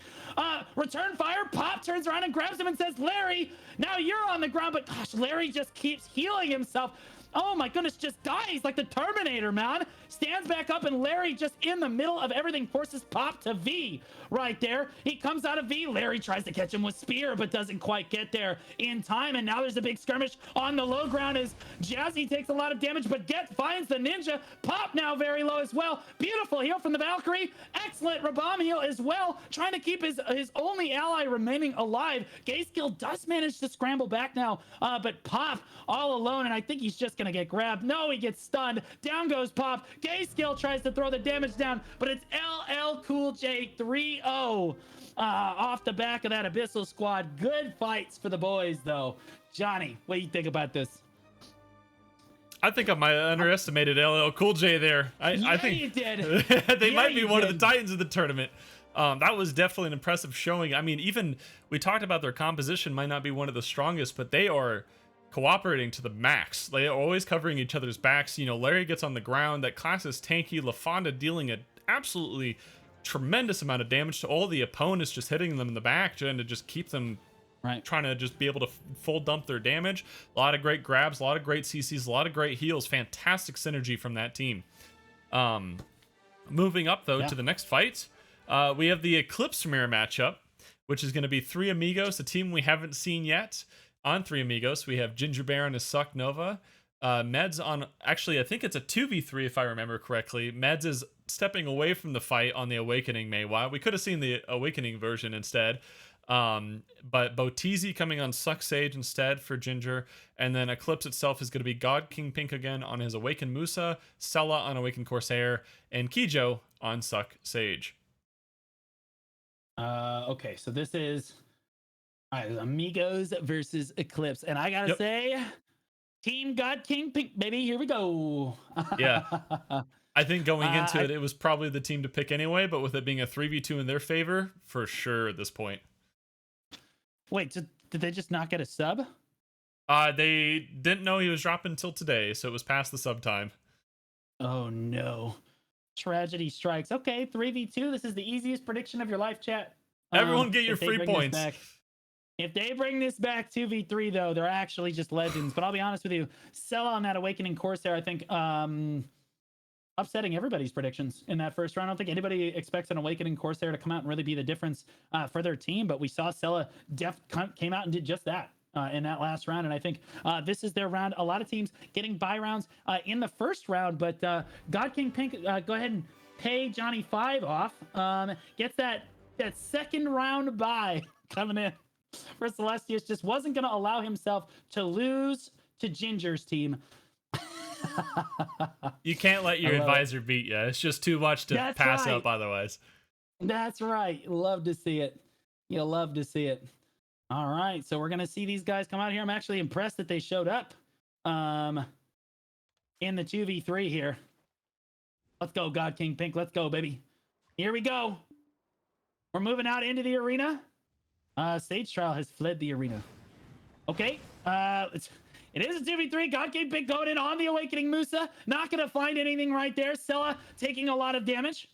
Return fire. Pop turns around and grabs him and says, Larry, now you're on the ground, but gosh, Larry just keeps healing himself. oh my goodness, just dies like the Terminator, man. Stands back up, and Larry just in the middle of everything forces Pop to V right there. He comes out of V. Larry tries to catch him with Spear, but doesn't quite get there in time. And now there's a big skirmish on the low ground as Jazzy takes a lot of damage, but finds the ninja. Pop now very low as well. Beautiful heal from the Valkyrie. Excellent Rabam heal as well, trying to keep his only ally remaining alive. Gayskill does manage to scramble back now, but Pop all alone, and I think he's just gonna get grabbed. No, he gets stunned. Down goes Pop. Gayskill tries to throw the damage down, but it's LL Cool J 3-0 off the back of that Abyssal squad. Good fights for the boys, though. Johnny, what do you think about this? I think I might have underestimated LL Cool J there. I think you did. they Yeah, might be you one did. of the titans of the tournament. That was definitely an impressive showing. I mean, even we talked about their composition might not be one of the strongest, but they are cooperating to the max. They are always covering each other's backs. You know, Larry gets on the ground. That class is tanky. LaFonda dealing an absolutely tremendous amount of damage to all the opponents, just hitting them in the back, trying to just keep them trying to just be able to full dump their damage. A lot of great grabs, a lot of great CCs, a lot of great heals. Fantastic synergy from that team. Moving up, though, to the next fight, we have the Eclipse mirror matchup, which is going to be Three Amigos, a team we haven't seen yet. On Three Amigos, we have Ginger Bear and his Suck Nova. Meds on, actually, I think it's a 2v3 if I remember correctly. Meds is stepping away from the fight on the Awakening Maywa. We could have seen the Awakening version instead. But Botizi coming on Suck Sage instead for Ginger. And then Eclipse itself is going to be God King Pink again on his Awakened Musa, Sella on Awakened Corsair, and Kijo on Suck Sage. Okay, so this is Amigos versus Eclipse, and I gotta say, Team God King Pink, baby, here we go. Yeah, I think going into it was probably the team to pick anyway, but with it being a 3v2 in their favor, for sure at this point. Wait, did they just not get a sub? They didn't know he was dropping until today, so it was past the sub time. Oh no. Tragedy strikes. Okay, 3v2. This is the easiest prediction of your life, chat. Everyone get your free points. If they bring this back 2v3, though, they're actually just legends. But I'll be honest with you, Sella on that Awakening Corsair, I think, upsetting everybody's predictions in that first round. I don't think anybody expects an Awakening Corsair to come out and really be the difference for their team. But we saw Sella came out and did just that. In that last round, and I think this is their round. A lot of teams getting bye rounds in the first round, but God King Pink, go ahead and pay Johnny 5 off. Gets that second round bye coming in for Celestius. Just wasn't going to allow himself to lose to Ginger's team. You can't let your advisor beat you. It's just too much to pass up otherwise. That's right. Love to see it. You'll love to see it. All right, so we're gonna see these guys come out here. I'm actually impressed that they showed up in the 2v3 here. Let's go, God King Pink. Let's go, baby. Here we go. We're moving out into the arena. Sage Trial has fled the arena. Okay, it is a 2v3. God King Pink going in on the Awakening Musa. Not gonna find anything right there. Sella taking a lot of damage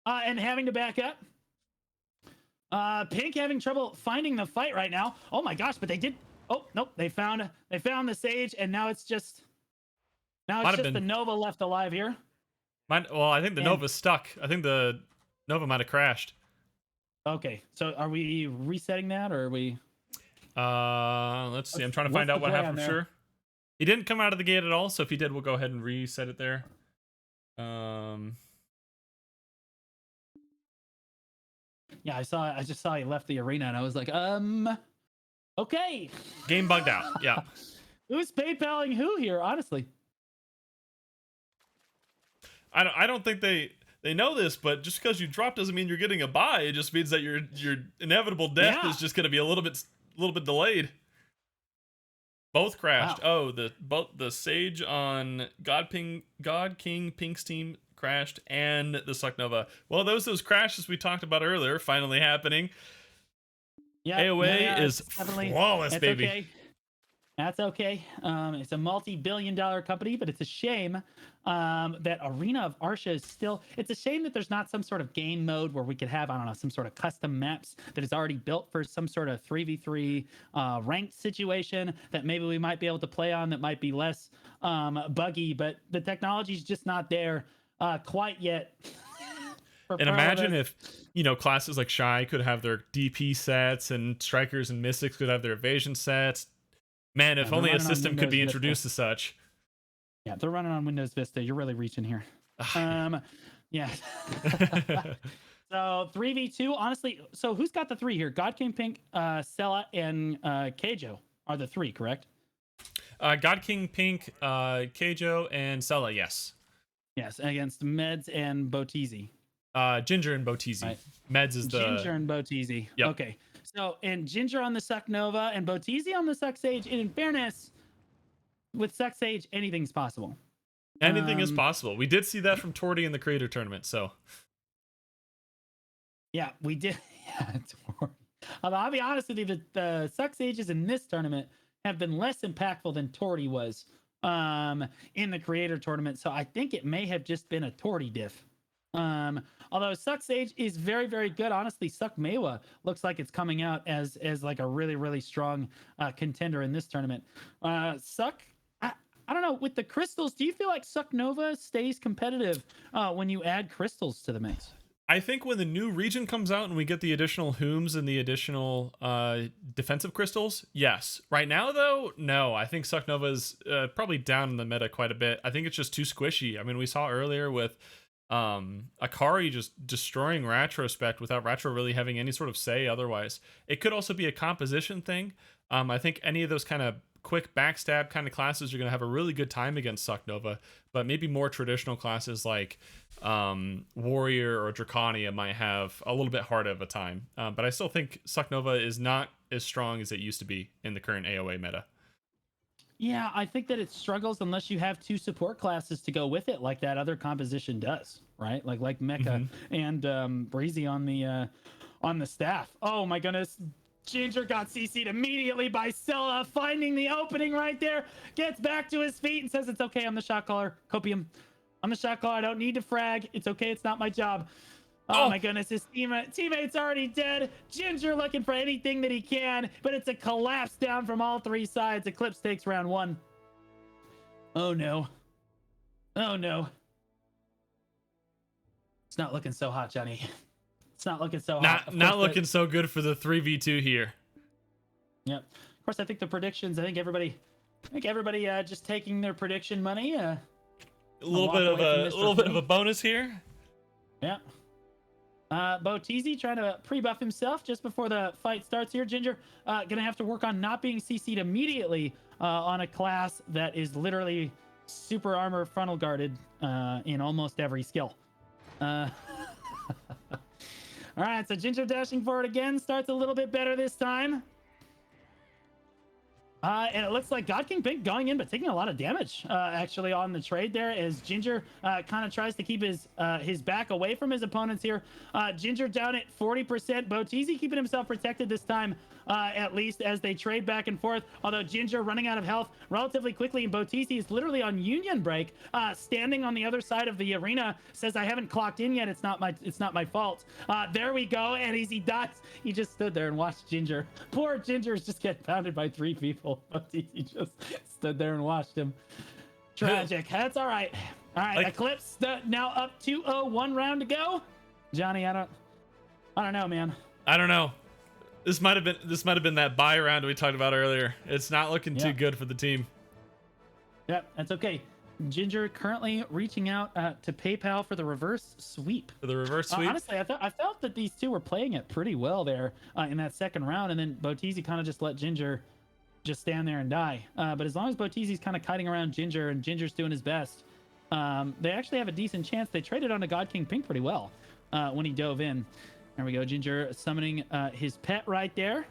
and having to back up. Pink having trouble finding the fight right now. Oh my gosh, but they did. Oh, nope. They found the Sage, and now it's just the Nova left alive here. Well, I think the Nova's stuck. I think the Nova might have crashed. Okay, so are we resetting that, or are we? Let's see. I'm trying to find out what happened for sure. He didn't come out of the gate at all, so if he did, we'll go ahead and reset it there. Yeah, I just saw he left the arena, and I was like, okay. Game bugged out. Yeah. Who's PayPaling who here? Honestly, I don't think they know this, but just because you drop doesn't mean you're getting a bye. It just means that your inevitable death is just going to be a little bit delayed. Both crashed. Wow. Oh, the Sage on God King Pink's team crashed, and the Suck Nova. Well, those crashes we talked about earlier finally happening. Yeah, AOA is flawless, baby. Okay. That's okay. It's a multi-billion-dollar company, but it's a shame that Arena of Arsha is still. It's a shame that there's not some sort of game mode where we could have, I don't know, some sort of custom maps that is already built for some sort of 3v3 ranked situation that maybe we might be able to play on that might be less buggy, but the technology's just not there quite yet. And imagine if, classes like Shy could have their DP sets and Strikers and Mystics could have their evasion sets. Man, if only a system could be introduced as such. Yeah, they're running on Windows Vista. You're really reaching here. Yeah. So 3v2, honestly. So who's got the 3 here? God King Pink, Sella, and Keijo are the 3, correct? God King Pink, Keijo, and Sella, yes. Yes, against Meds and Boteezy. Ginger and Boteezy. Right. Meds is the Ginger and Boteezy. Yep. Okay. So, and Ginger on the Suck Nova and Boteezy on the Suck Sage. And in fairness, with Suck Sage, anything's possible. Anything is possible. We did see that from Torty in the Creator Tournament, so. Yeah, we did. Yeah, I'll be honest with you, the Suck Sages in this tournament have been less impactful than Torty was in the Creator Tournament. So I think it may have just been a Torty diff. Although Suck Sage is very, very good. Honestly, Suck Mewa looks like it's coming out as like a really, really strong contender in this tournament. Suck, I don't know, with the crystals, do you feel like Suck Nova stays competitive when you add crystals to the mix? I think when the new region comes out and we get the additional Hooms and the additional defensive crystals, yes. Right now, though, no. I think Suck Nova is probably down in the meta quite a bit. I think it's just too squishy. I mean, we saw earlier with Akari just destroying Retrospect without Retro really having any sort of say otherwise. It could also be a composition thing. I think any of those kind of quick backstab kind of classes are going to have a really good time against Suck Nova, but maybe more traditional classes like Warrior or Dracania might have a little bit harder of a time. But I still think Suck Nova is not as strong as it used to be in the current AOA meta. Yeah, I think that it struggles unless you have 2 support classes to go with it, like that other composition does, right? Like Mecha and Breezy on the staff. Oh my goodness. Ginger got CC'd immediately by Sella, finding the opening right there, gets back to his feet and says, it's okay, I'm the shot caller. Copium, I'm the shot caller, I don't need to frag. It's okay, it's not my job. Oh my goodness, his teammate's already dead. Ginger looking for anything that he can, but it's a collapse down from all 3 sides. Eclipse takes round 1. Oh no. Oh no. It's not looking so hot, Johnny. It's not looking so hot. Not looking so good for the 3v2 here. Yep. Of course, I think the predictions, I think everybody just taking their prediction money. A little bit of a bonus here. Yeah. Boteezy trying to pre-buff himself just before the fight starts here. Ginger gonna have to work on not being CC'd immediately on a class that is literally super armor frontal guarded in almost every skill. All right, so Ginger dashing forward again, starts a little bit better this time. And it looks like God King Pink going in, but taking a lot of damage actually on the trade there as Ginger kind of tries to keep his back away from his opponents here. Ginger down at 40%. Boteezy keeping himself protected this time, at least as they trade back and forth. Although Ginger running out of health relatively quickly, and Boteezy is literally on Union break, standing on the other side of the arena, says, I haven't clocked in yet. It's not my fault. There we go. And as he dies, he just stood there and watched Ginger. Poor Ginger's just get pounded by 3 people. He just stood there and watched him. Tragic. That's all right. All right, Eclipse now up 2-0, 1 round to go. Johnny, I don't know, man. I don't know. This might have been that buy round we talked about earlier. It's not looking too good for the team. Yep, that's okay. Ginger currently reaching out to PayPal for the reverse sweep. Honestly, I felt that these two were playing it pretty well there in that second round, and then Boteezy kind of just let Ginger just stand there and die. But as long as Boteezy's kind of kiting around Ginger and Ginger's doing his best, they actually have a decent chance. They traded on to God King Pink pretty well when he dove in. There we go. Ginger summoning his pet right there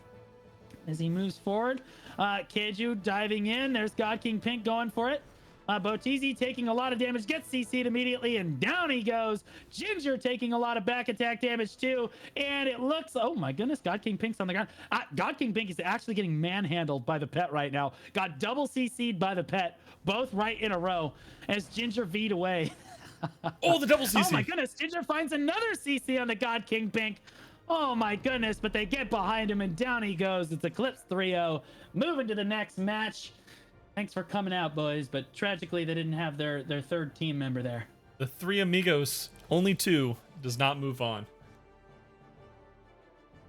as he moves forward. Keiju diving in. There's God King Pink going for it. Boteezy taking a lot of damage, gets CC'd immediately, and down he goes. Ginger taking a lot of back attack damage too, and it looks, oh my goodness, God King Pink's on the ground. God King Pink is actually getting manhandled by the pet right now. Got double CC'd by the pet, both right in a row, as Ginger V'd away. Oh, the double CC. Oh my goodness, Ginger finds another CC on the God King Pink. Oh my goodness, but they get behind him, and down he goes. It's Eclipse 3-0, moving to the next match. Thanks for coming out, boys. But tragically, they didn't have their third team member there. The three amigos, only two, does not move on.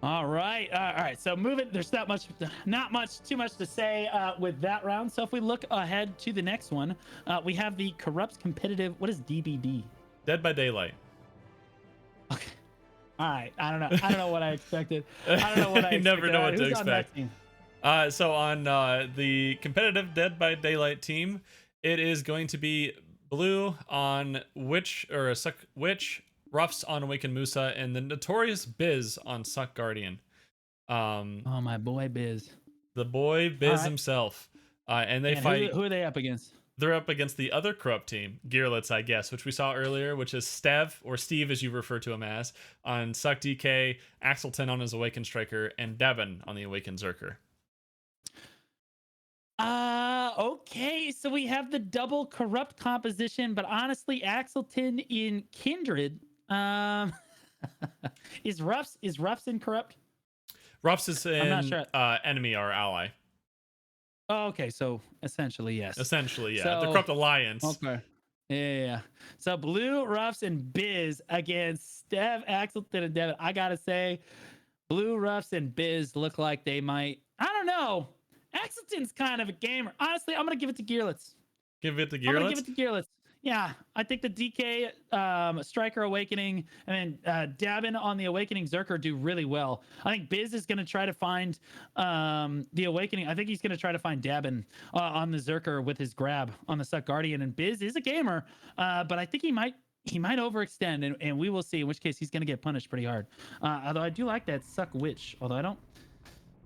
All right. So moving. There's not too much to say with that round. So if we look ahead to the next one, we have the Corrupt Competitive. What is DBD? Dead by Daylight. Okay. All right. I don't know what I expected. I don't know what I You never expected. know what to Who's on that expect. team? So on the competitive Dead by Daylight team, it is going to be Blue on Witch, Ruffs on Awakened Musa, and the Notorious Biz on Suck Guardian. Oh, my boy Biz. The boy Biz right. himself. And they And fight. who are they up against? They're up against the other corrupt team, Gearlets, I guess, which we saw earlier, which is Stev, or Steve as you refer to him as, on Suck DK, Axelton on his Awakened Striker, and Devin on the Awakened Zerker. Okay, so we have the double corrupt composition, but honestly, Axelton in Kindred. Is Ruffs in corrupt? Ruffs is in I'm not sure. enemy or ally. Oh, okay, so essentially yes. Essentially, yeah. The So- corrupt alliance. Okay. Yeah. So Blue, Ruffs, and Biz against Stev, Axelton, and Devin. I gotta say, Blue, Ruffs, and Biz look like they might. I don't know. Axelton's kind of a gamer. Honestly, I'm gonna give it to Gearlets. Give it to I'm gonna Gearlets. give it to Gearlets. Yeah, I think the DK Striker Awakening and then Dabin on the Awakening Zerker do really well. I think Biz is going to try to find the Awakening. I think he's going to try to find Dabin on the Zerker with his grab on the Suck Guardian. And Biz is a gamer, but I think he might overextend, and we will see. In which case, he's going to get punished pretty hard. Although I do like that Suck Witch. Although I don't.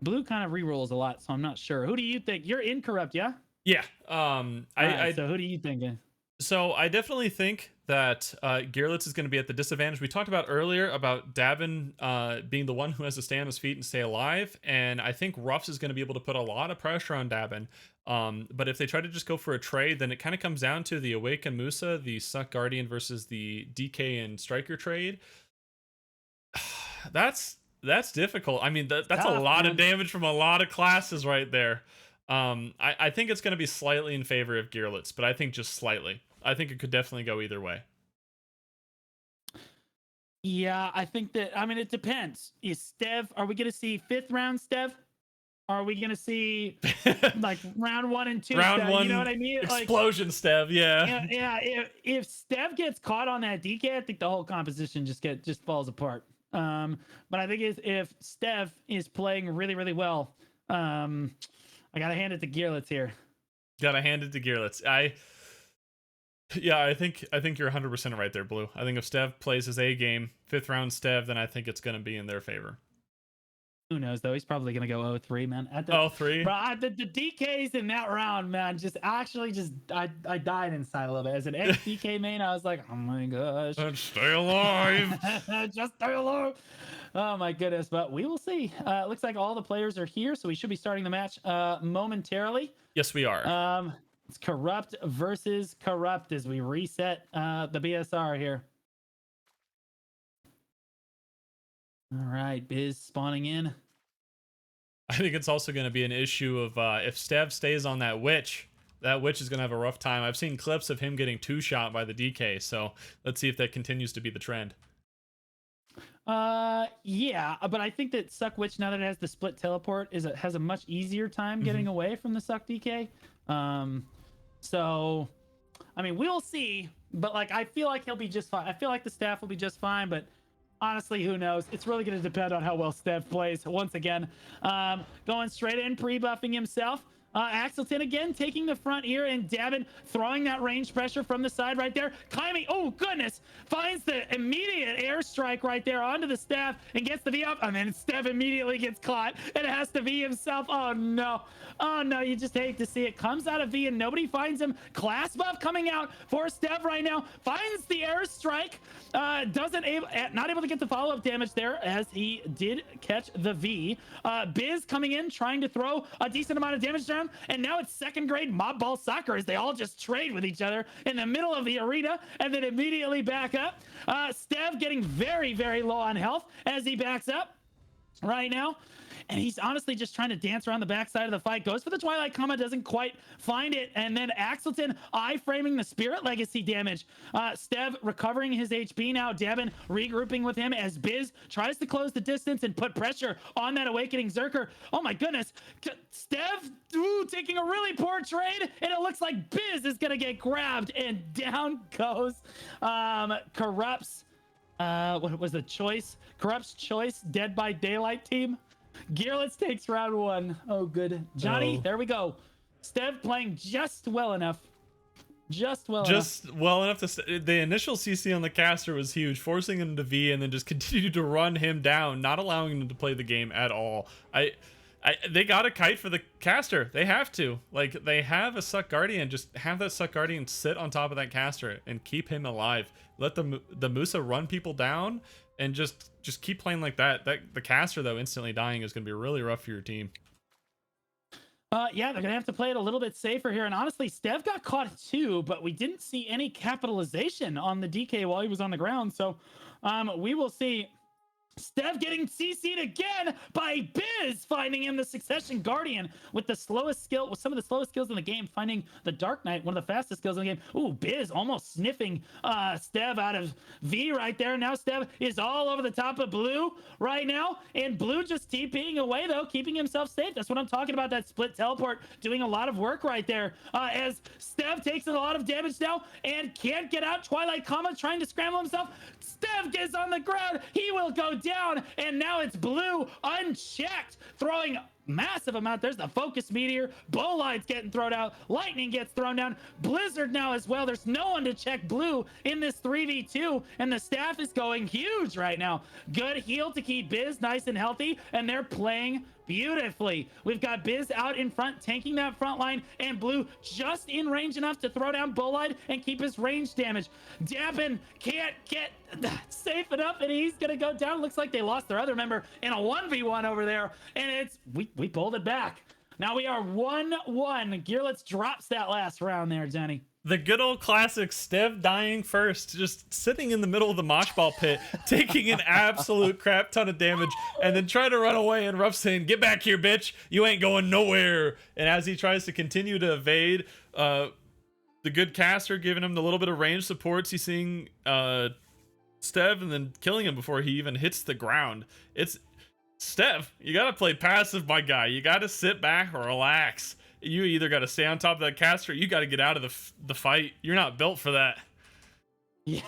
Blue kind of rerolls a lot, so I'm not sure. Who do you think? You're incorrupt, yeah? Yeah. So who do you think? So I definitely think that Gearlets is going to be at the disadvantage. We talked about earlier about Davin being the one who has to stay on his feet and stay alive, and I think Ruffs is going to be able to put a lot of pressure on Davin. But if they try to just go for a trade, then it kind of comes down to the Awaken Musa, the Suck Guardian versus the DK and Striker trade. That's difficult. I mean, that's tough, a lot man. of damage from a lot of classes right there. I think it's going to be slightly in favor of Gearlets, but I think just slightly. I think it could definitely go either way. Yeah, I think that. I mean, it depends. Is Stev? Are we going to see 5th round Stev? Are we going to see like round 1 and 2? Round Stev? one, You know what I mean? explosion, Stev. Yeah. Yeah. If Stev gets caught on that DK, I think the whole composition just falls apart. But I think if Stev is playing really, really well, I gotta hand it to Gearlets here. Gotta hand it to Gearlets. I think you're 100% right there, Blue. I think if Stev plays his A game, 5th round Stev, then I think it's going to be in their favor. Who knows though? He's probably gonna go 0-3, man. Oh, 3? Bro, the DKs in that round, man, I died inside a little bit. As an ex-DK main, I was like, oh my gosh. Stay alive. Just stay alive. Oh my goodness. But we will see. It looks like all the players are here, so we should be starting the match momentarily. Yes, we are. It's Corrupt versus Corrupt as we reset the BSR here. All right, Biz spawning in. I think it's also going to be an issue of if Stev stays on that witch is going to have a rough time. I've seen clips of him getting 2-shot by the DK, so let's see if that continues to be the trend. Yeah, but I think that Suck Witch, now that it has the split teleport, has a much easier time getting away from the Suck DK. So I mean, we'll see, but like I feel like he'll be just fine. I feel like the staff will be just fine, but honestly, who knows? It's really going to depend on how well Stev plays. Once again, going straight in, pre-buffing himself. Axelton again taking the front here, and Davin throwing that range pressure from the side right there. Climbing, oh goodness, finds the immediate airstrike right there onto the staff and gets the V up, and then Stev immediately gets caught and has to V himself. Oh no, you just hate to see it. Comes out of V and nobody finds him. Class buff coming out for Stev right now. Finds the airstrike. Not able to get the follow-up damage there as he did catch the V. Biz coming in, trying to throw a decent amount of damage down. And now it's second grade mob ball soccer as they all just trade with each other in the middle of the arena and then immediately back up. Stev getting very, very low on health as he backs up right now. and he's honestly just trying to dance around the backside of the fight. Goes for the Twilight Comma, doesn't quite find it, and then Axelton I-framing the Spirit Legacy damage. Stev recovering his HP now. Dabin regrouping with him as Biz tries to close the distance and put pressure on that Awakening Zerker. Oh my goodness. Stev taking a really poor trade, and it looks like Biz is gonna get grabbed, and down goes Corrupt's what was the choice? Corrupt's choice, Dead by Daylight team. Gearless takes round 1. Oh good. Johnny, there we go. Stev playing just well enough. Just well enough to the initial CC on the caster was huge, forcing him to V and then just continued to run him down, not allowing him to play the game at all. They got a kite for the caster. They have to. Like, they have a Suck Guardian. Just have that Suck Guardian sit on top of that caster and keep him alive. Let the Musa run people down and just keep playing like that. The caster, though, instantly dying is going to be really rough for your team. Yeah, they're gonna have to play it a little bit safer here. And honestly, Stev got caught too, but we didn't see any capitalization on the DK while he was on the ground. So we will see. Stev getting CC'd again by Biz, finding him the Succession Guardian with the slowest skill, with some of the slowest skills in the game, finding the Dark Knight, one of the fastest skills in the game. Ooh, Biz almost sniffing Stev out of V right there. Now Stev is all over the top of Blue right now, and Blue just TPing away though, keeping himself safe. That's what I'm talking about, that split teleport doing a lot of work right there. As Stev takes a lot of damage now and can't get out. Twilight Comma trying to scramble himself. Stev gets on the ground. He will go down, and now it's Blue unchecked, throwing massive amount. There's the Focus Meteor. Bolide's getting thrown out. Lightning gets thrown down. Blizzard now as well. There's no one to check Blue in this 3v2, and the staff is going huge right now. Good heal to keep Biz nice and healthy, and they're playing beautifully. We've got Biz out in front, tanking that front line, and Blue just in range enough to throw down Bolide and keep his range damage. Dabin can't get safe enough, and he's gonna go down. Looks like they lost their other member in a 1v1 over there, and it's we pulled it back. Now we are 1-1. Gearless drops that last round there, Jenny. The good old classic Stev dying first, just sitting in the middle of the mosh ball pit, taking an absolute crap ton of damage, and then trying to run away, and Ruff saying, "Get back here, bitch! You ain't going nowhere!" And as he tries to continue to evade, the good caster giving him the little bit of range supports, he's seeing Stev and then killing him before he even hits the ground. It's Stev, you gotta play passive, my guy. You gotta sit back or relax. You either got to stay on top of that caster, or you got to get out of the fight. You're not built for that. Yeah,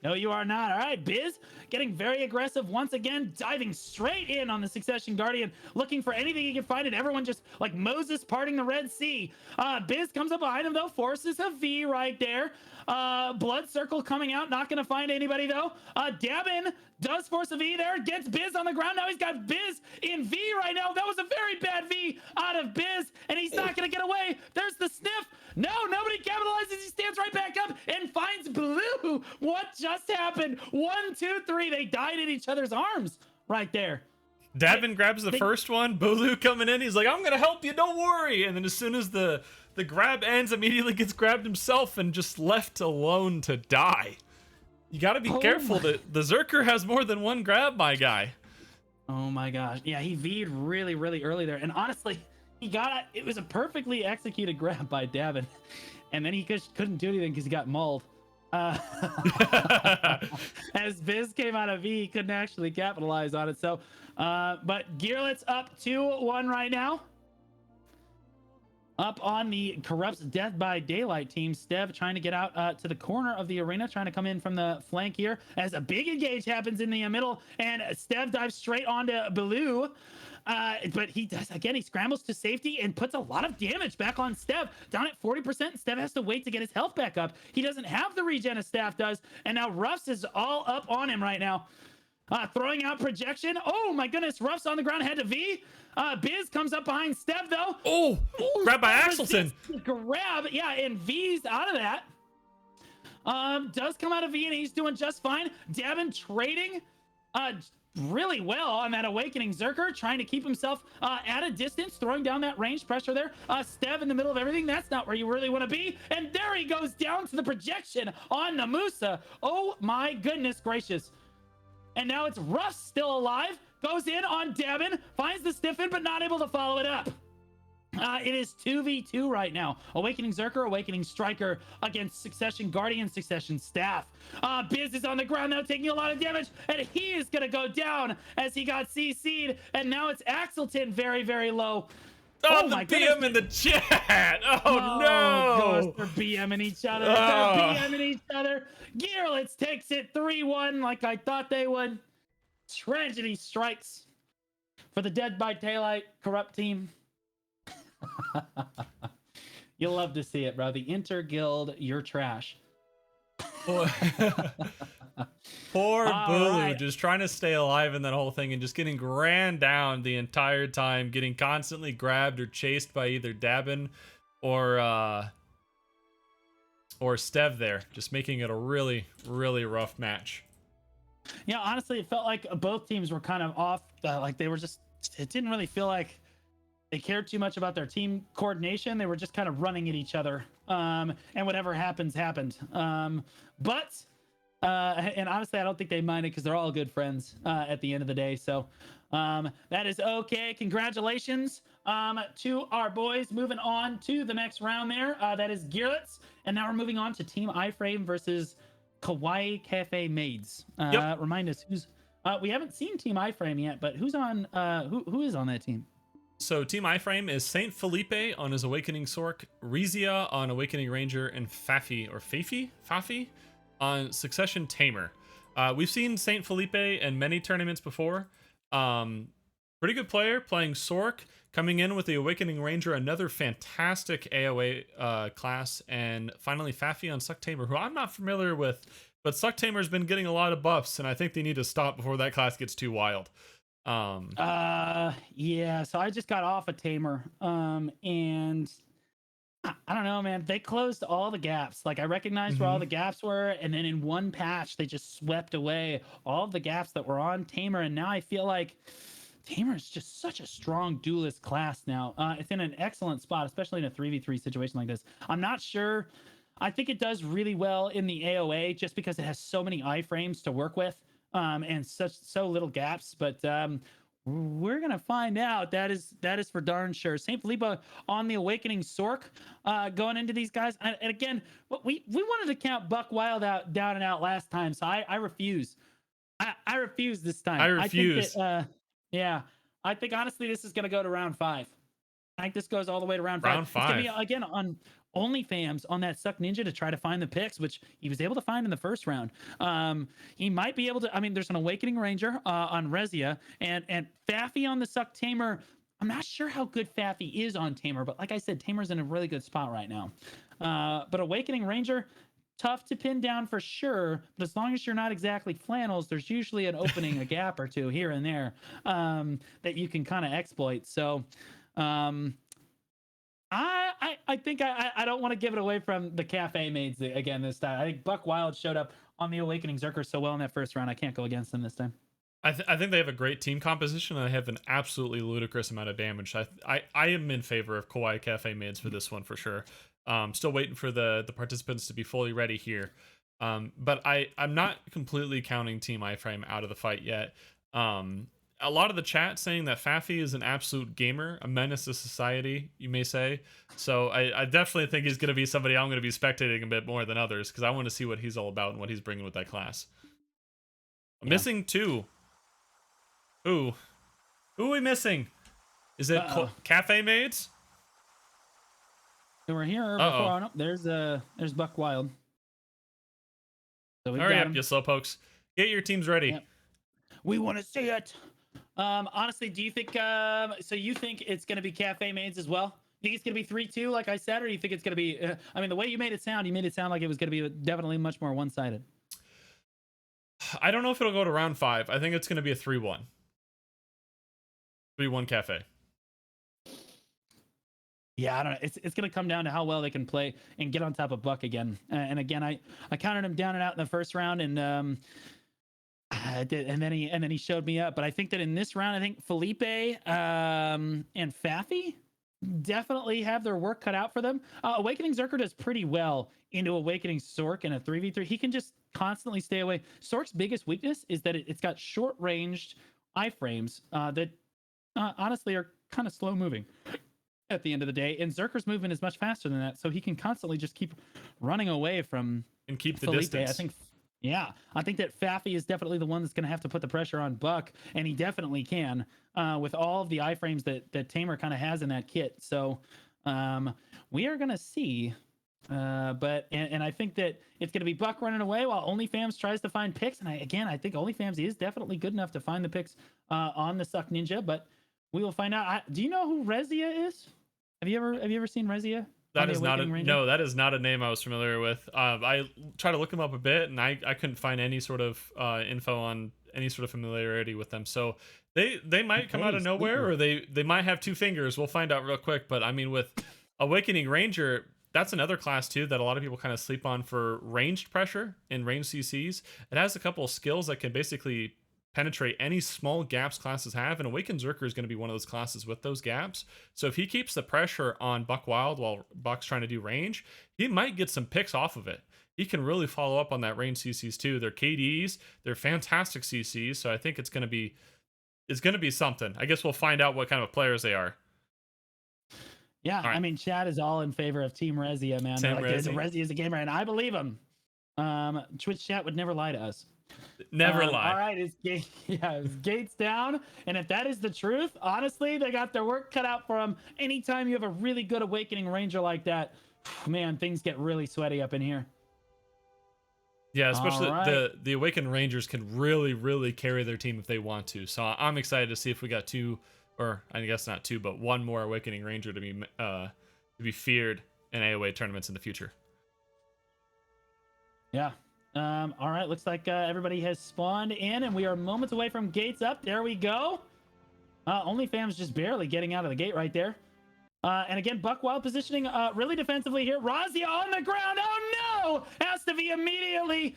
no, you are not. All right, Biz getting very aggressive once again, diving straight in on the Succession Guardian, looking for anything he can find, and everyone just like Moses parting the Red Sea. Biz comes up behind him though, forces a V right there. Blood Circle coming out, not gonna find anybody though. Dabin does force a V there, gets Biz on the ground. Now he's got Biz in V right now. That was a very bad V out of Biz, and he's not gonna get away. There's the sniff. No, nobody capitalizes. He stands right back up and finds Blue. What just happened? 1, 2, 3. They died in each other's arms right there. Davin grabs the first one. Bolu coming in. He's like, "I'm gonna help you. Don't worry." And then as soon as the grab ends, immediately gets grabbed himself and just left alone to die. You got to be careful. The Zerker has more than one grab, my guy. Oh my gosh. Yeah, he V'd really, really early there. And honestly, it was a perfectly executed grab by Davin. And then he couldn't do anything because he got mauled. As Biz came out of V, he couldn't actually capitalize on it. So, but Gearless up 2-1 right now. Up on the Corrupt's Death by Daylight team. Stev trying to get out to the corner of the arena, trying to come in from the flank here as a big engage happens in the middle, and Stev dives straight onto Baloo. But he does, again, he scrambles to safety and puts a lot of damage back on Stev. Down at 40%, Stev has to wait to get his health back up. He doesn't have the regen as Staff does, and now Ruffs is all up on him right now. Throwing out projection. Oh my goodness, Ruff's on the ground, head to V. Biz comes up behind Stev though. Oh, grab by Axelton. Grab, yeah, and V's out of that. Does come out of V and he's doing just fine. Dabin trading really well on that Awakening Zerker, trying to keep himself at a distance, throwing down that range pressure there. Stev in the middle of everything. That's not where you really want to be. And there he goes down to the projection on Namusa. Oh my goodness gracious. And now it's Ruff still alive. goes in on Devin, finds the stiffen, but not able to follow it up. It is 2v2 right now. Awakening Zerker, Awakening Striker against Succession Guardian, Succession Staff. Biz is on the ground now, taking a lot of damage, and he is going to go down as he got CC'd, and now it's Axelton very, very low. Oh, the BM in the chat. Oh, no. Gosh, they're BMing each other. Oh. They're BMing each other. Gearlitz takes it 3-1 like I thought they would. Tragedy strikes for the Dead by Daylight corrupt team. You'll love to see it, bro. The Interguild, you're trash. Poor Bulu, just trying to stay alive in that whole thing and just getting ran down the entire time, getting constantly grabbed or chased by either Dabin or Stev there, just making it a really, really rough match. Yeah, honestly, it felt like both teams were kind of off. Like they were just, it didn't really feel like they cared too much about their team coordination. They were just kind of running at each other. And whatever happens, happened. And honestly, I don't think they minded because they're all good friends at the end of the day. So that is okay. Congratulations to our boys. Moving on to the next round there. That is Gearlitz. And now we're moving on to Team iFrame versus Kawaii Cafe Maids. Remind us who's... we haven't seen Team iFrame yet, but who's on... who is on that team? So Team iFrame is Saint Felipe on his Awakening Sork, Rizia on Awakening Ranger, and Fafi on Succession Tamer. We've seen Saint Felipe in many tournaments before. Pretty good player, playing Sork, coming in with the Awakening Ranger, another fantastic AoE class, and finally Fafi on Suck Tamer, who I'm not familiar with, but Suck Tamer's been getting a lot of buffs, and I think they need to stop before that class gets too wild. Yeah, so I just got off a Tamer, and I don't know, man. They closed all the gaps. Like I recognized where all the gaps were, and then in one patch they just swept away all of the gaps that were on Tamer, and now I feel like Tamer is just such a strong duelist class now. It's in an excellent spot, especially in a 3v3 situation like this. I'm not sure. I think it does really well in the AoA just because it has so many iframes to work with. And so little gaps, but we're gonna find out. That is for darn sure. Saint Felipe on the Awakening Sork, going into these guys, and again, we wanted to count Buck Wild out down and out last time, so I refuse. I refuse this time. I refuse. Yeah, I think honestly this is gonna go to round 5. I think this goes all the way to round 5. Round 5. It's gonna be again on OnlyFans on that Suck Ninja to try to find the picks, which he was able to find in the first round. He might be able to. I mean, there's an Awakening Ranger on Rezia and Fafi on the Suck Tamer. I'm not sure how good Fafi is on Tamer, but like I said, Tamer's in a really good spot right now. But Awakening Ranger, tough to pin down for sure. But as long as you're not exactly flannels, there's usually an opening, a gap or two here and there that you can kind of exploit. So. I think I don't want to give it away from the Cafe Maids again this time. I think Buck Wild showed up on the Awakening Zerker so well in that first round. I can't go against them this time. I think they have a great team composition, and they have an absolutely ludicrous amount of damage. I am in favor of Kawaii Cafe Maids for this one for sure. Still waiting for the participants to be fully ready here. But I'm not completely counting Team iFrame out of the fight yet. A lot of the chat saying that Fafi is an absolute gamer, a menace to society, you may say. So I definitely think he's going to be somebody I'm going to be spectating a bit more than others, because I want to see what he's all about and what he's bringing with that class. Missing 2. Who are we missing? Is it Cafe Maids? So we're here before. Oh, no, there's Buck Wild. So hurry up, you slowpokes. Get your teams ready. Yep. We want to see it. Honestly, do you think so you think it's going to be Cafe Maids as well? You think it's going to be 3-2 like I said, or do you think it's going to be I mean, the way you made it sound like it was going to be definitely much more one-sided. I don't know if it'll go to round 5. I think it's going to be a 3-1. 3-1 Cafe. Yeah, I don't know. It's going to come down to how well they can play and get on top of Buck again. And again, I counted him down and out in the first round, and I did, and then he showed me up. But I think that in this round, I think Felipe and Fafi definitely have their work cut out for them. Awakening Zerker does pretty well into Awakening Sork in a 3v3. He can just constantly stay away. Sork's biggest weakness is that it's got short-ranged iframes that honestly are kind of slow moving at the end of the day. And Zerker's movement is much faster than that, so he can constantly just keep running away from And keep the Felipe. distance. I think, yeah, I think that Faffy is definitely the one that's going to have to put the pressure on Buck, and he definitely can with all of the iframes that Tamer kind of has in that kit. So we are going to see. And I think that it's going to be Buck running away while OnlyFams tries to find picks. And I think OnlyFams is definitely good enough to find the picks on the Suck Ninja, but we will find out. Do you know who Rezia is? Have you ever seen Rezia? That is not no. That is not a name I was familiar with. I tried to look him up a bit, and I couldn't find any sort of info on any sort of familiarity with them. So they might come out of nowhere, or they might have two fingers. We'll find out real quick. But I mean, with Awakening Ranger, that's another class too that a lot of people kind of sleep on for ranged pressure in ranged CCs. It has a couple of skills that can basically penetrate any small gaps classes have, and Awakened Zerker is going to be one of those classes with those gaps. So if he keeps the pressure on Buck Wild while Buck's trying to do range, he might get some picks off of it. He can really follow up on that range CCs too. They're KDs, they're fantastic CCs, so I think it's going to be something. I guess we'll find out what kind of players they are. Yeah, right. I mean, Chad is all in favor of Team Rezia, man. Rezia is a gamer, and I believe him. Twitch chat would never lie to us. Never lie. All right, it's Gates down, and if that is the truth, honestly, they got their work cut out for them. Anytime you have a really good Awakening Ranger like that, man, things get really sweaty up in here. Yeah, especially the Awakened Rangers can really carry their team if they want to. So I'm excited to see if we got two, or I guess not two, but one more Awakening Ranger to be feared in AOA tournaments in the future. Yeah. All right, looks like everybody has spawned in, and we are moments away from Gates up. There we go. OnlyFams just barely getting out of the gate right there. And again, Buck Wild positioning really defensively here. Razia on the ground. Oh no! Has to be immediately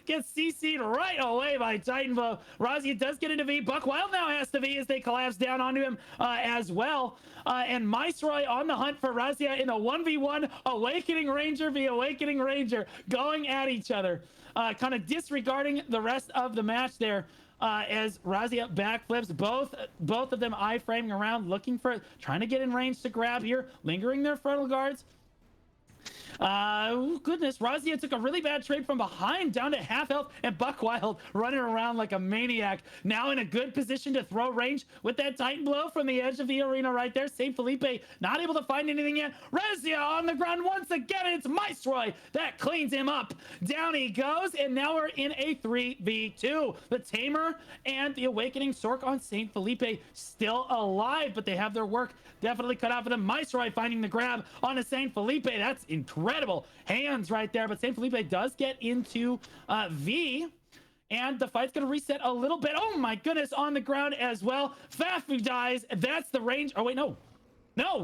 gets CC'd right away by Titanflow. Razia does get into V. Buck Wild now has to V as they collapse down onto him as well. And Maestroy on the hunt for Razia in a 1v1 Awakening Ranger v Awakening Ranger going at each other. Kind of disregarding the rest of the match there. As Razia backflips, both of them iframing around, looking for, trying to get in range to grab here, lingering their frontal guards. Goodness, Razia took a really bad trade from behind down to half health, and Buck Wild running around like a maniac. Now in a good position to throw range with that Titan blow from the edge of the arena right there. St. Felipe not able to find anything yet. Razia on the ground once again. It's Maestroy that cleans him up. Down he goes, and now we're in a 3v2. The Tamer and the Awakening Sork on St. Felipe still alive, but they have their work definitely cut out for them. Maestroy finding the grab on a St. Felipe. That's incredible hands right there, but St. Felipe does get into V, and the fight's gonna reset a little bit. Oh my goodness, on the ground as well. Fafu dies. That's the range. Oh wait, no,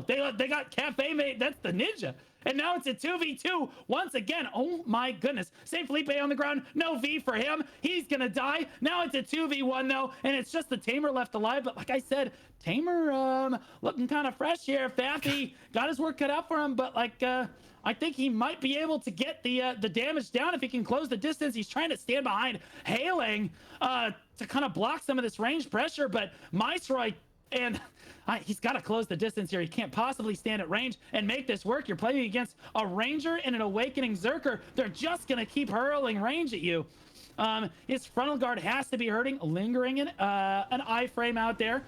they got Cafe Mate. That's the ninja. And now it's a 2v2 once again. Oh my goodness. St. Felipe on the ground. No V for him. He's going to die. Now it's a 2v1 though. And it's just the Tamer left alive. But like I said, Tamer looking kind of fresh here. Faffy got his work cut out for him. But like, I think he might be able to get the damage down if he can close the distance. He's trying to stand behind Hailing to kind of block some of this range pressure. But Maestroy, and he's got to close the distance here. He can't possibly stand at range and make this work. You're playing against a Ranger and an Awakening Zerker. They're just going to keep hurling range at you. His frontal guard has to be hurting, lingering in an iframe out there.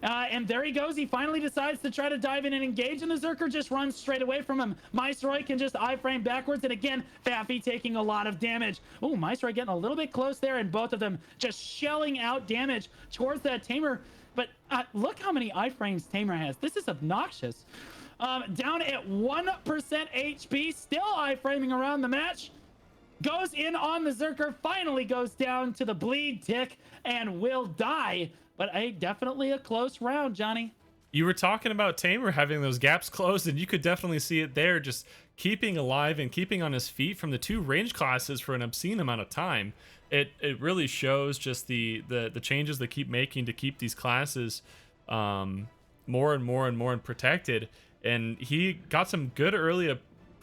And there he goes. He finally decides to try to dive in and engage, and the Zerker just runs straight away from him. Maestroy can just iframe backwards, and again, Faffy taking a lot of damage. Oh, Maestroy getting a little bit close there, and both of them just shelling out damage towards that Tamer. But look how many iframes Tamer has. This is obnoxious. Down at 1% HP, still iframing around the match. Goes in on the Zerker, finally goes down to the bleed tick and will die. But definitely a close round, Johnny. You were talking about Tamer having those gaps closed, and you could definitely see it there, just keeping alive and keeping on his feet from the two range classes for an obscene amount of time. It really shows just the changes they keep making to keep these classes more and more protected. And he got some good early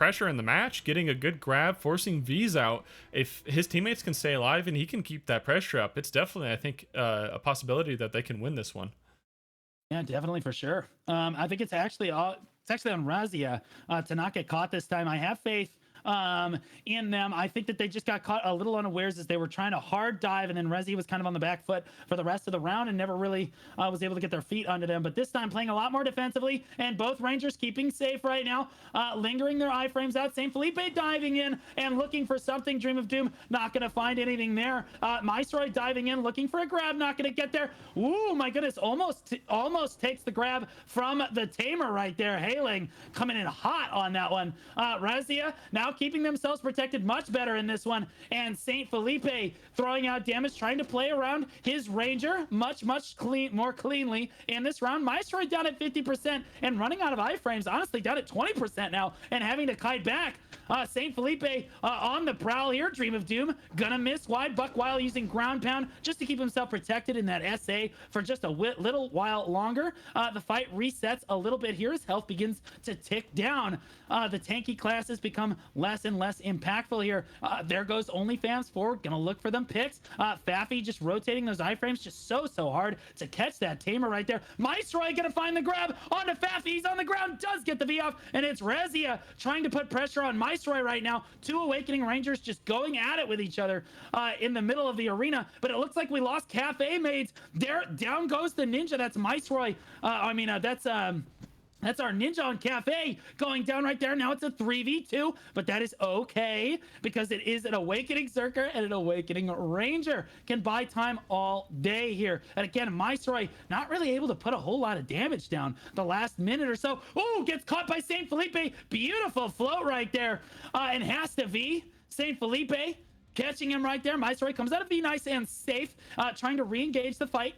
pressure in the match, getting a good grab, forcing V's out. If his teammates can stay alive and he can keep that pressure up, it's definitely, I think, a possibility that they can win this one. Yeah, definitely for sure. I think it's actually on Razia to not get caught this time. I have faith in them. I think that they just got caught a little unawares as they were trying to hard dive, and then Rezi was kind of on the back foot for the rest of the round and never really was able to get their feet under them. But this time playing a lot more defensively, and both Rangers keeping safe right now, lingering their iframes out. Saint Felipe diving in and looking for something. Dream of Doom not going to find anything there. Maestro diving in, looking for a grab, not going to get there. Ooh, my goodness, almost takes the grab from the Tamer right there. Hailing coming in hot on that one. Razia now keeping themselves protected much better in this one, and Saint Felipe throwing out damage, trying to play around his Ranger much more cleanly in this round. Maestro down at 50% and running out of iframes, honestly down at 20% now, and having to kite back. Saint Felipe on the prowl here. Dream of Doom gonna miss wide. Buckwild using ground pound just to keep himself protected in that SA for just a little while longer. The fight resets a little bit here as health begins to tick down. The tanky classes become less and less impactful here. There goes OnlyFans forward, gonna look for them picks. Faffy just rotating those iframes just so hard to catch that Tamer right there. Maestro gonna find the grab onto Faffy. He's on the ground, does get the V off, and it's Rezia trying to put pressure on Maestro right now. Two Awakening Rangers just going at it with each other in the middle of the arena, but it looks like we lost Cafe Maids. There, down goes the Ninja. That's Maestro. That's our Ninja on Cafe going down right there. Now it's a 3v2, but that is okay because it is an Awakening Zerker and an Awakening Ranger. Can buy time all day here. And again, Maestro not really able to put a whole lot of damage down the last minute or so. Oh, gets caught by Saint Felipe. Beautiful float right there. And has to V. Saint Felipe catching him right there. Maestro comes out of V nice and safe, trying to re-engage the fight.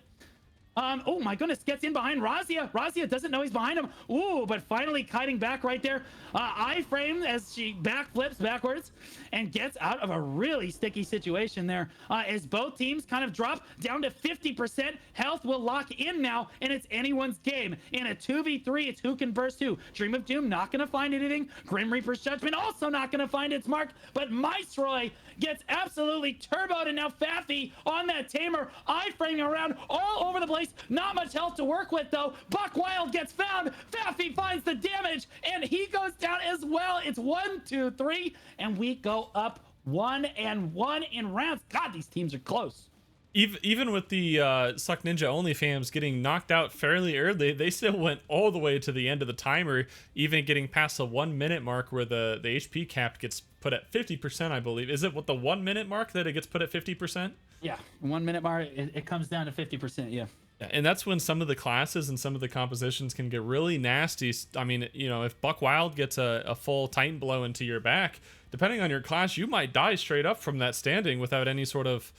Oh my goodness, gets in behind Razia. Razia doesn't know he's behind him. Ooh, but finally kiting back right there. Iframe as she backflips backwards and gets out of a really sticky situation there. As both teams kind of drop down to 50%, health will lock in now, and it's anyone's game. In a 2v3, it's who can burst who. Dream of Doom not gonna find anything. Grim Reaper's Judgment also not gonna find its mark, but Maestro gets absolutely turboed, and now Faffy on that Tamer, iframing around all over the place. Not much health to work with though. Buckwild gets found. Faffy finds the damage, and he goes down as well. It's 1, 2, 3, and we go up 1-1 in rounds. God, these teams are close. Even with the Suck Ninja OnlyFans getting knocked out fairly early, they still went all the way to the end of the timer, even getting past the 1 minute mark where the HP cap gets put at 50%, I believe. Is it what the 1 minute mark that it gets put at 50%? Yeah, 1 minute mark, it comes down to 50%, yeah. And that's when some of the classes and some of the compositions can get really nasty. I mean, you know, if Buckwild gets a full Titan blow into your back, depending on your class, you might die straight up from that standing without any sort of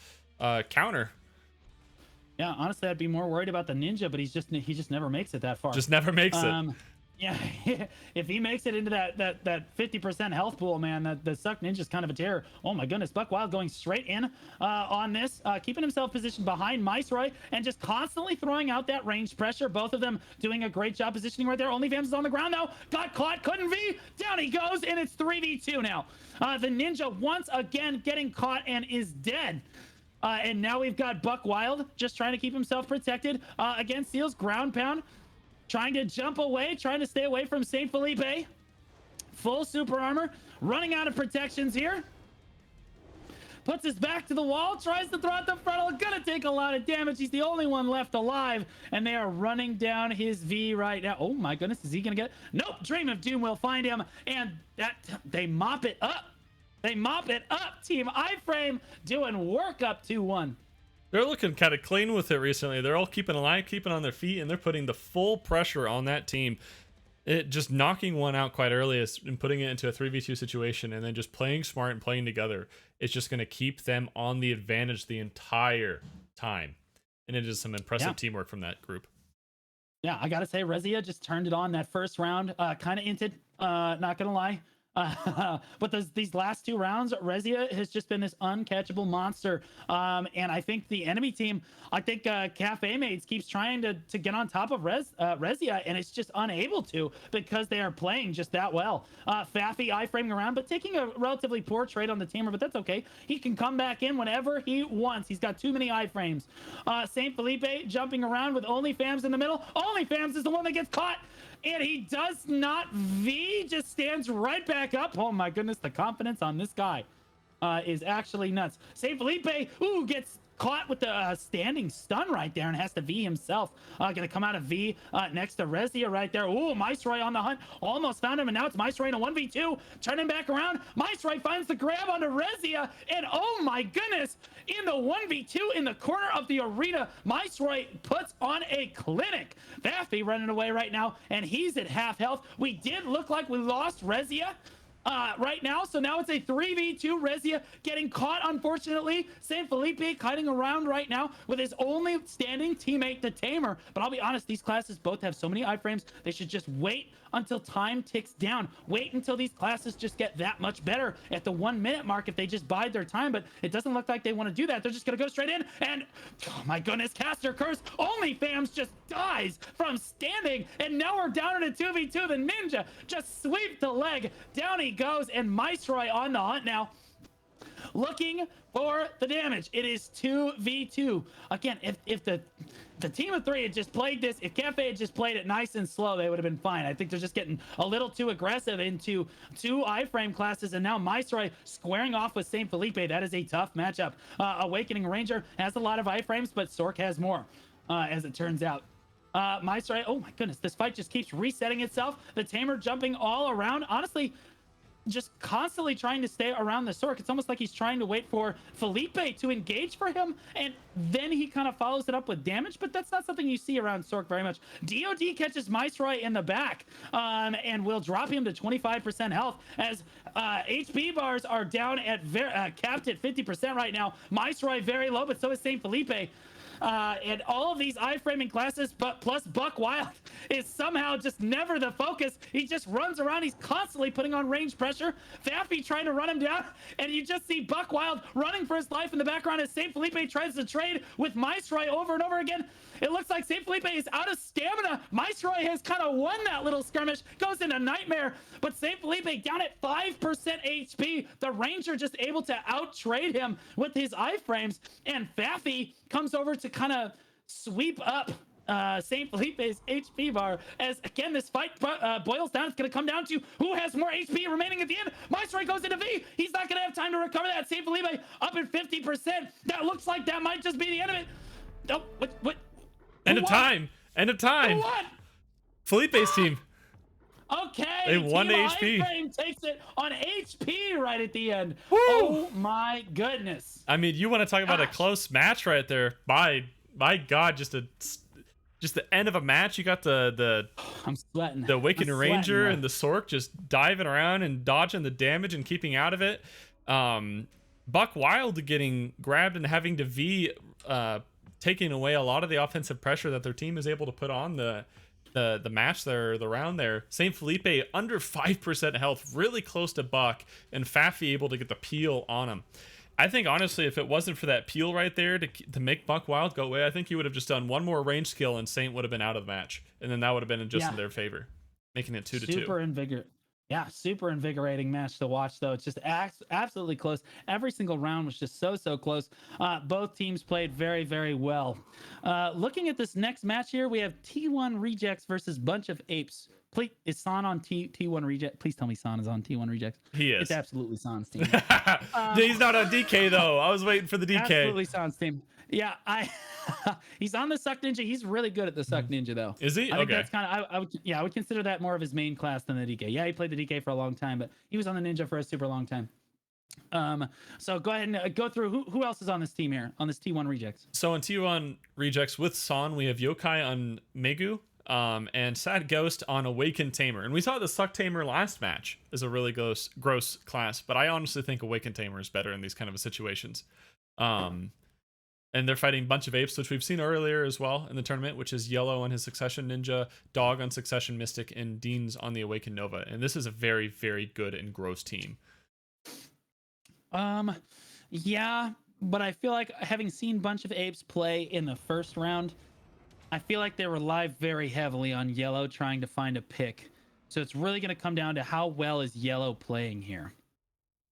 counter. Yeah, honestly, I'd be more worried about the Ninja, but he just never makes it that far. Just never makes it. Yeah, if he makes it into that 50% health pool, man, the Suck Ninja's kind of a terror. Oh my goodness, Buckwild going straight in on this, keeping himself positioned behind Maestro and just constantly throwing out that range pressure. Both of them doing a great job positioning right there. OnlyFans is on the ground now. Got caught, couldn't V. Down he goes, and it's 3v2 now. The Ninja once again getting caught and is dead. And now we've got Buckwild just trying to keep himself protected against Seals. Ground pound. Trying to jump away, trying to stay away from Saint Felipe. Full super armor, running out of protections here. Puts his back to the wall, tries to throw out the frontal, gonna take a lot of damage. He's the only one left alive, and they are running down his V right now. Oh my goodness, is he gonna get it? Nope, Dream of Doom will find him, and they mop it up. They mop it up, Team iframe doing work up 2-1. They're looking kind of clean with it recently. They're all keeping alive, keeping on their feet, and they're putting the full pressure on that team. It just knocking one out quite early and putting it into a 3v2 situation, and then just playing smart and playing together. It's just going to keep them on the advantage the entire time. And it is some impressive teamwork from that group. Yeah, I got to say, Rezia just turned it on that first round. Kind of inted, not going to lie. But these last two rounds, Rezia has just been this uncatchable monster. And I think the enemy team, I think Cafe Mates keeps trying to get on top of Rezia, and it's just unable to because they are playing just that well. Faffy iframing around, but taking a relatively poor trade on the tamer, but that's okay. He can come back in whenever he wants. He's got too many iframes. St. Felipe jumping around with OnlyFams in the middle. OnlyFams is the one that gets caught. And he does not. V just stands right back up. Oh my goodness, the confidence on this guy is actually nuts. St. Felipe, ooh, gets caught with the standing stun right there and has to V himself. Gonna come out of V next to Rezia right there. Ooh, Maestro on the hunt. Almost found him, and now it's Maestro in a 1v2. Turning back around. Maestro finds the grab onto Rezia, and oh my goodness, in the 1v2 in the corner of the arena, Maestro puts on a clinic. Faffy running away right now, and he's at half health. We did look like we lost Rezia right now, so now it's a 3v2. Rezia getting caught, unfortunately. St. Felipe kiting around right now with his only standing teammate, the Tamer. But I'll be honest, these classes both have so many iframes, they should just wait until time ticks down. Wait until these classes just get that much better at the 1 minute mark if they just bide their time, but it doesn't look like they want to do that. They're just going to go straight in, and oh my goodness, caster curse. OnlyFams just dies from standing, and now we're down in a 2v2. The Ninja just sweep the leg. Down he goes, and Maestro on the hunt now, looking for the damage. It is 2v2. Again, if the team of three had just played this, if Cafe had just played it nice and slow, they would have been fine. I think they're just getting a little too aggressive into two iframe classes, and now Maestro squaring off with St. Felipe. That is a tough matchup. Awakening Ranger has a lot of iframes, but Sork has more, as it turns out. Maestro, oh my goodness, this fight just keeps resetting itself. The Tamer jumping all around. Honestly, just constantly trying to stay around the Sork. It's almost like he's trying to wait for Felipe to engage for him, and then he kind of follows it up with damage, but that's not something you see around Sork very much. DOD catches Maestro in the back, and will drop him to 25% health as HP bars are down at capped at 50% right now. Maestro very low, but so is St. Felipe. And all of these iframing classes, but plus Buck Wild is somehow just never the focus. He just runs around. He's constantly putting on range pressure. Faffy trying to run him down, and you just see Buck Wild running for his life in the background as St. Felipe tries to trade with Maestro over and over again. It looks like St. Felipe is out of stamina. Maestro has kind of won that little skirmish, goes into Nightmare, but St. Felipe down at 5% HP. The Ranger just able to out-trade him with his iframes, and Faffy comes over to kind of sweep up St. Felipe's HP bar, as again this fight boils down. It's going to come down to who has more HP remaining at the end. Maestro goes into V. He's not going to have time to recover that. St. Felipe up at 50%. That looks like that might just be the end of it. Oh, what? End of time. End of time. What? Felipe's team. Okay. They won Team HP. iframe takes it on HP right at the end. Woo! Oh my goodness. I mean, you want to talk about a close match right there? My God, just the end of a match. You got the I'm sweating. the Awakened Ranger sweating, and the Sork just diving around and dodging the damage and keeping out of it. Buck Wild getting grabbed and having to V, taking away a lot of the offensive pressure that their team is able to put on the match there, the round there. St. Felipe under 5% health, really close to Buck, and Faffy able to get the peel on him. I think honestly, if it wasn't for that peel right there to make Buck Wild go away, I think you would have just done one more range skill and Saint would have been out of the match, and then that would have been just in their favor, making it 2-2. Super invigorating match to watch, though. It's just absolutely close. Every single round was just so close. Both teams played very, very well. Looking at this next match here, we have T1 Rejects versus Bunch of Apes. Please, is San on T1 Reject? Please tell me San is on T1 Rejects. He is. It's absolutely San's team. He's not on DK though. I was waiting for the DK. Absolutely San's team. Yeah, he's on the Suck Ninja. He's really good at the Suck Ninja, though. Is he? I think Okay. that's kind of I would consider that more of his main class than the DK. Yeah, he played the DK for a long time, but he was on the Ninja for a super long time. So go ahead and go through who else is on this team here, on this T1 Rejects. So in T1 Rejects with San, we have Yokai on Megu, and Sad Ghost on Awakened Tamer. And we saw the Suck Tamer last match as a really gross class, but I honestly think Awakened Tamer is better in these kind of situations. and they're fighting a bunch of apes, which we've seen earlier as well in the tournament, which is Yellow on his Succession Ninja, Dog on Succession Mystic, and Dean's on the Awakened Nova. And this is a very, very good and gross team. Yeah, but I feel like having seen a bunch of apes play in the first round, I feel like they rely very heavily on Yellow trying to find a pick. So it's really going to come down to how well is Yellow playing here.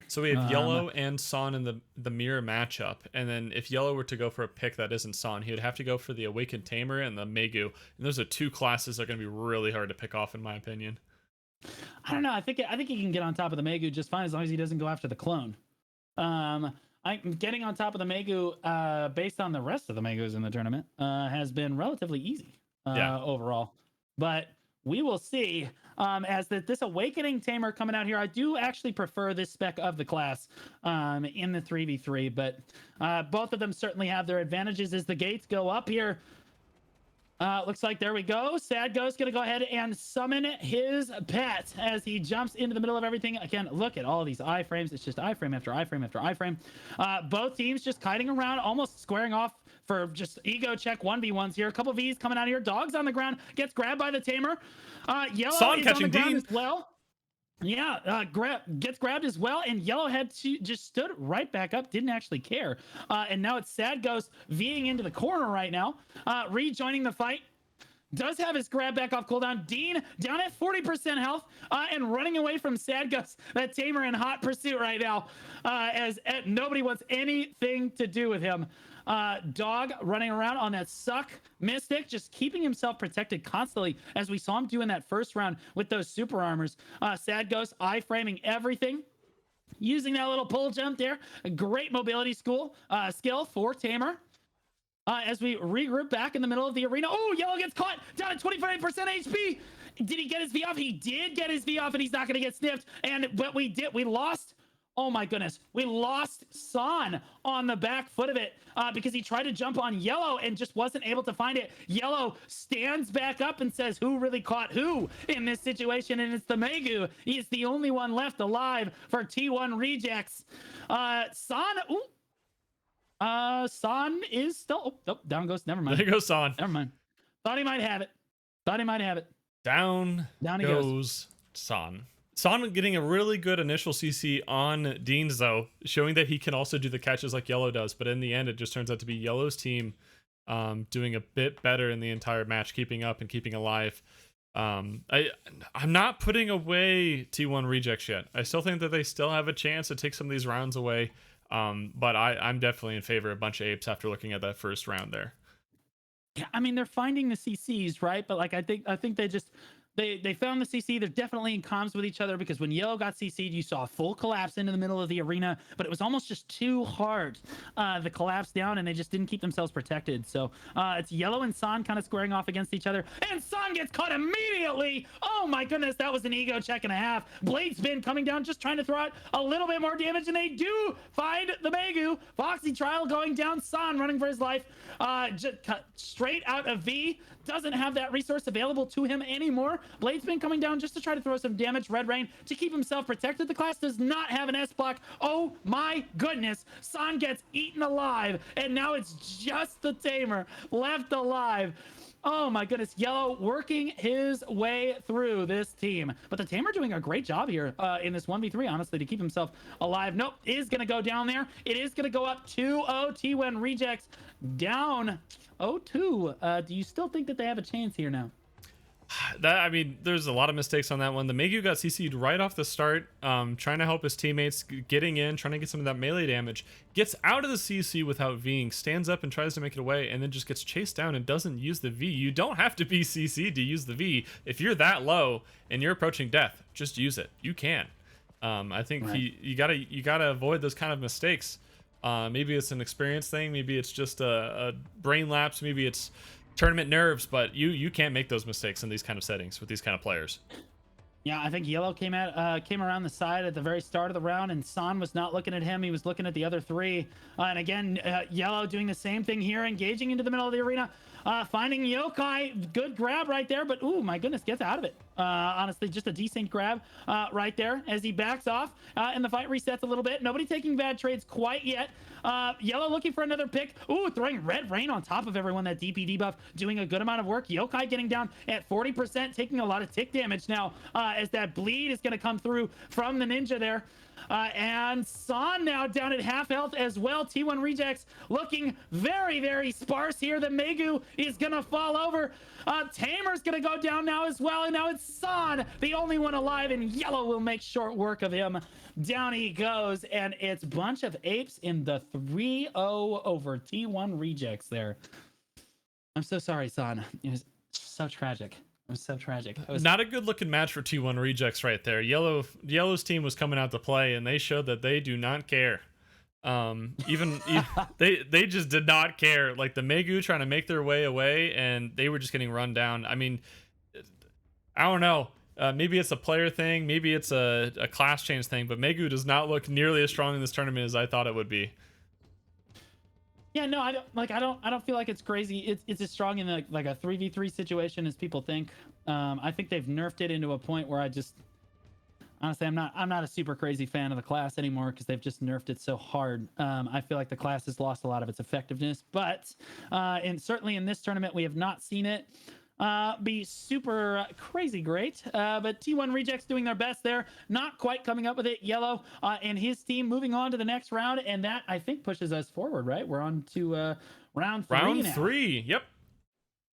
So we have Yellow and San in the mirror matchup, and then if Yellow were to go for a pick that isn't San, he would have to go for the Awakened Tamer and the Megu. And those are two classes that are going to be really hard to pick off, in my opinion. I don't know. I think he can get on top of the Megu just fine as long as he doesn't go after the clone. I'm getting on top of the Megu based on the rest of the Megus in the tournament has been relatively easy overall, but we will see. As this Awakening Tamer coming out here, I do actually prefer this spec of the class in the 3v3, but both of them certainly have their advantages as the gates go up here. Looks like there we go. Sad Ghost gonna go ahead and summon his pet as he jumps into the middle of everything. Again, look at all these iframes. It's just iframe after iframe after iframe. Both teams just kiting around, almost squaring off for just ego check 1v1s here. A couple V's coming out here. Dog's on the ground, gets grabbed by the Tamer. Yellow San is catching on the ground Dean as well. Yeah, gets grabbed as well, and Yellow had just stood right back up, didn't actually care. And now it's Sad Ghost V'ing into the corner right now, rejoining the fight. Does have his grab back off cooldown. Dean down at 40% health and running away from Sad Ghost. That Tamer in hot pursuit right now, as nobody wants anything to do with him. Dog running around on that suck Mystic, just keeping himself protected constantly, as we saw him do in that first round with those super armors. Sad Ghost iframing everything, using that little pull jump there. A great mobility skill for Tamer. As we regroup back in the middle of the arena. Oh, Yellow gets caught down at 25% HP. Did he get his V off? He did get his V off, and he's not going to get snipped. But we lost. Oh my goodness, we lost San on the back foot of it because he tried to jump on Yellow and just wasn't able to find it. Yellow stands back up and says, who really caught who in this situation? And it's the Megu. He's the only one left alive for T1 Rejects. San, San is still, down goes, never mind. There goes San. Never mind. Thought he might have it. Down he goes San. San getting a really good initial CC on Dean's, though, showing that he can also do the catches like Yellow does. But in the end, it just turns out to be Yellow's team doing a bit better in the entire match, keeping up and keeping alive. I'm not putting away T1 Rejects yet. I still think that they still have a chance to take some of these rounds away. But I'm definitely in favor of a bunch of apes after looking at that first round there. Yeah, I mean, they're finding the CCs, right? But like, I think they just they found the CC. They're definitely in comms with each other, because when Yellow got CC'd, you saw a full collapse into the middle of the arena, but it was almost just too hard, the collapse down, and they just didn't keep themselves protected. So it's Yellow and San kind of squaring off against each other, and San gets caught immediately. Oh my goodness, that was an ego check and a half. Blade Spin coming down, just trying to throw out a little bit more damage, and they do find the Megu. Foxy Trial going down, San running for his life, just cut straight out of V. Doesn't have that resource available to him anymore. Blade Spin coming down just to try to throw some damage. Red Rain to keep himself protected. The class does not have an S block. Oh my goodness. San gets eaten alive, and now it's just the Tamer left alive. Oh my goodness, Yellow working his way through this team. But the Tamer doing a great job here in this 1v3, honestly, to keep himself alive. Nope, is going to go down there. It is going to go up 2-0. T1 Rejects down 0-2. Do you still think that they have a chance here now? I mean, there's a lot of mistakes on that one. The Megu got CC'd right off the start, trying to help his teammates, getting in, trying to get some of that melee damage. Gets out of the CC without V'ing, stands up and tries to make it away, and then just gets chased down and doesn't use the V. You don't have to be CC'd to use the V. If you're that low and you're approaching death, just use it. You can. I think right. you gotta avoid those kind of mistakes. Maybe it's an experience thing. Maybe it's just a brain lapse. Maybe it's tournament nerves, but you can't make those mistakes in these kind of settings with these kind of players. Yeah, I think Yellow came around the side at the very start of the round, and San was not looking at him. He was looking at the other three. And again, Yellow doing the same thing here, engaging into the middle of the arena, finding Yokai. Good grab right there, but ooh, my goodness, gets out of it. Honestly, just a decent grab right there as he backs off and the fight resets a little bit. Nobody taking bad trades quite yet. Yellow looking for another pick. Ooh, throwing Red Rain on top of everyone. That DP debuff doing a good amount of work. Yokai getting down at 40%, taking a lot of tick damage now as that bleed is going to come through from the ninja there. And San now down at half health as well. T1 Rejects looking very, very sparse here. The Megu is going to fall over. Tamer's going to go down now as well. And now it's San, the only one alive, and Yellow will make short work of him. Down he goes, and it's bunch of apes in the 3-0 over T1 Rejects there. I'm so sorry, San. It was so tragic. It was so tragic. Not a good looking match for T1 Rejects right there. Yellow's team was coming out to play, and they showed that they do not care. They just did not care. Like the Megu trying to make their way away, and they were just getting run down. I mean, I don't know. Maybe it's a player thing, maybe it's a class change thing, but Megu does not look nearly as strong in this tournament as I thought it would be. Yeah, no, I don't feel like it's crazy. It's as strong in like a 3v3 situation as people think. I think they've nerfed it into a point where honestly, I'm not a super crazy fan of the class anymore because they've just nerfed it so hard. I feel like the class has lost a lot of its effectiveness, but and certainly in this tournament we have not seen it be super crazy great, but T1 Rejects doing their best there, not quite coming up with it. Yellow and his team moving on to the next round, and that I think pushes us forward, right? We're on to round 3 round now. 3. Yep,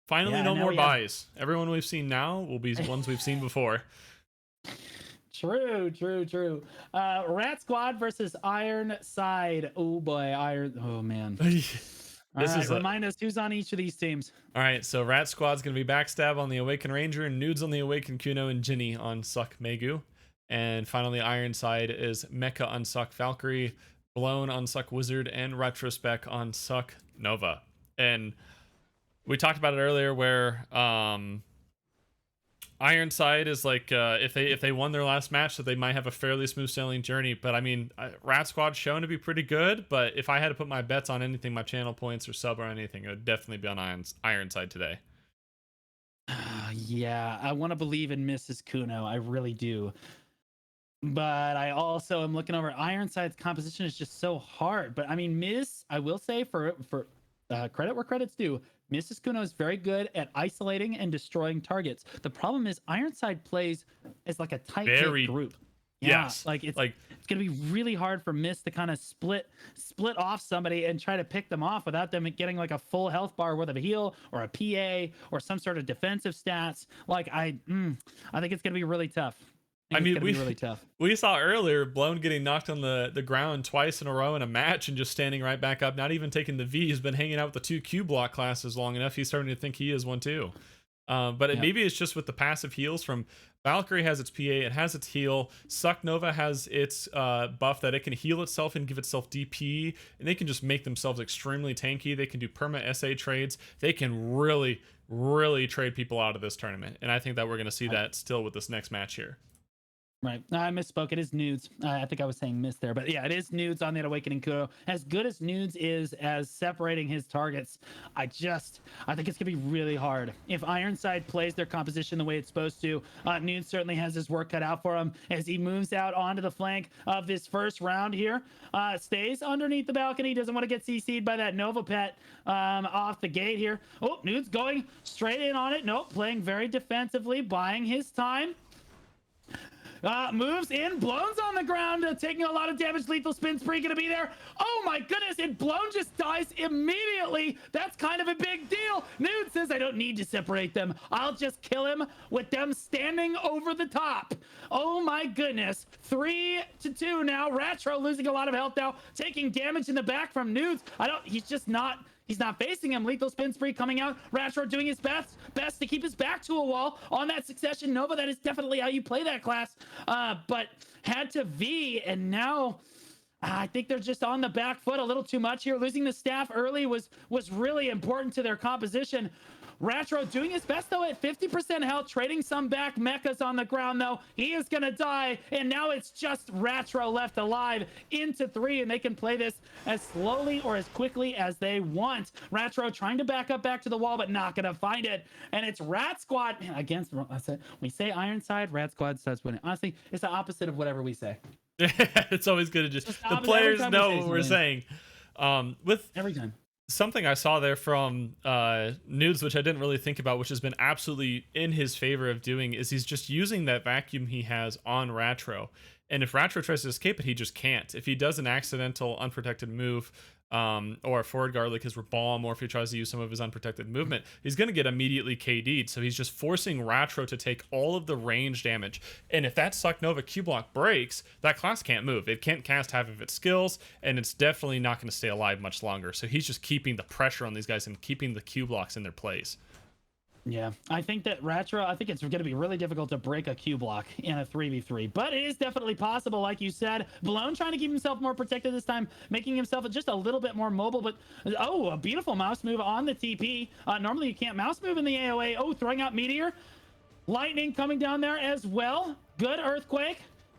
finally. No more buys. Everyone we've seen now will be ones we've seen before. True. Rat Squad versus Ironside. Oh boy, oh man. Remind us who's on each of these teams. All right, so Rat Squad's going to be Backstab on the Awakened Ranger, and Nudes on the Awakened Kuno, and Ginny on Suck Megu. And finally, Ironside is Mecha on Suck Valkyrie, Blown on Suck Wizard, and Retrospec on Suck Nova. And we talked about it earlier where Ironside is like if they won their last match, that they might have a fairly smooth sailing journey. But I mean, Rat Squad's shown to be pretty good. But if I had to put my bets on anything, my channel points or sub or anything, it would definitely be on Ironside today. Yeah, I want to believe in Mrs. Kuno. I really do. But I also am looking over Ironside's composition is just so hard. But I mean, I will say for credit where credit's due, Mrs. Kuno is very good at isolating and destroying targets. The problem is Ironside plays as like a tight group. Yeah, yes. It's gonna be really hard for Miss to kind of split off somebody and try to pick them off without them getting like a full health bar worth of a heal or a PA or some sort of defensive stats. Like I think it's gonna be really tough. I mean, really tough. We saw earlier Blown getting knocked on the ground twice in a row in a match and just standing right back up, not even taking the V. He's been hanging out with the 2 Q block classes long enough. He's starting to think he is one too. Maybe it's just with the passive heals from Valkyrie has its PA, it has its heal. Suck Nova has its buff that it can heal itself and give itself DP, and they can just make themselves extremely tanky. They can do perma SA trades. They can really, really trade people out of this tournament, and I think that we're going to see that still with this next match here. Right. I misspoke. It is Nudes. I think I was saying miss there, but yeah, it is Nudes on that Awakening Kuno. As good as Nudes is as separating his targets, I think it's gonna be really hard. If Ironside plays their composition the way it's supposed to, Nudes certainly has his work cut out for him as he moves out onto the flank of this first round here. Stays underneath the balcony, doesn't want to get CC'd by that Nova Pet off the gate here. Oh, Nudes going straight in on it. Nope, playing very defensively, buying his time. Moves in, Blown's on the ground, taking a lot of damage. Lethal Spin Spree gonna be there. Oh my goodness, and Blown just dies immediately. That's kind of a big deal. Nude says, I don't need to separate them. I'll just kill him with them standing over the top. Oh my goodness. 3-2 now. Ratro losing a lot of health now, taking damage in the back from Nudes. He's not facing him. Lethal Spin Spree coming out. Ratro doing his best to keep his back to a wall on that Succession Nova. That is definitely how you play that class. But had to V, and now I think they're just on the back foot a little too much here. Losing the staff early was really important to their composition. Ratro doing his best though at 50% health, trading some back. Mecha's on the ground though. He is gonna die, and now it's just Ratro left alive into 3, and they can play this as slowly or as quickly as they want. Ratro trying to back up back to the wall, but not gonna find it. And it's Rat Squad, man, against, I said, we say Ironside, Rat Squad starts winning. Honestly, it's the opposite of whatever we say. It's always good to just the players know what we're saying. With every time. Something I saw there from Nudes, which I didn't really think about, which has been absolutely in his favor of doing, is he's just using that vacuum he has on Ratro. And if Ratro tries to escape it, he just can't. If he does an accidental unprotected move, or a forward guard like his bomb, or if he tries to use some of his unprotected movement, he's going to get immediately KD'd. So he's just forcing Ratro to take all of the range damage. And if that Suck Nova Q block breaks, that class can't move. It can't cast half of its skills, and it's definitely not going to stay alive much longer. So he's just keeping the pressure on these guys and keeping the Q blocks in their place. Yeah, I think that Ratro, I think it's going to be really difficult to break a Q block in a 3v3, but it is definitely possible, like you said. Blown trying to keep himself more protected this time, making himself just a little bit more mobile, but oh, a beautiful mouse move on the TP. Normally you can't mouse move in the AoA. Oh, throwing out Meteor. Lightning coming down there as well. Good Earthquake.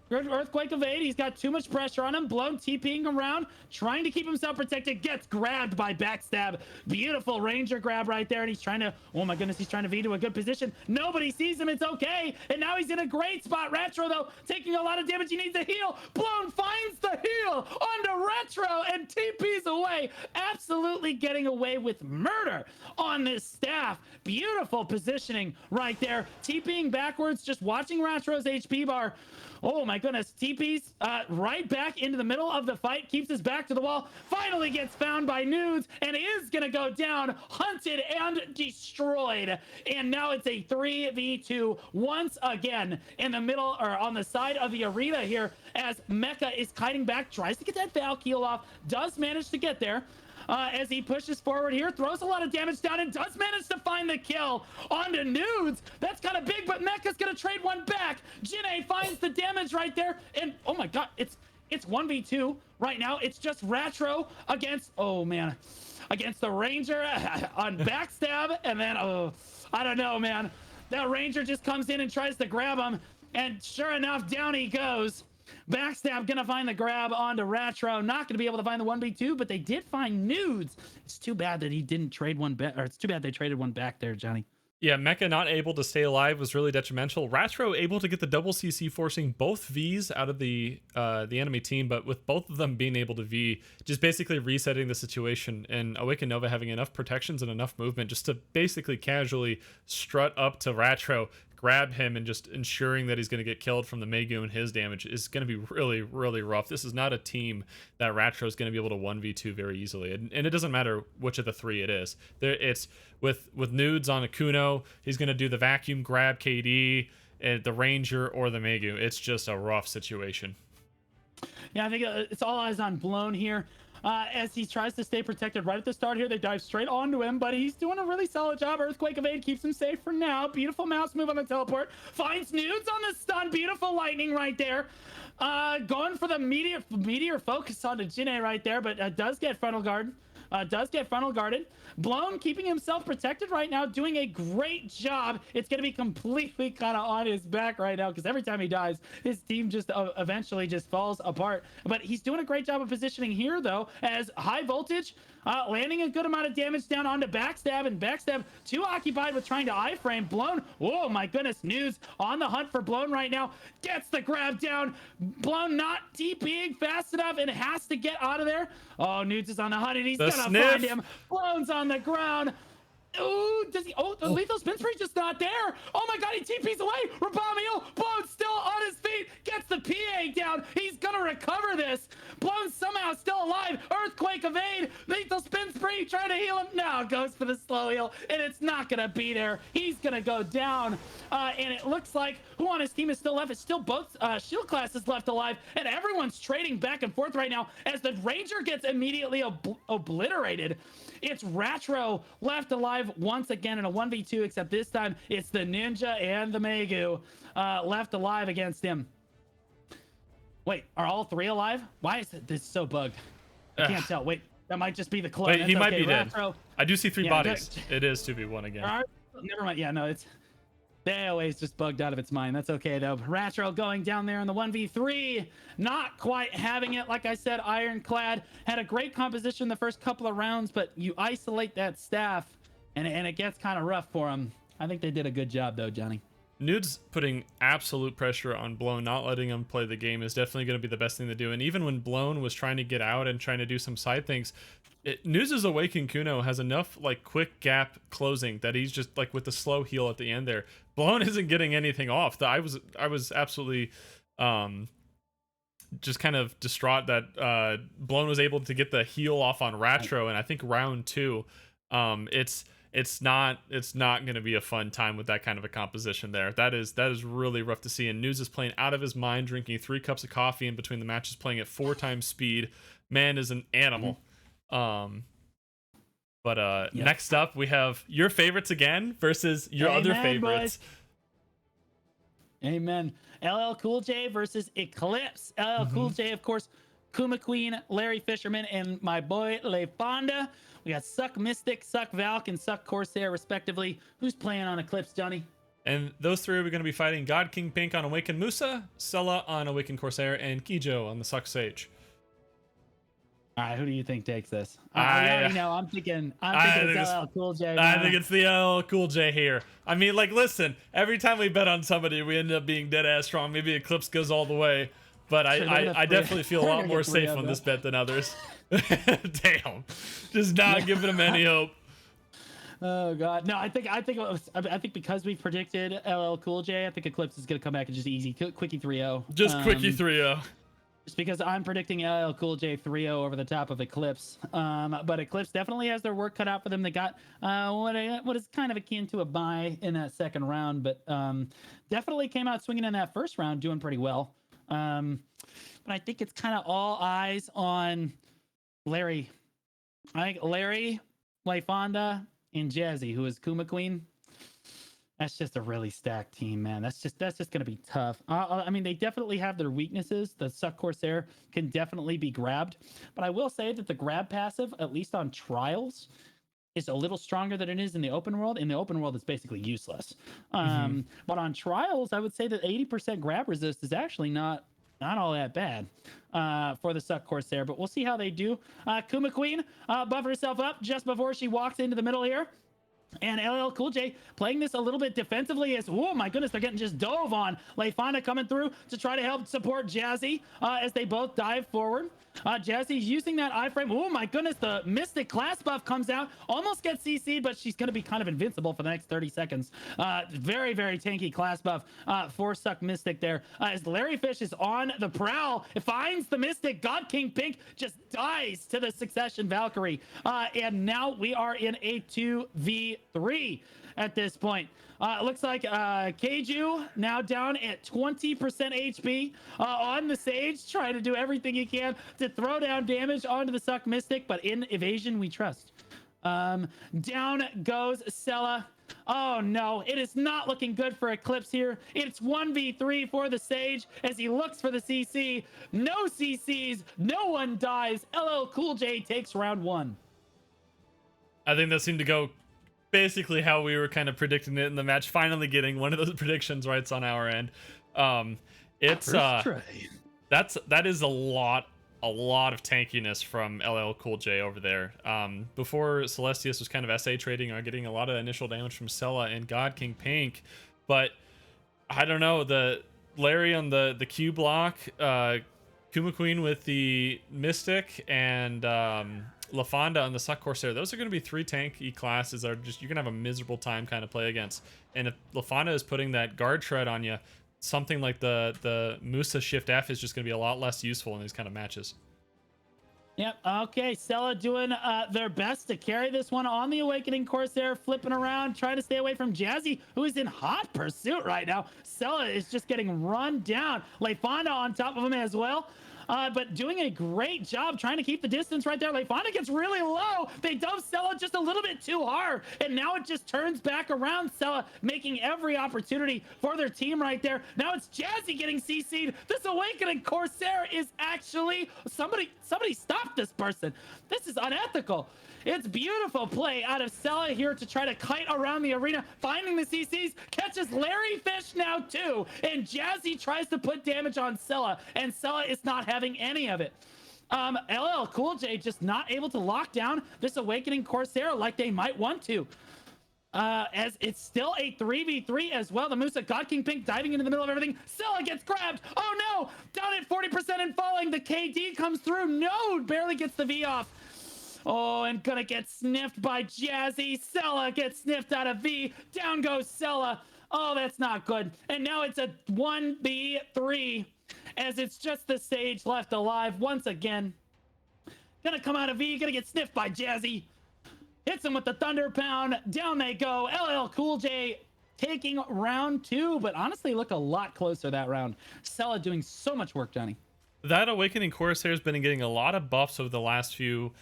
Good Earthquake evade. He's got too much pressure on him. Blown TPing around, trying to keep himself protected. Gets grabbed by Backstab. Beautiful Ranger grab right there. And he's trying to, oh my goodness, he's trying to V to a good position. Nobody sees him. It's okay. And now he's in a great spot. Ratro, though, taking a lot of damage. He needs a heal. Blown finds the heal onto Retro and TPs away. Absolutely getting away with murder on this staff. Beautiful positioning right there. TPing backwards, just watching Retro's HP bar. Oh my goodness, TP's right back into the middle of the fight, keeps his back to the wall, finally gets found by Nudes, and is gonna go down, hunted and destroyed. And now it's a 3v2 once again in the middle, or on the side of the arena here, as Mecha is kiting back, tries to get that Valkyrie off, does manage to get there. As he pushes forward here, throws a lot of damage down, and does manage to find the kill onto Nudes. That's kind of big, but Mecha's gonna trade one back. Jinae finds the damage right there, and oh my god, it's 1v2 right now. It's just Ratro against, oh man, against the Ranger on Backstab, and then, oh, I don't know, man. That Ranger just comes in and tries to grab him, and sure enough, down he goes. Backstab gonna find the grab onto Ratro. Not gonna be able to find the 1v2, but they did find Nudes. It's too bad that he didn't trade one back, or it's too bad they traded one back there, Johnny. Yeah, Mecha not able to stay alive was really detrimental. Ratro able to get the double CC, forcing both Vs out of the enemy team, but with both of them being able to V, just basically resetting the situation, and Awakened Nova having enough protections and enough movement just to basically casually strut up to Ratro, grab him, and just ensuring that he's going to get killed from the Megu, and his damage is going to be really, really rough. This is not a team that Ratro is going to be able to 1v2 very easily, and it doesn't matter which of the three it is. It's with Nudes on a Kuno, he's going to do the vacuum grab KD, the Ranger, or the Megu. It's just a rough situation. Yeah, I think it's all eyes on Blown here. As he tries to stay protected right at the start here, they dive straight onto him, but he's doing a really solid job. Earthquake evade keeps him safe for now. Beautiful mouse move on the teleport. Finds Nudes on the stun. Beautiful lightning right there. Going for the meteor focus onto Jinae right there, but does get frontal guard. Does get frontal guarded. Blown keeping himself protected right now, doing a great job. It's going to be completely kind of on his back right now, because every time he dies, his team just eventually just falls apart. But he's doing a great job of positioning here, though, as high voltage, landing a good amount of damage down onto Backstab, and Backstab too occupied with trying to iframe. Blown, oh my goodness, News on the hunt for Blown right now, gets the grab down. Blown not TPing fast enough and has to get out of there. Oh, Nudes is on the hunt, and he's gonna find him. Blown's on the ground. Ooh, does he? Oh, the lethal spin spree just not there. Oh my god, he TPs away. Rabamio, Blown still on his feet, gets the PA down. He's gonna recover this. Blown somehow still alive. Earthquake evade. Lethal spin spree, trying to heal him. No, goes for the slow heal, and it's not gonna be there. He's gonna go down. And it looks like who on his team is still left? It's still both shield classes left alive, and everyone's trading back and forth right now as the Ranger gets immediately obliterated. It's Ratro left alive once again in a 1v2, except this time it's the Ninja and the Megu left alive against him. Wait, are all three alive? Why is this so bugged? I can't tell. Wait, that might just be the clone. Wait, That's he might okay. be dead. Ratro, I do see 3 Yeah, bodies. just- It is 2v1 again. Never mind. Yeah, no, it's the AOA's just bugged out of its mind. That's okay though. Ratro going down there in the 1v3, not quite having it. Like I said, Ironclad had a great composition the first couple of rounds, but you isolate that staff, and it gets kind of rough for him. I think they did a good job though, Johnny. Nude's putting absolute pressure on Blown, not letting him play the game is definitely going to be the best thing to do. And even when Blown was trying to get out and trying to do some side things, Nude's Awakened Kuno has enough like quick gap closing that he's just like with the slow heal at the end there. Blown isn't getting anything off. I was absolutely just kind of distraught that Blown was able to get the heal off on Ratro, and I think round 2, it's not going to be a fun time with that kind of a composition there. That is really rough to see. And News is playing out of his mind, drinking 3 cups of coffee in between the matches, playing at 4 times speed. Man is an animal. Next up we have your favorites again versus your other favorites. Boys. Amen. LL Cool J versus Eclipse. LL Cool J, of course, Kuma Queen, Larry Fisherman, and my boy Lefonda. We got Suck Mystic, Suck Valk, and Suck Corsair, respectively. Who's playing on Eclipse, Johnny? And those 3 are going to be fighting God King Pink on Awakened Musa, Sella on Awakened Corsair, and Kijo on the Suck Sage. All right, who do you think takes this? I already know. I'm thinking it's LL Cool J. I think it's the LL Cool J here. I mean, like, listen, every time we bet on somebody, we end up being dead ass strong. Maybe Eclipse goes all the way, but I definitely feel a lot more safe on this bet than others. Damn, just not giving him any hope. Oh God, no! I think because we predicted LL Cool J, I think Eclipse is gonna come back and just easy quickie 3-0. Just quickie 3-0. Just because I'm predicting LL Cool J 3-0 over the top of Eclipse. But Eclipse definitely has their work cut out for them. They got what is kind of akin to a bye in that second round, but definitely came out swinging in that first round, doing pretty well. But I think it's kind of all eyes on Larry. I think Larry, Lefonda, and Jazzy, who is Kuma Queen. That's just a really stacked team, man. That's just going to be tough. I mean, they definitely have their weaknesses. The Suck Corsair can definitely be grabbed, but I will say that the grab passive, at least on trials, is a little stronger than it is in the open world. In the open world, it's basically useless. But on trials, I would say that 80% grab resist is actually not all that bad for the Suck Corsair, but we'll see how they do. Kuma Queen buffer herself up just before she walks into the middle here. And LL Cool J playing this a little bit defensively as, oh my goodness, they're getting just dove on. Lefonda coming through to try to help support Jazzy as they both dive forward. Jazzy's using that iframe. Oh my goodness, the Mystic class buff comes out. Almost gets CC'd, but she's going to be kind of invincible for the next 30 seconds. Very, very tanky class buff for Suck Mystic there. As Larry Fish is on the prowl, it finds the Mystic. God King Pink just dies to the Succession Valkyrie. And now we are in a 2v3 at this point. It looks like Keiju now down at 20% HP on the Sage, trying to do everything he can to throw down damage onto the Suck Mystic, but in evasion we trust. Down goes Sella. Oh no, it is not looking good for Eclipse here. It's 1v3 for the Sage as he looks for the CC. No CCs, no one dies. LL Cool J takes round 1. I think that seemed to go basically how we were kind of predicting it in the match, finally getting one of those predictions right on our end. That is a lot of tankiness from LL Cool J over there. Before Celestius was kind of SA trading or getting a lot of initial damage from Sella and God King Pink, but I don't know, the Larry on the Q block, Kuma Queen with the Mystic, and Lefonda on the Suck Corsair. Those are going to be 3 tanky classes that are just, you're going to have a miserable time kind of play against. And if Lefonda is putting that guard shred on you, something like the Musa Shift F is just going to be a lot less useful in these kind of matches. Yep. Okay. Sella doing their best to carry this one on the Awakening Corsair, flipping around, trying to stay away from Jazzy, who is in hot pursuit right now. Sella is just getting run down. Lefonda on top of him as well. but doing a great job trying to keep the distance right there. Leifana gets really low. They dove Sela just a little bit too hard, and now it just turns back around. Sela making every opportunity for their team right there. Now it's Jazzy getting CC'd. This Awakening Corsair is actually somebody stop this person. This is unethical. It's beautiful play out of Sela here to try to kite around the arena, finding the CCs, catches Larry Fish now too, and Jazzy tries to put damage on Sela, and Sela is not having any of it. LL Cool J just not able to lock down this Awakening Corsair like they might want to. As it's still a 3v3 as well. The Musa God King Pink diving into the middle of everything. Sela gets grabbed. Oh no! Down at 40% and falling. The KD comes through. No! Barely gets the V off. Oh, and gonna get sniffed by Jazzy. Sela gets sniffed out of V. Down goes Sela. Oh, that's not good. And now it's a 1v3 as it's just the Sage left alive once again. Gonna come out of V. Gonna get sniffed by Jazzy. Hits him with the Thunder Pound. Down they go. LL Cool J taking round 2, but honestly look a lot closer that round. Sela doing so much work, Johnny. That Awakening Corsair has been getting a lot of buffs over the last few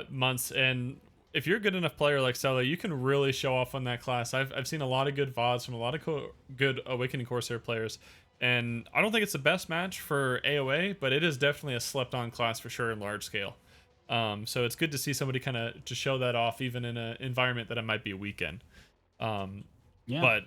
months, and if you're a good enough player like Sela, you can really show off on that class. I've seen a lot of good VODs from a lot of good Awakening Corsair players, and I don't think it's the best match for AoA, but it is definitely a slept-on class for sure in large scale. So it's good to see somebody kind of to show that off even in an environment that it might be weak in. Yeah. But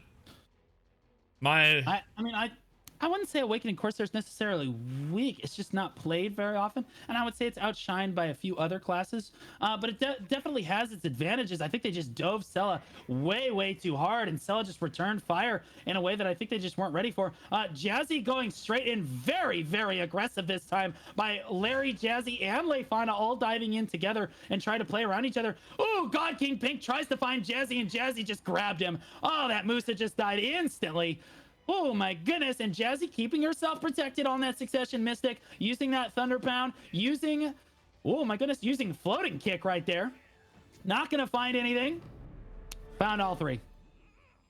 I wouldn't say Awakening Corsair is necessarily weak. It's just not played very often. And I would say it's outshined by a few other classes. But it definitely has its advantages. I think they just dove Sela way too hard. And Sela just returned fire in a way that I think they just weren't ready for. Jazzy going straight in very aggressive this time by Larry, Jazzy, and Leifana all diving in together and try to play around each other. Ooh, God King Pink tries to find Jazzy, and Jazzy just grabbed him. Oh, that Musa just died instantly. Oh my goodness, and Jazzy keeping herself protected on that Succession Mystic, using that Thunder Pound, using, oh my goodness, using Floating Kick right there. Not gonna find anything. Found all 3.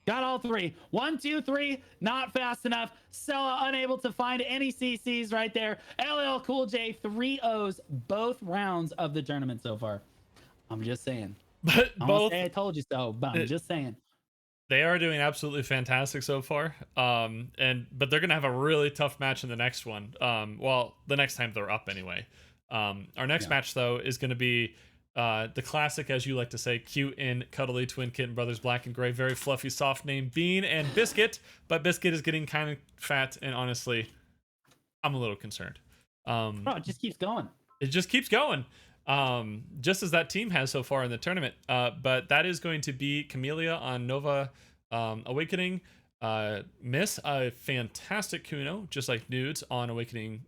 Got all 3. 1, 2, 3, not fast enough. Sela unable to find any CCs right there. LL Cool J 3-0s both rounds of the tournament so far. I'm just saying. But both, I told you so, but I'm just saying. They are doing absolutely fantastic so far. But they're gonna have a really tough match in the next one. Well, the next time they're up anyway. Our next match though is gonna be the classic, as you like to say, cute and cuddly twin kitten brothers, Black and Gray, very fluffy, soft name, Bean and Biscuit. But Biscuit is getting kind of fat, and honestly, I'm a little concerned. Bro, it just keeps going. It just keeps going. Just as that team has so far in the tournament. But that is going to be Camellia on Nova Awakening. Miss a fantastic Kuno, just like Nudes on Awakening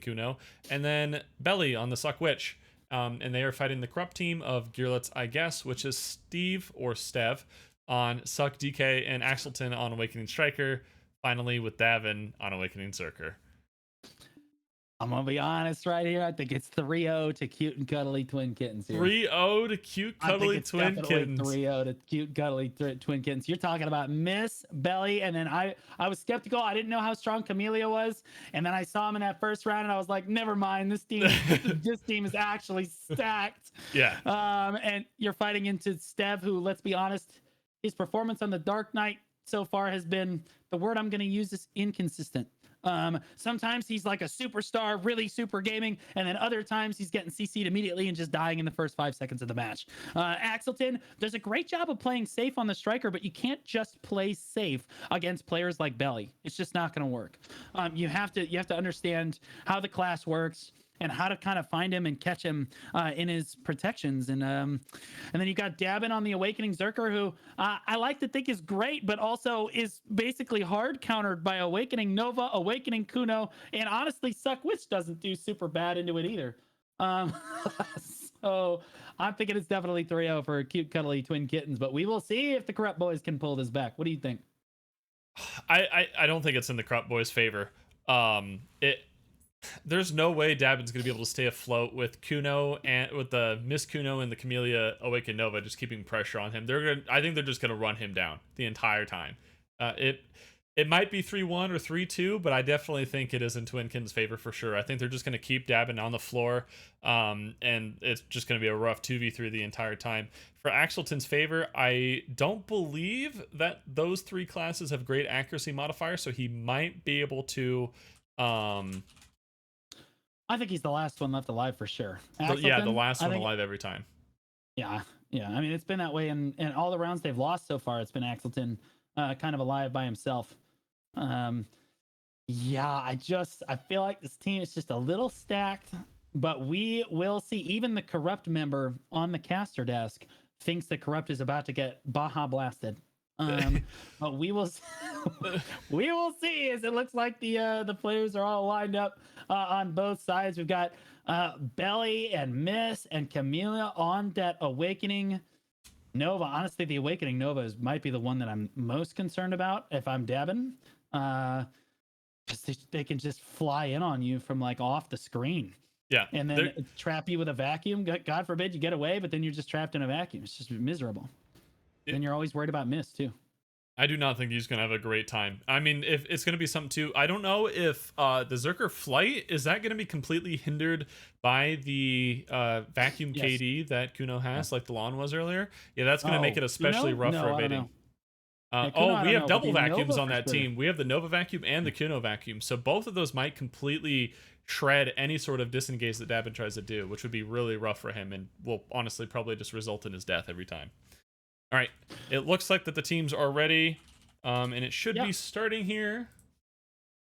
Kuno. And then Belly on the Suck Witch. And they are fighting the corrupt team of Gearlets, I guess, which is Steve or Stev on Suck DK and Axelton on Awakening Striker. Finally with Davin on Awakening Zerker. I'm gonna be honest right here. I think it's 3-0 to cute and cuddly twin kittens here. 3-0 to cute cuddly twin kittens. 3-0 to cute cuddly twin kittens. You're talking about Miss Belly, and then I was skeptical. I didn't know how strong Camellia was, and then I saw him in that first round, and I was like, never mind. This team, this team is actually stacked. Yeah. And you're fighting into Stev, who, let's be honest, his performance on the Dark Knight so far has been, the word I'm gonna use is inconsistent. Sometimes he's like a superstar, really super gaming, and then other times he's getting CC'd immediately and just dying in the first 5 seconds of the match. Axelton does a great job of playing safe on the striker, but you can't just play safe against players like Belly. It's just not going to work. You have to understand how the class works and how to kind of find him and catch him in his protections. And then you got Dabin on the Awakening Zerker, who I like to think is great, but also is basically hard countered by Awakening Nova, Awakening Kuno, and honestly, Suck Witch doesn't do super bad into it either. So I'm thinking it's definitely 3-0 for cute, cuddly twin kittens, but we will see if the Corrupt Boys can pull this back. What do you think? I don't think it's in the Corrupt Boys' favor. There's no way Dabin's going to be able to stay afloat with Kuno and with the Miss Kuno and the Camellia Awaken Nova just keeping pressure on him. I think they're just going to run him down the entire time. It might be 3-1 or 3-2, but I definitely think it is in Twinken's favor for sure. I think they're just going to keep dabbing on the floor, and it's just going to be a rough 2v3 the entire time. For Axelton's favor, I don't believe that those three classes have great accuracy modifiers, so he might be able to. I think he's the last one left alive for sure. Yeah, the Axelton, last I one think- alive every time. Yeah, yeah. I mean, it's been that way in all the rounds they've lost so far. It's been Axelton kind of alive by himself. Yeah, I feel like this team is just a little stacked, but we will see. Even the corrupt member on the caster desk thinks that corrupt is about to get Baja blasted. But we will we will see, as it looks like the players are all lined up on both sides. We've got Belly and Miss and Camila on that Awakening Nova. Honestly, the Awakening Nova might be the one that I'm most concerned about if I'm dabbing. Because they can just fly in on you from like off the screen. Yeah, and then trap you with a vacuum. God forbid you get away, but then you're just trapped in a vacuum. It's just miserable. And you're always worried about miss too. I do not think he's going to have a great time. I mean, if it's going to be something too, I don't know if the Zerker flight, is that going to be completely hindered by the vacuum Yes. KD that Kuno has, like the lawn was earlier? Yeah, that's going to make it especially rough for evading. Kuno, We have double but the vacuums Nova on that for sure. team. We have the Nova vacuum and the Kuno vacuum. So both of those might completely shred any sort of disengage that Dabin tries to do, which would be really rough for him and will honestly probably just result in his death every time. All right, it looks like that the teams are ready, and it should be starting here.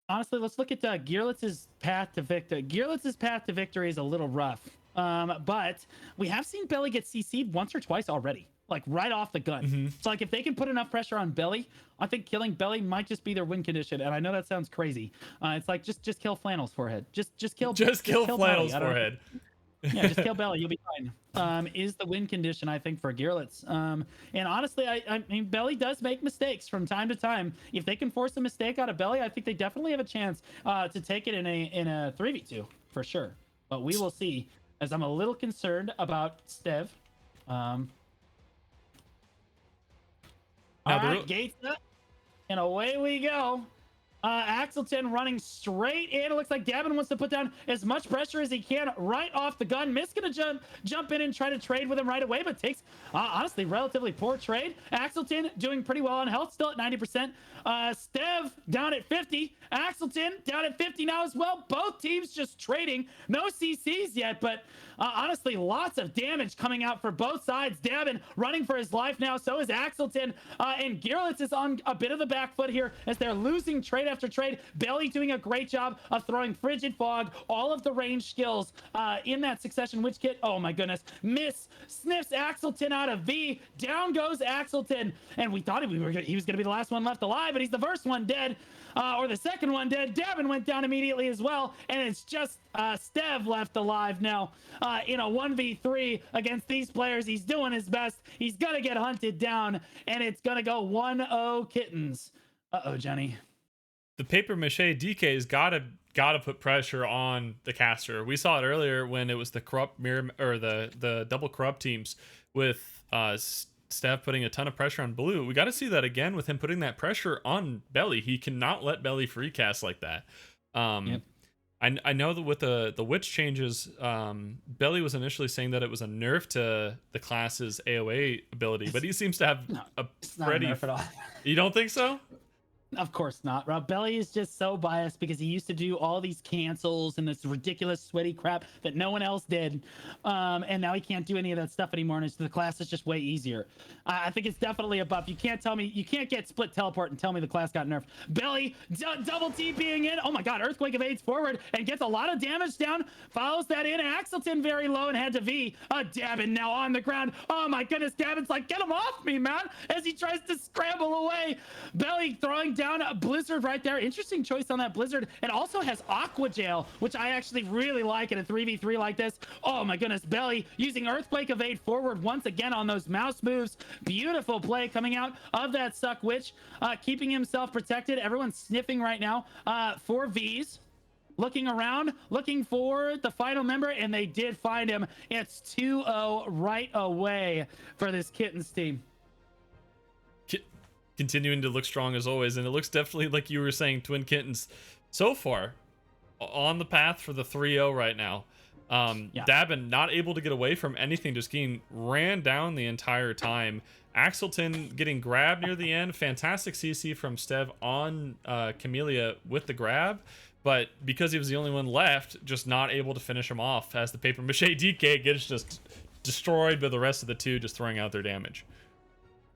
Honestly, let's look at Gearlitz's path to victory. Gearlitz's path to victory is a little rough, but we have seen Belly get CC'd once or twice already, like right off the gun. So like if they can put enough pressure on Belly, I think killing Belly might just be their win condition. And I know that sounds crazy. It's like just kill Flannel's forehead. Just kill Flannel's Belly. forehead. Yeah, just kill Belly, you'll be fine. Is the win condition, I think, for Gearlitz. And honestly, I mean, Belly does make mistakes from time to time. If they can force a mistake out of Belly, I think they definitely have a chance to take it in a 3v2 for sure. But we will see, as I'm a little concerned about Stev. All right, gates up, and away we go. Axelton running straight in. It looks like Gavin wants to put down as much pressure as he can right off the gun. Miss gonna jump in and try to trade with him right away, but takes honestly relatively poor trade. Axelton doing pretty well on health, still at 90%. Stev down at 50. Axelton down at 50 now as well. Both teams just trading. No CCs yet, but honestly, lots of damage coming out for both sides. Davin running for his life now. So is Axelton. And Gearlitz is on a bit of the back foot here as they're losing trade after trade. Belly doing a great job of throwing Frigid Fog, all of the range skills in that Succession Witch Kit. Oh my goodness. Miss sniffs Axelton out of V. Down goes Axelton. And we thought he was going to be the last one left alive, but he's the first one dead. Or the second one dead. Davin went down immediately as well. And it's just Stev left alive now in a 1v3 against these players. He's doing his best. He's going to get hunted down. And it's going to go 1-0 Kittens. Uh-oh, Johnny. The paper mache DK's gotta put pressure on the caster. We saw it earlier when it was the corrupt mirror or the double corrupt teams with Stev putting a ton of pressure on Blue. We got to see that again with him putting that pressure on Belly. He cannot let Belly free cast like that. Yep. I know that with the witch changes, Belly was initially saying that it was a nerf to the class's AoE ability, but he seems to have it's not a nerf at all. You don't think so? Of course not, Rob. Belly is just so biased because he used to do all these cancels and this ridiculous sweaty crap that no one else did. And now he can't do any of that stuff anymore, and the class is just way easier. I think it's definitely a buff. You can't get split teleport and tell me the class got nerfed. Belly double TPing in. Oh my god, Earthquake evades forward and gets a lot of damage down. Follows that in. Axelton very low and had to V. Davin now on the ground. Oh my goodness, Davin's like, get him off me, man, as he tries to scramble away. Belly throwing down a Blizzard right there. Interesting choice on that Blizzard. And also has Aqua Jail, which I actually really like in a 3v3 like this. Oh my goodness, Belly using Earthquake evade forward once again on those mouse moves. Beautiful play coming out of that Suck Witch, keeping himself protected. Everyone's sniffing right now for V's. Looking around, looking for the final member, and they did find him. It's 2-0 right away for this Kittens team. continuing to look strong as always, and it looks definitely like you were saying, Twin Kittens so far on the path for the 3-0 right now. Yeah. Dabin not able to get away from anything, just getting ran down the entire time. Axelton getting grabbed near the end. Fantastic CC from Stev on Camellia with the grab, but because he was the only one left, just not able to finish him off as the Paper Mache DK gets just destroyed by the rest of the two, just throwing out their damage.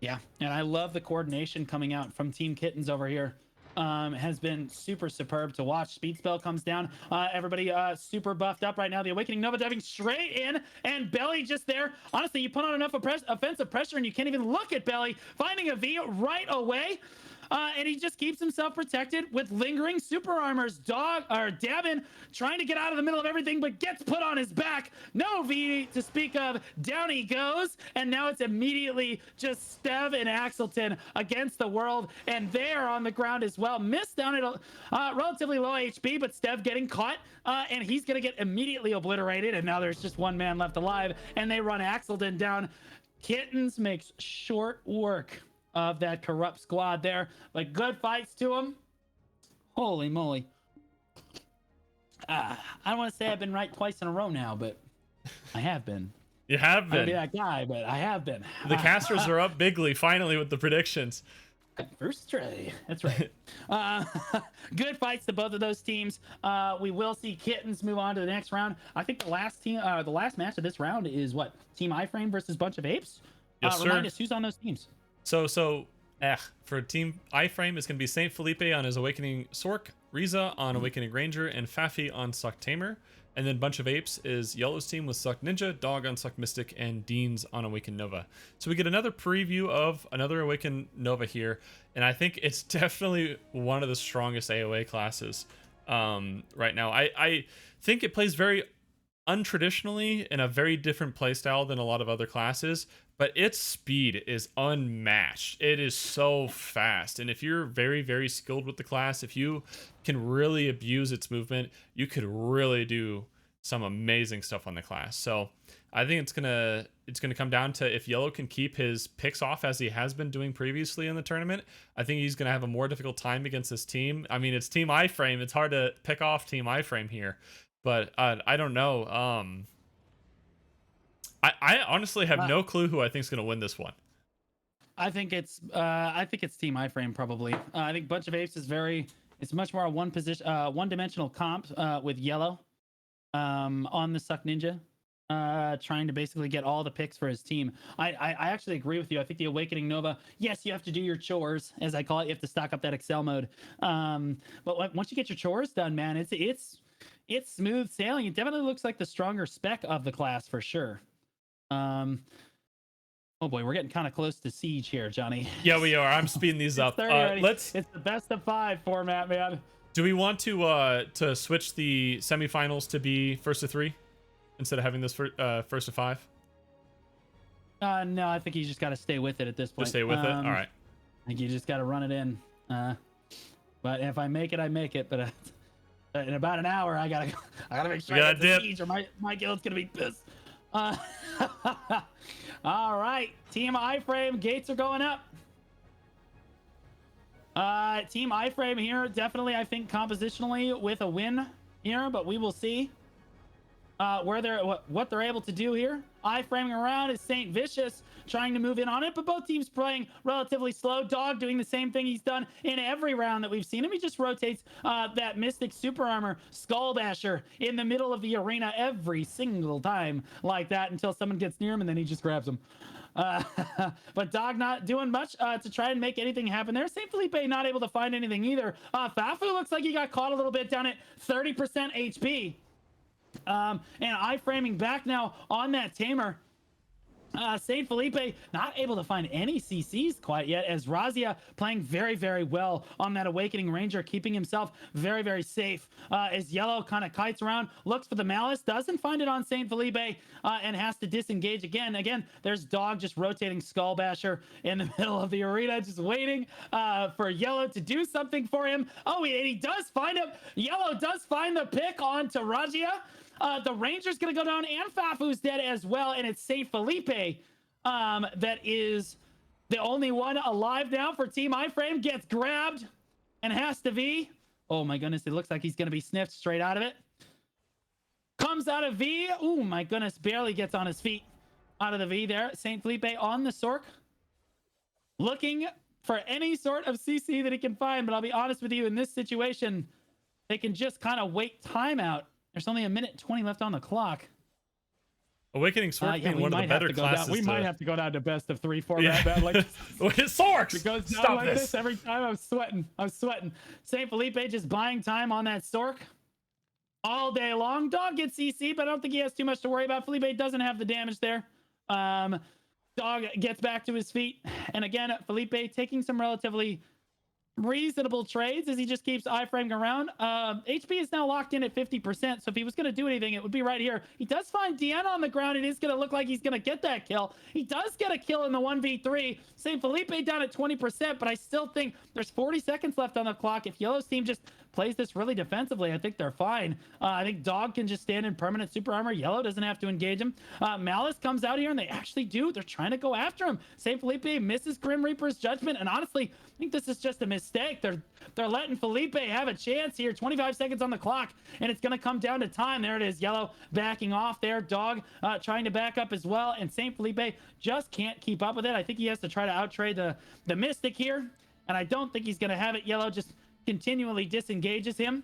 Yeah, and I love the coordination coming out from Team Kittens over here. Has been super superb to watch. Speed spell comes down. Everybody super buffed up right now. The Awakening Nova diving straight in, and Belly just there. Honestly, you put on enough offensive pressure and you can't even look at Belly, finding a V right away. And he just keeps himself protected with lingering super armors. Dabin trying to get out of the middle of everything, but gets put on his back. No V to speak of. Down he goes, and now it's immediately just Stev and Axelton against the world, and they're on the ground as well. Missed down at relatively low HP, but Stev getting caught, and he's gonna get immediately obliterated. And now there's just one man left alive, and they run Axelton down. Kittens makes short work of that corrupt squad there, but good fights to him. Holy moly. I don't want to say I've been right twice in a row now, but I have been. You have I been. don't be that guy, but I have been. The casters are up bigly finally with the predictions. First try. That's right. Good fights to both of those teams. We will see Kittens move on to the next round. I think the last match of this round is what? Team iFrame versus Bunch of Apes? Yes, sir. Remind us who's on those teams. So for Team iFrame, it's going to be Saint Felipe on his Awakening Sork, Riza on Awakening Ranger, and Faffy on Suck Tamer. And then Bunch of Apes is Yellow's team with Suck Ninja, Dog on Suck Mystic, and Dean's on Awaken Nova. So we get another preview of another Awaken Nova here, and I think it's definitely one of the strongest AoA classes right now. I think it plays very untraditionally in a very different playstyle than a lot of other classes, but its speed is unmatched. It is so fast, and if you're very, very skilled with the class, if you can really abuse its movement, you could really do some amazing stuff on the class. So I think it's gonna come down to if Yellow can keep his picks off as he has been doing previously in the tournament. I think he's gonna have a more difficult time against this team. I mean, it's Team iFrame. It's hard to pick off Team iFrame here, but I don't know. I honestly have no clue who I think is going to win this one. I think it's Team iFrame probably. I think Bunch of Apes is it's much more a one-dimensional comp with Yellow on the Suck Ninja, trying to basically get all the picks for his team. I actually agree with you. I think the Awakening Nova, yes, you have to do your chores, as I call it. You have to stock up that Excel mode. But once you get your chores done, man, it's smooth sailing. It definitely looks like the stronger spec of the class for sure. Oh boy, we're getting kind of close to Siege here, Johnny. Yeah, we are. I'm speeding these up. It's the best of 5 format, man. Do we want to switch the semifinals to be first of 3 instead of having this first of 5? No, I think you just got to stay with it at this point. Just stay with it. All right. I think you just got to run it in. But if I make it, I make it. But in about an hour, I gotta make sure I get the Siege, or my guild's gonna be pissed. All right, Team iFrame, gates are going up. Team iFrame here, definitely, I think, compositionally with a win here, but we will see what they're able to do here. iFraming around is Saint Vicious trying to move in on it, but both teams playing relatively slow. Dog doing the same thing he's done in every round that we've seen him. He just rotates that Mystic Super Armor Skull Basher in the middle of the arena every single time like that until someone gets near him, and then he just grabs him. But Dog not doing much to try and make anything happen there. Saint Felipe not able to find anything either. Fafu looks like he got caught a little bit down at 30% HP. And iFraming back now on that Tamer. Saint Felipe not able to find any CCs quite yet, as Razia playing very, very well on that Awakening Ranger, keeping himself very, very safe. As Yellow kind of kites around, looks for the Malice, doesn't find it on Saint Felipe, and has to disengage again. Again, there's Dog just rotating Skull Basher in the middle of the arena, just waiting for Yellow to do something for him. Oh, and he does find him. Yellow does find the pick onto Razia. The Ranger's going to go down, and Fafu's dead as well, and it's Saint Felipe that is The only one alive now for Team iFrame gets grabbed and has to V. Oh my goodness, it looks like he's going to be sniffed straight out of it. Comes out of V. Oh my goodness, barely gets on his feet out of the V there. St. Felipe on the Sork. Looking for any sort of CC that he can find, but I'll be honest with you, in this situation, they can just kind of wait timeout. There's only 1:20 left on the clock. Awakening Sork being one of the better classes. We might have to go down to best of 3 format. Yeah. Like Sorks! It goes down like this every time. I'm sweating. St. Felipe just buying time on that Sork all day long. Dog gets CC, but I don't think he has too much to worry about. Felipe doesn't have the damage there. Dog gets back to his feet. And again, Felipe taking some relatively reasonable trades as he just keeps iframing around. HP is now locked in at 50%, so if he was going to do anything, it would be right here. He does find Deanna on the ground. It is going to look like he's going to get that kill. He does get a kill in the 1v3. St. Felipe down at 20%, but I still think there's 40 seconds left on the clock. If Yellow's team just plays this really defensively, I think they're fine. I think Dog can just stand in permanent super armor. Yellow doesn't have to engage him. Malice comes out here, and they actually do. They're trying to go after him. St. Felipe misses Grim Reaper's judgment, and honestly, I think this is just a mistake. They're letting Felipe have a chance here. 25 seconds on the clock, and it's going to come down to time. There it is. Yellow backing off there. Dog trying to back up as well, and St. Felipe just can't keep up with it. I think he has to try to outtrade the Mystic here, and I don't think he's going to have it. Yellow just continually disengages him,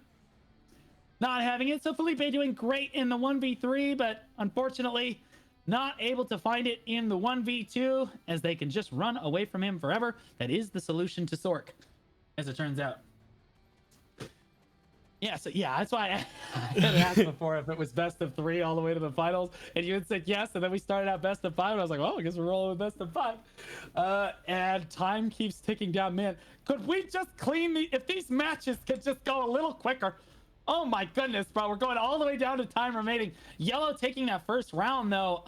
not having it. So Felipe doing great in the 1v3, but unfortunately not able to find it in the 1v2, as they can just run away from him forever. That is the solution to Sork, as it turns out. Yeah, so yeah, that's why I had asked before if it was best of 3 all the way to the finals, and you had said yes, and then we started out best of 5, and I was like, well, I guess we're rolling with best of 5. And time keeps ticking down. Man, could we just if these matches could just go a little quicker? Oh my goodness, bro, we're going all the way down to time remaining. Yellow taking that first round, though.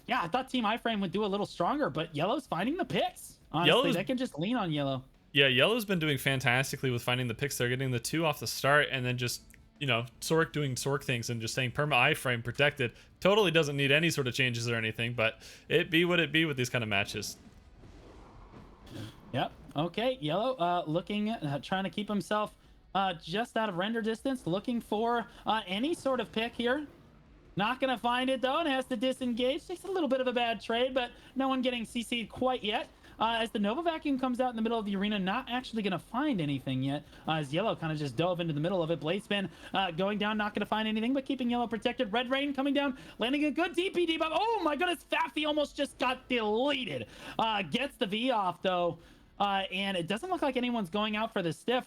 Yeah, I thought Team iFrame would do a little stronger, but Yellow's finding the picks. Honestly, they can just lean on Yellow. Yeah, Yellow's been doing fantastically with finding the picks. They're getting the 2 off the start, and then just, Sork doing Sork things and just saying perma iframe protected. Totally doesn't need any sort of changes or anything, but it be what it be with these kind of matches. Yep. Okay, Yellow looking, trying to keep himself just out of render distance, looking for any sort of pick here. Not going to find it, though, and has to disengage. Takes a little bit of a bad trade, but no one getting CC'd quite yet. As the Nova Vacuum comes out in the middle of the arena, not actually going to find anything yet. As Yellow kind of just dove into the middle of it. Blade Spin going down, not going to find anything, but keeping Yellow protected. Red Rain coming down, landing a good DP debuff. Oh my goodness, Faffy almost just got deleted. Gets the V off, though. And it doesn't look like anyone's going out for the stiff.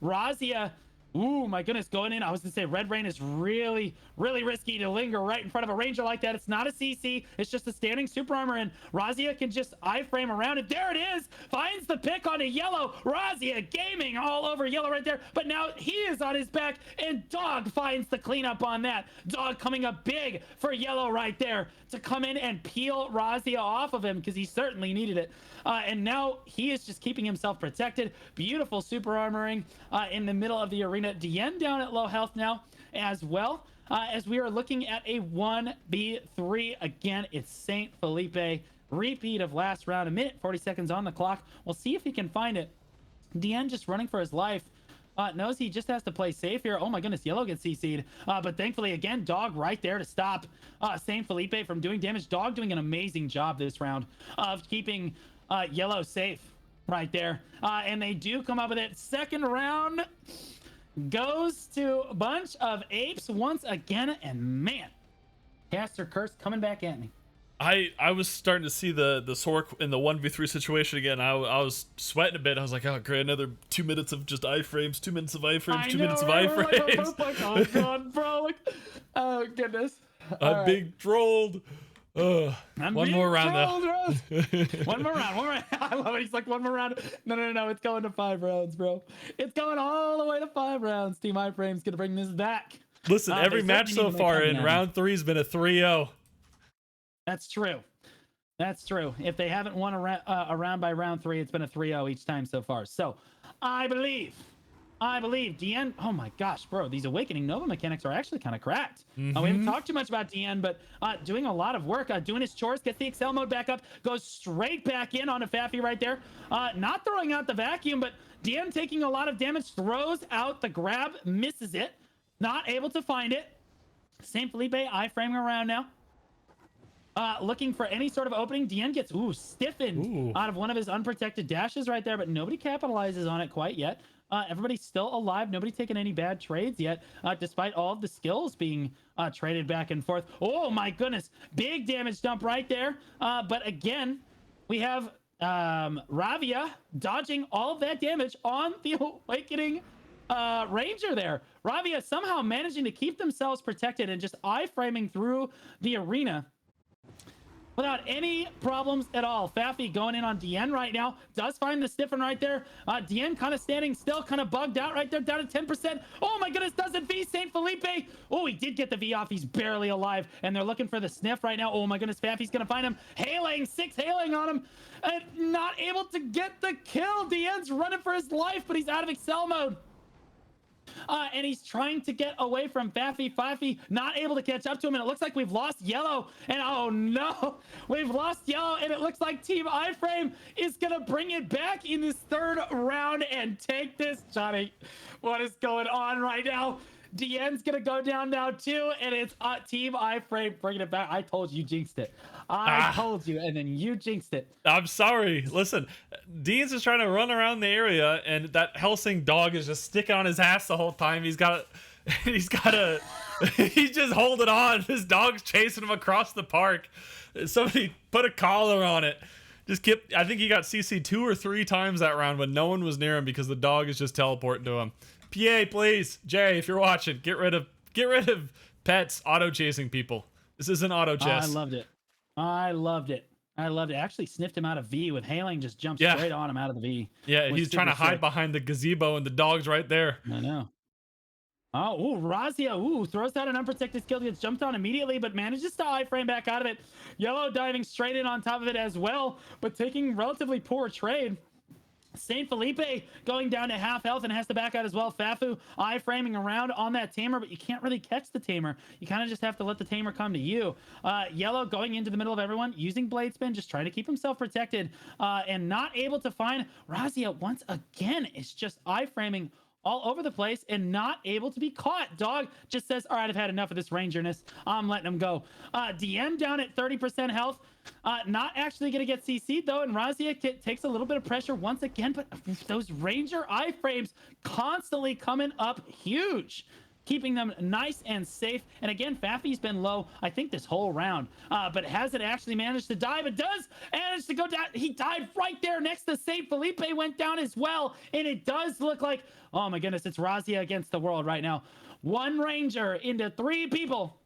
Razia, ooh, my goodness, going in. I was going to say Red Rain is really, really risky to linger right in front of a Ranger like that. It's not a CC. It's just a standing super armor, and Razia can just iframe around it. There it is. Finds the pick on a Yellow. Razia gaming all over Yellow right there, but now he is on his back, and Dog finds the cleanup on that. Dog coming up big for Yellow right there to come in and peel Razia off of him, because he certainly needed it. And now he is just keeping himself protected. Beautiful super armoring in the middle of the arena. Dien down at low health now as well. As we are looking at a 1v3 again, it's St. Felipe. Repeat of last round, 1:40 seconds on the clock. We'll see if he can find it. Dien just running for his life. Knows he just has to play safe here. Oh my goodness, Yellow gets CC'd. But thankfully, again, Dog right there to stop St. Felipe from doing damage. Dog doing an amazing job this round of keeping Yellow safe right there. And they do come up with it. Second round goes to a bunch of apes once again. And man, Caster Curse coming back at me. I was starting to see the Sork in the 1v3 situation again. I was sweating a bit. I was like, oh great, another 2 minutes of just iframes, 2 minutes of iframes, 2 minutes of iframes. Like, oh god, bro. Like, oh goodness. I'm being trolled. One more round though. One more round. I love it. He's like, one more round. No. It's going to 5 rounds, bro. It's going all the way to 5 rounds. Team iFrame's gonna bring this back. Listen, every match so far in round 3 has been a 3-0. That's true. If they haven't won a round by round 3, it's been a 3-0 each time so far. So I believe I believe DN. Oh my gosh, bro, these Awakening Nova mechanics are actually kind of cracked. We Mm-hmm. haven't talked too much about DN, but doing a lot of work, doing his chores, gets the Excel mode back up, goes straight back in onto Faffy right there. Not throwing out the vacuum, but DN taking a lot of damage, throws out the grab, misses it, not able to find it. Saint Felipe iframing around now. Looking for any sort of opening. DN gets stiffened out of one of his unprotected dashes right there, but nobody capitalizes on it quite yet. Everybody's still alive. Nobody taking any bad trades yet, despite all of the skills being traded back and forth. Oh my goodness, big damage dump right there. But again, we have Ravia dodging all of that damage on the Awakening Ranger there. Ravia somehow managing to keep themselves protected and just iframing through the arena without any problems at all. Faffy going in on DN right now. Does find the stiffen right there. DN kind of standing still, kind of bugged out right there, down to 10%. Oh my goodness, doesn't V Saint Felipe. Oh, he did get the V off. He's barely alive. And they're looking for the sniff right now. Oh my goodness, Faffy's going to find him. Hailing, 6 hailing on him. And not able to get the kill. DN's running for his life, but he's out of Excel mode. And he's trying to get away from Faffy. Faffy not able to catch up to him, and it looks like we've lost Yellow. And oh no, we've lost Yellow, and it looks like Team iframe is gonna bring it back in this third round and take this. Johnny, what is going on right now? DN's gonna go down now too, and it's Team iframe bringing it back. I told you, jinxed it. I told you, and then you jinxed it. I'm sorry. Listen, Dean's just trying to run around the area, and that Helsing dog is just sticking on his ass the whole time. He's just holding on. His dog's chasing him across the park. Somebody put a collar on it. I think he got CC 2 or 3 times that round when no one was near him because the dog is just teleporting to him. PA, please, Jay, if you're watching, get rid of pets auto chasing people. This isn't auto chess. I loved it. I loved it. Actually sniffed him out of V with hailing, just jumped straight on him out of the V. Yeah, he's trying to hide behind the gazebo and the dog's right there. I know. Oh, Razia, throws out an unprotected skill, gets jumped on immediately, but manages to iframe back out of it. Yellow diving straight in on top of it as well, but taking relatively poor trade. Saint Felipe going down to half health and has to back out as well. Fafu iframing around on that tamer, but you can't really catch the tamer. You kind of just have to let the tamer come to you. Yellow going into the middle of everyone, using blade spin, just trying to keep himself protected, and not able to find Razia once again. It's just iframing all over the place and not able to be caught. Dog just says, all right, I've had enough of this rangerness. I'm letting him go. DN down at 30% health. Not actually going to get CC'd though, and Razia takes a little bit of pressure once again, but those ranger iframes constantly coming up huge, keeping them nice and safe. And again, Faffy's been low, I think, this whole round, but hasn't actually managed to die, but does manage to go down. He died right there next to Saint Felipe, went down as well, and it does look like, oh my goodness, it's Razia against the world right now. 1 ranger into 3 people.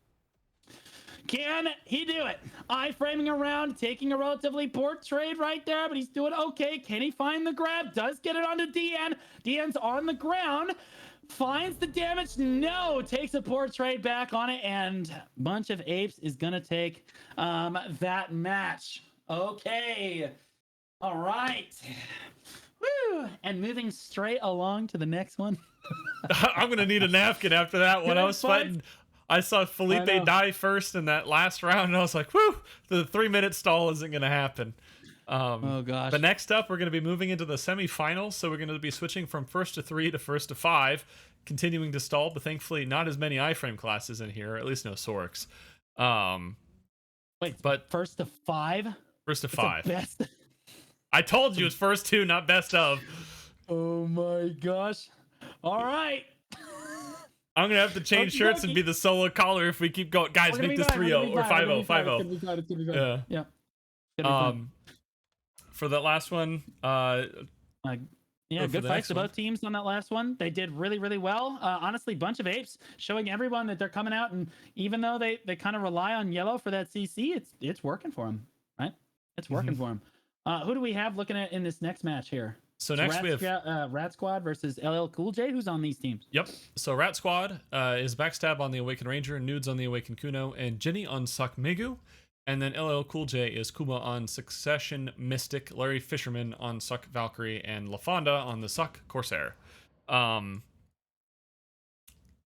Can he do it? Iframing around, taking a relatively poor trade right there, but he's doing okay. Can he find the grab? Does get it onto DN. DN's on the ground. Finds the damage. No. Takes a poor trade back on it, and Bunch of Apes is going to take that match. Okay. All right. Woo. And moving straight along to the next one. I'm going to need a napkin after that one. I was fighting. I saw Felipe die first in that last round, and I was like, whew, the 3-minute stall isn't going to happen. Oh, gosh. But next up, we're going to be moving into the semifinals, so we're going to be switching from first to 3 to first to 5, continuing to stall, but thankfully not as many iframe classes in here, at least no Sorks. Wait, but first to 5? First to 5. Best. I told you it's first 2, not best of. Oh, my gosh. All right. I'm going to have to change shirts and be the solo caller if we keep going. Guys, make this 3-0 or 5-0. 5-0. Yeah. For that last one, good fights to both teams on that last one. They did really, really well. Honestly, Bunch of Apes showing everyone that they're coming out, and even though they kind of rely on Yellow for that CC, it's working for them, right? It's working for them. Who do we have looking at in this next match here? So next we have Rat Squad versus LL Cool J. Who's on these teams? Yep. So Rat Squad is Backstab on the Awakened Ranger, Nudes on the Awakened Kuno, and Jinny on Suck Megu. And then LL Cool J is Kuma on Succession Mystic, Larry Fisherman on Suck Valkyrie, and LaFonda on the Suck Corsair. Um,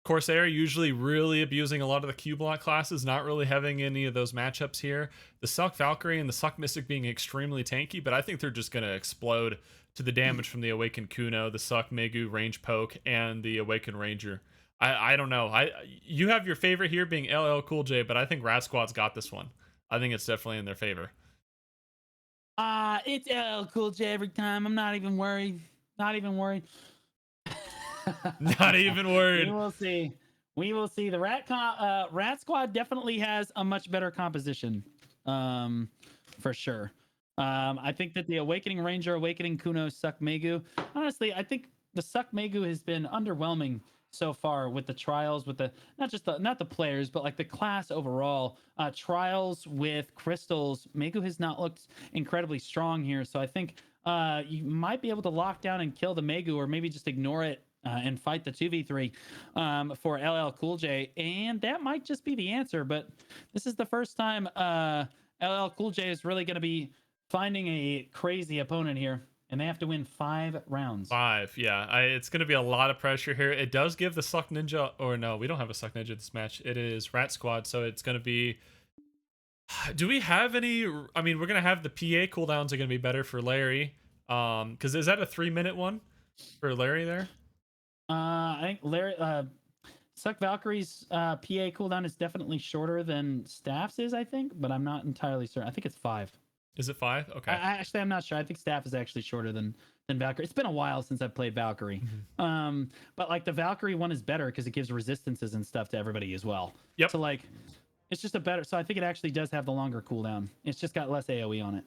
Corsair usually really abusing a lot of the Q block classes, not really having any of those matchups here. The Suck Valkyrie and the Suck Mystic being extremely tanky, but I think they're just going to explode to the damage from the Awakened Kuno, the Suck Megu range poke, and the Awakened Ranger. I don't know. You have your favorite here being LL Cool J, but I think Rat Squad's got this one. I think it's definitely in their favor. It's LL Cool J every time. I'm not even worried. Not even worried. Not even worried. We will see. We will see. The Rat Squad definitely has a much better composition, for sure. I think that the Awakening Ranger, Awakening Kuno, Suck Megu. Honestly, I think the Suck Megu has been underwhelming so far with the trials, with the not the players, but like the class overall. Trials with crystals, Megu has not looked incredibly strong here. So I think you might be able to lock down and kill the Megu, or maybe just ignore it and fight the 2v3 for LL Cool J, and that might just be the answer. But this is the first time LL Cool J is really going to be finding a crazy opponent here, and they have to win 5 rounds. 5, yeah. It's going to be a lot of pressure here. It does give the Suck Ninja, or no, we don't have a Suck Ninja this match. It is Rat Squad, so it's going to be... Do we have any... I mean, we're going to have the PA cooldowns are going to be better for Larry. Because is that a 3-minute one for Larry there? I think Larry... Suck Valkyrie's PA cooldown is definitely shorter than Staff's is, I think, but I'm not entirely certain. I think it's 5. Is it 5? Okay. I'm not sure. I think Staff is actually shorter than Valkyrie. It's been a while since I've played Valkyrie. Mm-hmm. But like the Valkyrie one is better because it gives resistances and stuff to everybody as well. Yep. So like, it's just a better. So I think it actually does have the longer cooldown. It's just got less AOE on it.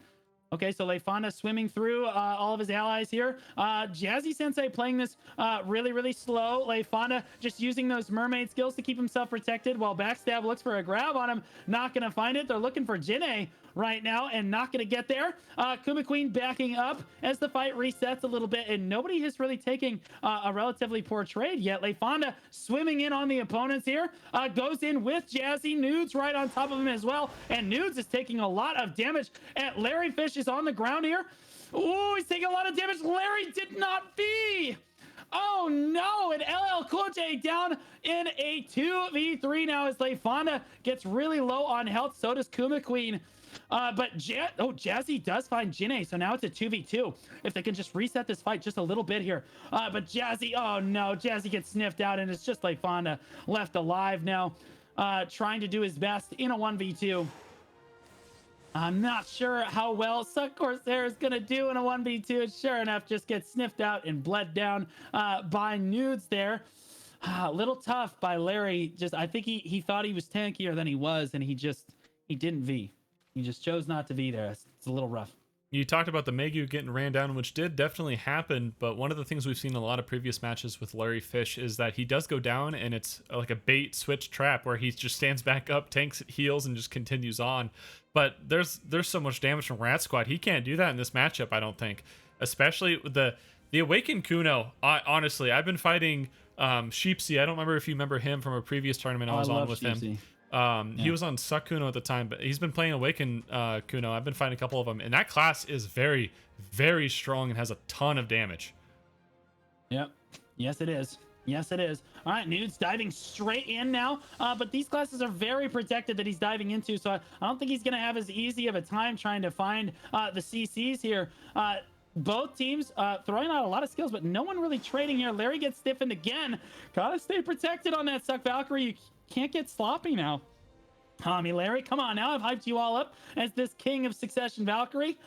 Okay, so Leafonda swimming through all of his allies here. Jazzy Sensei playing this really, really slow. Leafonda just using those mermaid skills to keep himself protected while Backstab looks for a grab on him. Not going to find it. They're looking for Jinne right now and not going to get there. Kuma Queen backing up as the fight resets a little bit, and nobody is really taking a relatively poor trade yet. Leafonda swimming in on the opponents here. Goes in with Jazzy. Nudes right on top of him as well, and Nudes is taking a lot of damage. And Larry Fish is on the ground here. Ooh, he's taking a lot of damage. Larry did not be. Oh no, and LL Cool J down in a 2v3 now as Leafonda gets really low on health. So does Kuma Queen. But Jazzy does find Jinne, so now it's a 2v2. If they can just reset this fight just a little bit here. But Jazzy, oh no, Jazzy gets sniffed out, and it's just Leafonda left alive now, trying to do his best in a 1v2. I'm not sure how well Suck Corsair is going to do in a 1v2. Sure enough, just gets sniffed out and bled down by Nudes there. A little tough by Larry. I think he thought he was tankier than he was, and he didn't V. He just chose not to be there. It's a little rough. You talked about the Megu getting ran down, which did definitely happen, but one of the things we've seen in a lot of previous matches with Larry Fish is that he does go down, and it's like a bait switch trap where he just stands back up, tanks, heals, and just continues on. But there's so much damage from Rat Squad. He can't do that in this matchup, I don't think. Especially with the Awakened Kuno. Honestly, I've been fighting Sheepsy. I don't remember if you remember him from a previous tournament I was on with Sheepsy. him. He was on Suck Kuno at the time, but he's been playing Awaken Kuno. I've been fighting a couple of them, and that class is very, very strong and has a ton of damage. Yep. Yes, it is. Yes, it is. All right, Nudes diving straight in now, but these classes are very protected that he's diving into, so I don't think he's going to have as easy of a time trying to find the CCs here. Both teams throwing out a lot of skills, but no one really trading here. Larry gets stiffened again. Gotta stay protected on that Suck Valkyrie. You can't get sloppy now. Larry, come on now. I've hyped you all up as this king of succession Valkyrie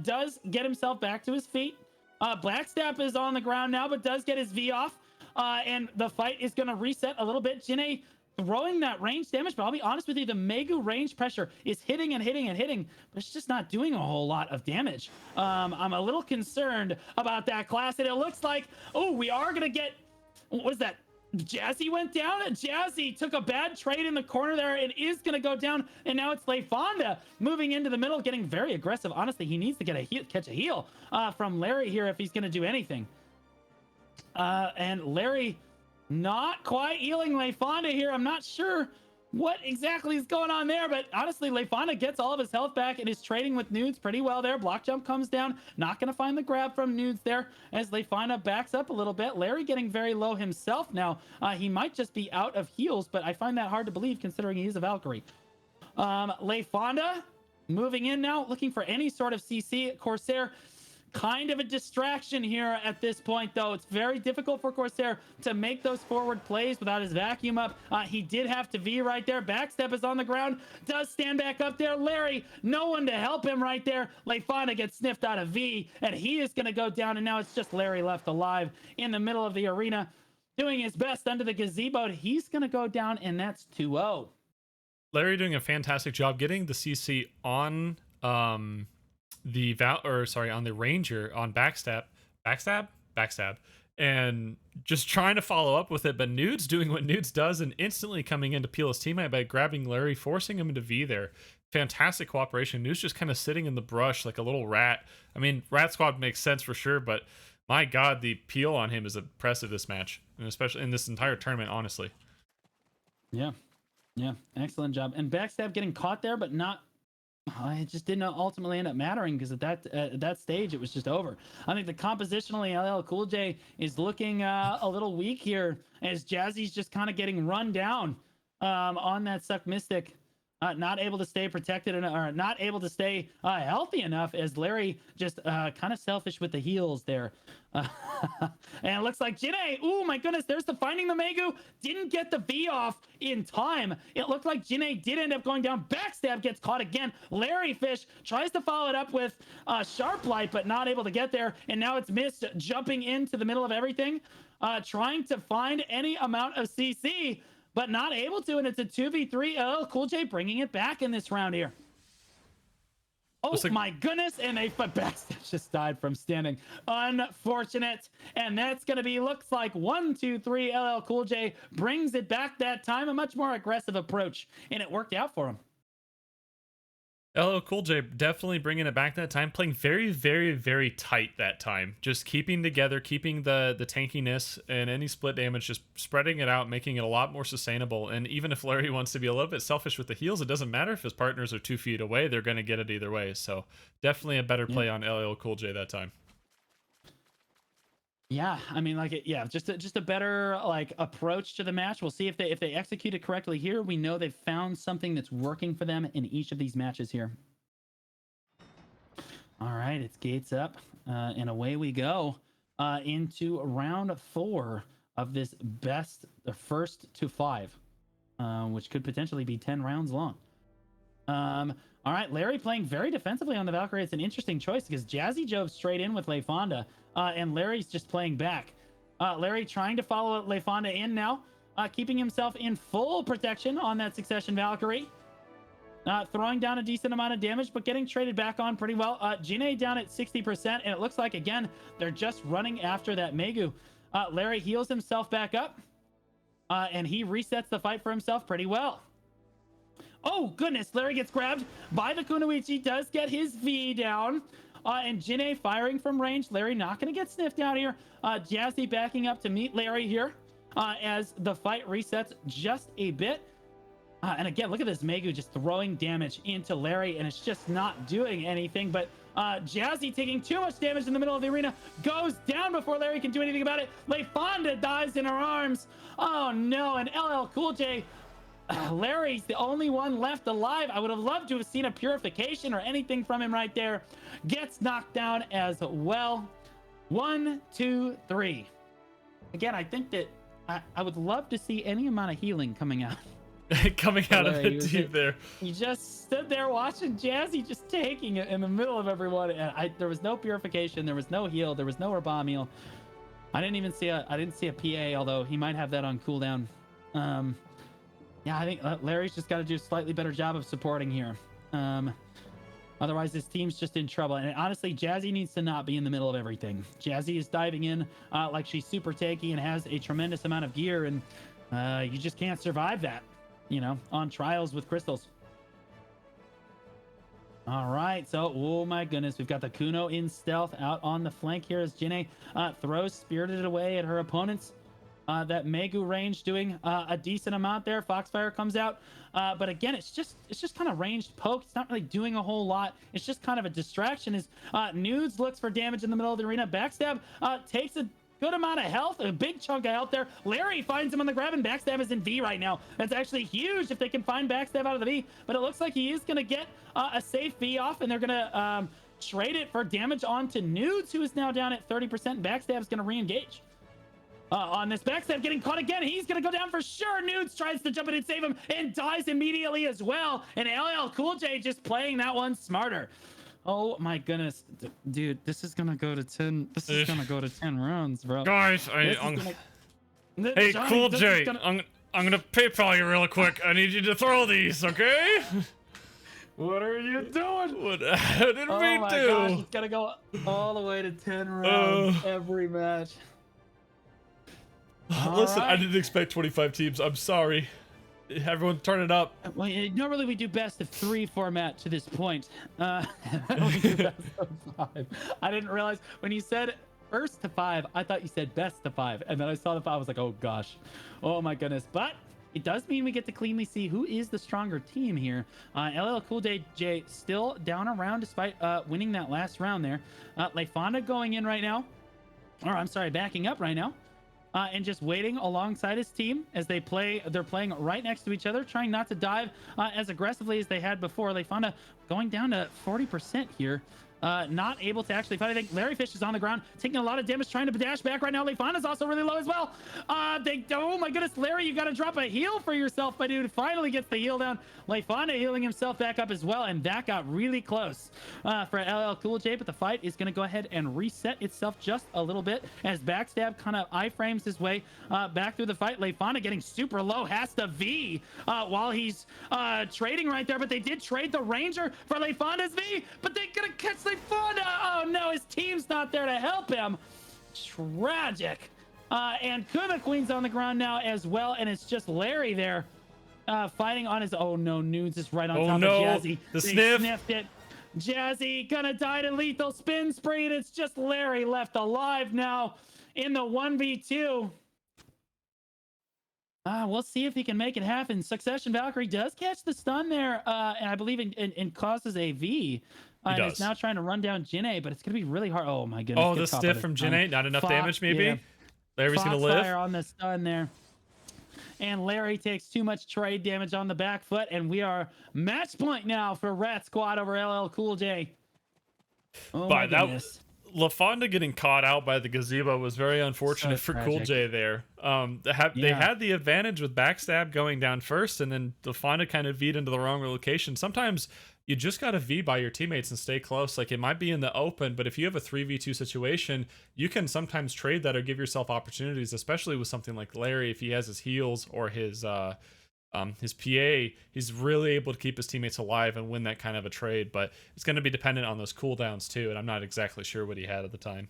does get himself back to his feet. Blackstab is on the ground now, but does get his V off. And the fight is going to reset a little bit. Jinne throwing that range damage, but I'll be honest with you, the Megu range pressure is hitting and hitting and hitting, but it's just not doing a whole lot of damage. I'm a little concerned about that class, and it looks like, we are going to get, what was that? Jazzy went down. Jazzy took a bad trade in the corner there and is going to go down. And now it's Leafonda moving into the middle, getting very aggressive. Honestly, he needs to get catch a heal from Larry here if he's going to do anything. And Larry not quite healing Leafonda here. I'm not sure what exactly is going on there? But honestly, Leifana gets all of his health back and is trading with Nudes pretty well there. Block jump comes down. Not going to find the grab from Nudes there as Leifana backs up a little bit. Larry getting very low himself now. He might just be out of heals, but I find that hard to believe considering he's a Valkyrie. Leifana moving in now, looking for any sort of CC. Corsair, kind of a distraction here at this point, though. It's very difficult for Corsair to make those forward plays without his vacuum up. He did have to V right there. Backstep is on the ground. Does stand back up there. Larry, no one to help him right there. Leifana gets sniffed out of V, and he is going to go down, and now it's just Larry left alive in the middle of the arena, doing his best under the gazebo. He's going to go down, and that's 2-0. Larry doing a fantastic job getting the CC on on the Ranger on backstab, and just trying to follow up with it. But Nudes doing what Nudes does and instantly coming in to peel his teammate by grabbing Larry, forcing him into V there. Fantastic cooperation. Nudes just kind of sitting in the brush like a little rat. I mean, Rat Squad makes sense for sure, but my God, the peel on him is impressive this match, and especially in this entire tournament, honestly. Yeah, excellent job. And Backstab getting caught there, but not. It just didn't ultimately end up mattering because at that stage it was just over. I think the compositionally LL Cool J is looking a little weak here as Jazzy's just kind of getting run down on that Suck Mystic. Not able to stay protected or not able to stay healthy enough as Larry just kind of selfish with the heals there. And it looks like Jinae, oh my goodness, there's the finding the Megu. Didn't get the V off in time. It looked like Jinae did end up going down. Backstab gets caught again. Larry Fish tries to follow it up with Sharp Light, but not able to get there. And now it's Mist jumping into the middle of everything, trying to find any amount of CC, but not able to, and it's a 2v3. LL Cool J bringing it back in this round here. Oh my goodness, and Backstab just died from standing. Unfortunate. And that's going to be, looks like 1, 2, 3. LL Cool J brings it back that time, a much more aggressive approach, and it worked out for him. LL Cool J definitely bringing it back that time, playing very, very, very tight that time. Just keeping together, keeping the tankiness and any split damage, just spreading it out, making it a lot more sustainable. And even if Larry wants to be a little bit selfish with the heals, it doesn't matter if his partners are 2 feet away, they're going to get it either way. So definitely a better play on LL Cool J that time. Yeah, I mean, just a better approach to the match. We'll see if they execute it correctly here. We know they've found something that's working for them in each of these matches here. All right, it's gates up, and away we go into round 4 of this the first to 5, which could potentially be 10 rounds long. All right, Larry playing very defensively on the Valkyrie. It's an interesting choice because Jazzy drove straight in with Leifonda, and Larry's just playing back. Larry trying to follow Leifonda in now, keeping himself in full protection on that Succession Valkyrie. Throwing down a decent amount of damage, but getting traded back on pretty well. Jinae down at 60%, and it looks like, again, they're just running after that Megu. Larry heals himself back up, and he resets the fight for himself pretty well. Oh, goodness. Larry gets grabbed by the Kunoichi, does get his V down. And Jinae firing from range. Larry not going to get sniffed out here. Jazzy backing up to meet Larry here as the fight resets just a bit. And again, look at this Megu just throwing damage into Larry, and it's just not doing anything. But Jazzy taking too much damage in the middle of the arena, goes down before Larry can do anything about it. Leifonda dies in her arms. Oh, no. And LL Cool J... Larry's the only one left alive. I would have loved to have seen a purification or anything from him right there. Gets knocked down as well. 1, 2, 3. Again, I think that I would love to see any amount of healing coming out. Coming out of the deep there. You just stood there watching Jazzy just taking it in the middle of everyone. And there was no purification. There was no heal. There was no bomb heal. I didn't see a PA, although he might have that on cooldown. Yeah, I think Larry's just got to do a slightly better job of supporting here. Otherwise, this team's just in trouble. And honestly, Jazzy needs to not be in the middle of everything. Jazzy is diving in like she's super tanky and has a tremendous amount of gear. And you just can't survive that, on trials with crystals. All right, so, oh my goodness, we've got the Kuno in stealth out on the flank here as Jinae throws Spirited away at her opponents. That Megu range doing a decent amount there. Foxfire comes out, but again, it's just kind of ranged poke. It's not really doing a whole lot. It's just kind of a distraction. As Nudes looks for damage in the middle of the arena. Backstab takes a good amount of health, a big chunk of health there. Larry finds him on the grab, and Backstab is in V right now. That's actually huge if they can find Backstab out of the V, but it looks like he is going to get a safe V off, and they're going to trade it for damage onto Nudes, who is now down at 30%. Backstab is going to re-engage. On this Backstab getting caught again. He's going to go down for sure. Nudes tries to jump in and save him and dies immediately as well. And LL Cool J just playing that one smarter. Oh my goodness. Dude, this is going to go to 10. This is going to go to 10 rounds, bro. Guys, hey, Johnny, Cool J, I'm gonna PayPal you real quick. I need you to throw these, okay? What are you doing? What? I didn't mean my to. gosh, it's going to go all the way to 10 rounds every match. Listen, I right. didn't expect 25 teams. I'm sorry. Everyone, turn it up. Well, normally we do best of 3 format to this point. We do best of 5. I didn't realize when you said first to 5, I thought you said best to 5, and then I saw the 5. I was like, oh gosh, oh my goodness. But it does mean we get to cleanly see who is the stronger team here. LL Cool J still down a round despite winning that last round there. Lefonda going in right now, or I'm sorry, backing up right now. And just waiting alongside his team as they play. They're playing right next to each other, trying not to dive as aggressively as they had before. Lefonda going down to 40% here. Not able to actually fight. I think Larry Fish is on the ground, taking a lot of damage, trying to dash back right now. Lefonda's also really low as well. Oh my goodness, Larry, you got to drop a heal for yourself, my dude. Finally gets the heal down. Lefonda healing himself back up as well, and that got really close for LL Cool J, but the fight is going to go ahead and reset itself just a little bit as Backstab kind of iframes his way back through the fight. Lefonda getting super low, has to V while he's trading right there, but they did trade the Ranger for Lefonda's V, but they're going to catch Lefonda. Oh no, his team's not there to help him. Tragic. And Kuma Queen's on the ground now as well, and it's just Larry there fighting on his. Oh no, Nudes is right on top of Jazzy. The They sniff. sniffed it. Jazzy gonna die to lethal spin spree, and it's just Larry left alive now in the 1v2. We'll see if he can make it happen. Succession Valkyrie does catch the stun there, and I believe it causes a V. And does. it's now trying to run down Jinne, but it's going to be really hard. Oh my goodness. Oh, the gets caught by stiff the from stun. Jinne. Not enough damage, maybe? Yeah. Larry's going to live. Foxfire on the stun there. And Larry takes too much trade damage on the back foot, and we are match point now for Rat Squad over LL Cool J. Oh my goodness. LaFonda getting caught out by the gazebo was very unfortunate for Cool J there. They had the advantage with Backstab going down first, and then LaFonda kind of V'd into the wrong location. Sometimes you just got to V by your teammates and stay close. Like, it might be in the open, but if you have a 3v2 situation, you can sometimes trade that or give yourself opportunities, especially with something like Larry. If he has his heals or his PA, he's really able to keep his teammates alive and win that kind of a trade, but it's going to be dependent on those cooldowns too, and I'm not exactly sure what he had at the time.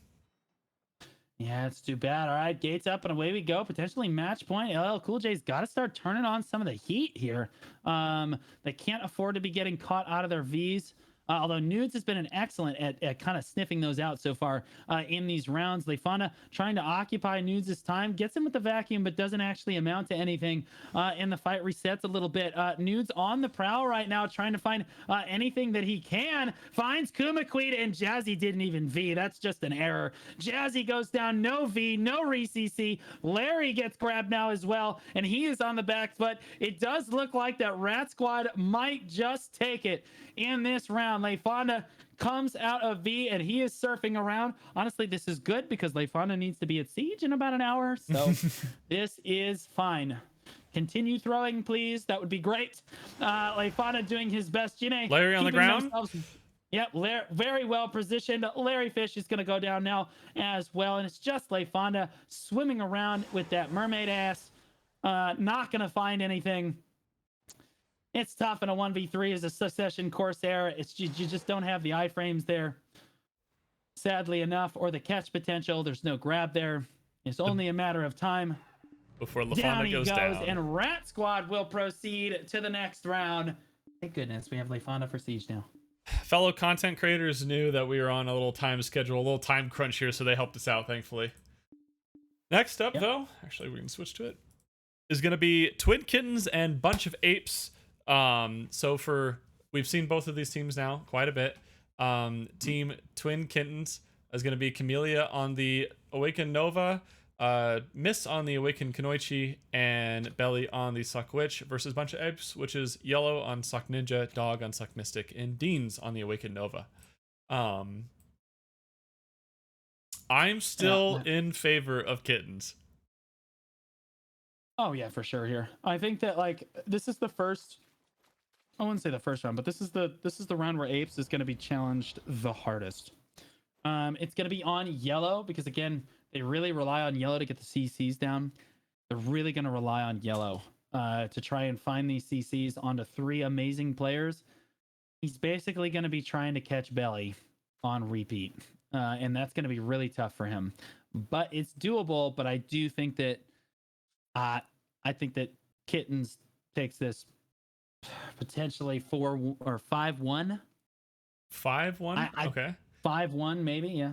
Yeah, it's too bad. All right, gates up and away we go. Potentially match point. LL Cool J's got to start turning on some of the heat here. They can't afford to be getting caught out of their Vs. Although Nudes has been an excellent at kind of sniffing those out so far in these rounds. Lefonda trying to occupy Nudes' time, gets him with the vacuum, but doesn't actually amount to anything. And the fight resets a little bit. Nudes on the prowl right now, trying to find anything that he can. Finds Kuma Queen, and Jazzy didn't even V. That's just an error. Jazzy goes down, no V, no re-CC. Larry gets grabbed now as well, and he is on the back foot. It does look like that Rat Squad might just take it in this round. Lefonda comes out of V, and he is surfing around. Honestly, this is good because Lefonda needs to be at Siege in about an hour, so this is fine. Continue throwing, please. That would be great. Lefonda doing his best. Jinne, Larry on the ground. Yep, very well positioned. Larry Fish is going to go down now as well, and it's just Lefonda swimming around with that mermaid ass. Not going to find anything. It's tough in a 1v3 as a Succession Corsair. It's you just don't have the iframes there, sadly enough, or the catch potential. There's no grab there. It's only a matter of time Before LaFonda down he goes down. and Rat Squad will proceed to the next round. Thank goodness we have Lefonda for Siege now. Fellow content creators knew that we were on a little time schedule, a little time crunch here, so they helped us out, thankfully. Next up, Yep. though, actually, we can switch to it, is going to be Twin Kittens and Bunch of Apes. We've seen both of these teams now quite a bit. Team Twin Kittens is going to be Camellia on the Awaken Nova, Miss on the Awaken Kunoichi, and Belly on the Suck Witch versus Bunch of Apes, which is Yellow on Suck Ninja, Dog on Suck Mystic, and Deans on the Awaken Nova. I'm still in favor of Kittens. Oh yeah, for sure here. I think that like this is the first, I wouldn't say the first round, but this is the round where Apes is going to be challenged the hardest. It's going to be on Yellow because again, they really rely on Yellow to get the CCs down. They're really going to rely on Yellow to try and find these CCs onto 3 amazing players. He's basically going to be trying to catch Belly on repeat. And that's going to be really tough for him. But it's doable, but I do think that I think that Kittens takes this potentially 4 or 5-1. 5-1? Okay. 5-1 maybe, yeah.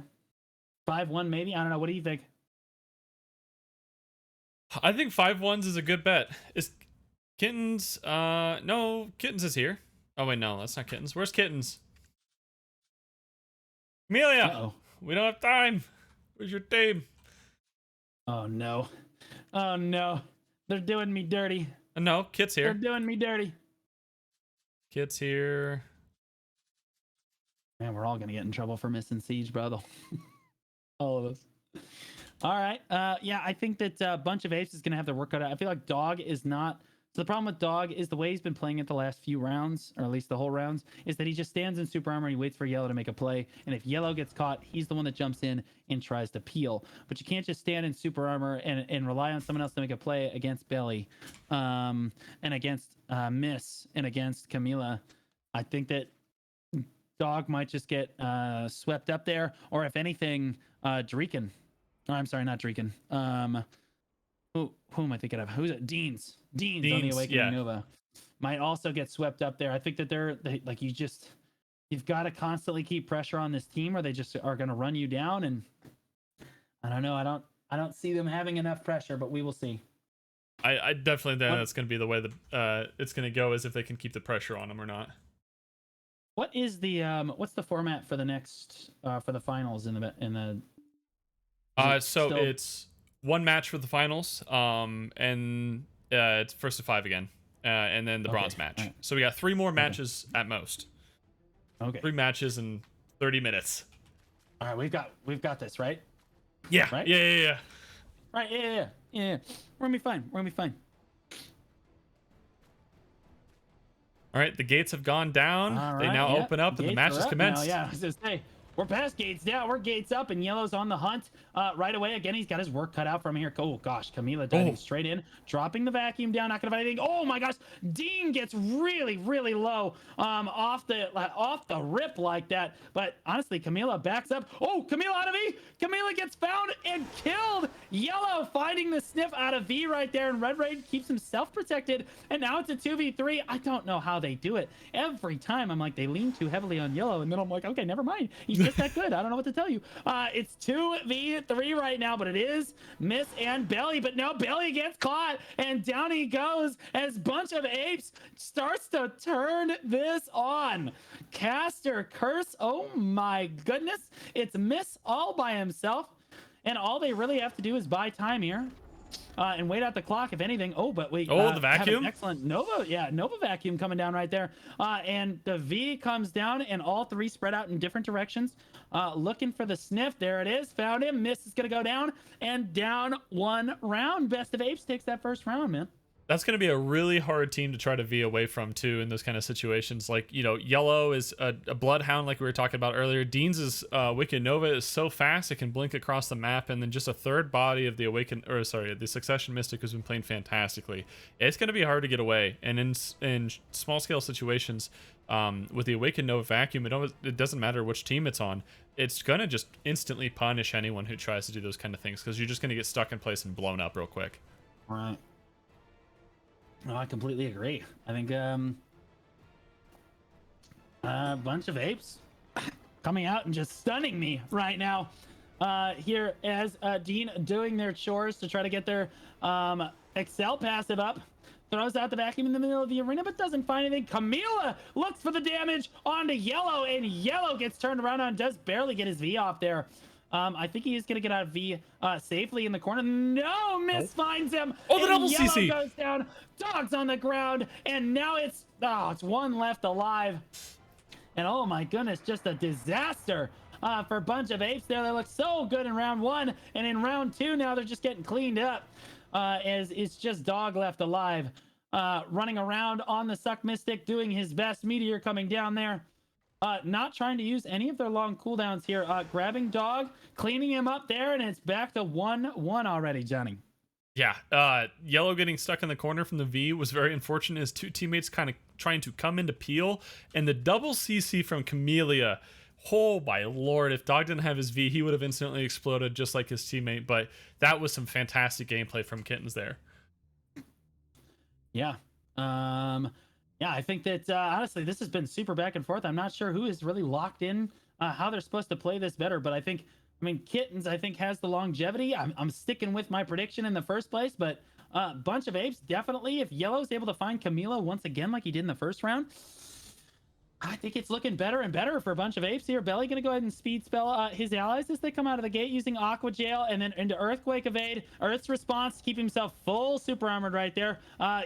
5-1 maybe. I don't know. What do you think? I think 5-1s is a good bet. Is Kittens no, Kittens is here. Oh wait, no, that's not Kittens. Where's Kittens? Amelia! Uh-oh. We don't have time. Where's your team? Oh no. Oh no. They're doing me dirty. No, Kit's They're here. doing me dirty. Kit's here. Man, we're all gonna get in trouble for missing Siege, brother. All of us. All right. Yeah, I think that Bunch of Apes is gonna have to work out. I feel like Dog is not. So the problem with Dog is the way he's been playing it the last few rounds, or at least the whole rounds, is that he just stands in super armor and he waits for Yellow to make a play. And if Yellow gets caught, he's the one that jumps in and tries to peel. But you can't just stand in super armor and rely on someone else to make a play against Belly, and against Miss, and against Camila. I think that Dog might just get swept up there, or if anything, Dreeken. Oh, I'm sorry, not Dreeken. Who am I thinking of? Who's it? Deans on the Awakening Nova might also get swept up there. I think that they like you've got to constantly keep pressure on this team, or they just are going to run you down. And I don't know. I don't see them having enough pressure, but we will see. I definitely think that's going to be the way that it's going to go, is if they can keep the pressure on them or not. What is the what's the format for the next for the finals in the so it's 1 match for the finals, and it's first to 5 again, and then the bronze match. Right. So we got 3 more matches at most. Okay. 3 matches in 30 minutes. All right, we've got this, right? Yeah. Right? Yeah. Right. Yeah. We're gonna be fine. We're gonna be fine. All right, the gates have gone down. All They right, now yep. open up, and the Gates match are has up commenced. now. Yeah, I was gonna say, we're past gates now. We're gates up, and Yellow's on the hunt right away. Again, he's got his work cut out from here. Oh gosh, Camila diving straight in, dropping the vacuum down. Not gonna find anything. Oh my gosh, Dean gets really low off the rip like that. But honestly, Camila backs up. Oh, Camila out of V. Camila gets found and killed. Yellow finding the sniff out of V right there, and Red Raid keeps himself protected. And now it's a 2v3. I don't know how they do it. Every time I'm like, they lean too heavily on Yellow, and then I'm like, okay, never mind. He's just that good. I don't know what to tell you. It's 2v3 right now, but it is Miss and Belly. But no, Belly gets caught, and down he goes as Bunch of Apes starts to turn this on. Caster Curse. Oh my goodness. It's Miss all by himself, and all they really have to do is buy time here. And wait out the clock, if anything. Oh, but we the vacuum. Excellent Nova. Yeah, Nova vacuum coming down right there. And the V comes down, and all 3 spread out in different directions. Looking for the sniff. There it is. Found him. Miss is going to go down, and down 1 round. Best of Apes takes that first round, man. That's going to be a really hard team to try to V away from, too, in those kind of situations. Like, Yellow is a Bloodhound, like we were talking about earlier. Dean's is Wicked Nova is so fast, it can blink across the map. And then just a third body of the Succession Mystic who's been playing fantastically. It's going to be hard to get away. And in small-scale situations, with the Awakened Nova vacuum, it doesn't matter which team it's on. It's going to just instantly punish anyone who tries to do those kind of things, because you're just going to get stuck in place and blown up real quick. Right. No, I completely agree. I think a bunch of apes coming out and just stunning me right now. here as Dean doing their chores to try to get their Excel passive up. Throws out the vacuum in the middle of the arena, but doesn't find anything. Camila looks for the damage onto Yellow, and Yellow gets turned around on, does barely get his V off there. I think he is going to get out of V safely in the corner. No, Miss finds him. Oh, the double Yellow CC goes down. Dog's on the ground, and now it's one left alive. And oh my goodness, just a disaster for a bunch of apes there. They look so good in round 1, and in round 2 now they're just getting cleaned up. As it's just Dog left alive, running around on the Suck Mystic, doing his best. Meteor coming down there, not trying to use any of their long cooldowns here. Grabbing Dog, cleaning him up there, and it's back to 1-1 already, Johnny. Yeah, Yellow getting stuck in the corner from the V was very unfortunate. His 2 teammates kind of trying to come into peel, and the double CC from Camellia. Oh my lord, if Dog didn't have his V, he would have instantly exploded just like his teammate. But that was some fantastic gameplay from Kittens there. Yeah. I think that honestly, this has been super back and forth. I'm not sure who is really locked in how they're supposed to play this better, but I mean, Kittens, I think, has the longevity. I'm sticking with my prediction in the first place, but bunch of apes, definitely. If Yellow's able to find Camila once again like he did in the first round, I think it's looking better and better for a bunch of apes here. Belly going to go ahead and speed spell his allies as they come out of the gate using Aqua Jail and then into Earthquake Evade. Earth's response to keep himself full super armored right there.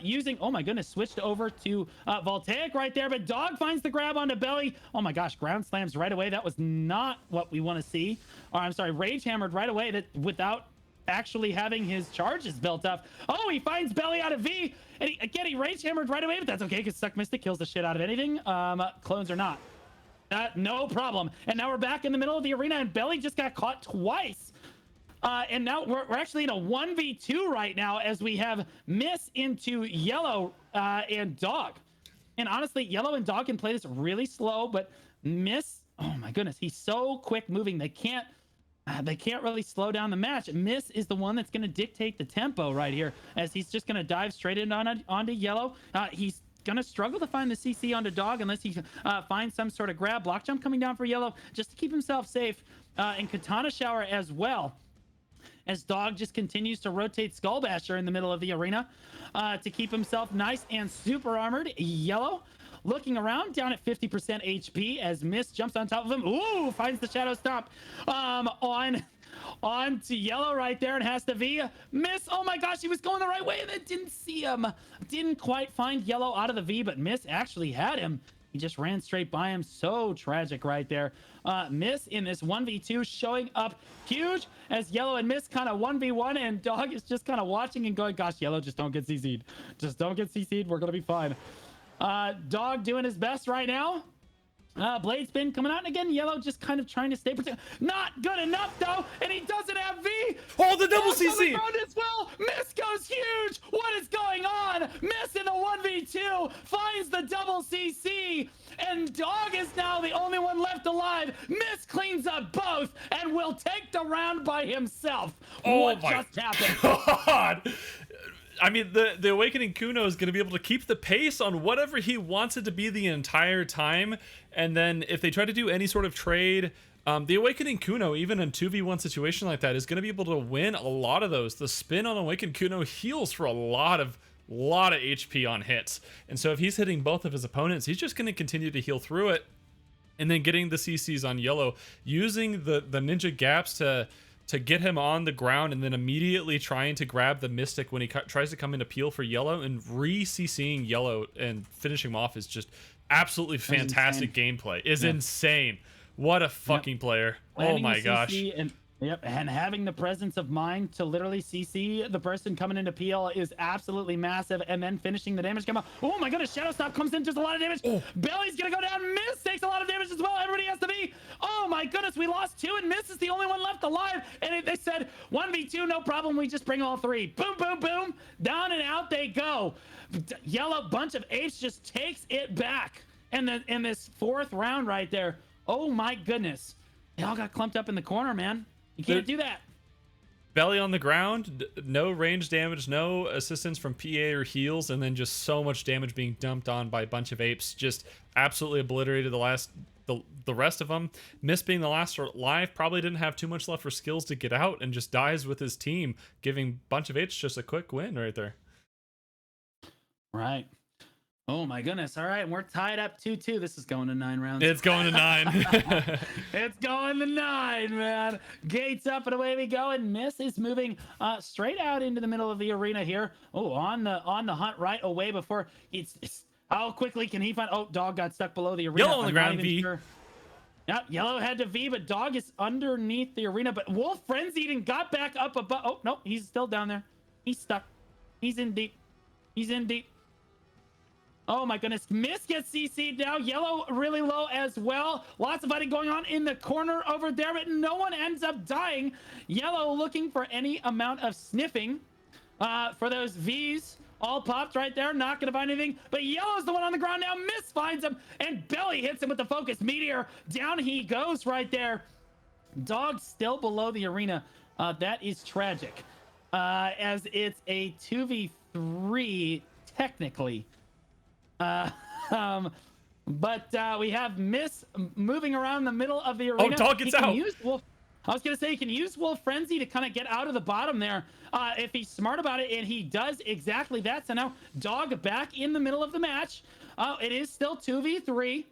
Using, oh my goodness, switched over to Voltaic right there, but Dog finds the grab onto Belly. Oh my gosh, ground slams right away. That was not what we want to see. Or I'm sorry, Rage Hammered right away that without actually having his charges built up. Oh, he finds Belly out of V, and he Rage Hammered right away, but that's okay because Suck Mystic kills the shit out of anything. Clones or not. No problem. And now we're back in the middle of the arena, and Belly just got caught twice. And now we're actually in a 1v2 right now as we have Miss into Yellow and Dog. And honestly, Yellow and Dog can play this really slow, but Miss, oh my goodness, he's so quick moving. They can't really slow down the match. Miss is the one that's going to dictate the tempo right here, as he's just going to dive straight in onto Yellow. He's going to struggle to find the CC onto Dog unless he finds some sort of grab. Block jump coming down for Yellow just to keep himself safe. And Katana Shower as well, as Dog just continues to rotate Skull Basher in the middle of the arena to keep himself nice and super armored. Yellow looking around, down at 50% HP as Miss jumps on top of him. Ooh, finds the Shadow Stomp on to Yellow right there and has to V. Miss, oh my gosh, he was going the right way and then didn't see him. Didn't quite find Yellow out of the V, but Miss actually had him. He just ran straight by him. So tragic right there. Miss in this 1v2 showing up huge as Yellow and Miss kind of 1v1, and Dog is just kind of watching and going, gosh, Yellow, just don't get CC'd. Just don't get CC'd. We're going to be fine. Dog doing his best right now. Blade spin coming out, and again, Yellow just kind of trying to stay protected. Not good enough though, and he doesn't have V. Oh, the double CC! As well. Miss goes huge. What is going on? Miss in the 1v2 finds the double CC, and Dog is now the only one left alive. Miss cleans up both and will take the round by himself. Oh, what my just happened? God. I mean, the Awakening Kuno is going to be able to keep the pace on whatever he wants it to be the entire time. And then if they try to do any sort of trade, the Awakening Kuno, even in 2v1 situation like that, is going to be able to win a lot of those. The spin on Awakened Kuno heals for a lot of HP on hits. And so if he's hitting both of his opponents, he's just going to continue to heal through it. And then getting the CCs on Yellow, using the ninja gaps to get him on the ground, and then immediately trying to grab the Mystic when he tries to come into peel for Yellow, and re-CCing Yellow and finishing him off is just absolutely fantastic gameplay. Insane. What a fucking player. Oh my gosh. And having the presence of mind to literally CC the person coming into peel is absolutely massive, and then finishing the damage come out. Oh my goodness, Shadow Stop comes in, does a lot of damage. Belly's gonna go down. Miss takes a lot of damage as well. Everybody has to be. Oh my goodness, we lost 2 and Miss is the only one left alive, and they said 1v2, no problem, we just bring all 3. Boom, boom, boom, down and out they go. Yellow bunch of apes just takes it back, and then in this 4th round right there, oh my goodness, they all got clumped up in the corner, man. You can't do that. Belly on the ground, no range damage, no assistance from PA or heals, and then just so much damage being dumped on by a bunch of apes. Just absolutely obliterated the rest of them. Miss being the last alive, probably didn't have too much left for skills to get out, and just dies with his team, giving a bunch of apes just a quick win right there. Right. Oh my goodness. All right. And we're tied up 2-2. This is going to 9 rounds. It's going to 9. It's going to 9, man. Gates up and away we go. And Miss is moving straight out into the middle of the arena here. Oh, on the hunt right away before it's how quickly can he find? Oh, Dog got stuck below the arena. Yellow on the ground, V. Sure. Yeah, Yellow had to V, but Dog is underneath the arena. But Wolf frenzied and got back up above. Oh, no, he's still down there. He's stuck. He's in deep. He's in deep. Oh my goodness. Miss gets CC'd now. Yellow really low as well. Lots of fighting going on in the corner over there, but no one ends up dying. Yellow looking for any amount of sniffing for those Vs. All popped right there. Not going to find anything. But Yellow's the one on the ground now. Miss finds him, and Belly hits him with the focus meteor. Down he goes right there. Dog still below the arena. That is tragic. As it's a 2v3 technically. But we have Miss moving around the middle of the arena. Oh, Dog gets out. I was gonna say he can use Wolf Frenzy to kind of get out of the bottom there if he's smart about it, and he does exactly that. So now Dog back in the middle of the match. It is still 2v3.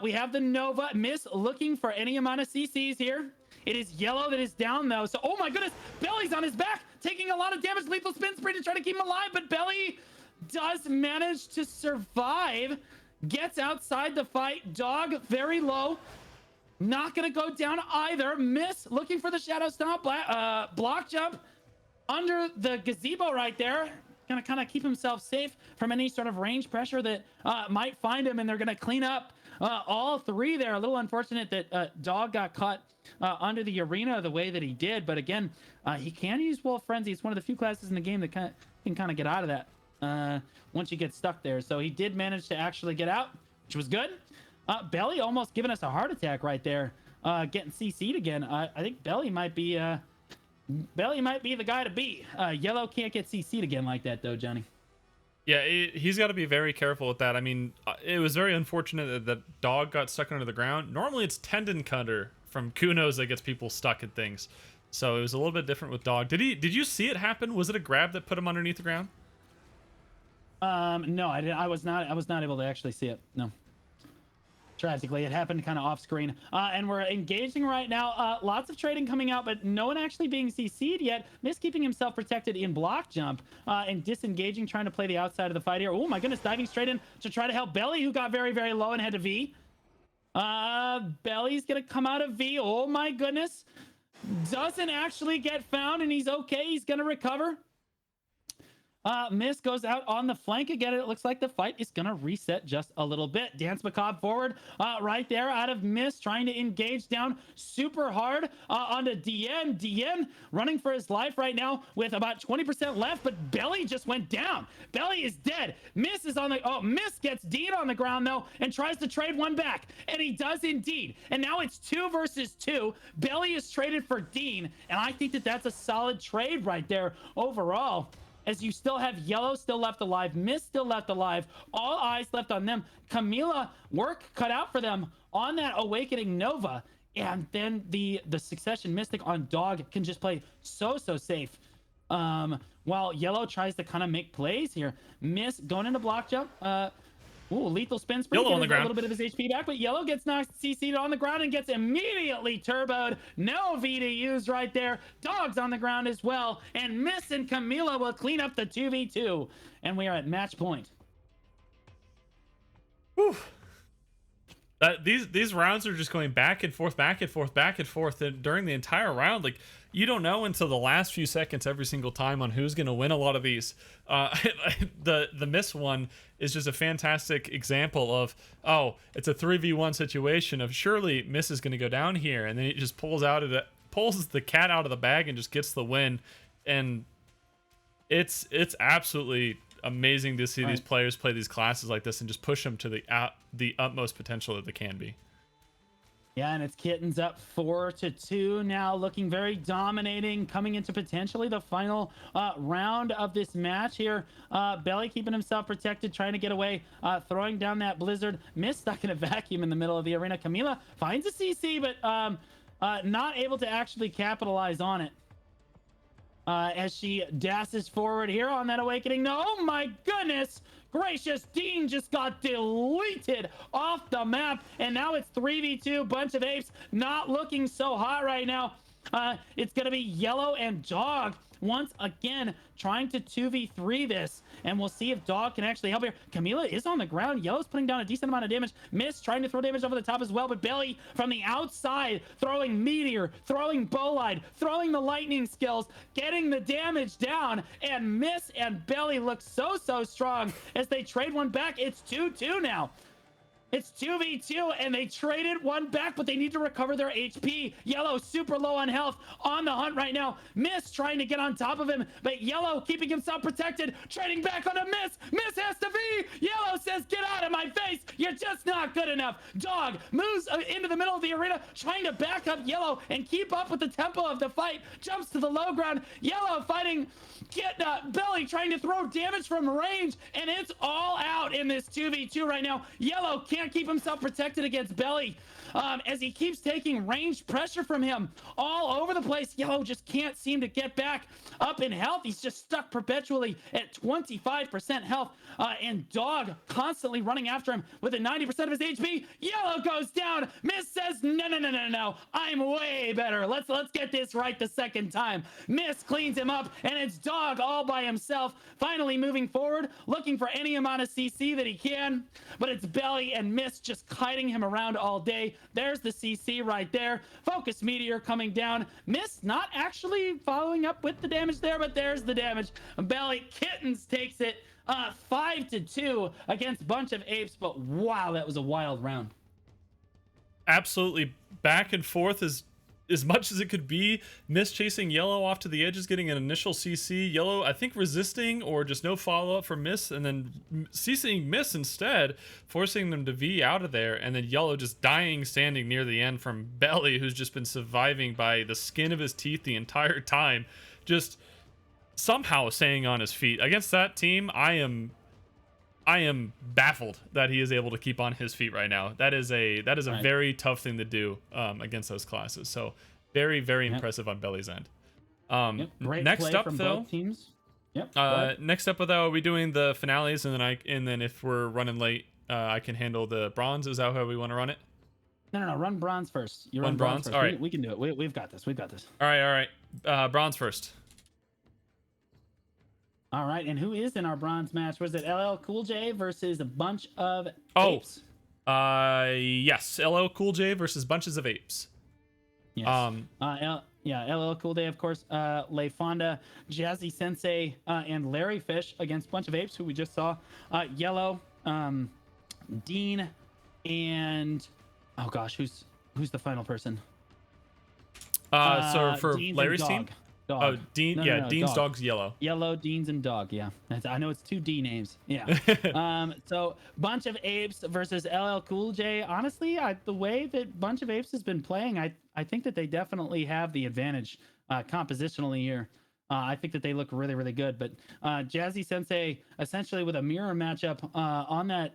We have the Nova. Miss looking for any amount of CCs here. It is Yellow that is down though. So oh my goodness, Belly's on his back, taking a lot of damage. Lethal spin spree to try to keep him alive, but Belly does manage to survive, gets outside the fight. Dog very low, not gonna go down either. Miss looking for the shadow stomp, block jump under the gazebo right there, gonna kind of keep himself safe from any sort of range pressure that might find him, and they're gonna clean up all three there. A little unfortunate that Dog got caught under the arena the way that he did, but again, he can use Wolf Frenzy. It's one of the few classes in the game that can kind of get out of that once you get stuck there. So he did manage to actually get out, which was good. Belly almost giving us a heart attack right there, getting CC'd again. I think Belly might be the guy to beat. Yellow can't get CC'd again like that though, Johnny. Yeah, he's got to be very careful with that. I mean, it was very unfortunate that Dog got stuck under the ground. Normally it's Tendon Cutter from Kunos that gets people stuck in things. So it was a little bit different with Dog. Did you see it happen? Was it a grab that put him underneath the ground? No, I didn't. I was not able to actually see it. No. Tragically, it happened kind of off screen. And we're engaging right now. Lots of trading coming out, but no one actually being CC'd yet. Miss keeping himself protected in block jump and disengaging, trying to play the outside of the fight here. Oh my goodness, diving straight in to try to help Belly, who got very, very low and had to V. Belly's gonna come out of V. Oh my goodness. Doesn't actually get found, and he's okay. He's gonna recover. Miss goes out on the flank again. It looks like the fight is gonna reset just a little bit. Dance Macabre forward right there out of Miss, trying to engage down super hard onto DN. DN running for his life right now with about 20% left, but Belly just went down. Belly is dead. Miss is on the Miss gets Dean on the ground though and tries to trade one back, and he does indeed. And now it's 2 versus 2. Belly is traded for Dean, and I think that that's a solid trade right there overall, as you still have Yellow still left alive, Miss still left alive, all eyes left on them. Camila, work cut out for them on that Awakening Nova, and then the Succession Mystic on Dog can just play so safe. While Yellow tries to kind of make plays here. Miss going into block jump. Lethal spin spree. Yellow on the ground. A little bit of his HP back, but Yellow gets knocked CC'd on the ground and gets immediately turboed. No V to use right there. Dog's on the ground as well, and Miss and Camila will clean up the 2v2, and we are at match point. Whew. These rounds are just going back and forth, and during the entire round, like, you don't know until the last few seconds every single time on who's going to win a lot of these. The Miss one is just a fantastic example of, it's a 3v1 situation of surely Miss is going to go down here, and then it just pulls the cat out of the bag and just gets the win. And it's absolutely amazing to see these players play these classes like this and just push them to the utmost potential that they can be. Yeah, and it's Kittens up 4-2 now, looking very dominating, coming into potentially the final round of this match here. Belly keeping himself protected, trying to get away, throwing down that blizzard. Miss stuck in a vacuum in the middle of the arena. Camila finds a CC, but not able to actually capitalize on it. As she dashes forward here on that awakening. No, oh my goodness gracious, Dean just got deleted off the map, and now it's 3v2. Bunch of apes not looking so hot right now. It's gonna be Yellow and Dog once again trying to 2v3 this, and we'll see if Dog can actually help here. Camila is on the ground. Yellow's putting down a decent amount of damage. Miss trying to throw damage over the top as well, but Belly from the outside throwing Meteor, throwing Bolide, throwing the lightning skills, getting the damage down, and Miss and Belly look so strong as they trade one back. It's 2-2 now. It's 2v2, and they traded one back, but they need to recover their HP. Yellow super low on health, on the hunt right now. Miss trying to get on top of him, but Yellow keeping himself protected, trading back on a Miss. Miss has to be. Yellow says, get out of my face. You're just not good enough. Dog moves into the middle of the arena, trying to back up Yellow and keep up with the tempo of the fight. Jumps to the low ground. Yellow fighting Belly, trying to throw damage from range, and it's all out in this 2v2 right now. Yellow can't keep himself protected against Belly as he keeps taking range pressure from him all over the place. Yellow just can't seem to get back up in health. He's just stuck perpetually at 25% health, and Dog constantly running after him with a 90% of his HP. Yellow goes down. Miss says, no, I'm way better. Let's get this right the second time. Miss cleans him up, and it's Dog all by himself, finally moving forward, looking for any amount of CC that he can, but it's Belly and Miss just kiting him around all day. There's the CC right there. Focus Meteor coming down. Miss not actually following up with the damage there, but there's the damage. Belly Kittens takes it 5-2 against Bunch of Apes, but wow, that was a wild round. Absolutely back and forth as much as it could be. Miss chasing Yellow off to the edges, getting an initial CC. Yellow, I think, resisting or just no follow-up from Miss, and then CCing Miss instead, forcing them to V out of there, and then Yellow just dying standing near the end from Belly, who's just been surviving by the skin of his teeth the entire time, just somehow staying on his feet. Against that team, I am baffled that he is able to keep on his feet right now. That is a right. Very tough thing to do against those classes. So very impressive on Belly's end. Great next play up from though, both teams. Next up though, are we doing the finales, and then if we're running late, I can handle the bronze. Is that how we want to run it? No. Run bronze first. You run bronze first. All right, we can do it. We've got this. All right. Bronze first. All right, and who is in our bronze match? Was it LL Cool J versus a bunch of apes? Yes, LL Cool J versus bunches of apes. Yes. LL Cool J, of course. Lay Fonda, Jazzy Sensei, and Larry Fish against bunch of apes, who we just saw. Yellow, Dean, and oh gosh, who's the final person? So for Dean's Larry's team. Dog. Oh, Dean. No, Dean's dog. dog's Yellow. Yellow, Dean's, and Dog. Yeah, I know it's 2 D names. Yeah. So Bunch of Apes versus LL Cool J. Honestly, the way that Bunch of Apes has been playing, I think that they definitely have the advantage compositionally here. I think that they look really good. But Jazzy Sensei essentially with a mirror matchup on that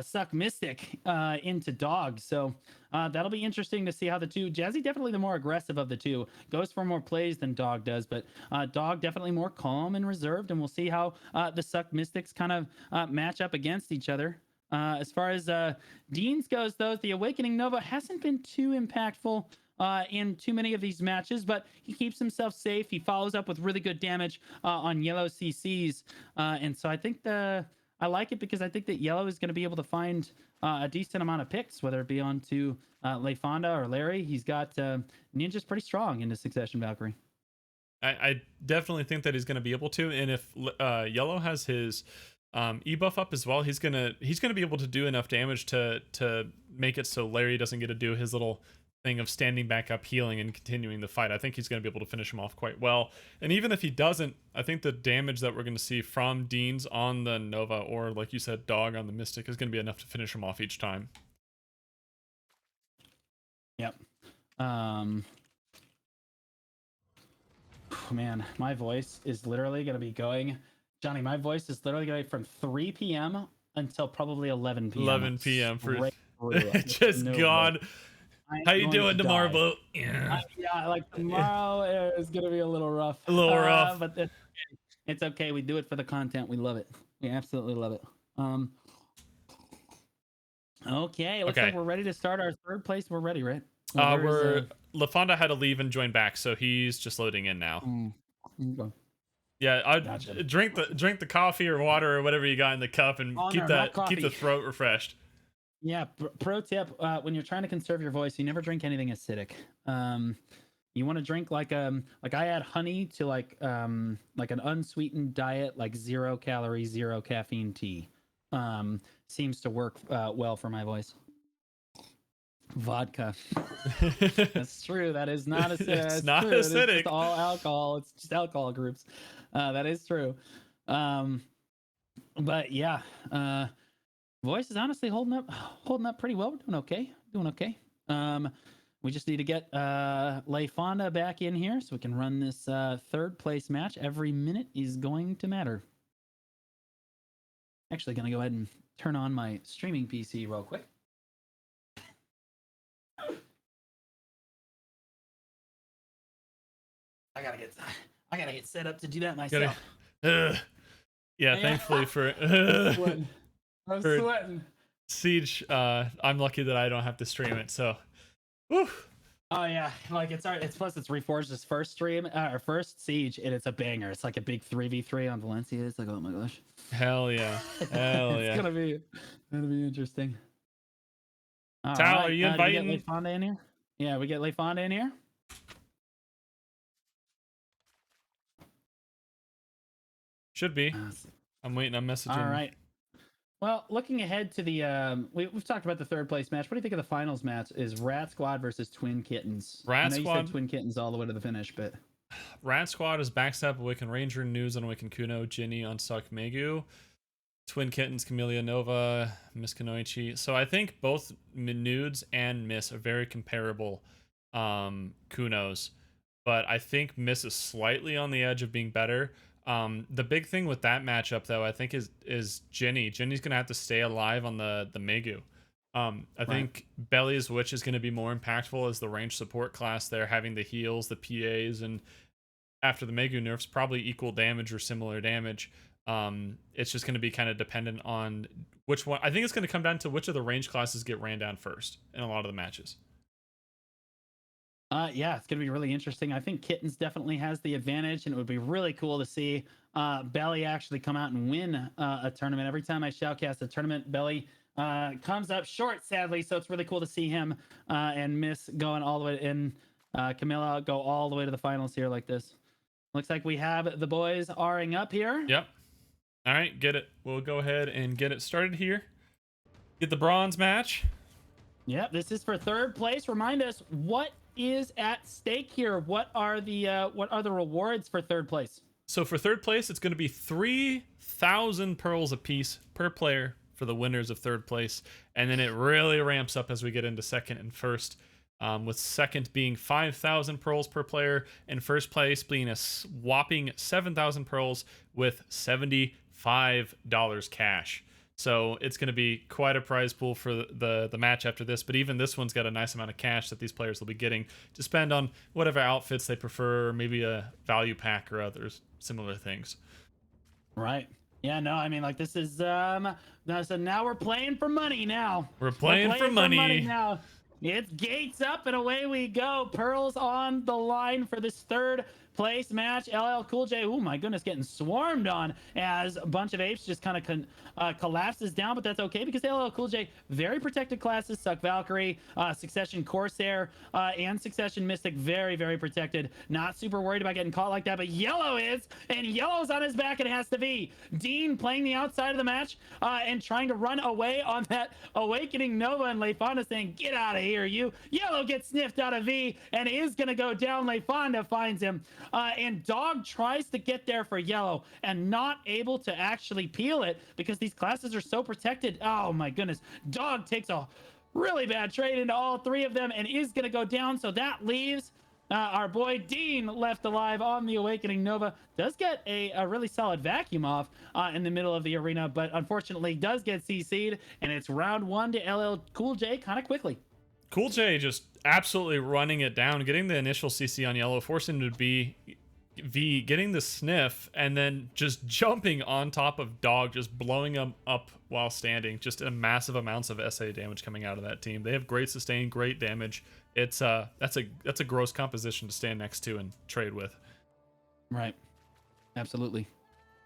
Suck Mystic into Dog. So that'll be interesting to see how the two. Jazzy definitely the more aggressive of the two, goes for more plays than Dog does, but Dog definitely more calm and reserved, and we'll see how the Suck Mystics kind of match up against each other. As far as Dean's goes, though, the Awakening Nova hasn't been too impactful in too many of these matches, but he keeps himself safe. He follows up with really good damage on Yellow CCs, and so I think I like it because I think that Yellow is going to be able to find a decent amount of picks, whether it be onto Lay Fonda or Larry. He's got Ninja's pretty strong in the Succession Valkyrie. I definitely think that he's going to be able to, and if Yellow has his E buff up as well, he's gonna be able to do enough damage to make it so Larry doesn't get to do his little thing of standing back up, healing, and continuing the fight. I think he's going to be able to finish him off quite well. And even if he doesn't, I think the damage that we're going to see from Dean's on the Nova, or like you said, Dog on the Mystic, is going to be enough to finish him off each time. Yep. Man, my voice is literally going to be going. Johnny, my voice is literally going from 3 p.m. until probably 11 p.m. 11 p.m. for Straight through. just No gone. break. I'm How you going to doing tomorrow, die. Bo? Yeah. Yeah, like tomorrow is going to be a little rough. A little rough. But it's okay. We do it for the content. We love it. We absolutely love it. Okay, it looks Okay. like we're ready to start our third place. We're ready, right? LaFonda had to leave and join back, so he's just loading in now. Okay. Yeah, I Gotcha. drink the coffee or water or whatever you got in the cup and Oh, keep no, not keep the coffee. throat refreshed. Yeah, pro tip: when you're trying to conserve your voice, you never drink anything acidic. You want to drink like I add honey to like an unsweetened diet, like 0 calorie, 0 caffeine tea. Seems to work well for my voice. Vodka. That's true. That is not acidic. It's That's not true. It is acidic. just all alcohol. It's just alcohol groups. That is true. But yeah, voice is honestly holding up pretty well. We're doing okay. We just need to get LaFonda back in here so we can run this third place match. Every minute is going to matter. Actually, gonna go ahead and turn on my streaming PC real quick. I gotta get set up to do that myself. Yeah, thankfully for I'm for sweating. Siege, I'm lucky that I don't have to stream it. So, whew. Oh yeah, like it's plus it's Reforged's first stream or first Siege, and it's a banger. It's like a big 3v3 on Valencia. It's like, oh my gosh, Hell yeah, hell it's yeah. gonna be interesting. All Tal, right. are you Do we inviting? get LaFonda in here? Yeah, we get LaFonda in here. Should be. I'm waiting. I'm messaging. All right. Well, looking ahead to the we've talked about the third place match. What do you think of the finals match? Is Rat Squad versus Twin Kittens? Rat I know Squad. You said Twin Kittens all the way to the finish, but Rat Squad is Backstab, Awaken Ranger, News on Awaken Kuno, Ginny on Suck Megu, Twin Kittens, Camellia Nova, Miss Kanoichi. So I think both Nudes and Miss are very comparable Kunos, but I think Miss is slightly on the edge of being better. The big thing with that matchup, though, I think is Ginny. Ginny's gonna have to stay alive on the Megu. I think Belly's Witch is going to be more impactful as the range support class there, having the heals, the PAs, and after the Megu nerfs, probably equal damage or similar damage. It's just going to be kind of dependent on which one. I think it's going to come down to which of the range classes get ran down first in a lot of the matches. Yeah, it's going to be really interesting. I think Kittens definitely has the advantage, and it would be really cool to see Belly actually come out and win a tournament. Every time I shoutcast a tournament, Belly comes up short, sadly, so it's really cool to see him and Miss going all the way in. Camilla go all the way to the finals here like this. Looks like we have the boys R-ing up here. Yep. All right, get it. We'll go ahead and get it started here. Get the bronze match. Yep, this is for third place. Remind us what is at stake here. What are the rewards for third place? So for third place, it's going to be 3,000 pearls apiece per player for the winners of third place, and then it really ramps up as we get into second and first, with second being 5,000 pearls per player and first place being a whopping 7,000 pearls with $75 cash. So it's going to be quite a prize pool for the match after this, but even this one's got a nice amount of cash that these players will be getting to spend on whatever outfits they prefer, maybe a value pack or others similar things. Right. Yeah, no, I mean, like, this is so now we're playing for money now. We're playing for money now. It's gates up and away we go. Pearls on the line for this third place match. LL Cool J, oh my goodness, getting swarmed on as a bunch of apes just kind of collapses down, but that's okay because LL Cool J, very protected classes, Suck Valkyrie, Succession Corsair, and Succession Mystic, very, very protected. Not super worried about getting caught like that, but Yellow is, and Yellow's on his back and it has to be. Dean playing the outside of the match and trying to run away on that Awakening Nova, and LaFonda saying, get out of here, you. Yellow gets sniffed out of V and is going to go down. LaFonda finds him. And Dog tries to get there for Yellow and not able to actually peel it because these classes are so protected. Oh my goodness. Dog takes a really bad trade into all three of them and is going to go down. So that leaves our boy Dean left alive on the Awakening Nova. Does get a really solid vacuum off in the middle of the arena, but unfortunately does get CC'd, and it's round 1 to LL Cool J kind of quickly. Cool J just absolutely running it down, getting the initial CC on yellow, forcing him to be V, getting the sniff, and then just jumping on top of Dog, just blowing him up while standing. Just a massive amounts of SA damage coming out of that team. They have great sustain, great damage. It's that's a gross composition to stand next to and trade with. Right. Absolutely.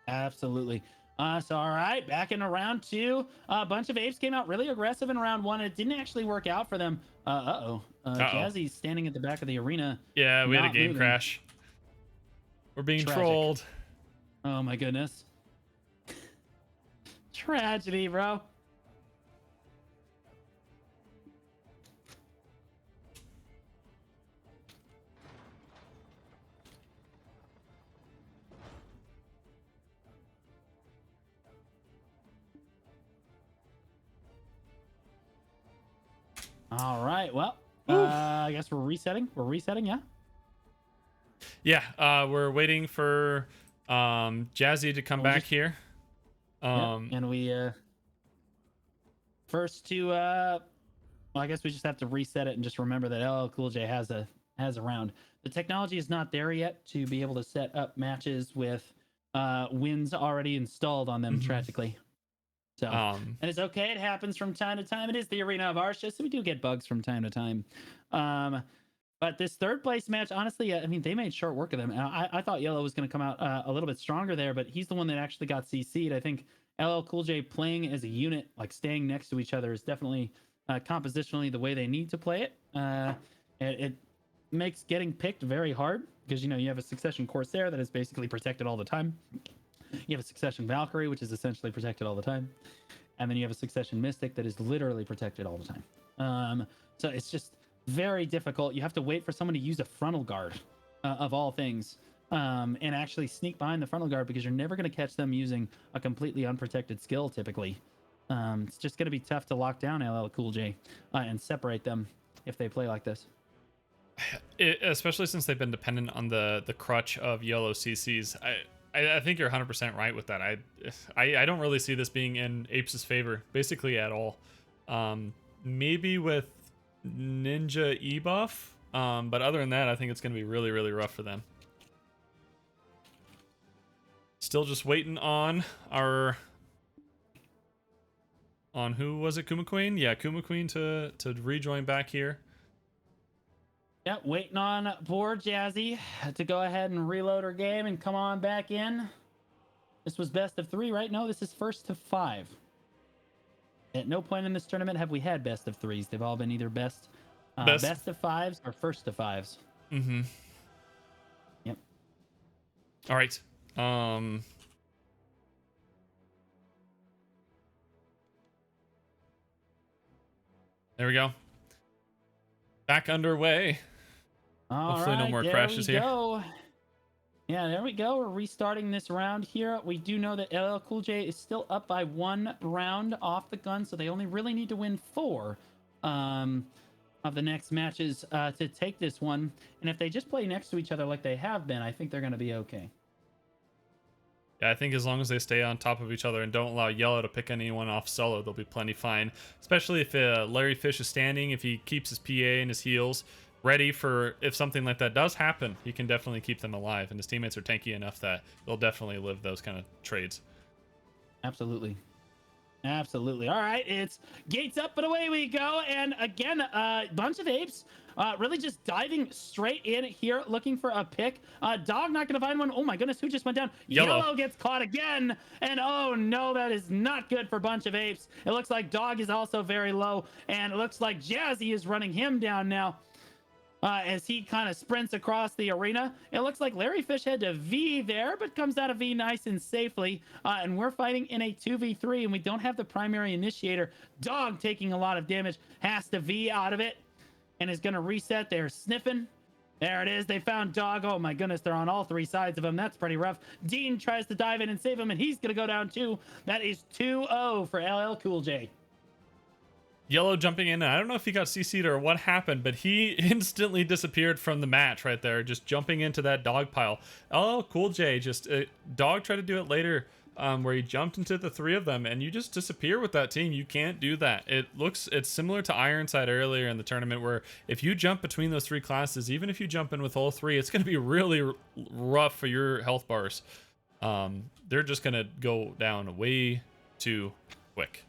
So all right, back in round 2. A bunch of apes came out really aggressive in round 1. It didn't actually work out for them. Jazzy's standing at the back of the arena. Yeah, we had a game moving. crash. We're being Tragic. trolled. Oh my goodness. Tragedy, bro. All right. Well, I guess we're resetting. Yeah. Yeah, we're waiting for Jazzy to come back here. And we first to well, I guess we just have to reset it and just remember that LL Cool J has a round. The technology is not there yet to be able to set up matches with wins already installed on them, tragically. So and it's okay, it happens from time to time. It is the Arena of Arsha, so we do get bugs from time to time. But this third place match, honestly, I mean, they made short work of them. I thought Yellow was going to come out a little bit stronger there, but he's the one that actually got CC'd. I think LL Cool J playing as a unit, like staying next to each other, is definitely compositionally the way they need to play it. It makes getting picked very hard because, you know, you have a Succession Corsair that is basically protected all the time. You have a Succession Valkyrie, which is essentially protected all the time. And then you have a Succession Mystic that is literally protected all the time. So it's just very difficult. You have to wait for someone to use a frontal guard, of all things, and actually sneak behind the frontal guard, because you're never going to catch them using a completely unprotected skill typically. It's just going to be tough to lock down LL Cool J and separate them if they play like this. Especially since they've been dependent on the crutch of yellow CCs. I think you're 100% right with that. I don't really see this being in Apes' favor, basically at all. Maybe with Ninja E-buff, but other than that, I think it's going to be really, really rough for them. Still just waiting on who was it, Kuma Queen? Yeah, Kuma Queen to rejoin back here. Yeah, waiting on poor Jazzy to go ahead and reload her game and come on back in. This was best of 3, right? No, this is first to 5. At no point in this tournament have we had best of 3s. They've all been either best of 5s or first to 5s. Mm-hmm. Yep. All right. There we go. Back underway. Hopefully no more crashes here. Yeah, there we go. We're restarting this round here. We do know that LL Cool J is still up by 1 round off the gun, so they only really need to win 4 of the next matches to take this one. And if they just play next to each other like they have been, I think they're going to be okay. Yeah, I think as long as they stay on top of each other and don't allow Yellow to pick anyone off solo, they'll be plenty fine. Especially if Larry Fish is standing, if he keeps his PA and his heals ready for if something like that does happen, he can definitely keep them alive. And his teammates are tanky enough that they'll definitely live those kind of trades. Absolutely. Absolutely. All right, it's gates up and away we go. And again, a bunch of apes really just diving straight in here, looking for a pick. Dog not going to find one. Oh my goodness, who just went down? Yellow gets caught again. And oh no, that is not good for a bunch of apes. It looks like Dog is also very low. And it looks like Jazzy is running him down now. As he kind of sprints across the arena. It looks like Larry Fish had to V there, but comes out of V nice and safely. And we're fighting in a 2v3, and we don't have the primary initiator. Dog taking a lot of damage, has to V out of it, and is going to reset. They're sniffing. There it is. They found Dog. Oh my goodness, they're on all 3 sides of him. That's pretty rough. Dean tries to dive in and save him, and he's going to go down too. That is 2-0 for LL Cool J. Yellow jumping in. I don't know if he got CC'd or what happened, but he instantly disappeared from the match right there, just jumping into that dog pile. LL Cool J just Dog tried to do it later, where he jumped into the three of them, and you just disappear with that team. You can't do that. It's similar to Ironside earlier in the tournament, where if you jump between those three classes, even if you jump in with all three, it's going to be really rough for your health bars. They're just going to go down way too quick.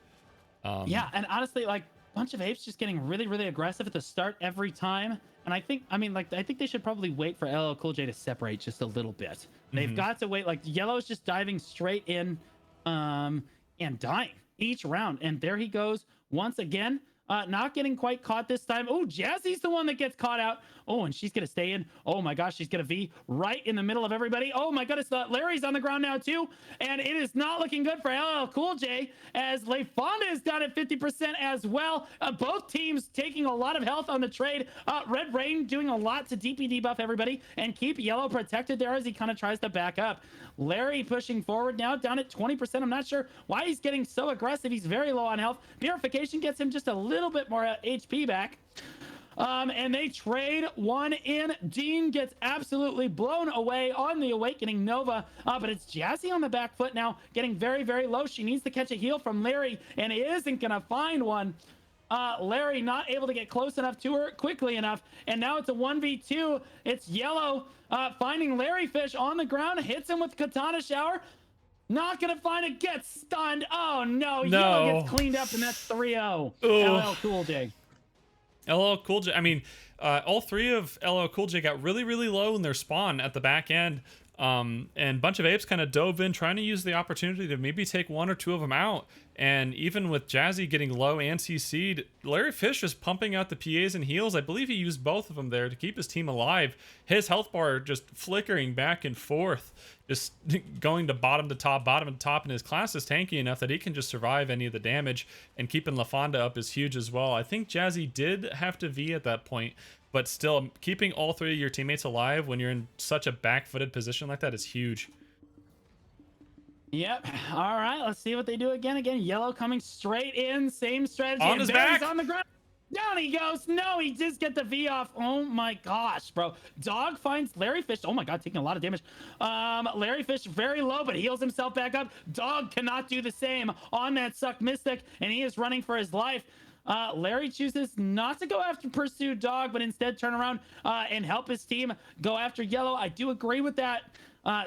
Yeah, and honestly, like, Bunch of Apes just getting really, really aggressive at the start every time. And I think they should probably wait for LL Cool J to separate just a little bit. They've got to wait. Like, Yellow's just diving straight in, and dying each round. And there he goes once again. Not getting quite caught this time. Oh, Jazzy's the one that gets caught out. Oh, and she's going to stay in. Oh my gosh, she's going to V right in the middle of everybody. Oh my goodness, Larry's on the ground now too. And it is not looking good for LL Cool J, as LeFonda is down at 50% as well. Both teams taking a lot of health on the trade. Red Rain doing a lot to DP debuff everybody and keep Yellow protected there as he kind of tries to back up. Larry pushing forward now, down at 20%. I'm not sure why he's getting so aggressive. He's very low on health. Purification gets him just a little bit more HP back. And they trade one in. Dean gets absolutely blown away on the Awakening Nova, but it's Jazzy on the back foot now, getting very, very low. She needs to catch a heal from Larry and isn't gonna find one. Larry not able to get close enough to her quickly enough, and now it's a 1v2. It's Yellow finding Larry Fish on the ground, hits him with Katana Shower. Not gonna find it, gets stunned. Oh no, Yellow gets cleaned up, and that's 3-0. LL Cool J. LL Cool J. I mean, all three of LL Cool J got really, really low in their spawn at the back end. And Bunch of Apes kind of dove in, trying to use the opportunity to maybe take one or two of them out. And even with Jazzy getting low and CC'd, Larry Fish is pumping out the PAs and heals. I believe he used both of them there to keep his team alive. His health bar just flickering back and forth, just going to bottom to top, and his class is tanky enough that he can just survive any of the damage, and keeping LaFonda up is huge as well. I think Jazzy did have to V at that point, but still, keeping all three of your teammates alive when you're in such a back-footed position like that is huge. Yep. All right, let's see what they do again. Yellow coming straight in, same strategy. On his back. On the ground. Down he goes. No, he does get the V off. Oh my gosh, bro. Dog finds Larry Fish. Oh my god, taking a lot of damage. Larry Fish very low, but heals himself back up. Dog cannot do the same on that Suck Mystic, and he is running for his life. Larry chooses not to go after Pursue Dog, but instead turn around and help his team go after Yellow. I do agree with that.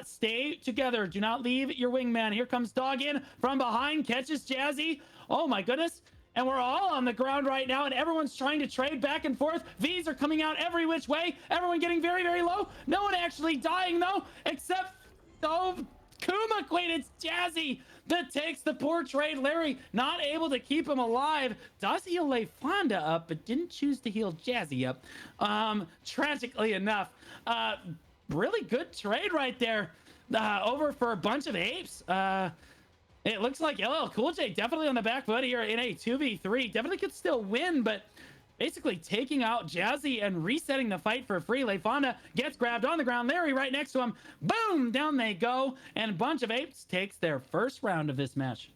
Stay together. Do not leave your wingman. Here comes Dog in from behind, catches Jazzy. Oh my goodness. And we're all on the ground right now, and everyone's trying to trade back and forth. V's are coming out every which way. Everyone getting very, very low. No one actually dying, though, except, Kuma Queen. It's Jazzy that takes the poor trade. Larry not able to keep him alive. Does heal LeFonda up, but didn't choose to heal Jazzy up. Tragically enough. Really good trade right there. Over for a Bunch of Apes. It looks like LL Cool J definitely on the back foot here in a 2v3. Definitely could still win, but basically taking out Jazzy and resetting the fight for free. LeFonda gets grabbed on the ground. Larry right next to him. Boom! Down they go. And Bunch of Apes takes their first round of this match.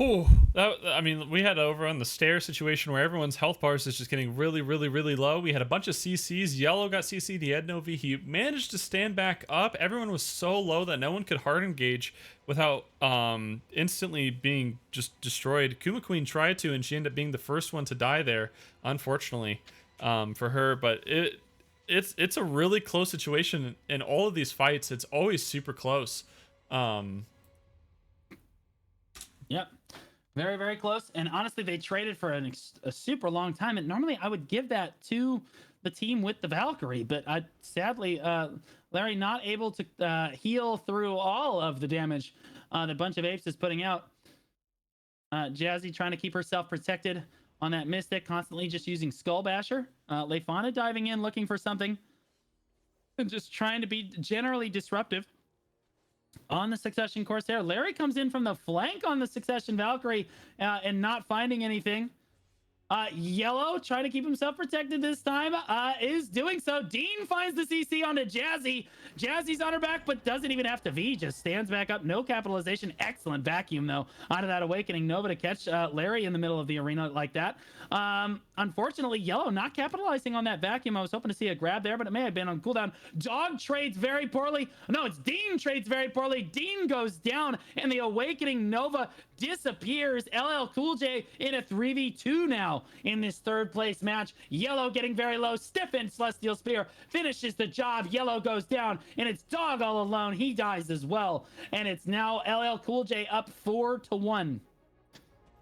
I mean, we had over on the stair situation where everyone's health bars is just getting really, really, really low. We had a bunch of CCs. Yellow got CC'd. He had no V. He managed to stand back up. Everyone was so low that no one could hard engage without instantly being just destroyed. Kuma Queen tried to, and she ended up being the first one to die there, unfortunately, for her. But it's a really close situation in all of these fights. It's always super close. Yep. Very, very close. And honestly, they traded for a super long time. And normally I would give that to the team with the Valkyrie. But sadly, Larry not able to heal through all of the damage the Bunch of Apes is putting out. Jazzy trying to keep herself protected on that Mystic, constantly just using Skull Basher. LeFonda diving in, looking for something. And just trying to be generally disruptive on the Succession Corsair. Larry comes in from the flank on the Succession Valkyrie and not finding anything. Yellow trying to keep himself protected this time, is doing so. Dean finds the CC onto Jazzy. Jazzy's on her back, but doesn't even have to V, just stands back up. No capitalization. Excellent vacuum, though, out of that Awakening Nova to catch Larry in the middle of the arena like that. Unfortunately, Yellow not capitalizing on that vacuum. I was hoping to see a grab there, but it may have been on cooldown. Dog trades very poorly. No, it's Dean trades very poorly. Dean goes down, and the Awakening Nova disappears. LL Cool J in a 3v2 now in this third place match. Yellow getting very low. Stiffened Celestial Spear finishes the job. Yellow goes down, and it's Dog all alone. He dies as well. And it's now LL Cool J up 4-1.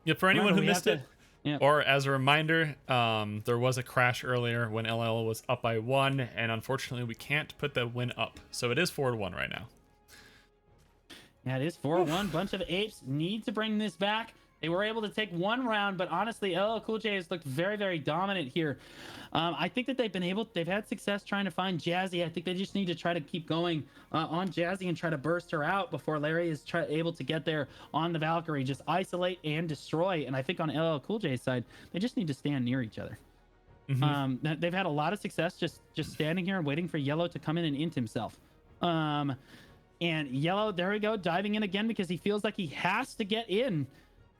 Yeah, for anyone who missed it, yeah. or as a reminder, there was a crash earlier when LL was up by 1, and unfortunately we can't put the win up. So it is 4-1 right now. Yeah, it is 4-1. Bunch of apes need to bring this back. They were able to take one round, but honestly, LL Cool J has looked very, very dominant here. I think that they've had success trying to find Jazzy. I think they just need to try to keep going on Jazzy and try to burst her out before Larry is able to get there on the Valkyrie. Just isolate and destroy. And I think on LL Cool J's side, they just need to stand near each other. Mm-hmm. They've had a lot of success just standing here and waiting for Yellow to come in and int himself. And Yellow, there we go, diving in again because he feels like he has to get in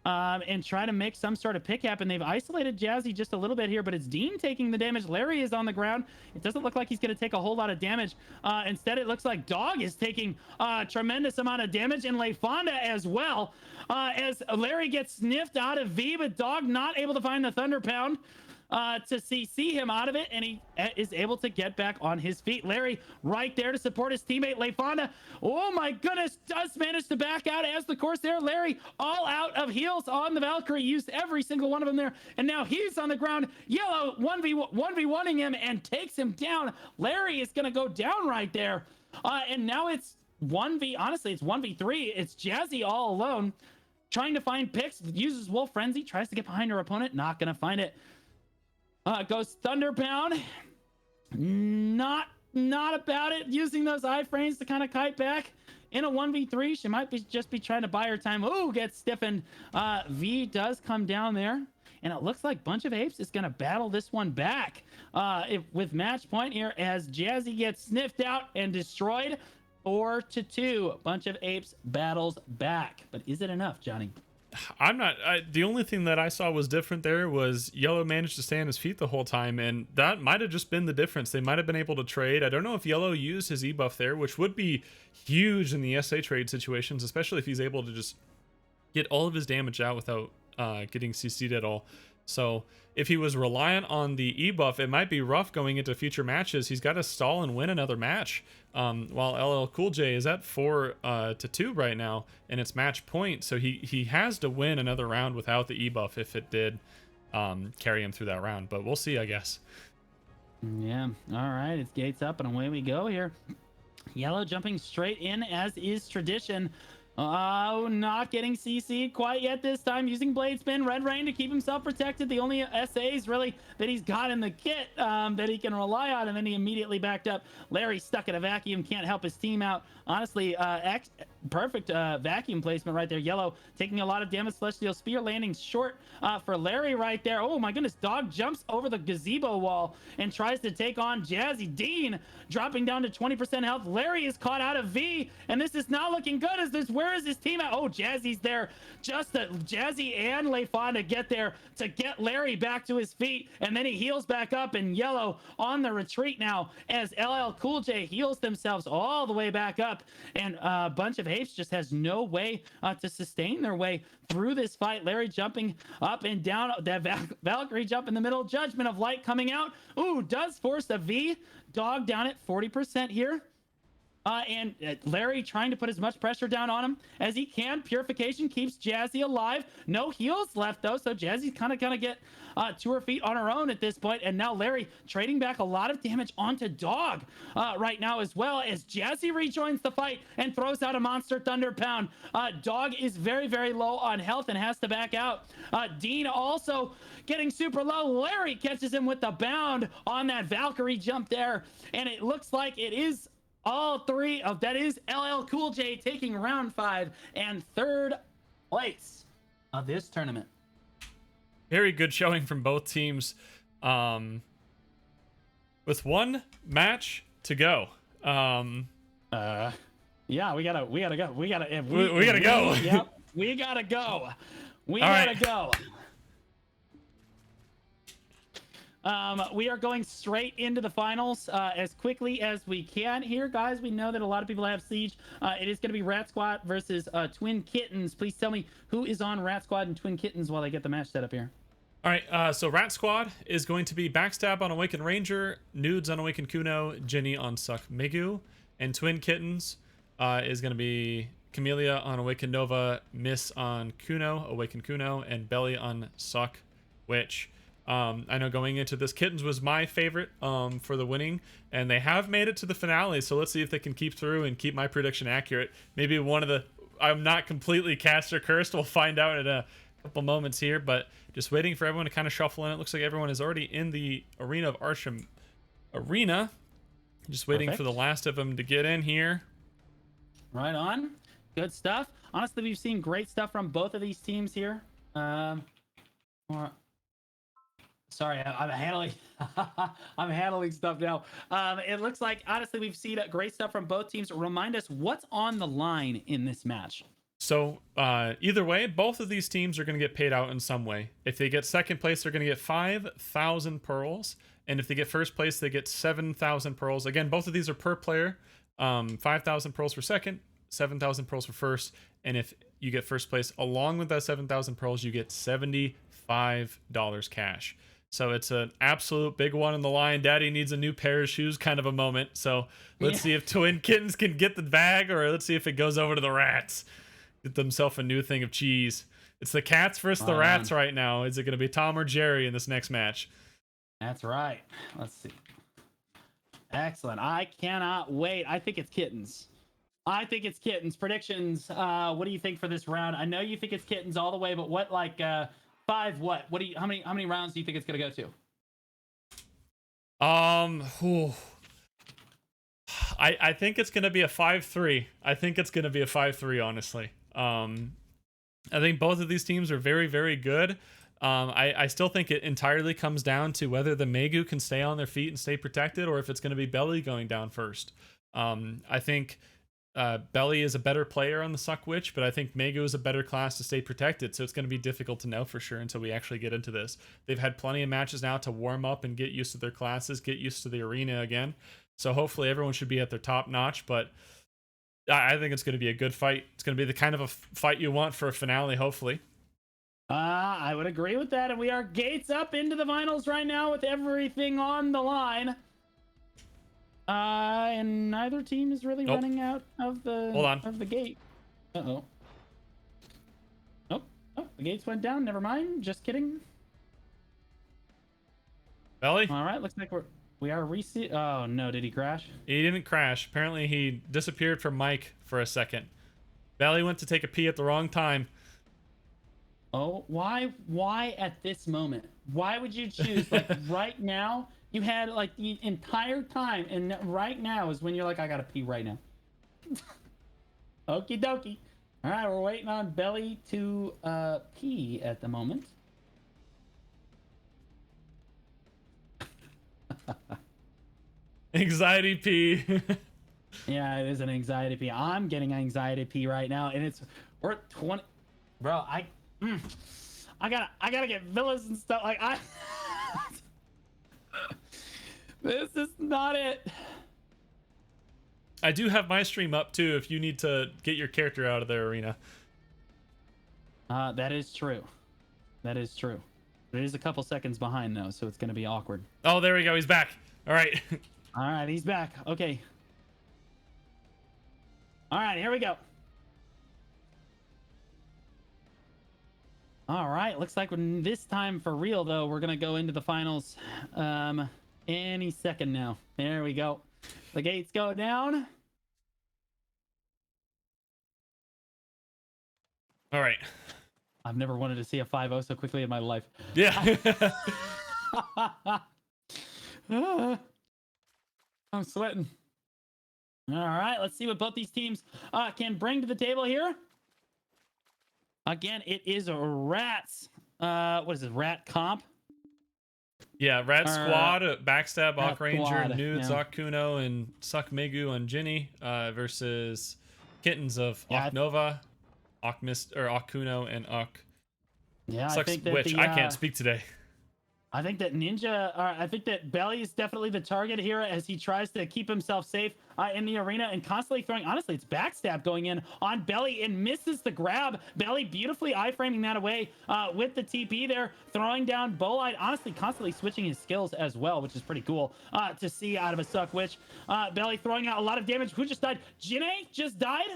and try to make some sort of pick happen. They've isolated Jazzy just a little bit here, but it's Dean taking the damage. Larry is on the ground. It doesn't look like he's going to take a whole lot of damage. Instead, it looks like Dog is taking a tremendous amount of damage, and Lefonda as well, as Larry gets sniffed out of V, but Dog not able to find the Thunder Pound to see him out of it, and he is able to get back on his feet. Larry right there to support his teammate Lefonda. Oh my goodness, does manage to back out as the Corsair. Larry all out of heals on the Valkyrie, used every single one of them there, and now he's on the ground. Yellow 1v1ing him and takes him down. Larry is gonna go down right there, and now it's 1v3. It's Jazzy all alone trying to find picks, uses Wolf Frenzy, tries to get behind her opponent, not gonna find it. Goes Thunder Pound. Not about it. Using those iframes to kind of kite back in a 1v3. She might just be trying to buy her time. Ooh, gets stiffened. V does come down there. And it looks like Bunch of Apes is going to battle this one back with match point here as Jazzy gets sniffed out and destroyed. 4-2. Bunch of Apes battles back. But is it enough, Johnny? The only thing that I saw was different there was Yellow managed to stay on his feet the whole time, and that might have just been the difference. They might have been able to trade. I don't know if Yellow used his E-buff there, which would be huge in the SA trade situations, especially if he's able to just get all of his damage out without getting CC'd at all. So if he was reliant on the E-buff, it might be rough going into future matches. He's got to stall and win another match. While LL Cool J is at 4-2 right now, and it's match point, so he has to win another round without the E-buff if it did carry him through that round. But we'll see, I guess. Yeah. All right. It's gates up, and away we go here. Yellow jumping straight in, as is tradition. Oh, not getting CC'd quite yet this time, using Blade Spin. Red Rain to keep himself protected. The only SAs really that he's got in the kit that he can rely on, and then he immediately backed up. Larry stuck in a vacuum, can't help his team out. Honestly, perfect vacuum placement right there. Yellow taking a lot of damage. Celestial Spear landing short for Larry right there. Oh my goodness, Dog jumps over the gazebo wall and tries to take on Jazzy. Dean dropping down to 20% health. Larry is caught out of V, and this is not looking good. Where is his team at? Oh, Jazzy's there. Just that Jazzy and Lefonda get there to get Larry back to his feet, and then he heals back up, and Yellow on the retreat now as LL Cool J heals themselves all the way back up, and a Bunch of Apes just has no way to sustain their way through this fight. Larry jumping up and down. That Valkyrie jump in the middle. Judgment of Light coming out. Ooh, does force a V. Dog down at 40% here. And Larry trying to put as much pressure down on him as he can. Purification keeps Jazzy alive. No heals left, though, so Jazzy's kind of going to get to her feet on her own at this point. And now Larry trading back a lot of damage onto Dog right now, as well as Jazzy rejoins the fight and throws out a Monster Thunder Pound. Dog is very, very low on health and has to back out. Dean also getting super low. Larry catches him with the bound on that Valkyrie jump there. And it looks like it is all three of that is LL Cool J taking round 5 and third place of this tournament. Very good showing from both teams. With one match to go. Yeah, we gotta go. We gotta We gotta go. Yep, we gotta go. We All gotta right. go. We are going straight into the finals as quickly as we can here, guys. We know that a lot of people have Siege. It is going to be Rat Squad versus Twin Kittens. Please tell me who is on Rat Squad and Twin Kittens while they get the match set up here. All right, so Rat Squad is going to be Backstab on Awakened Ranger, Nudes on Awakened Kuno, Ginny on Suck Megu, and Twin Kittens is going to be Camellia on Awakened Nova, Miss on Kuno, Awakened Kuno, and Belly on Suck Witch. I know going into this, Kittens was my favorite for the winning, and they have made it to the finale, so let's see if they can keep through and keep my prediction accurate. Maybe one of the... I'm not completely cast or cursed. We'll find out in a couple moments here, but just waiting for everyone to kind of shuffle in. It looks like everyone is already in the Arena of Arsham arena. Just waiting for the last of them to get in here. Right on. Good stuff. Honestly, we've seen great stuff from both of these teams here. Sorry, I'm handling I'm handling stuff now. It looks like, honestly, we've seen great stuff from both teams. Remind us what's on the line in this match. So either way, both of these teams are going to get paid out in some way. If they get second place, they're going to get 5,000 pearls. And if they get first place, they get 7,000 pearls. Again, both of these are per player. 5,000 pearls for second, 7,000 pearls for first. And if you get first place along with that 7,000 pearls, you get $75 cash. So it's an absolute big one on the line. Daddy needs a new pair of shoes kind of a moment. So let's see if Twin Kittens can get the bag, or let's see if it goes over to the Rats. Get themselves a new thing of cheese. It's the Cats versus the Rats right now. Is it going to be Tom or Jerry in this next match? That's right. Let's see. Excellent. I cannot wait. I think it's Kittens. I think it's Kittens. Predictions. What do you think for this round? I know you think it's Kittens all the way, but what, like 5 what? What do you, how many rounds do you think it's going to go to? I think it's going to be a 5-3. I think it's going to be a 5-3, honestly. I think both of these teams are very, very good. I still think it entirely comes down to whether the Megu can stay on their feet and stay protected, or if it's going to be Belly going down first. I think Belly is a better player on the Suck Witch, but I think Megu is a better class to stay protected, so it's going to be difficult to know for sure until we actually get into this. They've had plenty of matches now to warm up and get used to their classes, get used to the arena again. So hopefully everyone should be at their top notch, but I think it's going to be a good fight. It's going to be the kind of a fight you want for a finale, hopefully. I would agree with that, and we are gates up into the finals right now with everything on the line. And neither team is really running out of the gate. Uh-oh. Oh, the gates went down. Never mind. Just kidding. Belly? All right, looks like we are reset. Oh no, did he crash? He didn't crash. Apparently he disappeared from Mike for a second. Belly went to take a pee at the wrong time. Oh, why at this moment? Why would you choose like right now? You had like the entire time, and right now is when you're like, I gotta pee right now. Okie dokie. All right, we're waiting on Belly to pee at the moment. Anxiety pee. Yeah, it is an anxiety pee. I'm getting anxiety pee right now, and we're at 20. Bro, I gotta get villas and stuff. Like this is not it. I do have my stream up too if you need to get your character out of their arena. That is true. That is true. It is a couple seconds behind though, so it's gonna be awkward. Oh, there we go. He's back. All right. All right, he's back. Okay. All right, here we go. All right, looks like this time for real though, we're gonna go into the finals any second now. There we go. The gates go down. All right. I've never wanted to see a 5-0 so quickly in my life. Yeah. I'm sweating. All right, let's see what both these teams can bring to the table here. Again, it is Rats What is it? Rat Comp? Yeah, Rat Or, Squad, Backstab, Rat Ak Ranger, Squad, Nudes, yeah. Akuno, and Suck Megu on Ginny versus Kittens of Yeah, Oknova, Okmist, or Akuno, and Ak. yeah. I Sucks think that Witch. the I can't speak today. I think that I think that Belly is definitely the target here as he tries to keep himself safe in the arena and constantly throwing. Honestly, it's backstab going in on Belly and misses the grab. Belly beautifully iframing that away with the TP there, throwing down Bolide. Honestly, constantly switching his skills as well, which is pretty cool to see out of a Suck Witch. Belly throwing out a lot of damage. Who just died? Jinae just died?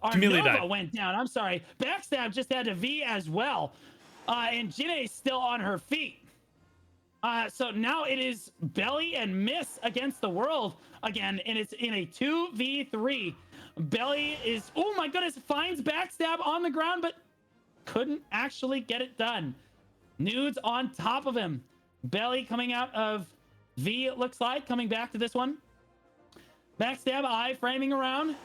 Our Camille Nova died. went down. I'm sorry. Backstab just had to V as well. And Jinae's still on her feet. So now it is Belly and Miss against the world again, and it's in a 2v3. Belly is, oh my goodness, finds backstab on the ground, but couldn't actually get it done. Nudes on top of him. Belly coming out of V, it looks like, coming back to this one. Backstab, eye framing around,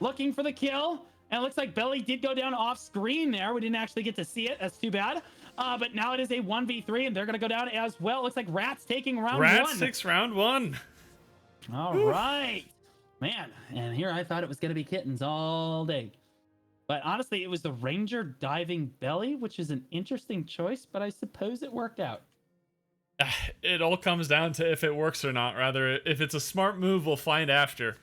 looking for the kill. And it looks like Belly did go down off screen there. We didn't actually get to see it. That's too bad. But now it is a 1v3, and they're going to go down as well. It looks like Rats taking round Rat one. 6 round 1. All right. Man, and here I thought it was going to be Kittens all day. But honestly, it was the Ranger diving Belly, which is an interesting choice, but I suppose it worked out. It all comes down to if it works or not. Rather, if it's a smart move, we'll find after.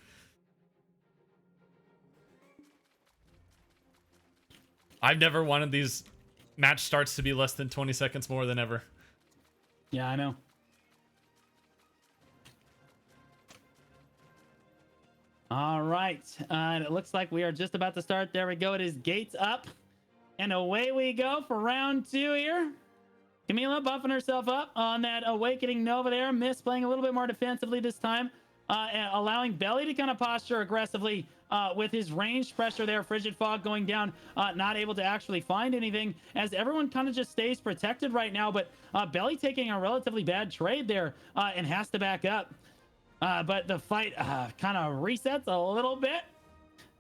I've never wanted these match starts to be less than 20 seconds more than ever. Yeah, I know. All right. And it looks like we are just about to start. There we go. It is gates up. And away we go for round 2 here. Camila buffing herself up on that Awakening Nova there. Miss playing a little bit more defensively this time. And allowing Belly to kind of posture aggressively with his ranged pressure there. Frigid Fog going down, not able to actually find anything as everyone kind of just stays protected right now. But Belly taking a relatively bad trade there and has to back up. But the fight kind of resets a little bit.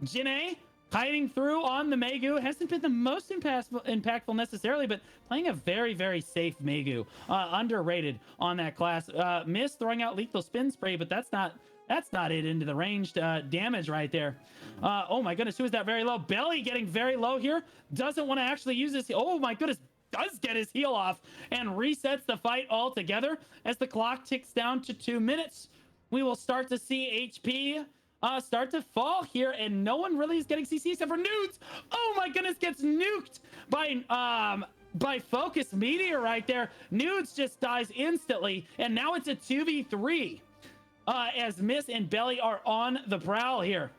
Jinae hiding through on the Megu hasn't been the most impactful necessarily, but playing a very, very safe Megu. Underrated on that class. Miss throwing out lethal spin spray, but that's not it into the ranged damage right there. Oh my goodness, who is that very low? Belly getting very low here. Doesn't want to actually use this. Oh my goodness, does get his heal off and resets the fight altogether as the clock ticks down to 2 minutes. We will start to see HP start to fall here, and no one really is getting CC except for Nudes. Oh my goodness, gets nuked by Focus Meteor right there. Nudes just dies instantly, and now it's a 2v3 as Miss and Belly are on the prowl here.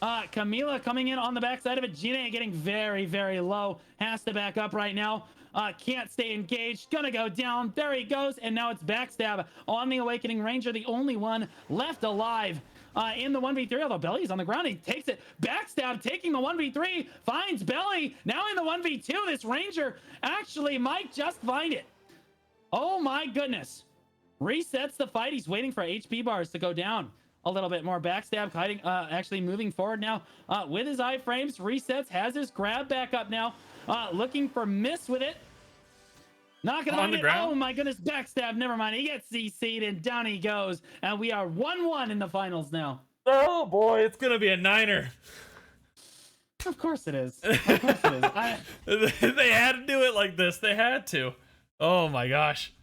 Camila coming in on the backside of it. Jinae getting very, very low. Has to back up right now. Can't stay engaged. Gonna go down. There he goes. And now it's backstab on the Awakening Ranger, the only one left alive in the 1v3. Although Belly's on the ground, he takes it. Backstab taking the 1v3. Finds Belly. Now in the 1v2, this Ranger actually might just find it. Oh my goodness. Resets the fight. He's waiting for HP bars to go down a little bit more. Backstab hiding, actually moving forward now with his iframes. Resets, has his grab back up now. Looking for Miss with it. Not gonna find it. Oh my goodness, backstab. Never mind. He gets CC'd and down he goes. And we are 1-1 in the finals now. Oh boy, it's gonna be a 9er. Of course it is. Of course it is. They had to do it like this. They had to. Oh my gosh.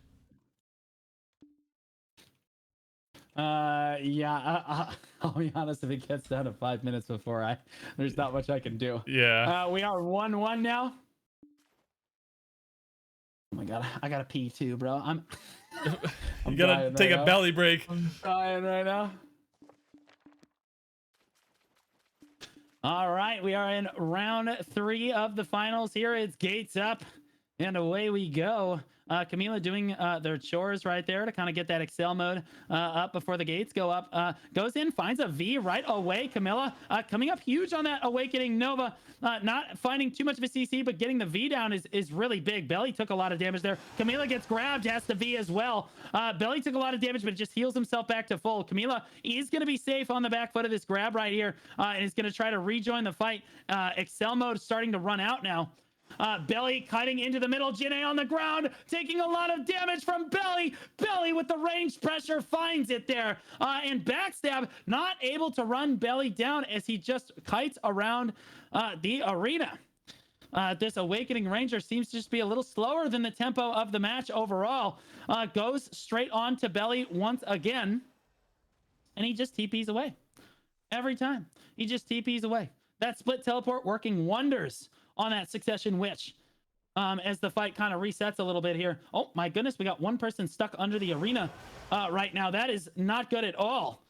Yeah, I'll be honest, if it gets down to 5 minutes before there's not much I can do. Yeah. We are 1-1 now. Oh my god, I gotta pee too, bro. I'm You gotta take a belly break. I'm dying right now. All right, we are in round 3 of the finals here. It's gates up, and away we go. Camila doing their chores right there to kind of get that Excel mode up before the gates go up. Goes in, finds a V right away. Camila coming up huge on that Awakening Nova. Not finding too much of a CC, but getting the V down is really big. Belly took a lot of damage there. Camila gets grabbed, has the V as well. Belly took a lot of damage, but just heals himself back to full. Camila is going to be safe on the back foot of this grab right here, and is going to try to rejoin the fight. Excel mode starting to run out now. Belly cutting into the middle. Janae on the ground, taking a lot of damage from Belly. Belly with the range pressure finds it there. And Backstab not able to run Belly down as he just kites around the arena. This Awakening Ranger seems to just be a little slower than the tempo of the match overall. Goes straight on to Belly once again. And he just TPs away. Every time. He just TPs away. That split teleport working wonders on that Succession Witch. As the fight kind of resets a little bit here. Oh my goodness, we got one person stuck under the arena right now. That is not good at all.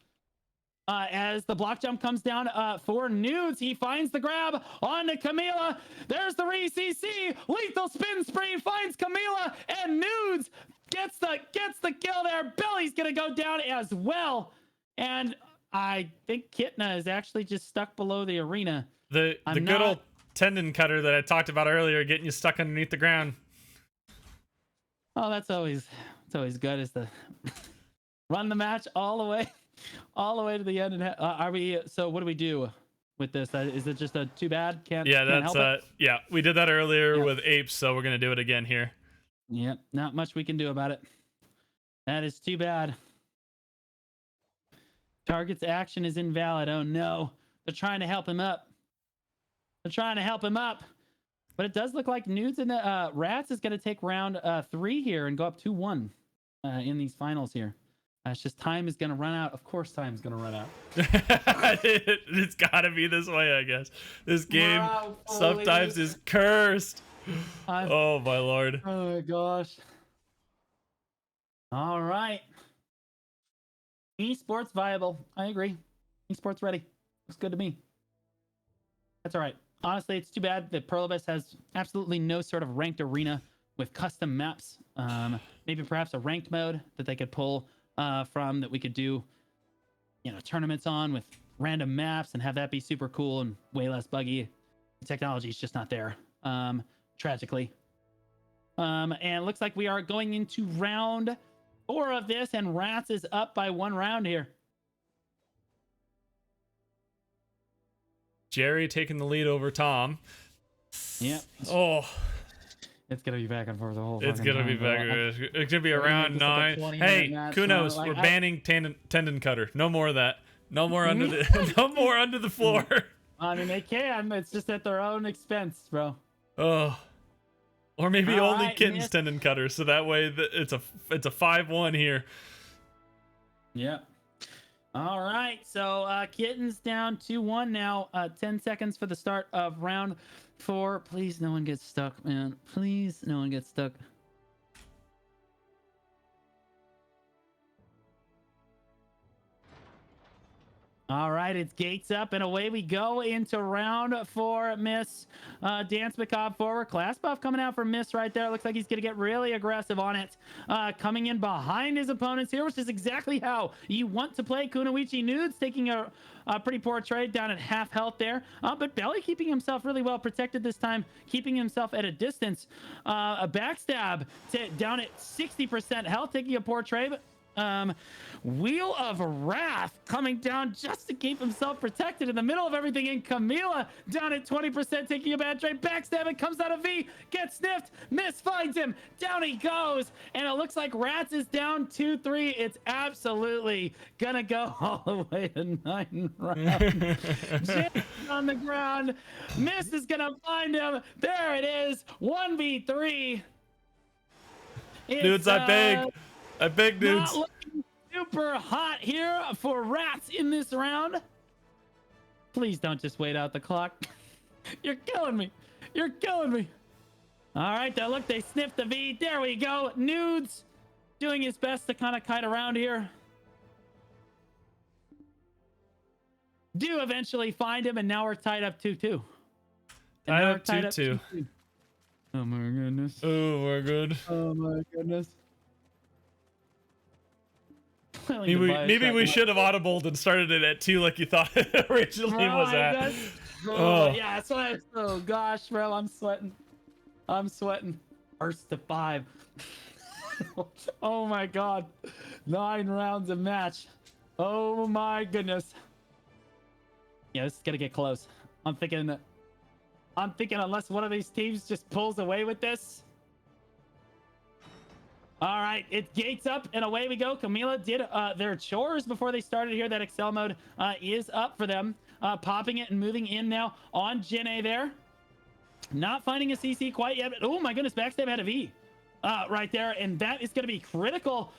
As the block jump comes down for Nudes, he finds the grab onto Camila. There's the re-CC. Lethal spin spree finds Camila, and Nudes gets the kill there. Belly's gonna go down as well, and I think Kitna is actually just stuck below the arena. The good old tendon cutter that I talked about earlier, getting you stuck underneath the ground. Oh, it's always good, is to run the match all the way to the end. And are we? So what do we do with this? Is it just a too bad? Can't help it? Yeah, we did that earlier with apes, so we're gonna do it again here. Yep, not much we can do about it. That is too bad. Target's action is invalid. Oh no, they're trying to help him up. But it does look like Nudes and the Rats is going to take round 3 here and go up 2-1 in these finals here. It's just time is going to run out. Of course, time is going to run out. It's got to be this way, I guess. This game sometimes is cursed. Oh my lord. Oh my gosh. All right. Esports viable. I agree. Esports ready. Looks good to me. That's all right. Honestly, it's too bad that Perlibus has absolutely no sort of ranked arena with custom maps. Maybe perhaps a ranked mode that they could pull from that we could do, tournaments on with random maps and have that be super cool and way less buggy. The technology is just not there, tragically. And it looks like we are going into round 4 of this, and Rats is up by 1 round here. Jerry taking the lead over Tom. Yep. Oh. It's gonna be back and forth the whole. It's gonna be back. It's gonna be around 9. Hey, Kunos, we're banning tendon cutter. No more of that. No more under the. No more under the floor. I mean, they can. It's just at their own expense, bro. Oh. Or maybe All only right, Kitten's tendon cutter, so that way it's a 5-1 here. Yep. All right, so Kitten's down 2-1 now. 10 seconds for the start of round 4. Please, no one gets stuck, man. Please, no one gets stuck. All right, it's gates up and away we go into round 4. Miss Dance Macabre forward. Class buff coming out for Miss right there. Looks like he's going to get really aggressive on it. Coming in behind his opponents here, which is exactly how you want to play. Kunoichi Nudes taking a pretty poor trade down at half health there. But Belly keeping himself really well protected this time, keeping himself at a distance. A backstab down at 60% health, taking a poor trade. Wheel of Wrath coming down just to keep himself protected in the middle of everything. And Camila down at 20%, taking a bad trade. Backstabbing, comes out of V, gets sniffed. Miss finds him, down he goes. And it looks like Rats is down 2-3. It's absolutely gonna go all the way to 9 rounds. Jim on the ground. Miss is gonna find him. There it is, 1v3. Dudes, I beg, dudes. Not looking super hot here for Rats in this round. Please don't just wait out the clock. You're killing me. You're killing me. All right, there. Look, they sniffed the V. There we go. Nudes doing his best to kind of kite around here. Do eventually find him, and now we're tied up 2-2. I have 2-2. Oh my goodness. Oh my god. Oh my goodness. Maybe we should have audibled and started it at 2 like you thought it originally was at. Yeah, that's why. Oh gosh, bro, I'm sweating. First to 5. Oh my god, 9 rounds of match. Oh my goodness. Yeah, this is gonna get close. I'm thinking I'm thinking unless one of these teams just pulls away with this. All right, it gates up and away we go. Camila did their chores before they started here. That Excel mode is up for them. Popping it and moving in now on Jin there. Not finding a CC quite yet. But, oh my goodness, Backstab had a V right there. And that is going to be critical.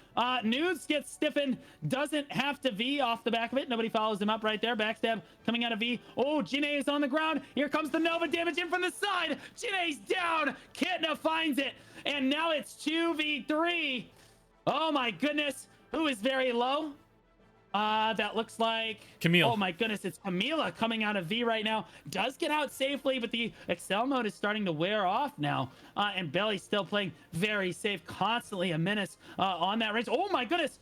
Nudes gets stiffened. Doesn't have to V off the back of it. Nobody follows him up right there. Backstab coming out of V. Oh, Jin is on the ground. Here comes the Nova damage in from the side. Jin down. Kitna finds it. And now it's 2v3. Oh my goodness. Who is very low? That looks like Camille. Oh my goodness, it's Camila coming out of V right now. Does get out safely, but the Excel mode is starting to wear off now. And Belly still playing very safe, constantly a menace on that race. Oh my goodness.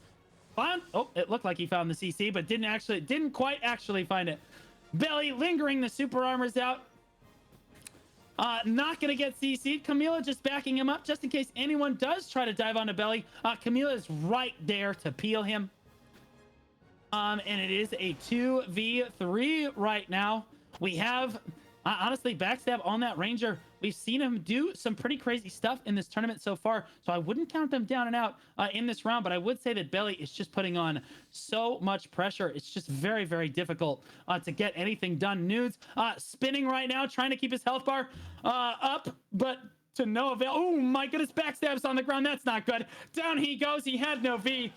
Oh, it looked like he found the CC, but didn't quite actually find it. Belly lingering the super armors out. Not gonna get CC'd. Camila just backing him up just in case anyone does try to dive onto Belly. Camila is right there to peel him. And it is a 2v3 right now. We have, honestly, Backstab on that Ranger. We've seen him do some pretty crazy stuff in this tournament so far, so I wouldn't count them down and out in this round, but I would say that Belly is just putting on so much pressure. It's just very, very difficult to get anything done. Nudes spinning right now, trying to keep his health bar up, but to no avail. Oh my goodness, Backstab's on the ground. That's not good. Down he goes. He had no V.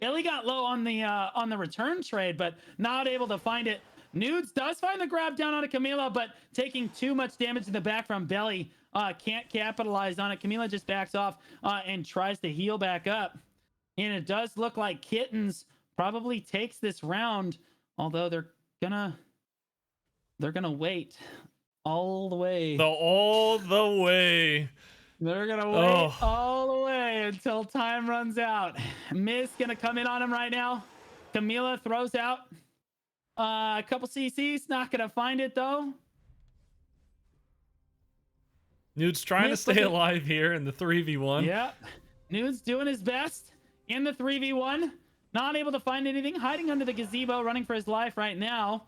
Belly got low on the return trade, but not able to find it. Nudes does find the grab down on a Camila, but taking too much damage in the back from Belly. Can't capitalize on it. Camila just backs off and tries to heal back up. And it does look like Kittens probably takes this round, although they're gonna wait all the way. All the way. They're gonna wait all the way until time runs out. Miz gonna come in on him right now. Camila throws out a couple CCs. Not gonna find it though. Nude's trying to stay alive here in the 3v1. Yeah, Nude's doing his best in the 3v1. Not able to find anything. Hiding under the gazebo, running for his life right now.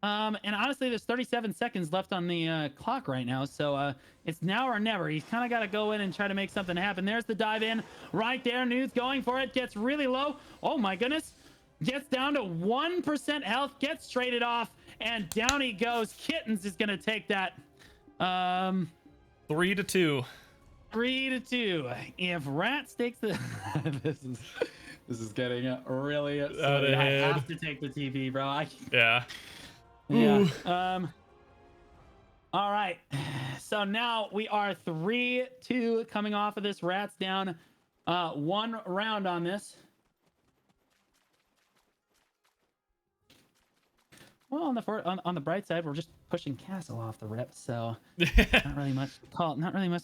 And honestly, there's 37 seconds left on the clock right now, so it's now or never. He's kind of got to go in and try to make something happen. There's the dive in right there. Nudes going for it, gets really low. Oh my goodness, gets down to 1% health, gets traded off, and down he goes. Kittens is gonna take that. 3-2. 3-2. If Rats takes the this is getting really out of I hand. have to take the TV, bro. Yeah. Yeah. All right. So now we are 3-2 coming off of this. Rats down one round on this. Well, on the bright side, we're just pushing Castle off the rip, so not really much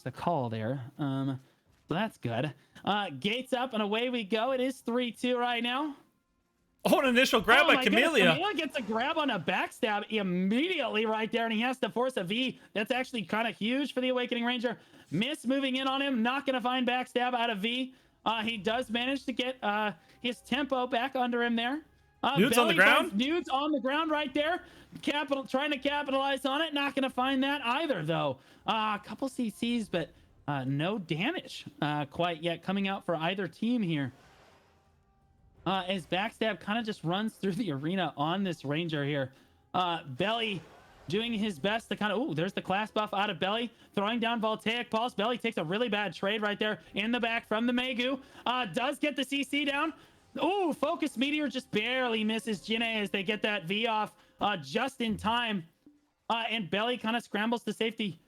to call there. So that's good. Gates up and away we go. It is 3-2 right now. Oh, an initial grab by Camellia. Camila gets a grab on a backstab immediately right there, and he has to force a V. That's actually kind of huge for the Awakening Ranger. Miss moving in on him, not going to find backstab out of V. He does manage to get his tempo back under him there. Nudes on the ground? Nudes on the ground right there. Trying to capitalize on it. Not going to find that either, though. A couple CCs, but no damage quite yet coming out for either team here. As Backstab kind of just runs through the arena on this Ranger here. Belly doing his best to kind of... Oh, there's the class buff out of Belly. Throwing down Voltaic Pulse. Belly takes a really bad trade right there in the back from the Megu. Does get the CC down. Oh, Focus Meteor just barely misses Jinae as they get that V off just in time. And Belly kind of scrambles to safety.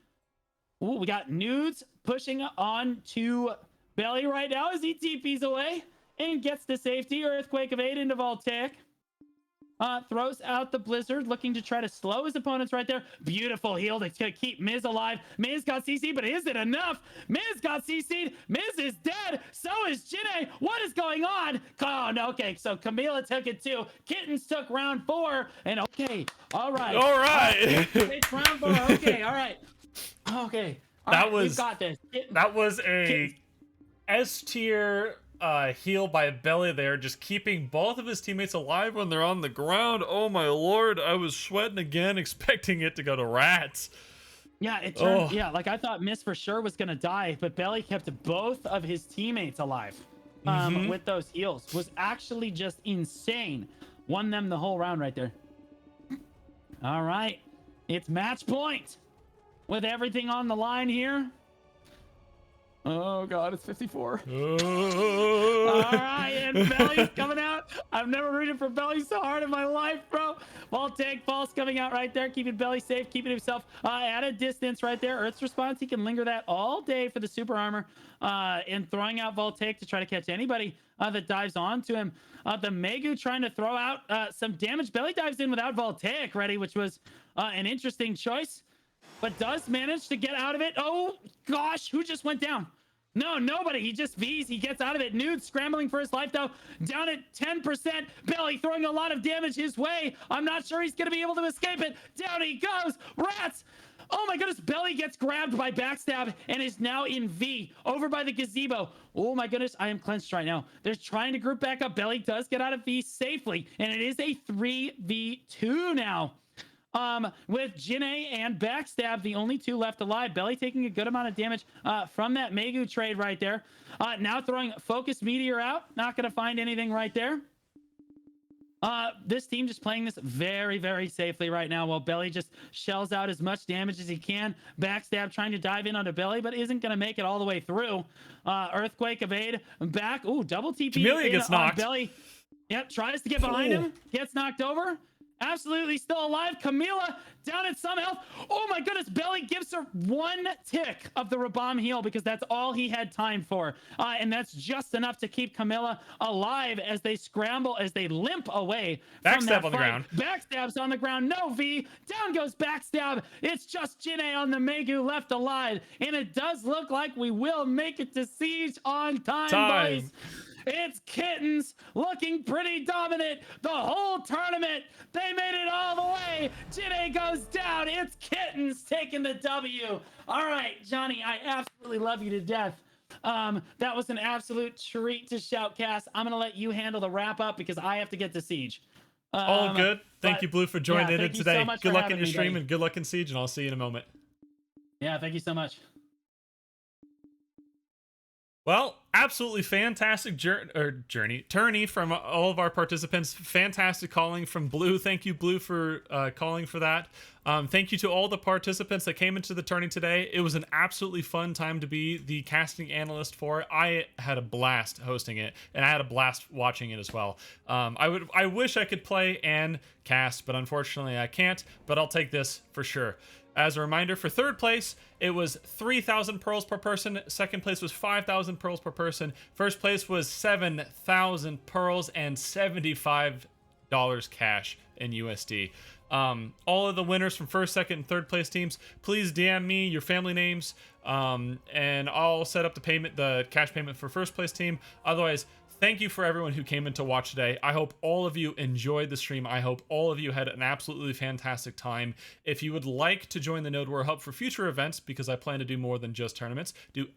Oh, we got Nudes pushing on to Belly right now as he TPs away. And gets to safety. Earthquake of 8 into Voltaic. Throws out the Blizzard, looking to try to slow his opponents right there. Beautiful heal to keep Miz alive. Miz got CC'd, but is it enough? Miz got CC'd. Miz is dead. So is Jinae. What is going on? Oh, no. Okay, so Camila took it too. Kittens took round 4. And okay. All right. All right. It's round 4. Okay. All right. Okay. All right, we've got this. That was a S tier heal by Belly there, just keeping both of his teammates alive when they're on the ground. Oh my lord, I was sweating again, expecting it to go to Rats. Yeah, it turned. Yeah, like I thought Miss for sure was gonna die, but Belly kept both of his teammates alive with those heals. Was actually just insane. Won them the whole round right there. All right, it's match point with everything on the line here. Oh god, it's 54. All right, and Belly's coming out. I've never rooted for Belly so hard in my life, bro. Voltaic False coming out right there, keeping Belly safe, keeping himself at a distance right there. Earth's response, he can linger that all day for the super armor, and throwing out Voltaic to try to catch anybody that dives onto him. The Megu trying to throw out some damage. Belly dives in without Voltaic ready, which was an interesting choice, but does manage to get out of it. Oh gosh, who just went down? No, nobody. He just V's. He gets out of it. Nude scrambling for his life, though. Down at 10%. Belly throwing a lot of damage his way. I'm not sure he's going to be able to escape it. Down he goes. Rats. Oh my goodness. Belly gets grabbed by Backstab and is now in V over by the gazebo. Oh my goodness. I am clenched right now. They're trying to group back up. Belly does get out of V safely, and it is a 3v2 now. With Jinae and Backstab, the only two left alive. Belly taking a good amount of damage from that Megu trade right there. Now throwing Focus Meteor out. Not going to find anything right there. This team just playing this very, very safely right now while Belly just shells out as much damage as he can. Backstab trying to dive in onto Belly, but isn't going to make it all the way through. Earthquake evade back. Ooh, double TP. Camellia gets knocked. Belly. Yep, tries to get behind him. Gets knocked over. Absolutely still alive. Camila down at some health. Oh my goodness. Belly gives her one tick of the Rabam heal because that's all he had time for. And that's just enough to keep Camilla alive as they scramble, as they limp away. Backstab on the ground. Backstab's on the ground. No V. Down goes Backstab. It's just Jinae on the Megu left alive. And it does look like we will make it to Siege on time. Boys. It's Kittens looking pretty dominant the whole tournament. They made it all the way. Jinae goes down. It's Kittens taking the W. All right, Johnny, I absolutely love you to death. That was an absolute treat to Shoutcast. I'm going to let you handle the wrap up because I have to get to Siege. All good. Thank you, Blue, for joining in today. So good luck in your stream and good luck in Siege, and I'll see you in a moment. Yeah, thank you so much. Well, absolutely fantastic tourney from all of our participants. Fantastic calling from Blue. Thank you, Blue, for calling for that. Thank you to all the participants that came into the tourney today. It was an absolutely fun time to be the casting analyst for it. I had a blast hosting it, and I had a blast watching it as well. I wish I could play and cast, but unfortunately I can't, but I'll take this for sure. As a reminder, for third place, it was 3,000 pearls per person. Second place was 5,000 pearls per person. First place was 7,000 pearls and $75 cash in USD. All of the winners from first, second, and third place teams, please DM me your family names, and I'll set up the cash payment for first place team. Otherwise, thank you for everyone who came in to watch today. I hope all of you enjoyed the stream. I hope all of you had an absolutely fantastic time. If you would like to join the Node War Hub for future events, because I plan to do more than just tournaments, do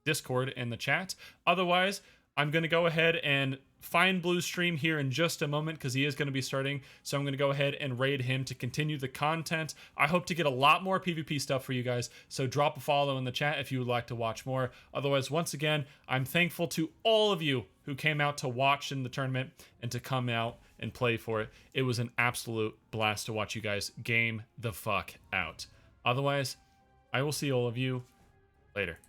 !Discord in the chat. Otherwise, I'm going to go ahead and find Blue's stream here in just a moment because he is going to be starting. So I'm going to go ahead and raid him to continue the content. I hope to get a lot more PvP stuff for you guys. So drop a follow in the chat if you would like to watch more. Otherwise, once again, I'm thankful to all of you who came out to watch in the tournament and to come out and play for it. It was an absolute blast to watch you guys game the fuck out. Otherwise, I will see all of you later.